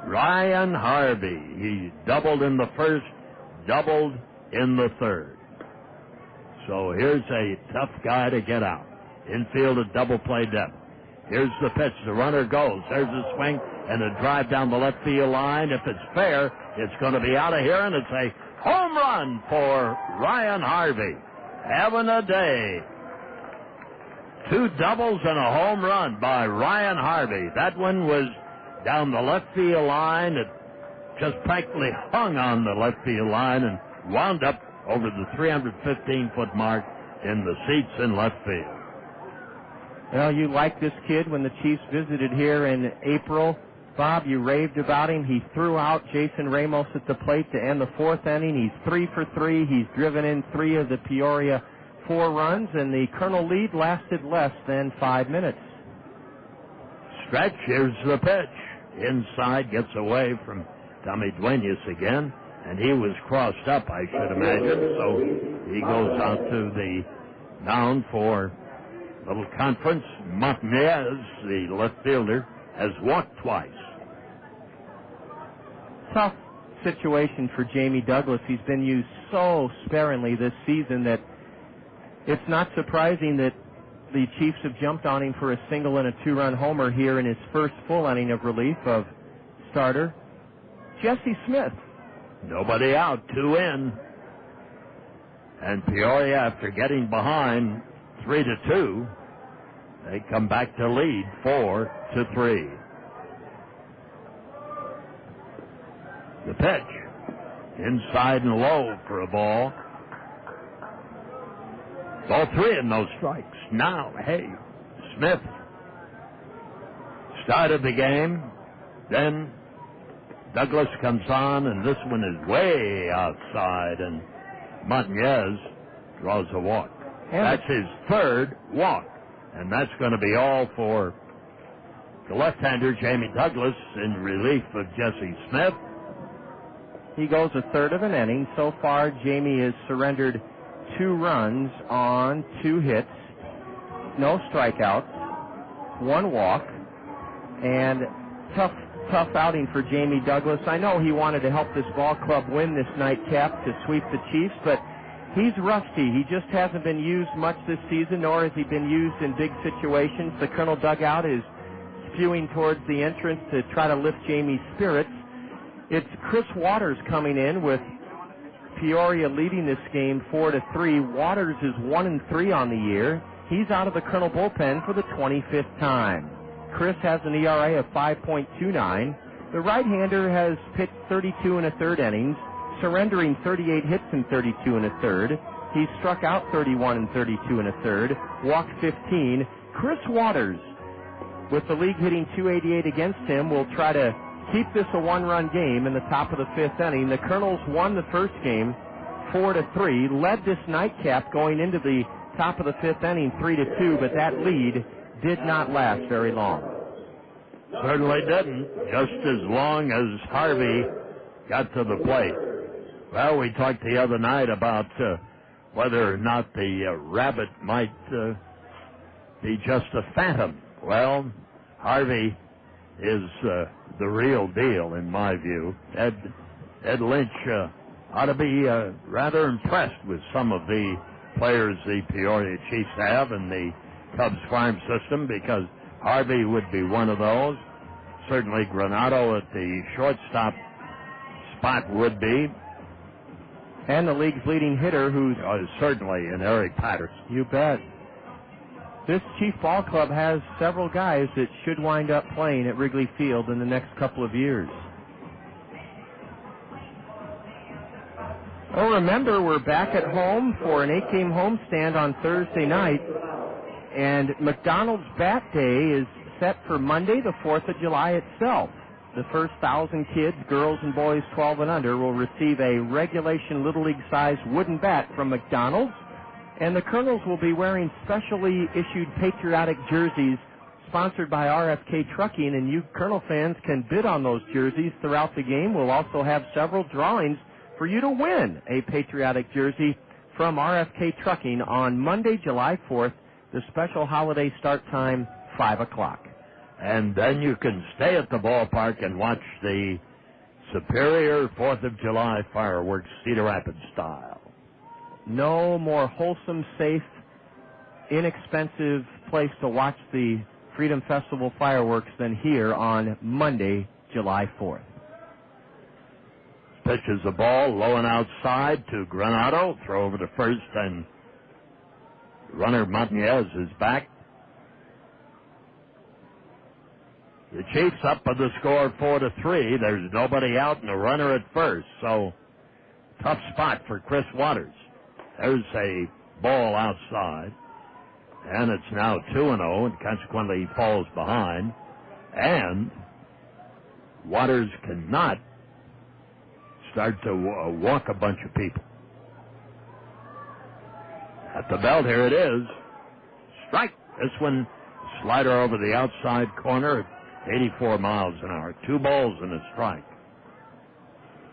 Ryan Harvey. He doubled in the first, doubled in the third. So here's a tough guy to get out. Infield at double play depth. Here's the pitch. The runner goes. There's a swing and a drive down the left field line. If it's fair, it's going to be out of here, and it's a home run for Ryan Harvey. Having a day. 2 doubles and a home run by Ryan Harvey. That one was down the left field line. It just practically hung on the left field line and wound up over the 315-foot mark in the seats in left field. Well, you liked this kid when the Chiefs visited here in April. Bob, you raved about him. He threw out Jason Ramos at the plate to end the fourth inning. He's 3 for 3. He's driven in 3 of the Peoria 4 runs, and the Kernel lead lasted less than 5 minutes. Stretch, here's the pitch. Inside, gets away from Tommy Duenas again, and he was crossed up, I should imagine, so he goes out to the mound for a little conference. Montanez, the left fielder, has walked twice. Tough situation for Jamie Douglas. He's been used so sparingly this season that it's not surprising that the Chiefs have jumped on him for a single and a 2-run homer here in his first full inning of relief of starter Jesse Smith. Nobody out, 2 in. And Peoria, after getting behind 3-2, they come back to lead 4-3. The pitch, inside and low for a ball. Ball 3 and no strikes. Now, hey, Smith started the game. Then Douglas comes on, and this one is way outside. And Montanez draws a walk. That's his third walk. And that's going to be all for the left-hander, Jamie Douglas, in relief of Jesse Smith. He goes a third of an inning. So far, Jamie has surrendered 2 runs on 2 hits, no strikeouts, 1 walk, and tough outing for Jamie Douglas. I know he wanted to help this ball club win this nightcap to sweep the Chiefs, but he's rusty. He just hasn't been used much this season, nor has he been used in big situations. The Colonel dugout is spewing towards the entrance to try to lift Jamie's spirits. It's Chris Waters coming in with Peoria leading this game 4-3. Waters is 1-3 on the year. He's out of the Colonel bullpen for the 25th time. Chris has an ERA of 5.29. The right-hander has pitched 32 1/3 innings, surrendering 38 hits in 32 1/3. He's struck out 31 in 32 1/3, walked 15. Chris Waters, with the league hitting .288 against him, will try to keep this a 1-run game in the top of the 5th inning. The Colonels won the first game 4-3, led this nightcap going into the top of the 5th inning 3-2, but that lead did not last very long. Certainly didn't, just as long as Harvey got to the plate. Well, we talked the other night about whether or not the rabbit might be just a phantom. Well, Harvey is the real deal, in my view. Ed Lynch ought to be rather impressed with some of the players the Peoria Chiefs have in the Cubs farm system, because Harvey would be one of those. Certainly Granado at the shortstop spot would be. And the league's leading hitter, who's certainly in Eric Patterson. You bet. This Chief Ball Club has several guys that should wind up playing at Wrigley Field in the next couple of years. Oh, remember, we're back at home for an 8-game homestand on Thursday night, and McDonald's Bat Day is set for Monday, the 4th of July itself. The first 1,000 kids, girls and boys 12 and under, will receive a regulation Little League-sized wooden bat from McDonald's, and the Kernels will be wearing specially issued patriotic jerseys sponsored by RFK Trucking, and you Kernel fans can bid on those jerseys throughout the game. We'll also have several drawings for you to win a patriotic jersey from RFK Trucking on Monday, July 4th, the special holiday start time, 5 o'clock. And then you can stay at the ballpark and watch the superior 4th of July fireworks, Cedar Rapids style. No more wholesome, safe, inexpensive place to watch the Freedom Festival fireworks than here on Monday, July 4th. Pitches the ball low and outside to Granado. Throw over to first, and runner Montanez is back. The Chiefs up by the score 4-3. There's nobody out and a runner at first, so tough spot for Chris Waters. There's a ball outside, and it's now 2-0, and consequently he falls behind. And Waters cannot start to walk a bunch of people. At the belt, here it is. Strike. This one, slider over the outside corner at 84 miles an hour. 2 balls and a strike.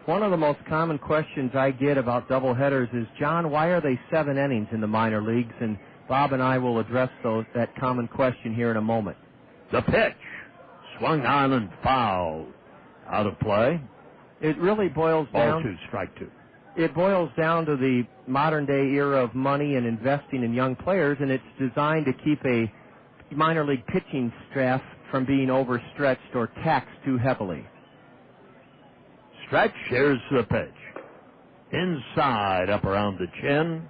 One of the most common questions I get about doubleheaders is, John, why are they 7 innings in the minor leagues? And Bob and I will address that common question here in a moment. The pitch. Swung on and fouled. Out of play. It really boils down... Ball 2, strike 2. It boils down to the modern-day era of money and investing in young players, and it's designed to keep a minor league pitching staff from being overstretched or taxed too heavily. Stretch, here's the pitch. Inside, up around the chin,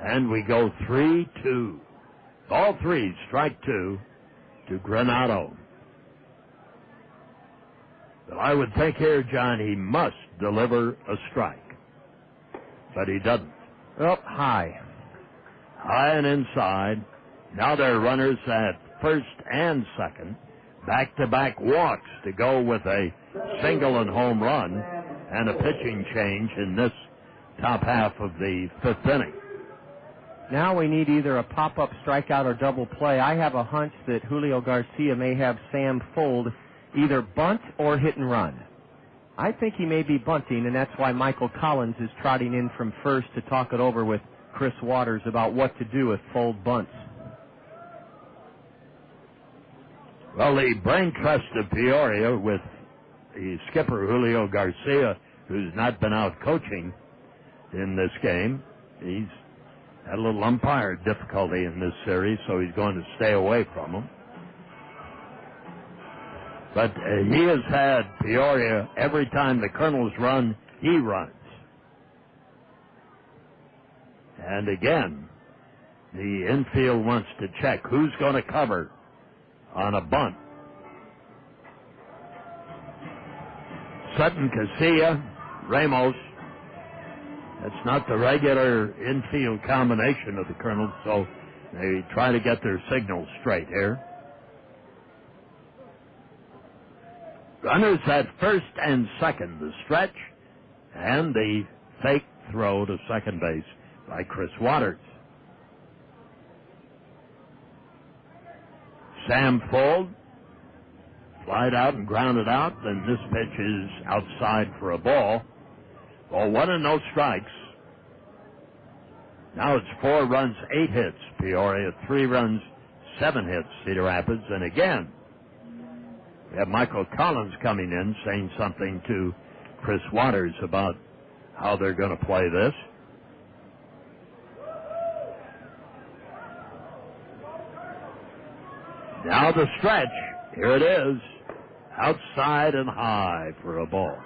and we go 3-2. Ball 3, strike 2 to Granado. But I would think here, John, he must deliver a strike. But he doesn't. Well, high. High and inside. Now there are runners at first and second. Back-to-back walks to go with a single and home run and a pitching change in this top half of the fifth inning. Now we need either a pop-up strikeout or double play. I have a hunch that Julio Garcia may have Sam Fold either bunt or hit and run. I think he may be bunting, and that's why Michael Collins is trotting in from first to talk it over with Chris Waters about what to do if Fold bunts. Well, the brain trust of Peoria with the skipper Julio Garcia, who's not been out coaching in this game. He's had a little umpire difficulty in this series, so he's going to stay away from him. But he has had Peoria, every time the Kernels run, he runs. And again, the infield wants to check who's going to cover on a bunt. Sutton, Casilla, Ramos. That's not the regular infield combination of the Kernels, so they try to get their signals straight here. Runners at first and second, the stretch, and the fake throw to second base by Chris Waters. Sam Fold, flied out and grounded out, then this pitch is outside for a ball. Well, 1 and no strikes. Now it's 4 runs, 8 hits. Peoria, 3 runs, 7 hits. Cedar Rapids, and again, we have Michael Collins coming in saying something to Chris Waters about how they're going to play this. Now the stretch. Here it is. Outside and high for a ball.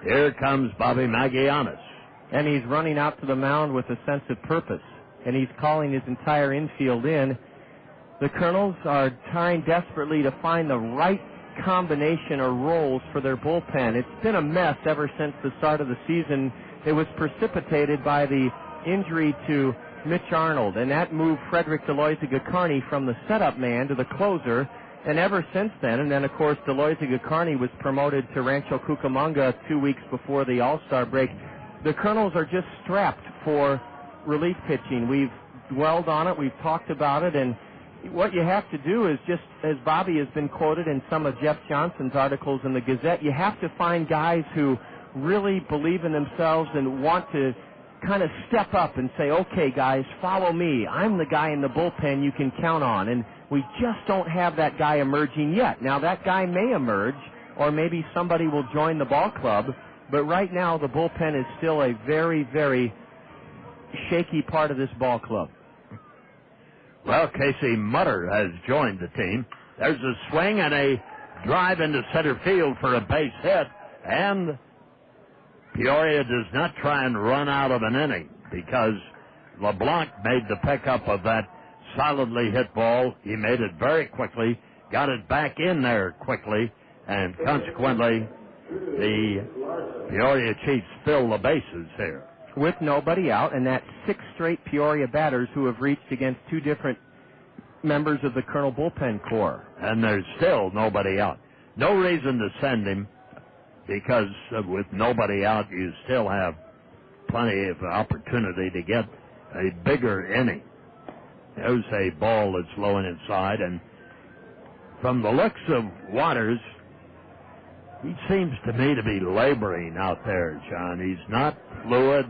Here comes Bobby Magianis. And he's running out to the mound with a sense of purpose. And he's calling his entire infield in. The Kernels are trying desperately to find the right combination or roles for their bullpen. It's been a mess ever since the start of the season. It was precipitated by the injury to Mitch Arnold, and that moved Frederick Deloitte-Gacarni from the setup man to the closer. And ever since then, and then, of course, Deloitte-Gacarni was promoted to Rancho Cucamonga 2 weeks before the All-Star break. The Kernels are just strapped for relief pitching. We've dwelled on it. We've talked about it. And what you have to do is just, as Bobby has been quoted in some of Jeff Johnson's articles in the Gazette, you have to find guys who really believe in themselves and want to kind of step up and say, okay, guys, follow me. I'm the guy in the bullpen you can count on. And we just don't have that guy emerging yet. Now, that guy may emerge, or maybe somebody will join the ball club, but right now the bullpen is still a very, very shaky part of this ball club. Well, Casey Mutter has joined the team. There's a swing and a drive into center field for a base hit, and Peoria does not try and run out of an inning because LeBlanc made the pickup of that solidly hit ball. He made it very quickly, got it back in there quickly, and consequently the Peoria Chiefs fill the bases here. With nobody out, and that's 6 straight Peoria batters who have reached against 2 different members of the Colonel bullpen corps. And there's still nobody out. No reason to send him, because with nobody out, you still have plenty of opportunity to get a bigger inning. There's a ball that's low and inside, and from the looks of Waters, he seems to me to be laboring out there, John. He's not fluid.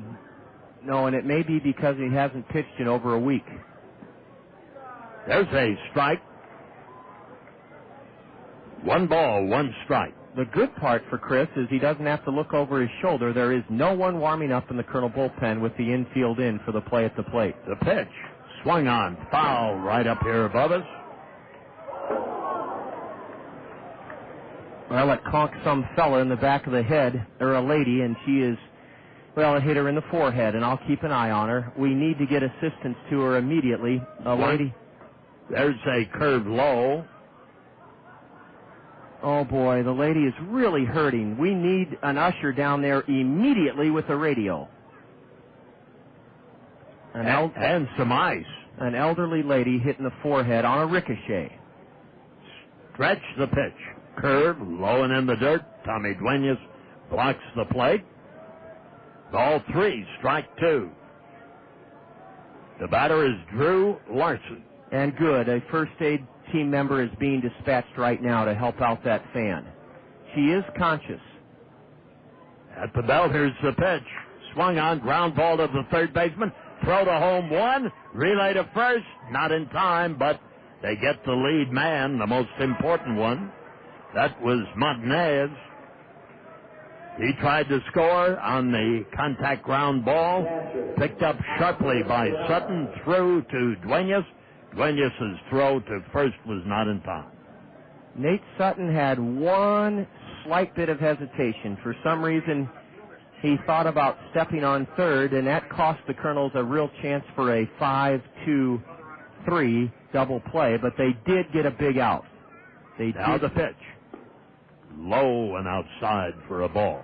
No, and it may be because he hasn't pitched in over a week. There's a strike. 1 ball, 1 strike. The good part for Chris is he doesn't have to look over his shoulder. There is no one warming up in the Colonel bullpen with the infield in for the play at the plate. The pitch swung on, foul right up here above us. Well, it conked some fella in the back of the head, or a lady, and she is, well, it hit her in the forehead, and I'll keep an eye on her. We need to get assistance to her immediately. Lady. There's a curve low. Oh, boy, the lady is really hurting. We need an usher down there immediately with a radio. And some ice. An elderly lady hit in the forehead on a ricochet. Stretch the pitch. Curve, low and in the dirt. Tommy Duenas blocks the plate. Ball 3, strike 2. The batter is Drew Larson. And good. A first aid team member is being dispatched right now to help out that fan. She is conscious. At the belt, here's the pitch. Swung on, ground ball to the third baseman. Throw to home 1. Relay to first. Not in time, but they get the lead man, the most important one. That was Montanez. He tried to score on the contact ground ball. Picked up sharply by Sutton. Through to Duenas. Duenas' throw to first was not in time. Nate Sutton had one slight bit of hesitation. For some reason, he thought about stepping on third, and that cost the Kernels a real chance for a 5-2-3 double play, but they did get a big out. Now the pitch. Low and outside for a ball.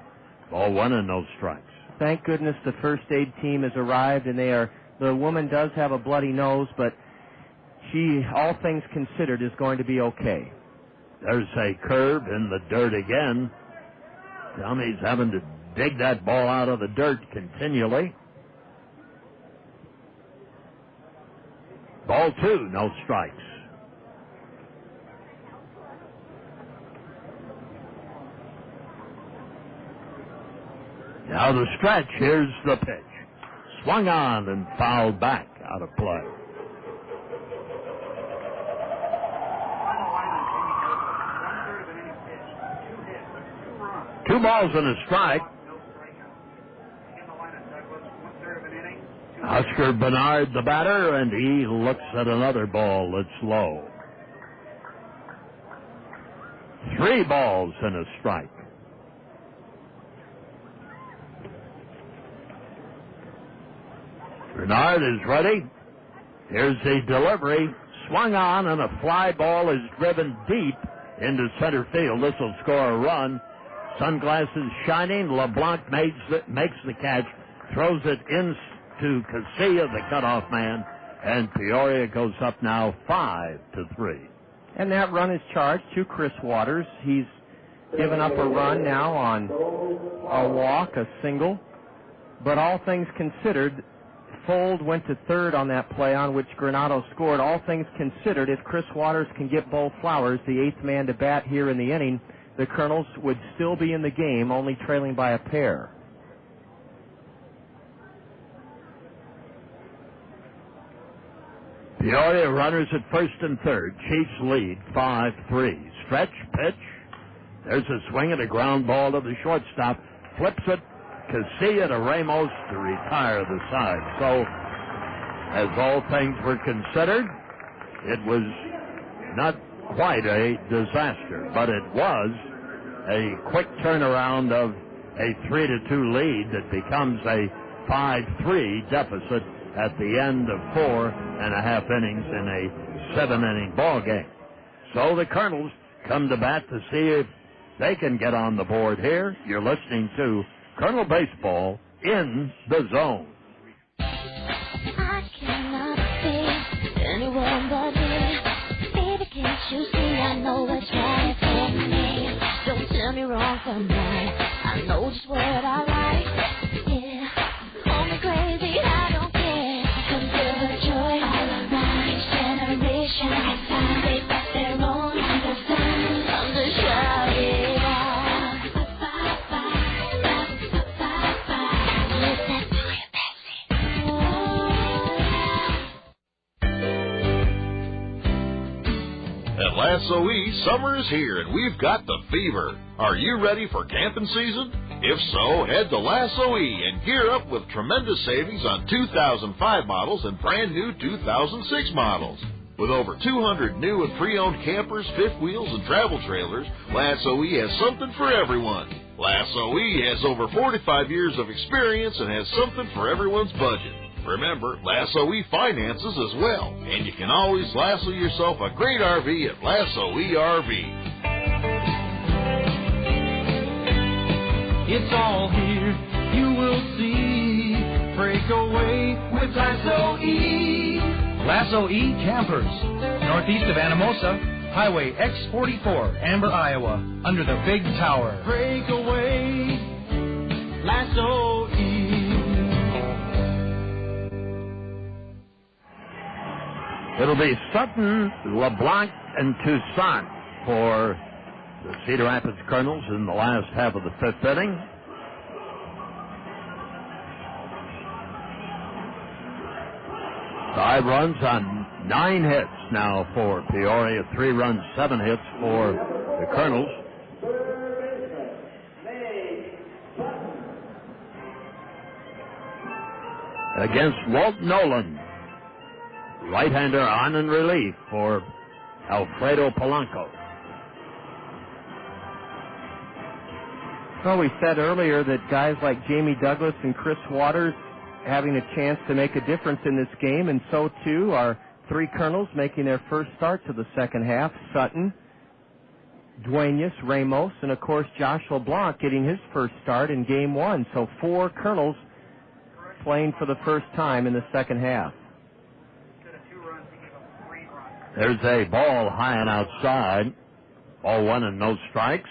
Ball 1 and no strikes. Thank goodness the first aid team has arrived, and the woman does have a bloody nose, but she, all things considered, is going to be okay. There's a curve in the dirt again. Tommy's having to dig that ball out of the dirt continually. Ball 2, no strikes. Now the stretch. Here's the pitch. Swung on and fouled back out of play. Two balls and a strike. Oscar Bernard, the batter, and he looks at another ball that's low. 3 balls and a strike. Bernard is ready. Here's the delivery. Swung on, and a fly ball is driven deep into center field. This will score a run. Sunglasses shining. LeBlanc makes the catch, throws it into Casilla, the cutoff man, and Peoria goes up now 5-3. And that run is charged to Chris Waters. He's given up a run now on a walk, a single. But all things considered, Fold went to third on that play on which Granado scored. All things considered, if Chris Waters can get Bo Flowers, the 8th man to bat here in the inning, the Kernels would still be in the game, only trailing by a pair. Peoria runners at first and third. Chiefs lead 5-3. Stretch, pitch. There's a swing at a ground ball to the shortstop. Flips it. Casilla to Ramos to retire the side. So, as all things were considered, it was not quite a disaster, but it was a quick turnaround of a 3-2 lead that becomes a 5-3 deficit at the end of 4.5 innings in a 7-inning ball game. So the Kernels come to bat to see if they can get on the board here. You're listening to Kernel Baseball in the Zone. I cannot see anyone but me. Baby, can't you see I know what's right for me? Don't tell me wrong from right. I know just what I like. Yeah, call me crazy, I don't care. 'Cause you're the joy all of my generation. They got their own understanding. I'm the shouting. At Lasso E, summer is here and we've got the fever. Are you ready for camping season? If so, head to Lasso E and gear up with tremendous savings on 2005 models and brand new 2006 models. With over 200 new and pre-owned campers, fifth wheels, and travel trailers, Lasso E has something for everyone. Lasso E has over 45 years of experience and has something for everyone's budget. Remember, Lasso E finances as well, and you can always lasso yourself a great RV at Lasso E RV. It's all here, you will see. Break away with Lasso E. Lasso E Campers, northeast of Anamosa, Highway X44, Amber, Iowa, under the Big Tower. Break away, Lasso E. It'll be Sutton, LeBlanc, and Toussaint for the Cedar Rapids Kernels in the last half of the fifth inning. Five runs on 9 hits now for Peoria. 3 runs, 7 hits for the Kernels. Against Walt Nolan, right-hander on in relief for Alfredo Polanco. Well, we said earlier that guys like Jamie Douglas and Chris Waters having a chance to make a difference in this game, and so too are 3 Kernels making their first starts of the second half. Sutton, Duenas, Ramos, and of course Josh LeBlanc getting his first start in game 1. So 4 Kernels playing for the first time in the second half. There's a ball high and outside. Ball 1 and no strikes.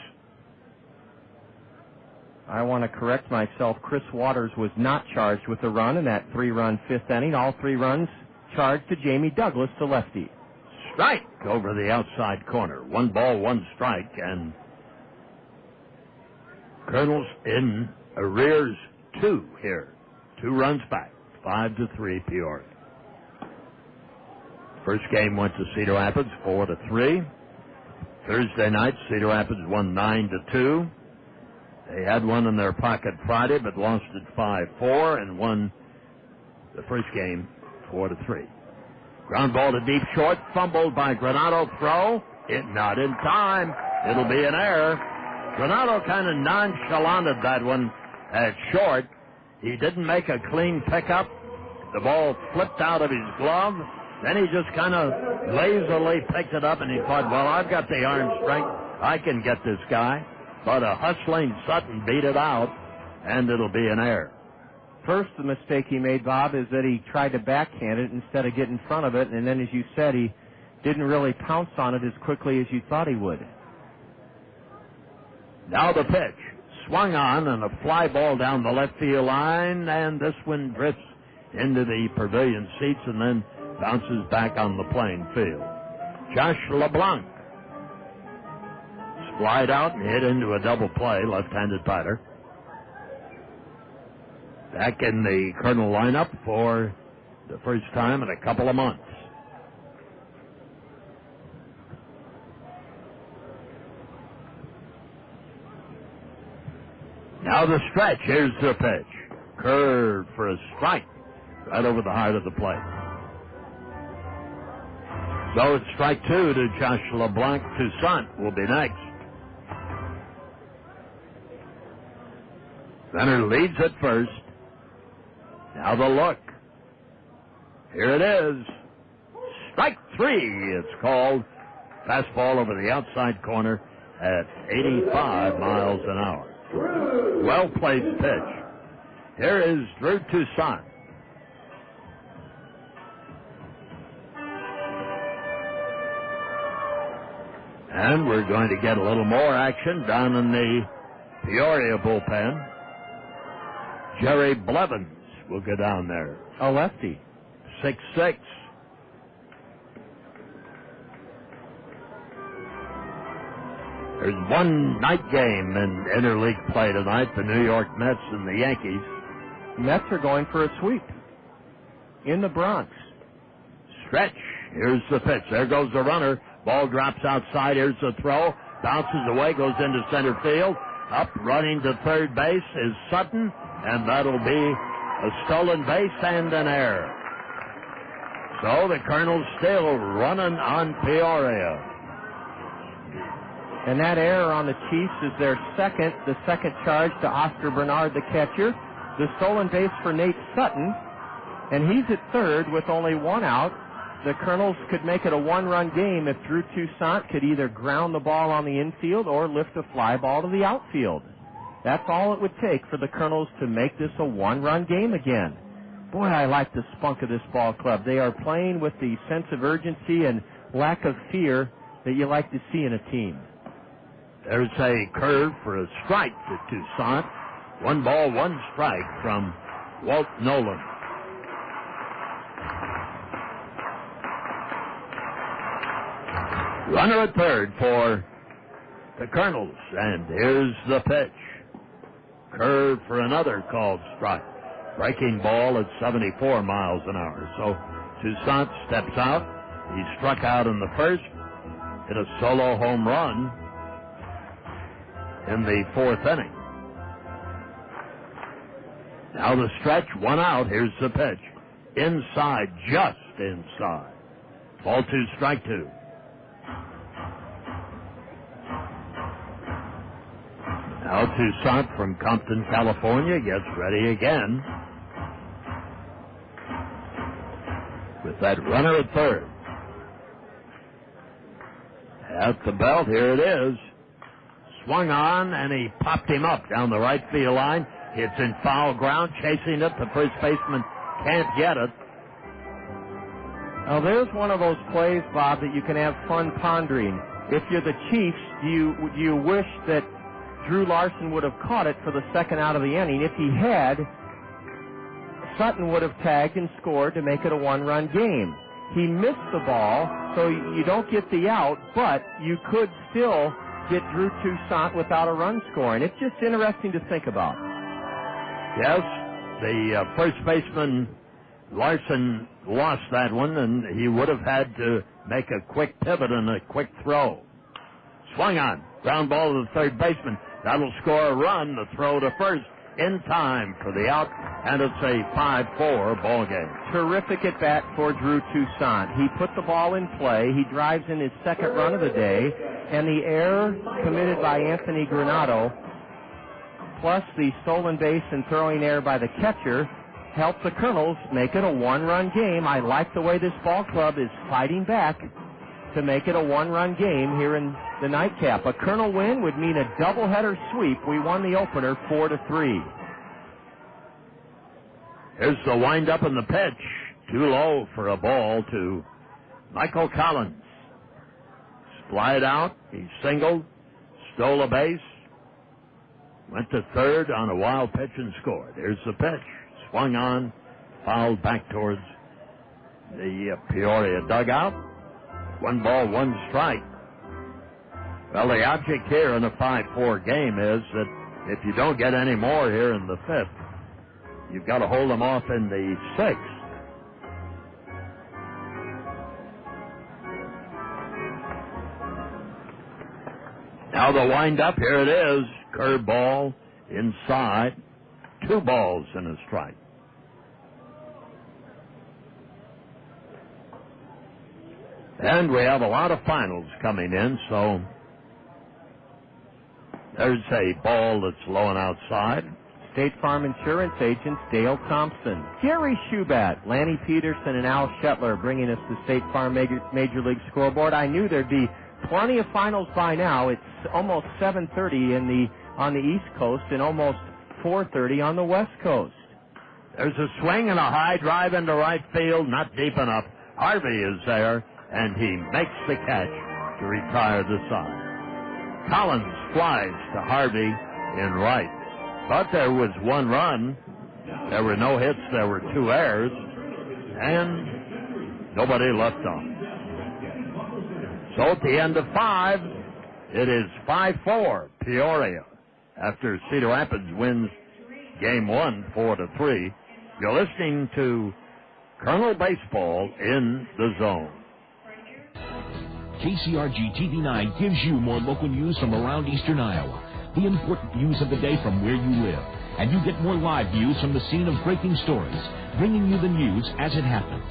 I want to correct myself. Chris Waters was not charged with a run in that 3-run fifth inning. All 3 runs charged to Jamie Douglas, the lefty. Strike over the outside corner. 1 ball, 1 strike, and Kernels in arrears 2 here. 2 runs back. 5-3 Peoria. First game went to Cedar Rapids 4-3. Thursday night, Cedar Rapids won 9-2. They had one in their pocket Friday, but lost it 5-4 and won the first game 4-3. Ground ball to deep short, fumbled by Granado. Throw, it not in time. It'll be an error. Granado kind of nonchalanted that one at short. He didn't make a clean pickup. The ball flipped out of his glove. Then he just kind of lazily picked it up, and he thought, well, I've got the arm strength. I can get this guy. But a hustling Sutton beat it out, and it'll be an error. First, the mistake he made, Bob, is that he tried to backhand it instead of get in front of it, and then, as you said, he didn't really pounce on it as quickly as you thought he would. Now the pitch. Swung on, and a fly ball down the left field line, and this one drifts into the pavilion seats and then bounces back on the playing field. Josh LeBlanc slide out and hit into a double play, left-handed batter. Back in the Kernel lineup for the first time in a couple of months. Now the stretch. Here's the pitch. Curve for a strike right over the heart of the plate. So it's strike 2 to Josh LeBlanc. Toussaint will be next. Renner leads at first. Now the look. Here it is. Strike 3, it's called. Fastball over the outside corner at 85 miles an hour. Well-placed pitch. Here is Drew Toussaint. And we're going to get a little more action down in the Peoria bullpen. Jerry Blevins will go down there. A lefty. 6'6". There's one night game in interleague play tonight, the New York Mets and the Yankees. Mets are going for a sweep in the Bronx. Stretch. Here's the pitch. There goes the runner. Ball drops outside. Here's the throw. Bounces away, goes into center field. Up running to third base is Sutton, and that'll be a stolen base and an error. So the Kernels still running on Peoria. And that error on the Chiefs is their second, the second charge to Oscar Bernard, the catcher. The stolen base for Nate Sutton, and he's at third with only 1 out. The Kernels could make it a 1-run game if Drew Toussaint could either ground the ball on the infield or lift a fly ball to the outfield. That's all it would take for the Kernels to make this a 1-run game again. Boy, I like the spunk of this ball club. They are playing with the sense of urgency and lack of fear that you like to see in a team. There's a curve for a strike to Toussaint. 1 ball, 1 strike from Walt Nolan. Runner at third for the Kernels, and here's the pitch. Curve for another called strike. Breaking ball at 74 miles an hour. So Toussaint steps out. He struck out in the first, hit a solo home run in the fourth inning. Now the stretch, one out. Here's the pitch. Inside, just inside. Ball two, strike two. Now Toussaint from Compton, California gets ready again with that runner at third. At the belt, here it is. Swung on, and he popped him up down the right field line. It's in foul ground, chasing it. The first baseman can't get it. Now, there's one of those plays, Bob, that you can have fun pondering. If you're the Chiefs, do you wish that Drew Larson would have caught it for the second out of the inning? If he had, Sutton would have tagged and scored to make it a one-run game. He missed the ball, so you don't get the out, but you could still get Drew Toussaint without a run scoring. It's just interesting to think about. Yes, the first baseman, Larson, lost that one, and he would have had to make a quick pivot and a quick throw. Swung on, ground ball to the third baseman. That'll score a run. The throw to first in time for the out, and it's a 5-4 ball game. Terrific at bat for Drew Toussaint. He put the ball in play. He drives in his second run of the day, and the error committed by Anthony Granado, plus the stolen base and throwing error by the catcher, helped the Kernels make it a one-run game. I like the way this ball club is fighting back to make it a one-run game here in the nightcap. A Kernel win would mean a doubleheader sweep. We won the opener 4-3. Here's the wind-up in the pitch. Too low for a ball to Michael Collins. Slide out. He singled, stole a base, went to third on a wild pitch and scored. Here's the pitch. Swung on, fouled back towards the Peoria dugout. 1 ball, 1 strike. Well, the object here in a 5-4 game is that if you don't get any more here in the 5th, you've got to hold them off in the 6th. Now the wind-up, here it is. Curveball inside. 2 balls and a strike. And we have a lot of finals coming in, so there's a ball that's low and outside. State Farm Insurance agents Dale Thompson, Gary Shubat, Lanny Peterson, and Al Shetler bringing us the State Farm Major League scoreboard. I knew there'd be plenty of finals by now. It's almost 7:30 on the East Coast and almost 4:30 on the West Coast. There's a swing and a high drive into right field, not deep enough. Harvey is there, and he makes the catch to retire the side. Collins flies to Harvey in right. But there was 1 run. There were no hits. There were 2 errors. And nobody left on. So at the end of 5, it is 5-4 Peoria after Cedar Rapids wins Game 1 4-3. You're listening to Kernel Baseball in the Zone. KCRG TV9 gives you more local news from around eastern Iowa. The important news of the day from where you live. And you get more live news from the scene of breaking stories, bringing you the news as it happens.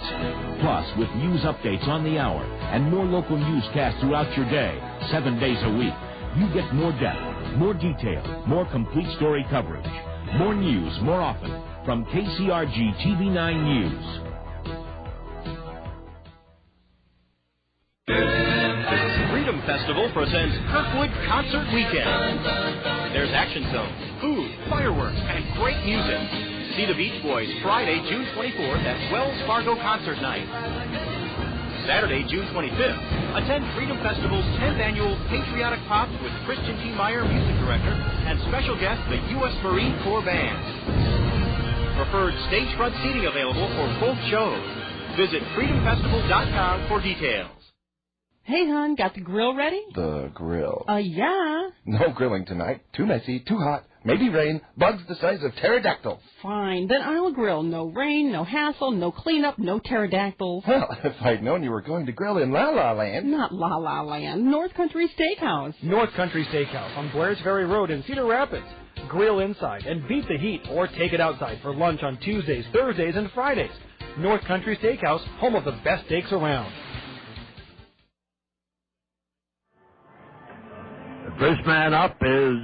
Plus, with news updates on the hour and more local newscasts throughout your day, 7 days a week, you get more depth, more detail, more complete story coverage. More news, more often, from KCRG TV9 News. Freedom Festival presents Kirkwood Concert Weekend. There's action zones, food, fireworks, and great music. See the Beach Boys Friday, June 24th at Wells Fargo Concert Night. Saturday, June 25th, attend Freedom Festival's 10th annual Patriotic Pops with Christian T. Meyer, music director, and special guest, the U.S. Marine Corps Band. Preferred stage-front seating available for both shows. Visit freedomfestival.com for details. Hey, hon, got the grill ready? The grill. Yeah. No grilling tonight. Too messy, too hot, maybe rain, bugs the size of pterodactyls. Fine, then I'll grill. No rain, no hassle, no cleanup, no pterodactyls. Well, if I'd known you were going to grill in La La Land. Not La La Land. North Country Steakhouse. North Country Steakhouse on Blair's Ferry Road in Cedar Rapids. Grill inside and beat the heat or take it outside for lunch on Tuesdays, Thursdays, and Fridays. North Country Steakhouse, home of the best steaks around. The first man up is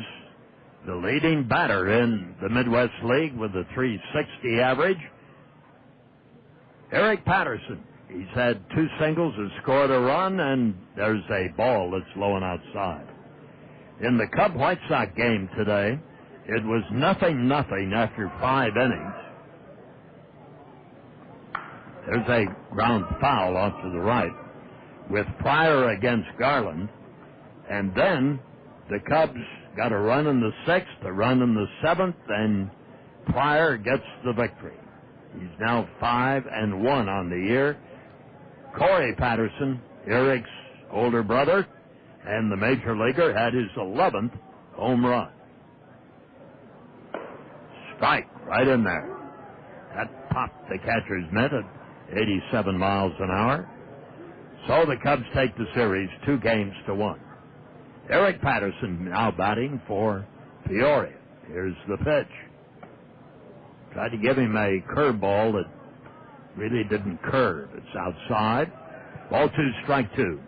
the leading batter in the Midwest League with a .360 average, Eric Patterson. He's had 2 singles, has scored a run, and there's a ball that's low and outside. In the Cub-White Sox game today, it was 0-0 after 5 innings. There's a ground foul off to the right with Pryor against Garland, and then the Cubs got a run in the 6th, a run in the 7th, and Pryor gets the victory. He's now 5-1 on the year. Corey Patterson, Eric's older brother, and the major leaguer, had his 11th home run. Strike right in there. That popped the catcher's mitt at 87 miles an hour. So the Cubs take the series 2-1. Eric Patterson now batting for Peoria. Here's the pitch. Tried to give him a curveball that really didn't curve. It's outside. Ball 2, strike 2.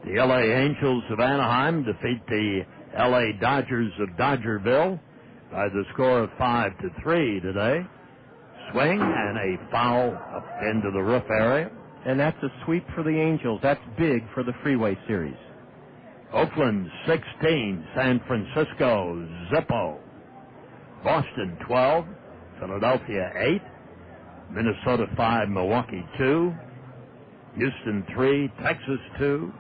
The L.A. Angels of Anaheim defeat the L.A. Dodgers of Dodgerville by the score of 5-3 today. Swing and a foul up into the roof area. And that's a sweep for the Angels. That's big for the Freeway Series. Oakland 16, San Francisco Zippo. Boston 12, Philadelphia 8, Minnesota 5, Milwaukee 2, Houston 3, Texas 2,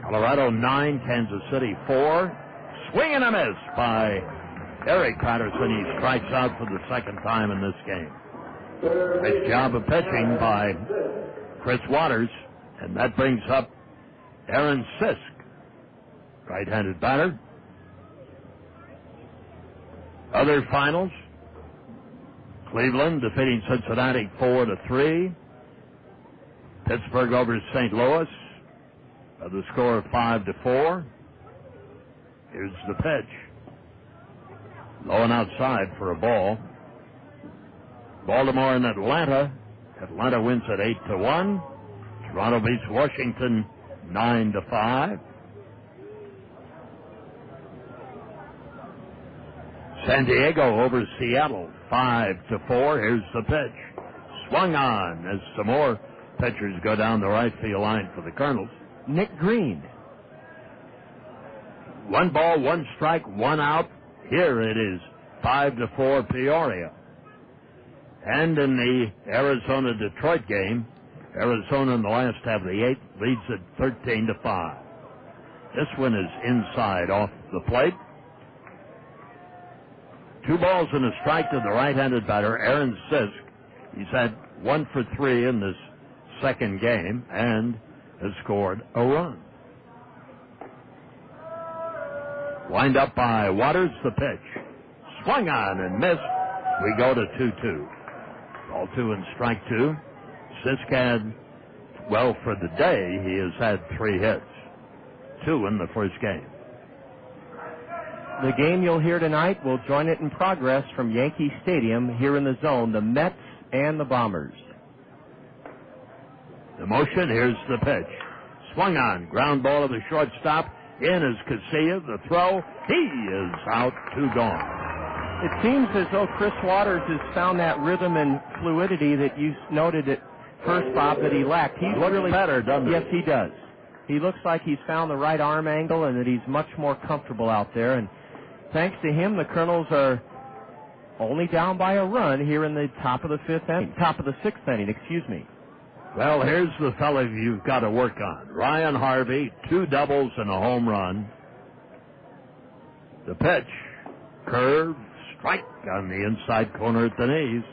Colorado 9, Kansas City 4. Swing and a miss by Eric Patterson. He strikes out for the 2nd time in this game. Nice job of pitching by Chris Waters, and that brings up Aaron Sisk, right-handed batter. Other finals: Cleveland defeating Cincinnati 4-3. Pittsburgh over St. Louis by the score of 5-4. Here's the pitch. Low and outside for a ball. Baltimore and Atlanta. Atlanta wins at 8-1. Toronto beats Washington 9-5. San Diego over Seattle 5-4. Here's the pitch. Swung on as some more pitchers go down the right field line for the Kernels. Nick Green. 1 ball, 1 strike, 1 out. Here it is 5-4 Peoria. And in the Arizona-Detroit game, Arizona in the last half of the 8th leads at 13-5. This one is inside off the plate. 2 balls and a strike to the right-handed batter, Aaron Sisk. He's had 1 for 3 in this 2nd game and has scored a run. Wind up by Waters, the pitch. Swung on and missed. We go to 2-2. Ball 2 and strike 2. Sisk had, well, for the day, he has had 3 hits. 2 in the first game. The game you'll hear tonight will join it in progress from Yankee Stadium here in the zone, the Mets and the Bombers. The motion, here's the pitch. Swung on, ground ball to the shortstop. In is Casilla, the throw. He is out to gone. It seems as though Chris Waters has found that rhythm and fluidity that you noted at first, Bob, that he lacked. He's really better, doesn't he? Yes, he does. He looks like he's found the right arm angle and that he's much more comfortable out there. And thanks to him, the Kernels are only down by a run here in the top of the 6th inning, excuse me. Well, here's the fella you've got to work on. Ryan Harvey, 2 doubles and a home run. The pitch, curve, strike on the inside corner at the knees.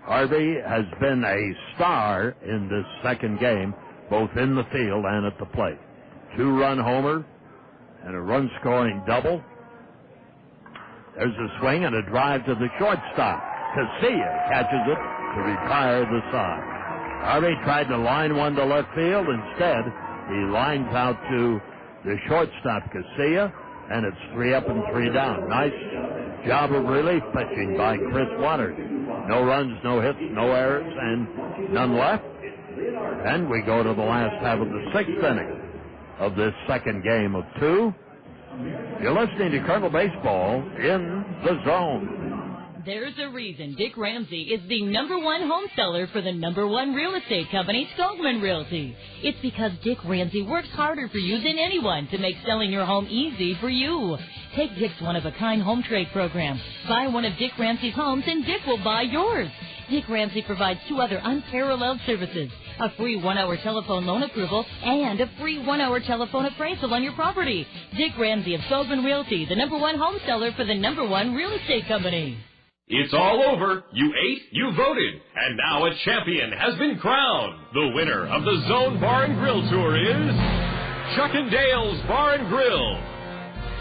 Harvey has been a star in this 2nd game. both in the field and at the plate. 2-run homer and a run-scoring double. There's a swing and a drive to the shortstop. Casilla catches it to retire the side. Harvey tried to line one to left field. Instead, he lines out to the shortstop, Casilla, and it's 3 up and 3 down. Nice job of relief pitching by Chris Waters. No runs, no hits, no errors, and none left. And we go to the last half of the 6th inning of this second game of 2. You're listening to Colonel Baseball in the Zone. There's a reason Dick Ramsey is the #1 home seller for the #1 real estate company, Skogman Realty. It's because Dick Ramsey works harder for you than anyone to make selling your home easy for you. Take Dick's one-of-a-kind home trade program. Buy one of Dick Ramsey's homes and Dick will buy yours. Dick Ramsey provides 2 other unparalleled services: a free 1-hour telephone loan approval and a free 1-hour telephone appraisal on your property. Dick Ramsey of Skogman Realty, the #1 home seller for the #1 real estate company. It's all over. You ate, you voted, and now a champion has been crowned. The winner of the Zone Bar and Grill Tour is Chuck and Dale's Bar and Grill.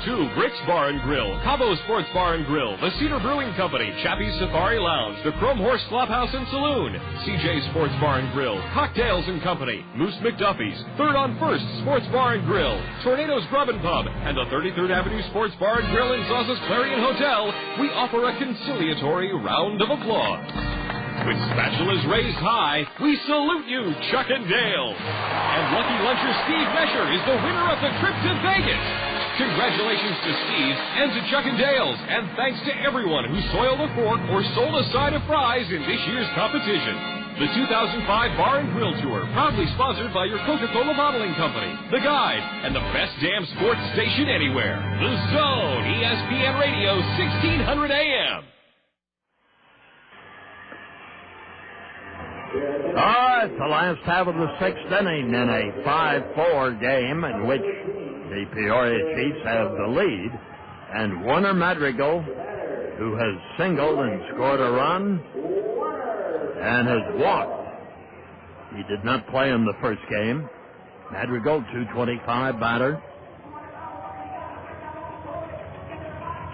2 Bricks Bar and Grill, Cabo Sports Bar and Grill, the Cedar Brewing Company, Chappie's Safari Lounge, the Chrome Horse Clubhouse and Saloon, CJ Sports Bar and Grill, Cocktails and Company, Moose McDuffie's, 3rd on 1st Sports Bar and Grill, Tornado's Grub and Pub, and the 33rd Avenue Sports Bar and Grill in Sauce's Clarion Hotel. We offer a conciliatory round of applause. With spatulas raised high, we salute you, Chuck and Dale. And Lucky Luncher Steve Mesher is the winner of the trip to Vegas. Congratulations to Steve and to Chuck and Dale's, and thanks to everyone who soiled a fork or sold a side of fries in this year's competition. The 2005 Bar and Grill Tour, proudly sponsored by your Coca-Cola Bottling Company, The Guide, and the best damn sports station anywhere, The Zone, ESPN Radio, 1600 AM. It's the last half of the 6th inning in a 5-4 game in which the Peoria Chiefs have the lead. And Warner Madrigal, who has singled and scored a run and has walked. He did not play in the first game. Madrigal, 225 batter.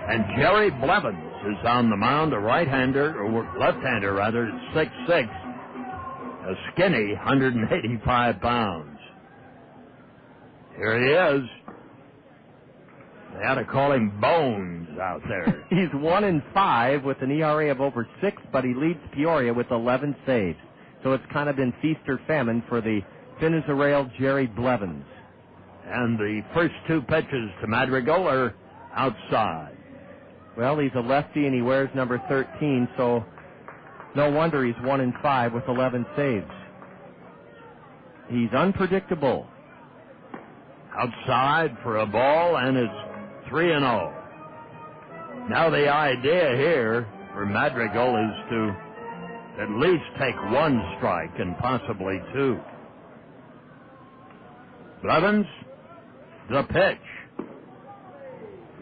And Jerry Blevins is on the mound, a right-hander, or left-hander rather, 6'6", a skinny 185 pounds. Here he is. They ought to call him Bones out there. He's 1-5 with an ERA of over 6, but he leads Peoria with 11 saves. So it's kind of been feast or famine for the Venezuelan Jerry Blevins. And the first 2 pitches to Madrigal are outside. Well, he's a lefty and he wears number 13, so no wonder he's 1-5 with 11 saves. He's unpredictable. Outside for a ball, and it's 3-0. Now the idea here for Madrigal is to at least take 1 strike and possibly 2. Blevins, the pitch.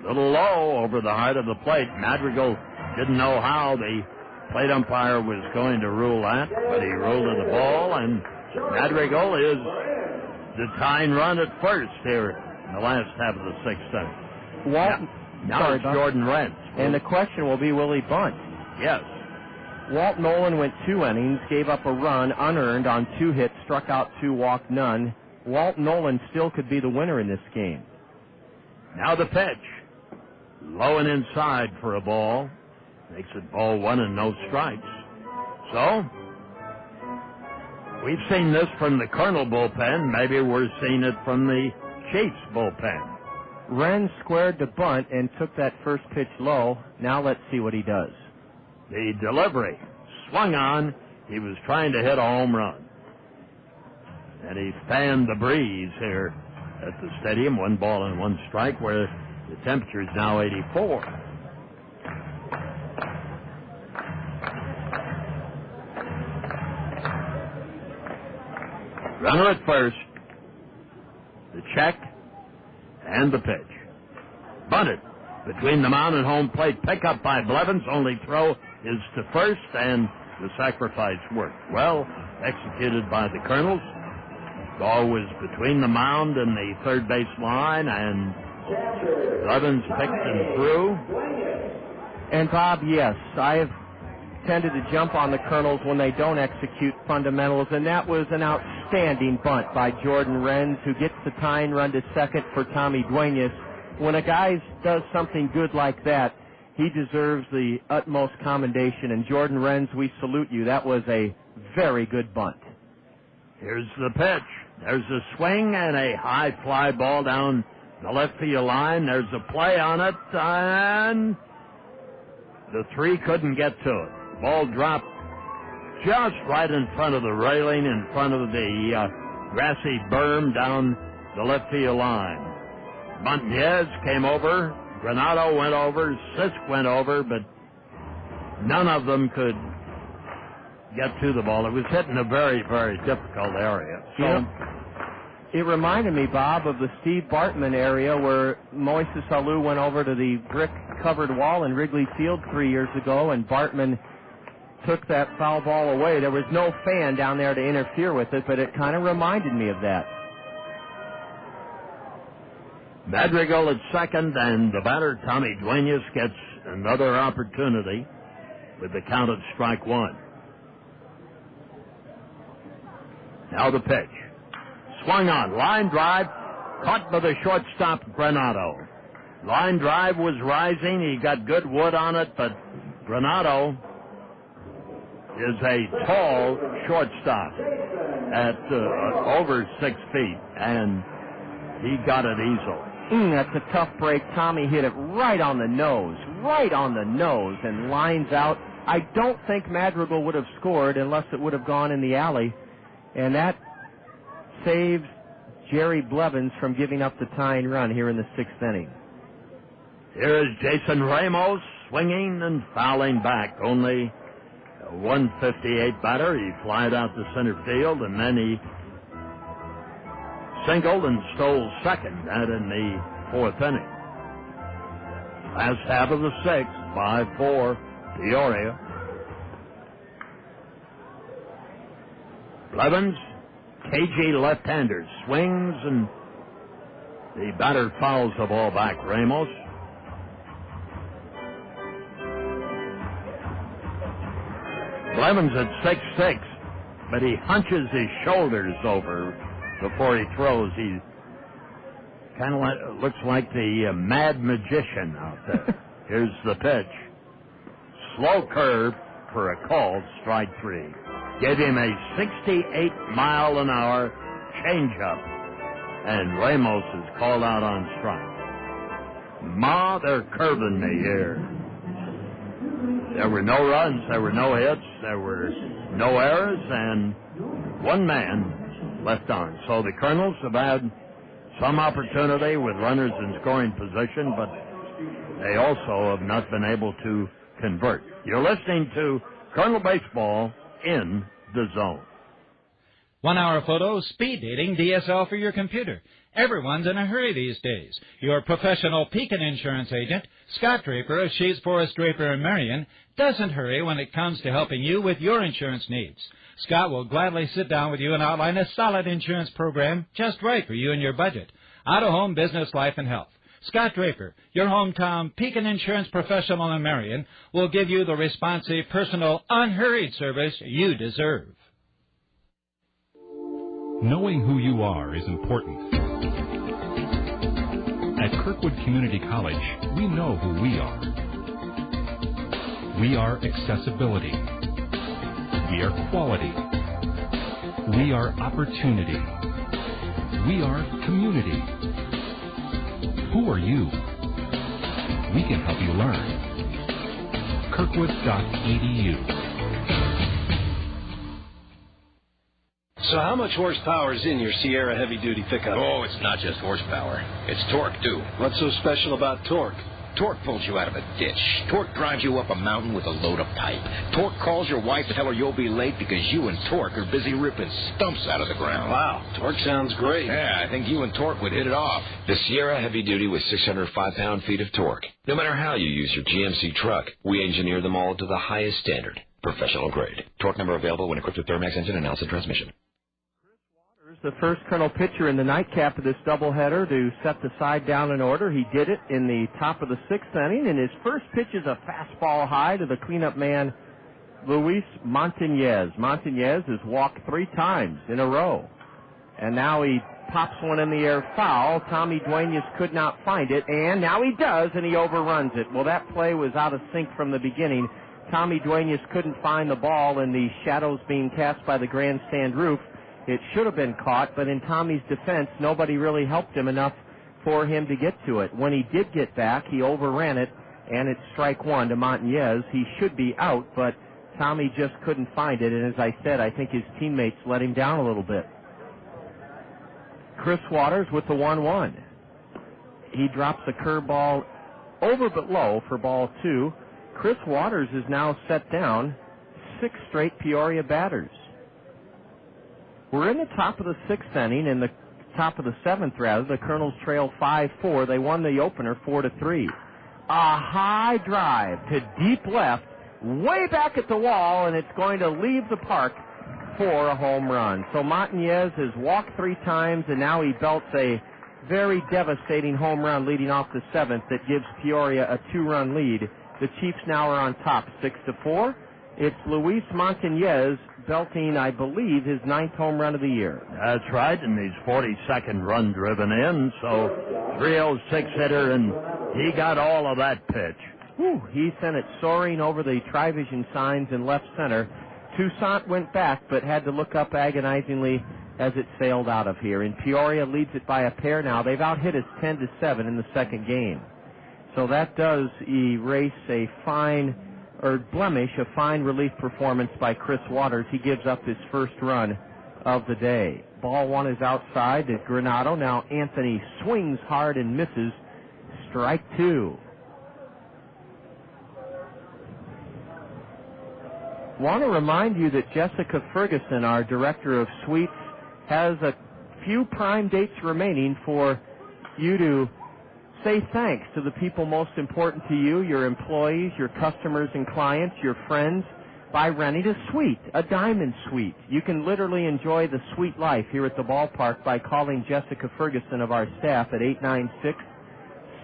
A little low over the height of the plate. Madrigal didn't know how the plate umpire was going to rule that, but he ruled it a ball, and Madrigal is the tying run at first here in the last half of the 6th inning. Now it's Jordan Rentz. And the question will be, will he bunt? Yes. Walt Nolan went 2 innings, gave up a run unearned on 2 hits, struck out 2, walked none. Walt Nolan still could be the winner in this game. Now the pitch. Low and inside for a ball. Makes it ball 1 and no strikes. So, we've seen this from the Colonel bullpen. Maybe we're seeing it from the Chiefs bullpen. Wren squared the bunt and took that first pitch low. Now let's see what he does. The delivery swung on. He was trying to hit a home run. And he fanned the breeze here at the stadium. 1 ball and 1 strike, where the temperature is now 84. Runner at first. The check and the pitch. Bunted between the mound and home plate. Pickup by Blevins. Only throw is to first, and the sacrifice worked. Well executed by the Kernels. Ball was between the mound and the third base line, and Blevins picked and threw. And Bob, yes, I have tended to jump on the Kernels when they don't execute fundamentals, and that was an outstanding bunt by Jordan Renz, who gets the tying run to second for Tommy Duenas. When a guy does something good like that, he deserves the utmost commendation. And Jordan Renz, we salute you. That was a very good bunt. Here's the pitch. There's a swing and a high fly ball down the left field line. There's a play on it, and the three couldn't get to it. Ball dropped just right in front of the railing, in front of the grassy berm down the left field line. Montiez came over. Granado went over. Sisk went over, but none of them could get to the ball. It was hit in a very, very difficult area. So, it reminded me, Bob, of the Steve Bartman area where Moises Alou went over to the brick-covered wall in Wrigley Field 3 years ago, and Bartman took that foul ball away. There was no fan down there to interfere with it, but it kind of reminded me of that. Madrigal at second, and the batter, Tommy Duenas, gets another opportunity with the count of strike one. Now the pitch. Swung on. Line drive. Caught by the shortstop, Granado. Line drive was rising. He got good wood on it, but Granado is a tall shortstop at over 6 feet, and he got it easily. That's a tough break. Tommy hit it right on the nose, and lines out. I don't think Madrigal would have scored unless it would have gone in the alley, and that saves Jerry Blevins from giving up the tying run here in the 6th inning. Here is Jason Ramos swinging and fouling back. Only a 158 batter. He flied out to center field, and then he singled and stole second, that in the 4th inning. Last half of the 6th, 5-4, Peoria. Blevins, cagey left-hander, swings, and the batter fouls the ball back. Ramos. Blevins at 6'6", but he hunches his shoulders over before he throws. He kind of looks like the mad magician out there. Here's the pitch. Slow curve for a called strike three. Gave him a 68-mile-an-hour changeup, and Ramos is called out on strike. Ma, they're curving me here. There were no runs, there were no hits, there were no errors, and one man left on. So the Kernels have had some opportunity with runners in scoring position, but they also have not been able to convert. You're listening to Kernel Baseball in the Zone. 1 hour photo, speed dating, DSL for your computer. Everyone's in a hurry these days. Your professional Pekin insurance agent, Scott Draper of Sheets Forest Draper and Marion, doesn't hurry when it comes to helping you with your insurance needs. Scott will gladly sit down with you and outline a solid insurance program just right for you and your budget. Auto, home, business, life, and health. Scott Draper, your hometown Pekin insurance professional in Marion, will give you the responsive, personal, unhurried service you deserve. Knowing who you are is important. At Kirkwood Community College, we know who we are. We are accessibility. We are quality. We are opportunity. We are community. Who are you? We can help you learn. Kirkwood.edu. So how much horsepower is in your Sierra heavy-duty pickup? Oh, it's not just horsepower. It's torque, too. What's so special about torque? Torque pulls you out of a ditch. Torque drives you up a mountain with a load of pipe. Torque calls your wife to tell her you'll be late because you and Torque are busy ripping stumps out of the ground. Wow, Torque sounds great. Yeah, I think you and Torque would hit it off. The Sierra Heavy Duty with 605 pound-feet of torque. No matter how you use your GMC truck, we engineer them all to the highest standard. Professional grade. Torque number available when equipped with Duramax engine and Allison transmission. the first Colonel pitcher in the nightcap of this doubleheader to set the side down in order. He did it in the top of the 6th inning, and his first pitch is a fastball high to the cleanup man, Luis Montañez. Montañez has walked 3 times in a row, and now he pops one in the air foul. Tommy Duenas could not find it, and now he does, and he overruns it. Well, that play was out of sync from the beginning. Tommy Duenas couldn't find the ball in the shadows being cast by the grandstand roof. It should have been caught, but in Tommy's defense, nobody really helped him enough for him to get to it. When he did get back, he overran it, and it's strike 1 to Montañez. He should be out, but Tommy just couldn't find it, and as I said, I think his teammates let him down a little bit. Chris Waters with the 1-1. He drops a curveball over but low for ball 2. Chris Waters is now set down 6 straight Peoria batters. We're in the top of the 6th inning, in the top of the 7th, rather. The Kernels trail 5-4. They won the opener 4-3. A high drive to deep left, way back at the wall, and it's going to leave the park for a home run. So Montañez has walked 3 times, and now he belts a very devastating home run leading off the 7th that gives Peoria a 2-run lead. The Chiefs now are on top 6-4. It's Luis Montañez belting, I believe, his 9th home run of the year. That's right, and he's 42nd run driven in, so 306 hitter, and he got all of that pitch. Whew, he sent it soaring over the Trivision signs in left center. Toussaint went back, but had to look up agonizingly as it sailed out of here. And Peoria leads it by a pair now. They've out-hit us 10-7 in the second game. So that does erase a fine relief performance by Chris Waters. He gives up his first run of the day. Ball 1 is outside to Granado. Now Anthony swings hard and misses. Strike 2. Want to remind you that Jessica Ferguson, our director of suites, has a few prime dates remaining for you to say thanks to the people most important to you, your employees, your customers and clients, your friends, by renting a suite, a diamond suite. You can literally enjoy the suite life here at the ballpark by calling Jessica Ferguson of our staff at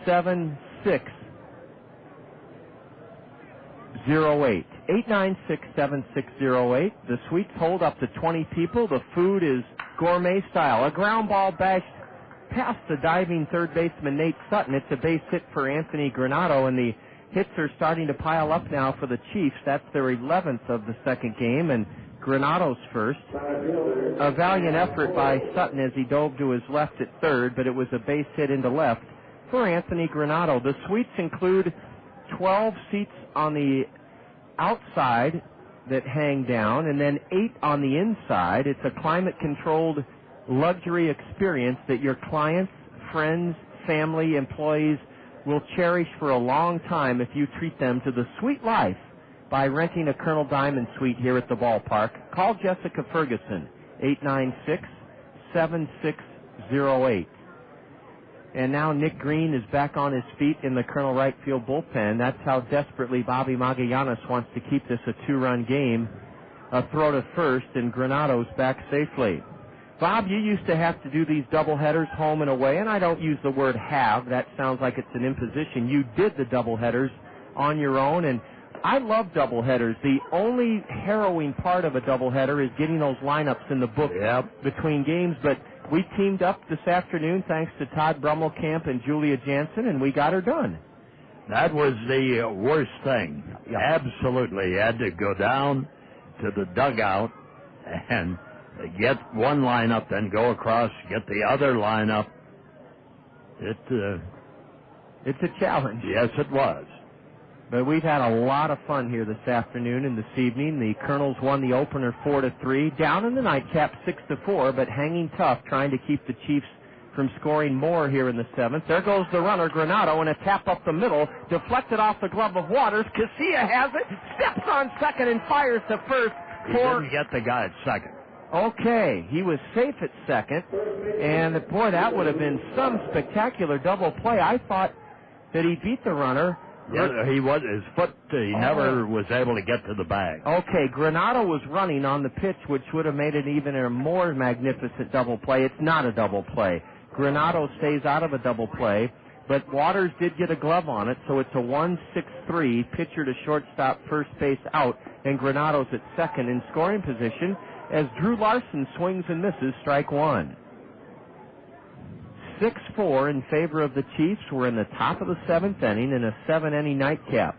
896-7608. 896-7608. The suites hold up to 20 people. The food is gourmet style. A ground ball bashed past the diving third baseman Nate Sutton. It's a base hit for Anthony Granado, and the hits are starting to pile up now for the Chiefs. That's their 11th of the second game, and Granado's first. A valiant effort by Sutton as he dove to his left at third, but it was a base hit into left for Anthony Granado. The suites include 12 seats on the outside that hang down, and then 8 on the inside. It's a climate-controlled luxury experience that your clients, friends, family, employees will cherish for a long time if you treat them to the sweet life by renting a Colonel Diamond suite here at the ballpark. Call Jessica Ferguson, 896-7608. And now Nick Green is back on his feet in the Colonel right field bullpen. That's how desperately Bobby Magallanes wants to keep this a 2-run game. A throw to first, and Granado's back safely. Bob, you used to have to do these doubleheaders home and away, and I don't use the word have. That sounds like it's an imposition. You did the doubleheaders on your own, and I love doubleheaders. The only harrowing part of a doubleheader is getting those lineups in the book between games, but we teamed up this afternoon thanks to Todd Brummelkamp and Julia Jansen, and we got her done. That was the worst thing. Absolutely. You had to go down to the dugout and get one lineup, then go across, get the other lineup. It's a challenge. Yes, it was. But we've had a lot of fun here this afternoon and this evening. The Kernels won the opener 4-3, down in the nightcap 6-4, but hanging tough, trying to keep the Chiefs from scoring more here in the 7th. There goes the runner, Granado, and a tap up the middle, deflected off the glove of Waters. Casilla has it, steps on second and fires to first. He didn't get the guy at second. Okay, he was safe at second, and boy, that would have been some spectacular double play. I thought that he beat the runner Yeah, he was. His foot, he never was able to get to the bag. Okay, Granado was running on the pitch, which would have made it even a more magnificent double play. It's not a double play. Granado stays out of a double play, but Waters did get a glove on it, so it's a 1-6-3, pitcher to shortstop, first base out, and Granado's at second in scoring position as Drew Larson swings and misses, strike one. 6-4 in favor of the Chiefs. We're in the top of the seventh inning in a 7-inning nightcap.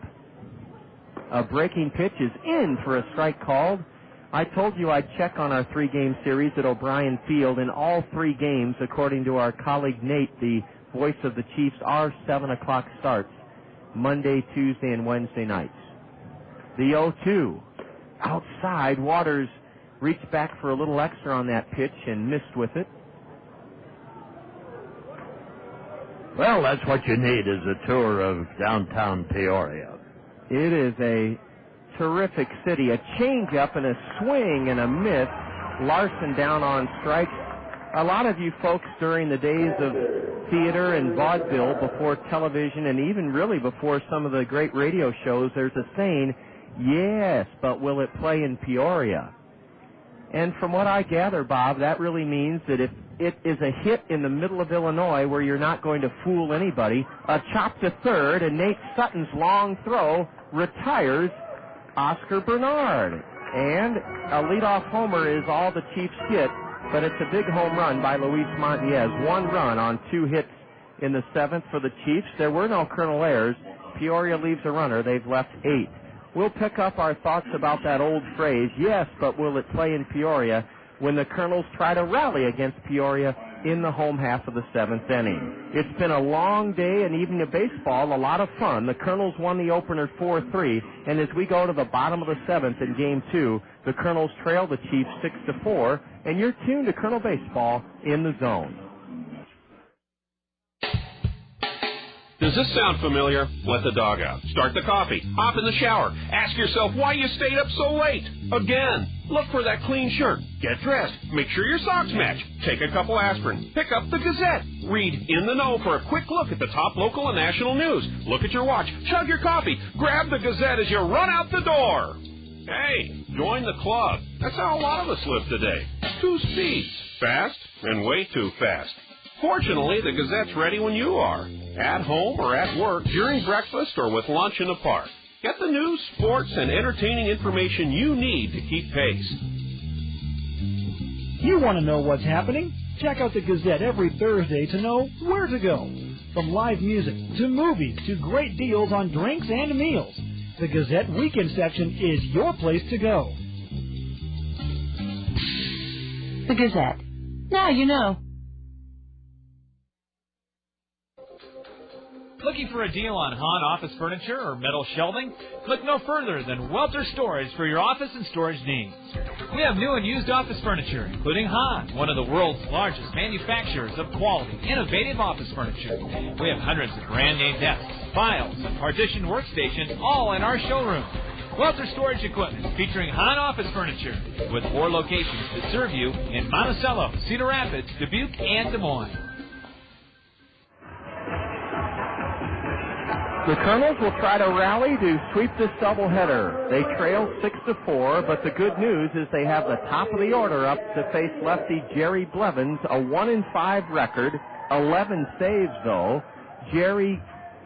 A breaking pitch is in for a strike called. I told you I'd check on our three-game series at O'Brien Field. In all three games, according to our colleague Nate, the voice of the Chiefs, are 7 o'clock starts, Monday, Tuesday, and Wednesday nights. The 0-2. Outside, Waters reached back for a little extra on that pitch and missed with it. Well, that's what you need is a tour of downtown Peoria. It is a terrific city. A changeup and a swing and a miss. Larson down on strikes. A lot of you folks during the days of theater and vaudeville, before television, and even really before some of the great radio shows, there's a saying, yes, but will it play in Peoria? And from what I gather, Bob, that really means that if it is a hit in the middle of Illinois where you're not going to fool anybody, a chop to third, and Nate Sutton's long throw retires Oscar Bernard. And a leadoff homer is all the Chiefs get, but it's a big home run by Luis Montiez. One run on 2 hits in the seventh for the Chiefs. There were no Colonel errors. Peoria leaves a runner. They've left 8. We'll pick up our thoughts about that old phrase, yes, but will it play in Peoria, when the Kernels try to rally against Peoria in the home half of the seventh inning. It's been a long day and evening of baseball, a lot of fun. The Kernels won the opener 4-3, and as we go to the bottom of the seventh in Game 2, the Kernels trail the Chiefs 6-4, and you're tuned to Colonel Baseball in the Zone. Does this sound familiar? Let the dog out. Start the coffee. Hop in the shower. Ask yourself why you stayed up so late. Again. Look for that clean shirt. Get dressed. Make sure your socks match. Take a couple aspirin. Pick up the Gazette. Read In the Know for a quick look at the top local and national news. Look at your watch. Chug your coffee. Grab the Gazette as you run out the door. Hey, join the club. That's how a lot of us live today. 2 speeds. Fast and way too fast. Fortunately, the Gazette's ready when you are. At home or at work, during breakfast, or with lunch in the park. Get the news, sports, and entertaining information you need to keep pace. You want to know what's happening? Check out the Gazette every Thursday to know where to go. From live music to movies to great deals on drinks and meals, the Gazette Weekend section is your place to go. The Gazette. Now you know. Looking for a deal on Hahn office furniture or metal shelving? Look no further than Welter Storage for your office and storage needs. We have new and used office furniture, including Hahn, one of the world's largest manufacturers of quality, innovative office furniture. We have hundreds of brand-name desks, files, and partitioned workstations, all in our showroom. Welter Storage Equipment, featuring Hahn office furniture, with 4 locations to serve you in Monticello, Cedar Rapids, Dubuque, and Des Moines. The Kernels will try to rally to sweep this doubleheader. They trail 6-4, but the good news is they have the top of the order up to face lefty Jerry Blevins, a 1-5 record, 11 saves though. Jerry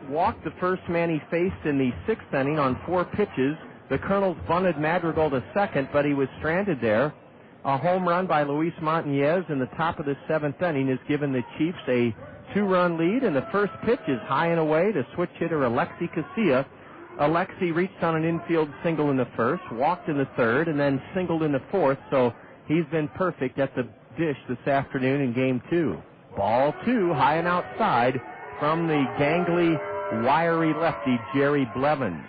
walked the first man he faced in the 6th inning on 4 pitches. The Kernels bunted Madrigal to second, but he was stranded there. A home run by Luis Montañez in the top of the 7th inning has given the Chiefs a 2-run lead, and the first pitch is high and away to switch hitter Alexi Casilla. Alexi reached on an infield single in the first, walked in the 3rd, and then singled in the 4th, so he's been perfect at the dish this afternoon in Game 2. Ball 2, high and outside from the gangly, wiry lefty Jerry Blevins.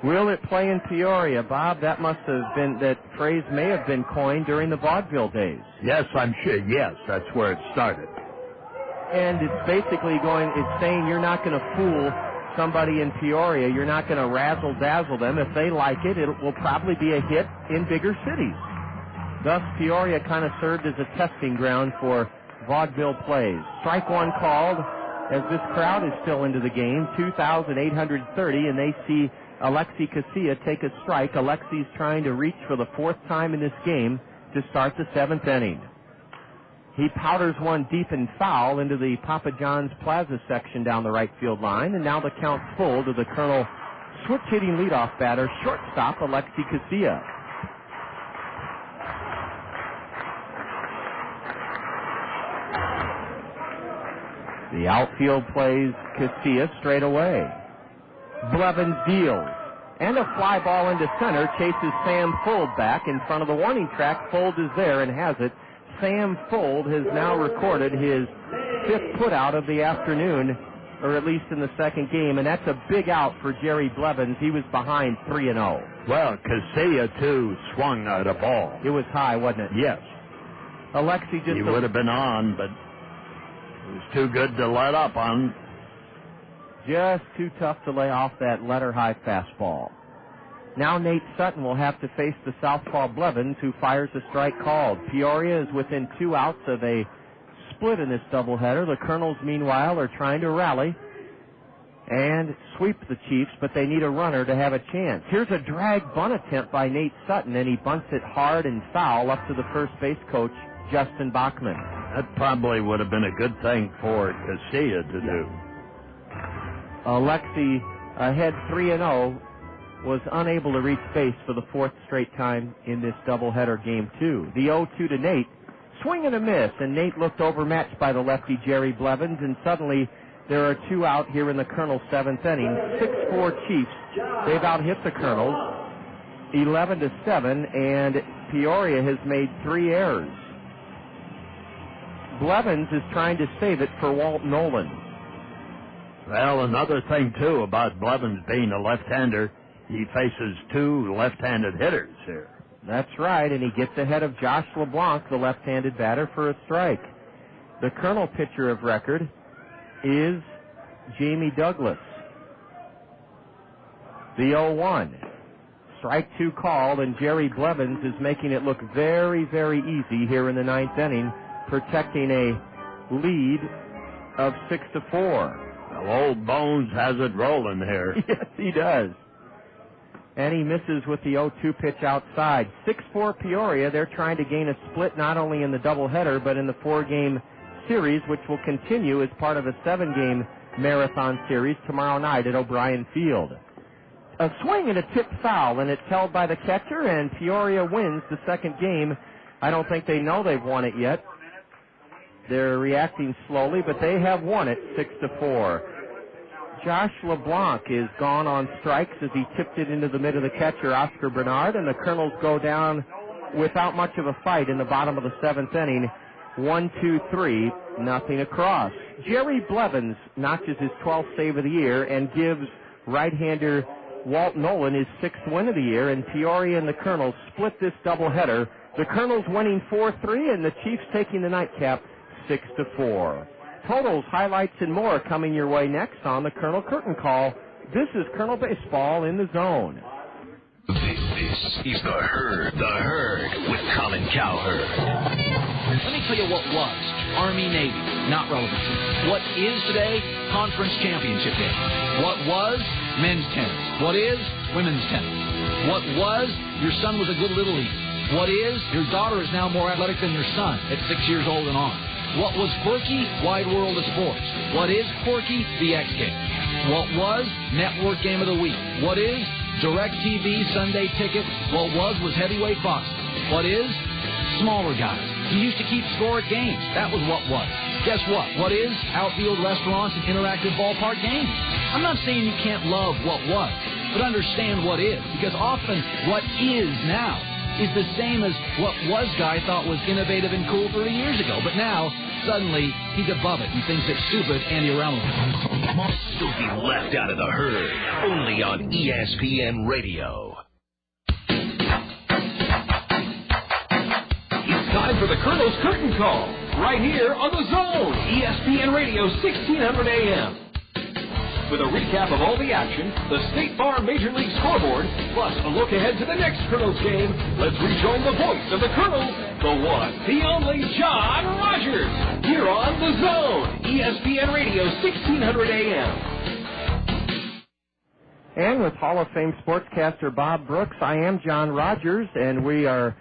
Will it play in Peoria, Bob? That must have been, that phrase may have been coined during the vaudeville days. Yes, I'm sure. Yes, that's where it started. And it's basically it's saying you're not going to fool somebody in Peoria. You're not going to razzle-dazzle them. If they like it, it will probably be a hit in bigger cities. Thus, Peoria kind of served as a testing ground for vaudeville plays. Strike 1 called, as this crowd is still into the game, 2,830, and they see Alexi Casilla take a strike. Alexi's trying to reach for the fourth time in this game to start the seventh inning. He powders one deep and foul into the Papa John's Plaza section down the right field line, and now the count's full to the Colonel switch-hitting leadoff batter, shortstop Alexi Casilla. The outfield plays Casilla straight away. Blevins deals, and a fly ball into center chases Sam Fuld back in front of the warning track. Fuld is there and has it. Sam Fuld has now recorded his fifth putout of the afternoon, or at least in the second game, and that's a big out for Jerry Blevins. He was behind 3-0. Well, Casilla, too, swung at a ball. It was high, wasn't it? Yes. Alexi just... He would have been on, but it was too good to let up on. Just too tough to lay off that letter-high fastball. Now Nate Sutton will have to face the southpaw Blevins, who fires a strike called. Peoria is within 2 outs of a split in this doubleheader. The Kernels, meanwhile, are trying to rally and sweep the Chiefs, but they need a runner to have a chance. Here's a drag bunt attempt by Nate Sutton, and he bunts it hard and foul up to the first base coach, Justin Bachman. That probably would have been a good thing for Casilla to do. Alexi, ahead 3-0, was unable to reach base for the fourth straight time in this doubleheader game 2. The 0-2 to Nate. Swing and a miss, and Nate looked overmatched by the lefty Jerry Blevins, and suddenly there are 2 out here in the Colonels' seventh inning. 6-4 Chiefs. They've out-hit the Colonels 11-7, and Peoria has made 3 errors. Blevins is trying to save it for Walt Nolan. Well, another thing, too, about Blevins being a left-hander, he faces 2 left-handed hitters here. That's right, and he gets ahead of Josh LeBlanc, the left-handed batter, for a strike. The Colonel pitcher of record is Jamie Douglas. The 0-1. Strike 2 called, and Jerry Blevins is making it look very, very easy here in the ninth inning, protecting a lead of 6-4. Well, old Bones has it rolling here. Yes, he does. And he misses with the 0-2 pitch outside. 6-4 Peoria. They're trying to gain a split not only in the doubleheader, but in the 4-game series, which will continue as part of a 7-game marathon series tomorrow night at O'Brien Field. A swing and a tip foul, and it's held by the catcher, and Peoria wins the second game. I don't think they know they've won it yet. They're reacting slowly, but they have won it 6-4. Josh LeBlanc is gone on strikes as he tipped it into the mid of the catcher, Oscar Bernard, and the Colonels go down without much of a fight in the bottom of the seventh inning. 1-2-3, nothing across. Jerry Blevins notches his 12th save of the year and gives right-hander Walt Nolan his 6th win of the year, and Peoria and the Colonels split this doubleheader. The Colonels winning 4-3, and the Chiefs taking the nightcap 6-4. Totals, highlights, and more coming your way next on the Colonel Curtain Call. This is Colonel Baseball in the Zone. This is The Herd with Colin Cowherd. Let me tell you what was Army-Navy, not relevant. What is today? Conference championship game. What was men's tennis. What is women's tennis. What was your son was a good Little League. What is your daughter is now more athletic than your son at 6 years old and on. What was quirky? Wide World of Sports. What is quirky? The X Games. What was Network Game of the Week? What is DirecTV Sunday Ticket? What was heavyweight boxing. What is smaller guys? He used to keep score at games. That was what was. Guess what? What is outfield restaurants and interactive ballpark games? I'm not saying you can't love what was, but understand what is, because often what is now is the same as what was guy thought was innovative and cool 30 years ago. But now, suddenly, he's above it and thinks it's stupid and irrelevant. Don't be left out of the herd. Only on ESPN Radio. It's time for the Colonel's Curtain Call, right here on The Zone, ESPN Radio, 1600 AM. with a recap of all the action, the State Farm Major League scoreboard, plus a look ahead to the next Kernels game. Let's rejoin the voice of the Kernels, the one, the only John Rogers, here on The Zone, ESPN Radio, 1600 AM. And with Hall of Fame sportscaster Bob Brooks, I am John Rogers, and we are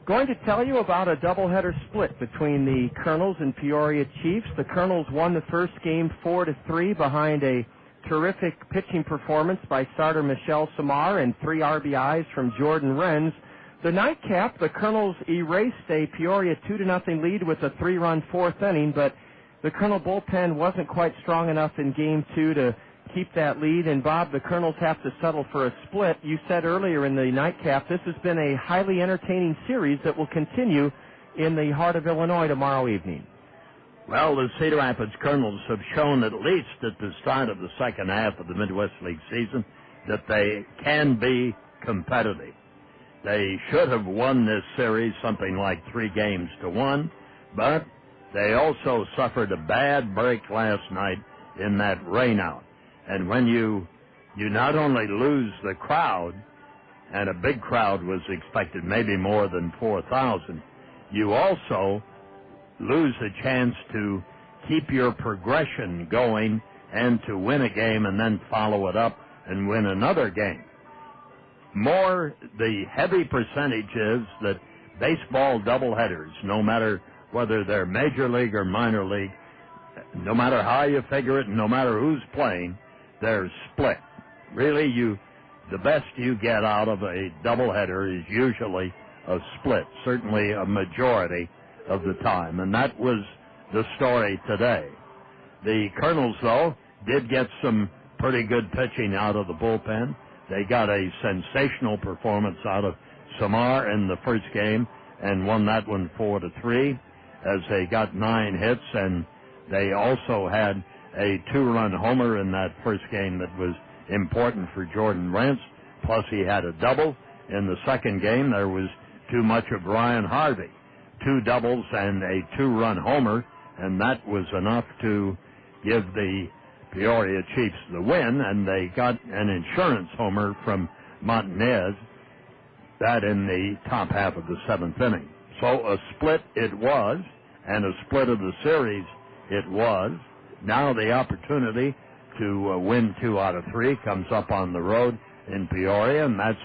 going to tell you about a doubleheader split between the Kernels and Peoria Chiefs. The Kernels won the first game 4-3 behind a terrific pitching performance by starter Michel Simard and 3 RBIs from Jordan Renz. The nightcap, the Kernels erased a Peoria 2-0 lead with a 3-run fourth inning, but the Kernel bullpen wasn't quite strong enough in Game 2 to keep that lead, and Bob, the Kernels have to settle for a split. You said earlier in the nightcap this has been a highly entertaining series that will continue in the heart of Illinois tomorrow evening. Well, the Cedar Rapids Kernels have shown, at least at the start of the second half of the Midwest League season, that they can be competitive. They should have won this series something like 3-1, but they also suffered a bad break last night in that rainout. And when you not only lose the crowd, and a big crowd was expected, maybe more than 4,000, you also lose a chance to keep your progression going and to win a game and then follow it up and win another game. The heavy percentage is that baseball doubleheaders, no matter whether they're major league or minor league, no matter how you figure it, no matter who's playing, they're split. Really, the best you get out of a doubleheader is usually a split, certainly a majority of the time, and that was the story today. The Kernels, though, did get some pretty good pitching out of the bullpen. They got a sensational performance out of Simard in the first game and won that one 4-3, as they got 9 hits, and they also had a 2-run homer in that first game that was important for Jordan Renz, plus he had a double. In the second game, there was too much of Ryan Harvey. 2 doubles and a 2-run homer, and that was enough to give the Peoria Chiefs the win, and they got an insurance homer from Montanez, that in the top half of the 7th inning. So a split it was, and a split of the series it was. Now the opportunity to win 2 out of 3 comes up on the road in Peoria, and that's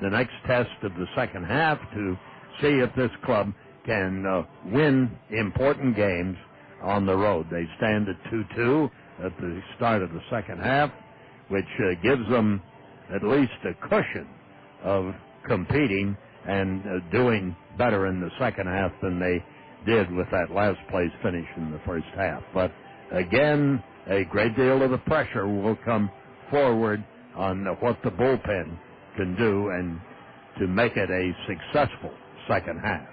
the next test of the second half to see if this club can win important games on the road. They stand at 2-2 at the start of the second half, which gives them at least a cushion of competing and doing better in the second half than they did with that last place finish in the first half. But again, a great deal of the pressure will come forward on what the bullpen can do and to make it a successful second half.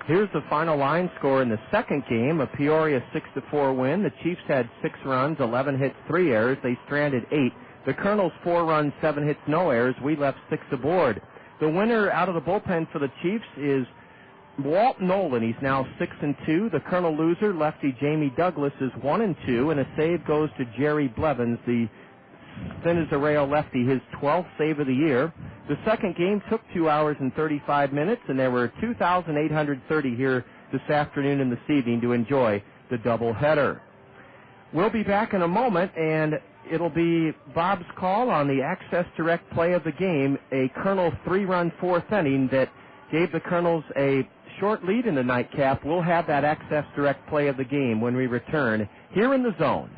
Here's the final line score in the second game, a Peoria 6-4 win. The Chiefs had 6 runs, 11 hits, 3 errors. They stranded 8. The Kernels 4 runs, 7 hits, no errors. We left 6 aboard. The winner out of the bullpen for the Chiefs is Walt Nolan. He's now 6-2. The Kernel loser, lefty Jamie Douglas, is 1-2, and a save goes to Jerry Blevins, the thin as a rail lefty, his 12th save of the year. The second game took 2 hours and 35 minutes, and there were 2,830 here this afternoon and this evening to enjoy the doubleheader. We'll be back in a moment, and it'll be Bob's call on the Access Direct play of the game, a Kernel 3-run fourth inning that gave the Kernels a short lead in the nightcap. We'll have that Access Direct play of the game when we return here in the Zone.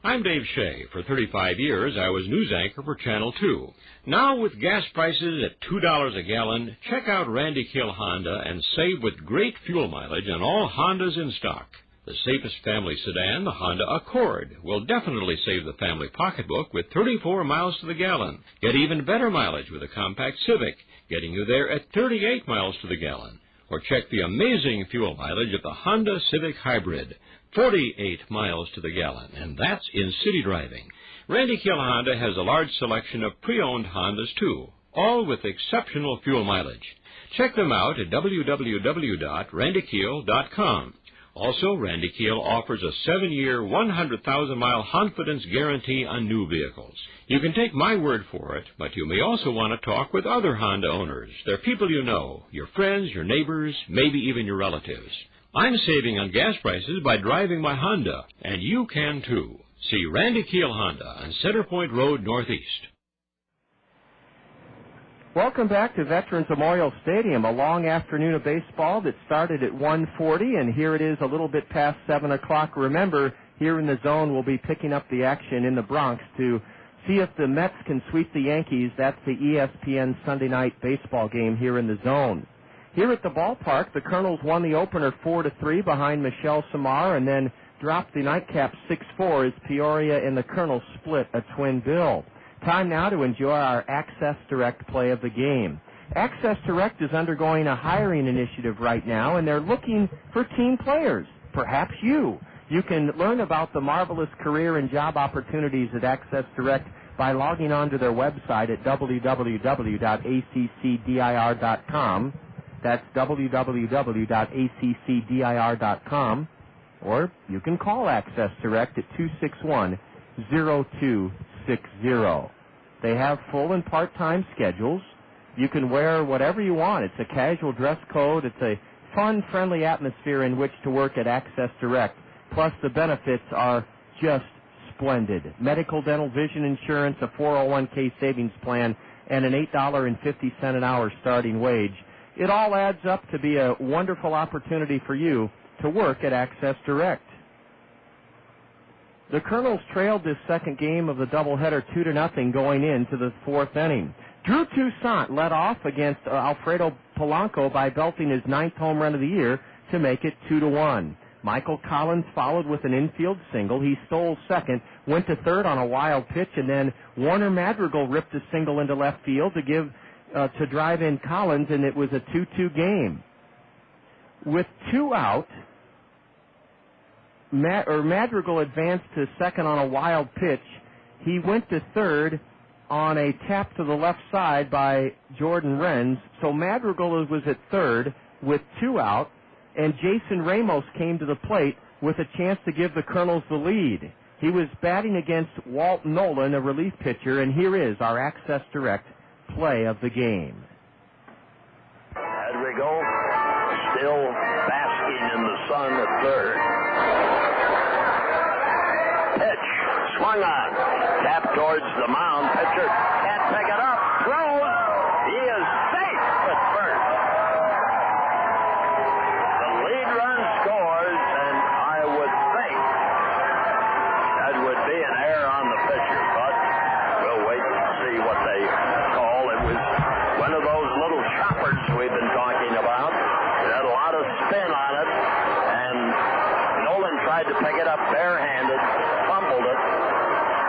I'm Dave Shea. For 35 years, I was news anchor for Channel 2. Now, with gas prices at $2 a gallon, check out Randy Kill Honda and save with great fuel mileage on all Hondas in stock. The safest family sedan, the Honda Accord, will definitely save the family pocketbook with 34 miles to the gallon. Get even better mileage with a compact Civic, getting you there at 38 miles to the gallon. Or check the amazing fuel mileage of the Honda Civic Hybrid, 48 miles to the gallon, and that's in city driving. Randy Kill Honda has a large selection of pre-owned Hondas, too, all with exceptional fuel mileage. Check them out at www.randykill.com. Also, Randy Keel offers a 7-year, 100,000-mile confidence guarantee on new vehicles. You can take my word for it, but you may also want to talk with other Honda owners. They're people you know, your friends, your neighbors, maybe even your relatives. I'm saving on gas prices by driving my Honda, and you can too. See Randy Keel Honda on Center Point Road, Northeast. Welcome back to Veterans Memorial Stadium, a long afternoon of baseball that started at 1:40, and here it is a little bit past 7 o'clock. Remember, here in the zone, we'll be picking up the action in the Bronx to see if the Mets can sweep the Yankees. That's the ESPN Sunday night baseball game here in the zone. Here at the ballpark, the Kernels won the opener 4-3 behind Michel Simard, and then dropped the nightcap 6-4 as Peoria and the Kernels split a twin bill. Time now to enjoy our Access Direct play of the game. Access Direct is undergoing a hiring initiative right now, and they're looking for team players, perhaps you. You can learn about the marvelous career and job opportunities at Access Direct by logging on to their website at www.accdir.com. That's www.accdir.com. Or you can call Access Direct at 261-0260. They have full and part-time schedules. You can wear whatever you want. It's a casual dress code. It's a fun, friendly atmosphere in which to work at Access Direct. Plus, the benefits are just splendid. Medical, dental, vision insurance, a 401k savings plan, and an $8.50 an hour starting wage. It all adds up to be a wonderful opportunity for you to work at Access Direct. The Kernels trailed this second game of the doubleheader 2-0 going into the fourth inning. Drew Toussaint led off against Alfredo Polanco by belting his 9th home run of the year to make it 2-1. Michael Collins followed with an infield single. He stole second, went to third on a wild pitch, and then Warner Madrigal ripped a single into left field to drive in Collins, and it was a 2-2 game. With 2 out, Madrigal advanced to second on a wild pitch. He went to third on a tap to the left side by Jordan Renz. So Madrigal was at third with 2 out, and Jason Ramos came to the plate with a chance to give the Kernels the lead. He was batting against Walt Nolan, a relief pitcher, and here is our Access Direct play of the game. Madrigal still basking in the sun at third. Pitch, swung on, tap towards the mound. Pitcher can't pick it up, throws. He is safe at first. The lead run scores, and I would think that would be an error on the pitcher, but we'll wait and see what they call. It was one of those little choppers we've been talking about. It had a lot of spin on it, and Nolan tried to pick it up barehanded, fumbled it.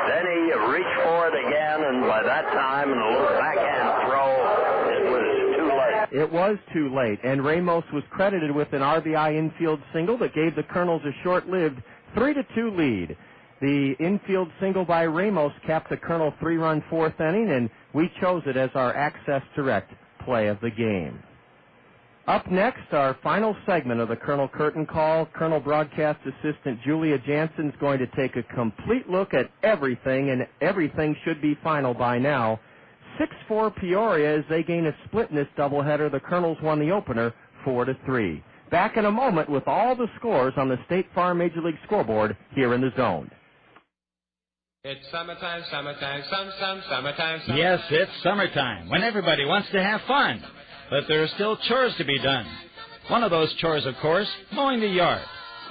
Then he reached for it again, and by that time, in a little backhand throw, it was too late. It was too late, and Ramos was credited with an RBI infield single that gave the Kernels a short-lived 3-2 lead. The infield single by Ramos capped the Kernel 3-run fourth inning, and we chose it as our Access Direct play of the game. Up next, our final segment of the Kernel Curtain Call. Kernel broadcast assistant Julia Jansen's going to take a complete look at everything, and everything should be final by now. 6-4 Peoria as they gain a split in this doubleheader. The Kernels won the opener 4-3. Back in a moment with all the scores on the State Farm Major League scoreboard here in the zone. It's summertime, summertime, summertime. Yes, it's summertime, when everybody wants to have fun. But there are still chores to be done. One of those chores, of course, mowing the yard.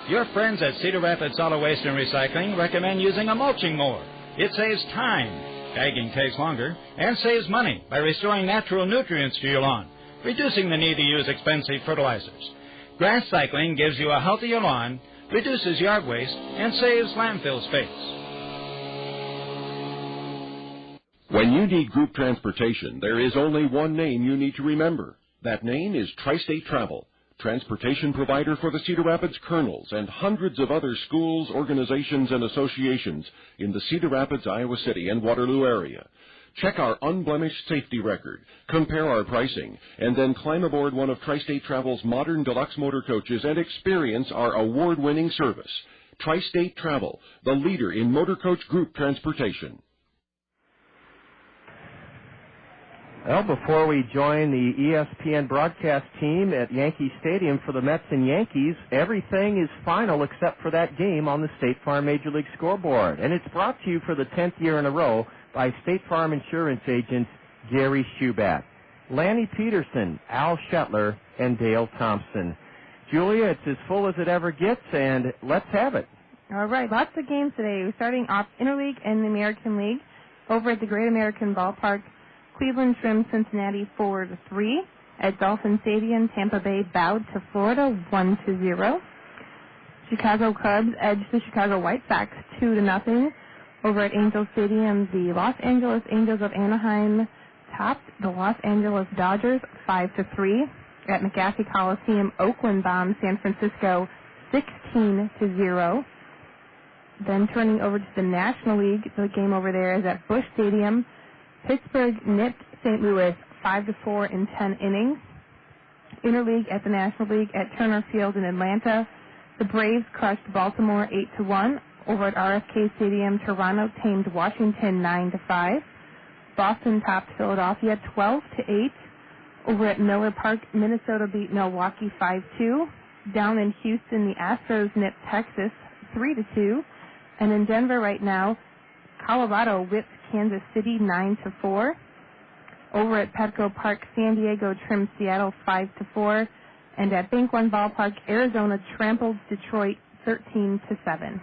Your friends at Cedar Rapids Solid Waste and Recycling recommend using a mulching mower. It saves time. Bagging takes longer, and saves money by restoring natural nutrients to your lawn, reducing the need to use expensive fertilizers. Grass cycling gives you a healthier lawn, reduces yard waste, and saves landfill space. When you need group transportation, there is only one name you need to remember. That name is Tri-State Travel, transportation provider for the Cedar Rapids Kernels and hundreds of other schools, organizations, and associations in the Cedar Rapids, Iowa City, and Waterloo area. Check our unblemished safety record, compare our pricing, and then climb aboard one of Tri-State Travel's modern deluxe motor coaches and experience our award-winning service. Tri-State Travel, the leader in motor coach group transportation. Well, before we join the ESPN broadcast team at Yankee Stadium for the Mets and Yankees, everything is final except for that game on the State Farm Major League scoreboard. And it's brought to you for the 10th year in a row by State Farm insurance agents Gary Schubat, Lanny Peterson, Al Shetler, and Dale Thompson. Julia, it's as full as it ever gets, and let's have it. All right, lots of games today. We're starting off Interleague and the American League over at the Great American Ballpark. Cleveland trimmed Cincinnati 4-3. At Dolphin Stadium, Tampa Bay bowed to Florida 1-0. Chicago Cubs edged the Chicago White Sox 2-0. Over at Angel Stadium, the Los Angeles Angels of Anaheim topped the Los Angeles Dodgers 5-3. At McAfee Coliseum, Oakland bombed San Francisco 16-0. Then turning over to the National League, the game over there is at Busch Stadium. Pittsburgh nipped St. Louis 5-4 in 10 innings. Interleague at the National League at Turner Field in Atlanta. The Braves crushed Baltimore 8-1. Over at RFK Stadium, Toronto tamed Washington 9-5. Boston topped Philadelphia 12-8. Over at Miller Park, Minnesota beat Milwaukee 5-2. Down in Houston, the Astros nipped Texas 3-2. And in Denver right now, Colorado whipped Kansas City 9-4. Over at Petco Park, San Diego trimmed Seattle 5-4. And at Bank One Ballpark, Arizona trampled Detroit 13-7.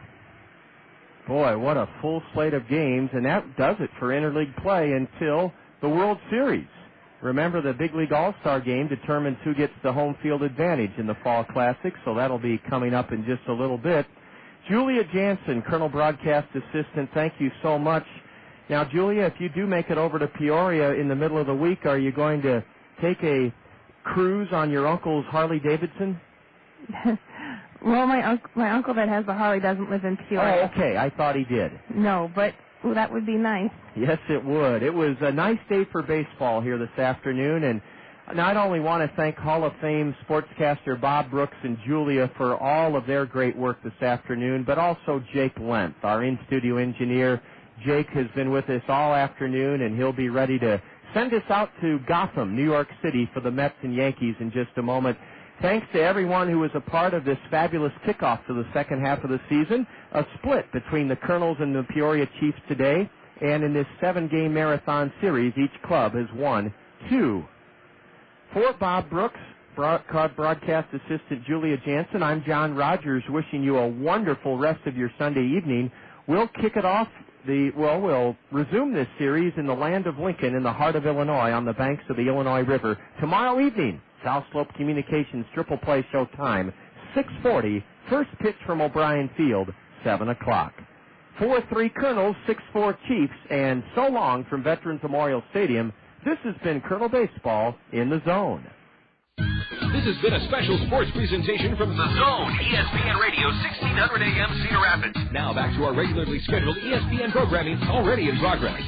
Boy, what a full slate of games, and that does it for interleague play until the World Series. Remember, the Big League All-Star Game determines who gets the home field advantage in the Fall Classic, so that'll be coming up in just a little bit. Julia Jansen, Colonel Broadcast Assistant, thank you so much. Now, Julia, if you do make it over to Peoria in the middle of the week, are you going to take a cruise on your uncle's Harley-Davidson? Well, my uncle that has the Harley doesn't live in Peoria. Oh, okay. I thought he did. No, but that would be nice. Yes, it would. It was a nice day for baseball here this afternoon, and not only want to thank Hall of Fame sportscaster Bob Brooks and Julia for all of their great work this afternoon, but also Jake Lentz, our in-studio engineer. Jake has been with us all afternoon, and he'll be ready to send us out to Gotham, New York City, for the Mets and Yankees in just a moment. Thanks to everyone who was a part of this fabulous kickoff to the second half of the season, a split between the Kernels and the Peoria Chiefs today, and in this 7-game marathon series, each club has won 2. For Bob Brooks, broadcast assistant Julia Jansen, I'm John Rogers, wishing you a wonderful rest of your Sunday evening. We'll kick it off. We'll resume this series in the land of Lincoln in the heart of Illinois on the banks of the Illinois River tomorrow evening. South Slope Communications triple play show time, 6:40. First pitch from O'Brien Field, 7 o'clock. 4-3 Kernels, 6-4 Chiefs, and so long from Veterans Memorial Stadium. This has been Colonel Baseball in the Zone. This has been a special sports presentation from The Zone, ESPN Radio, 1600 AM, Cedar Rapids. Now back to our regularly scheduled ESPN programming already in progress.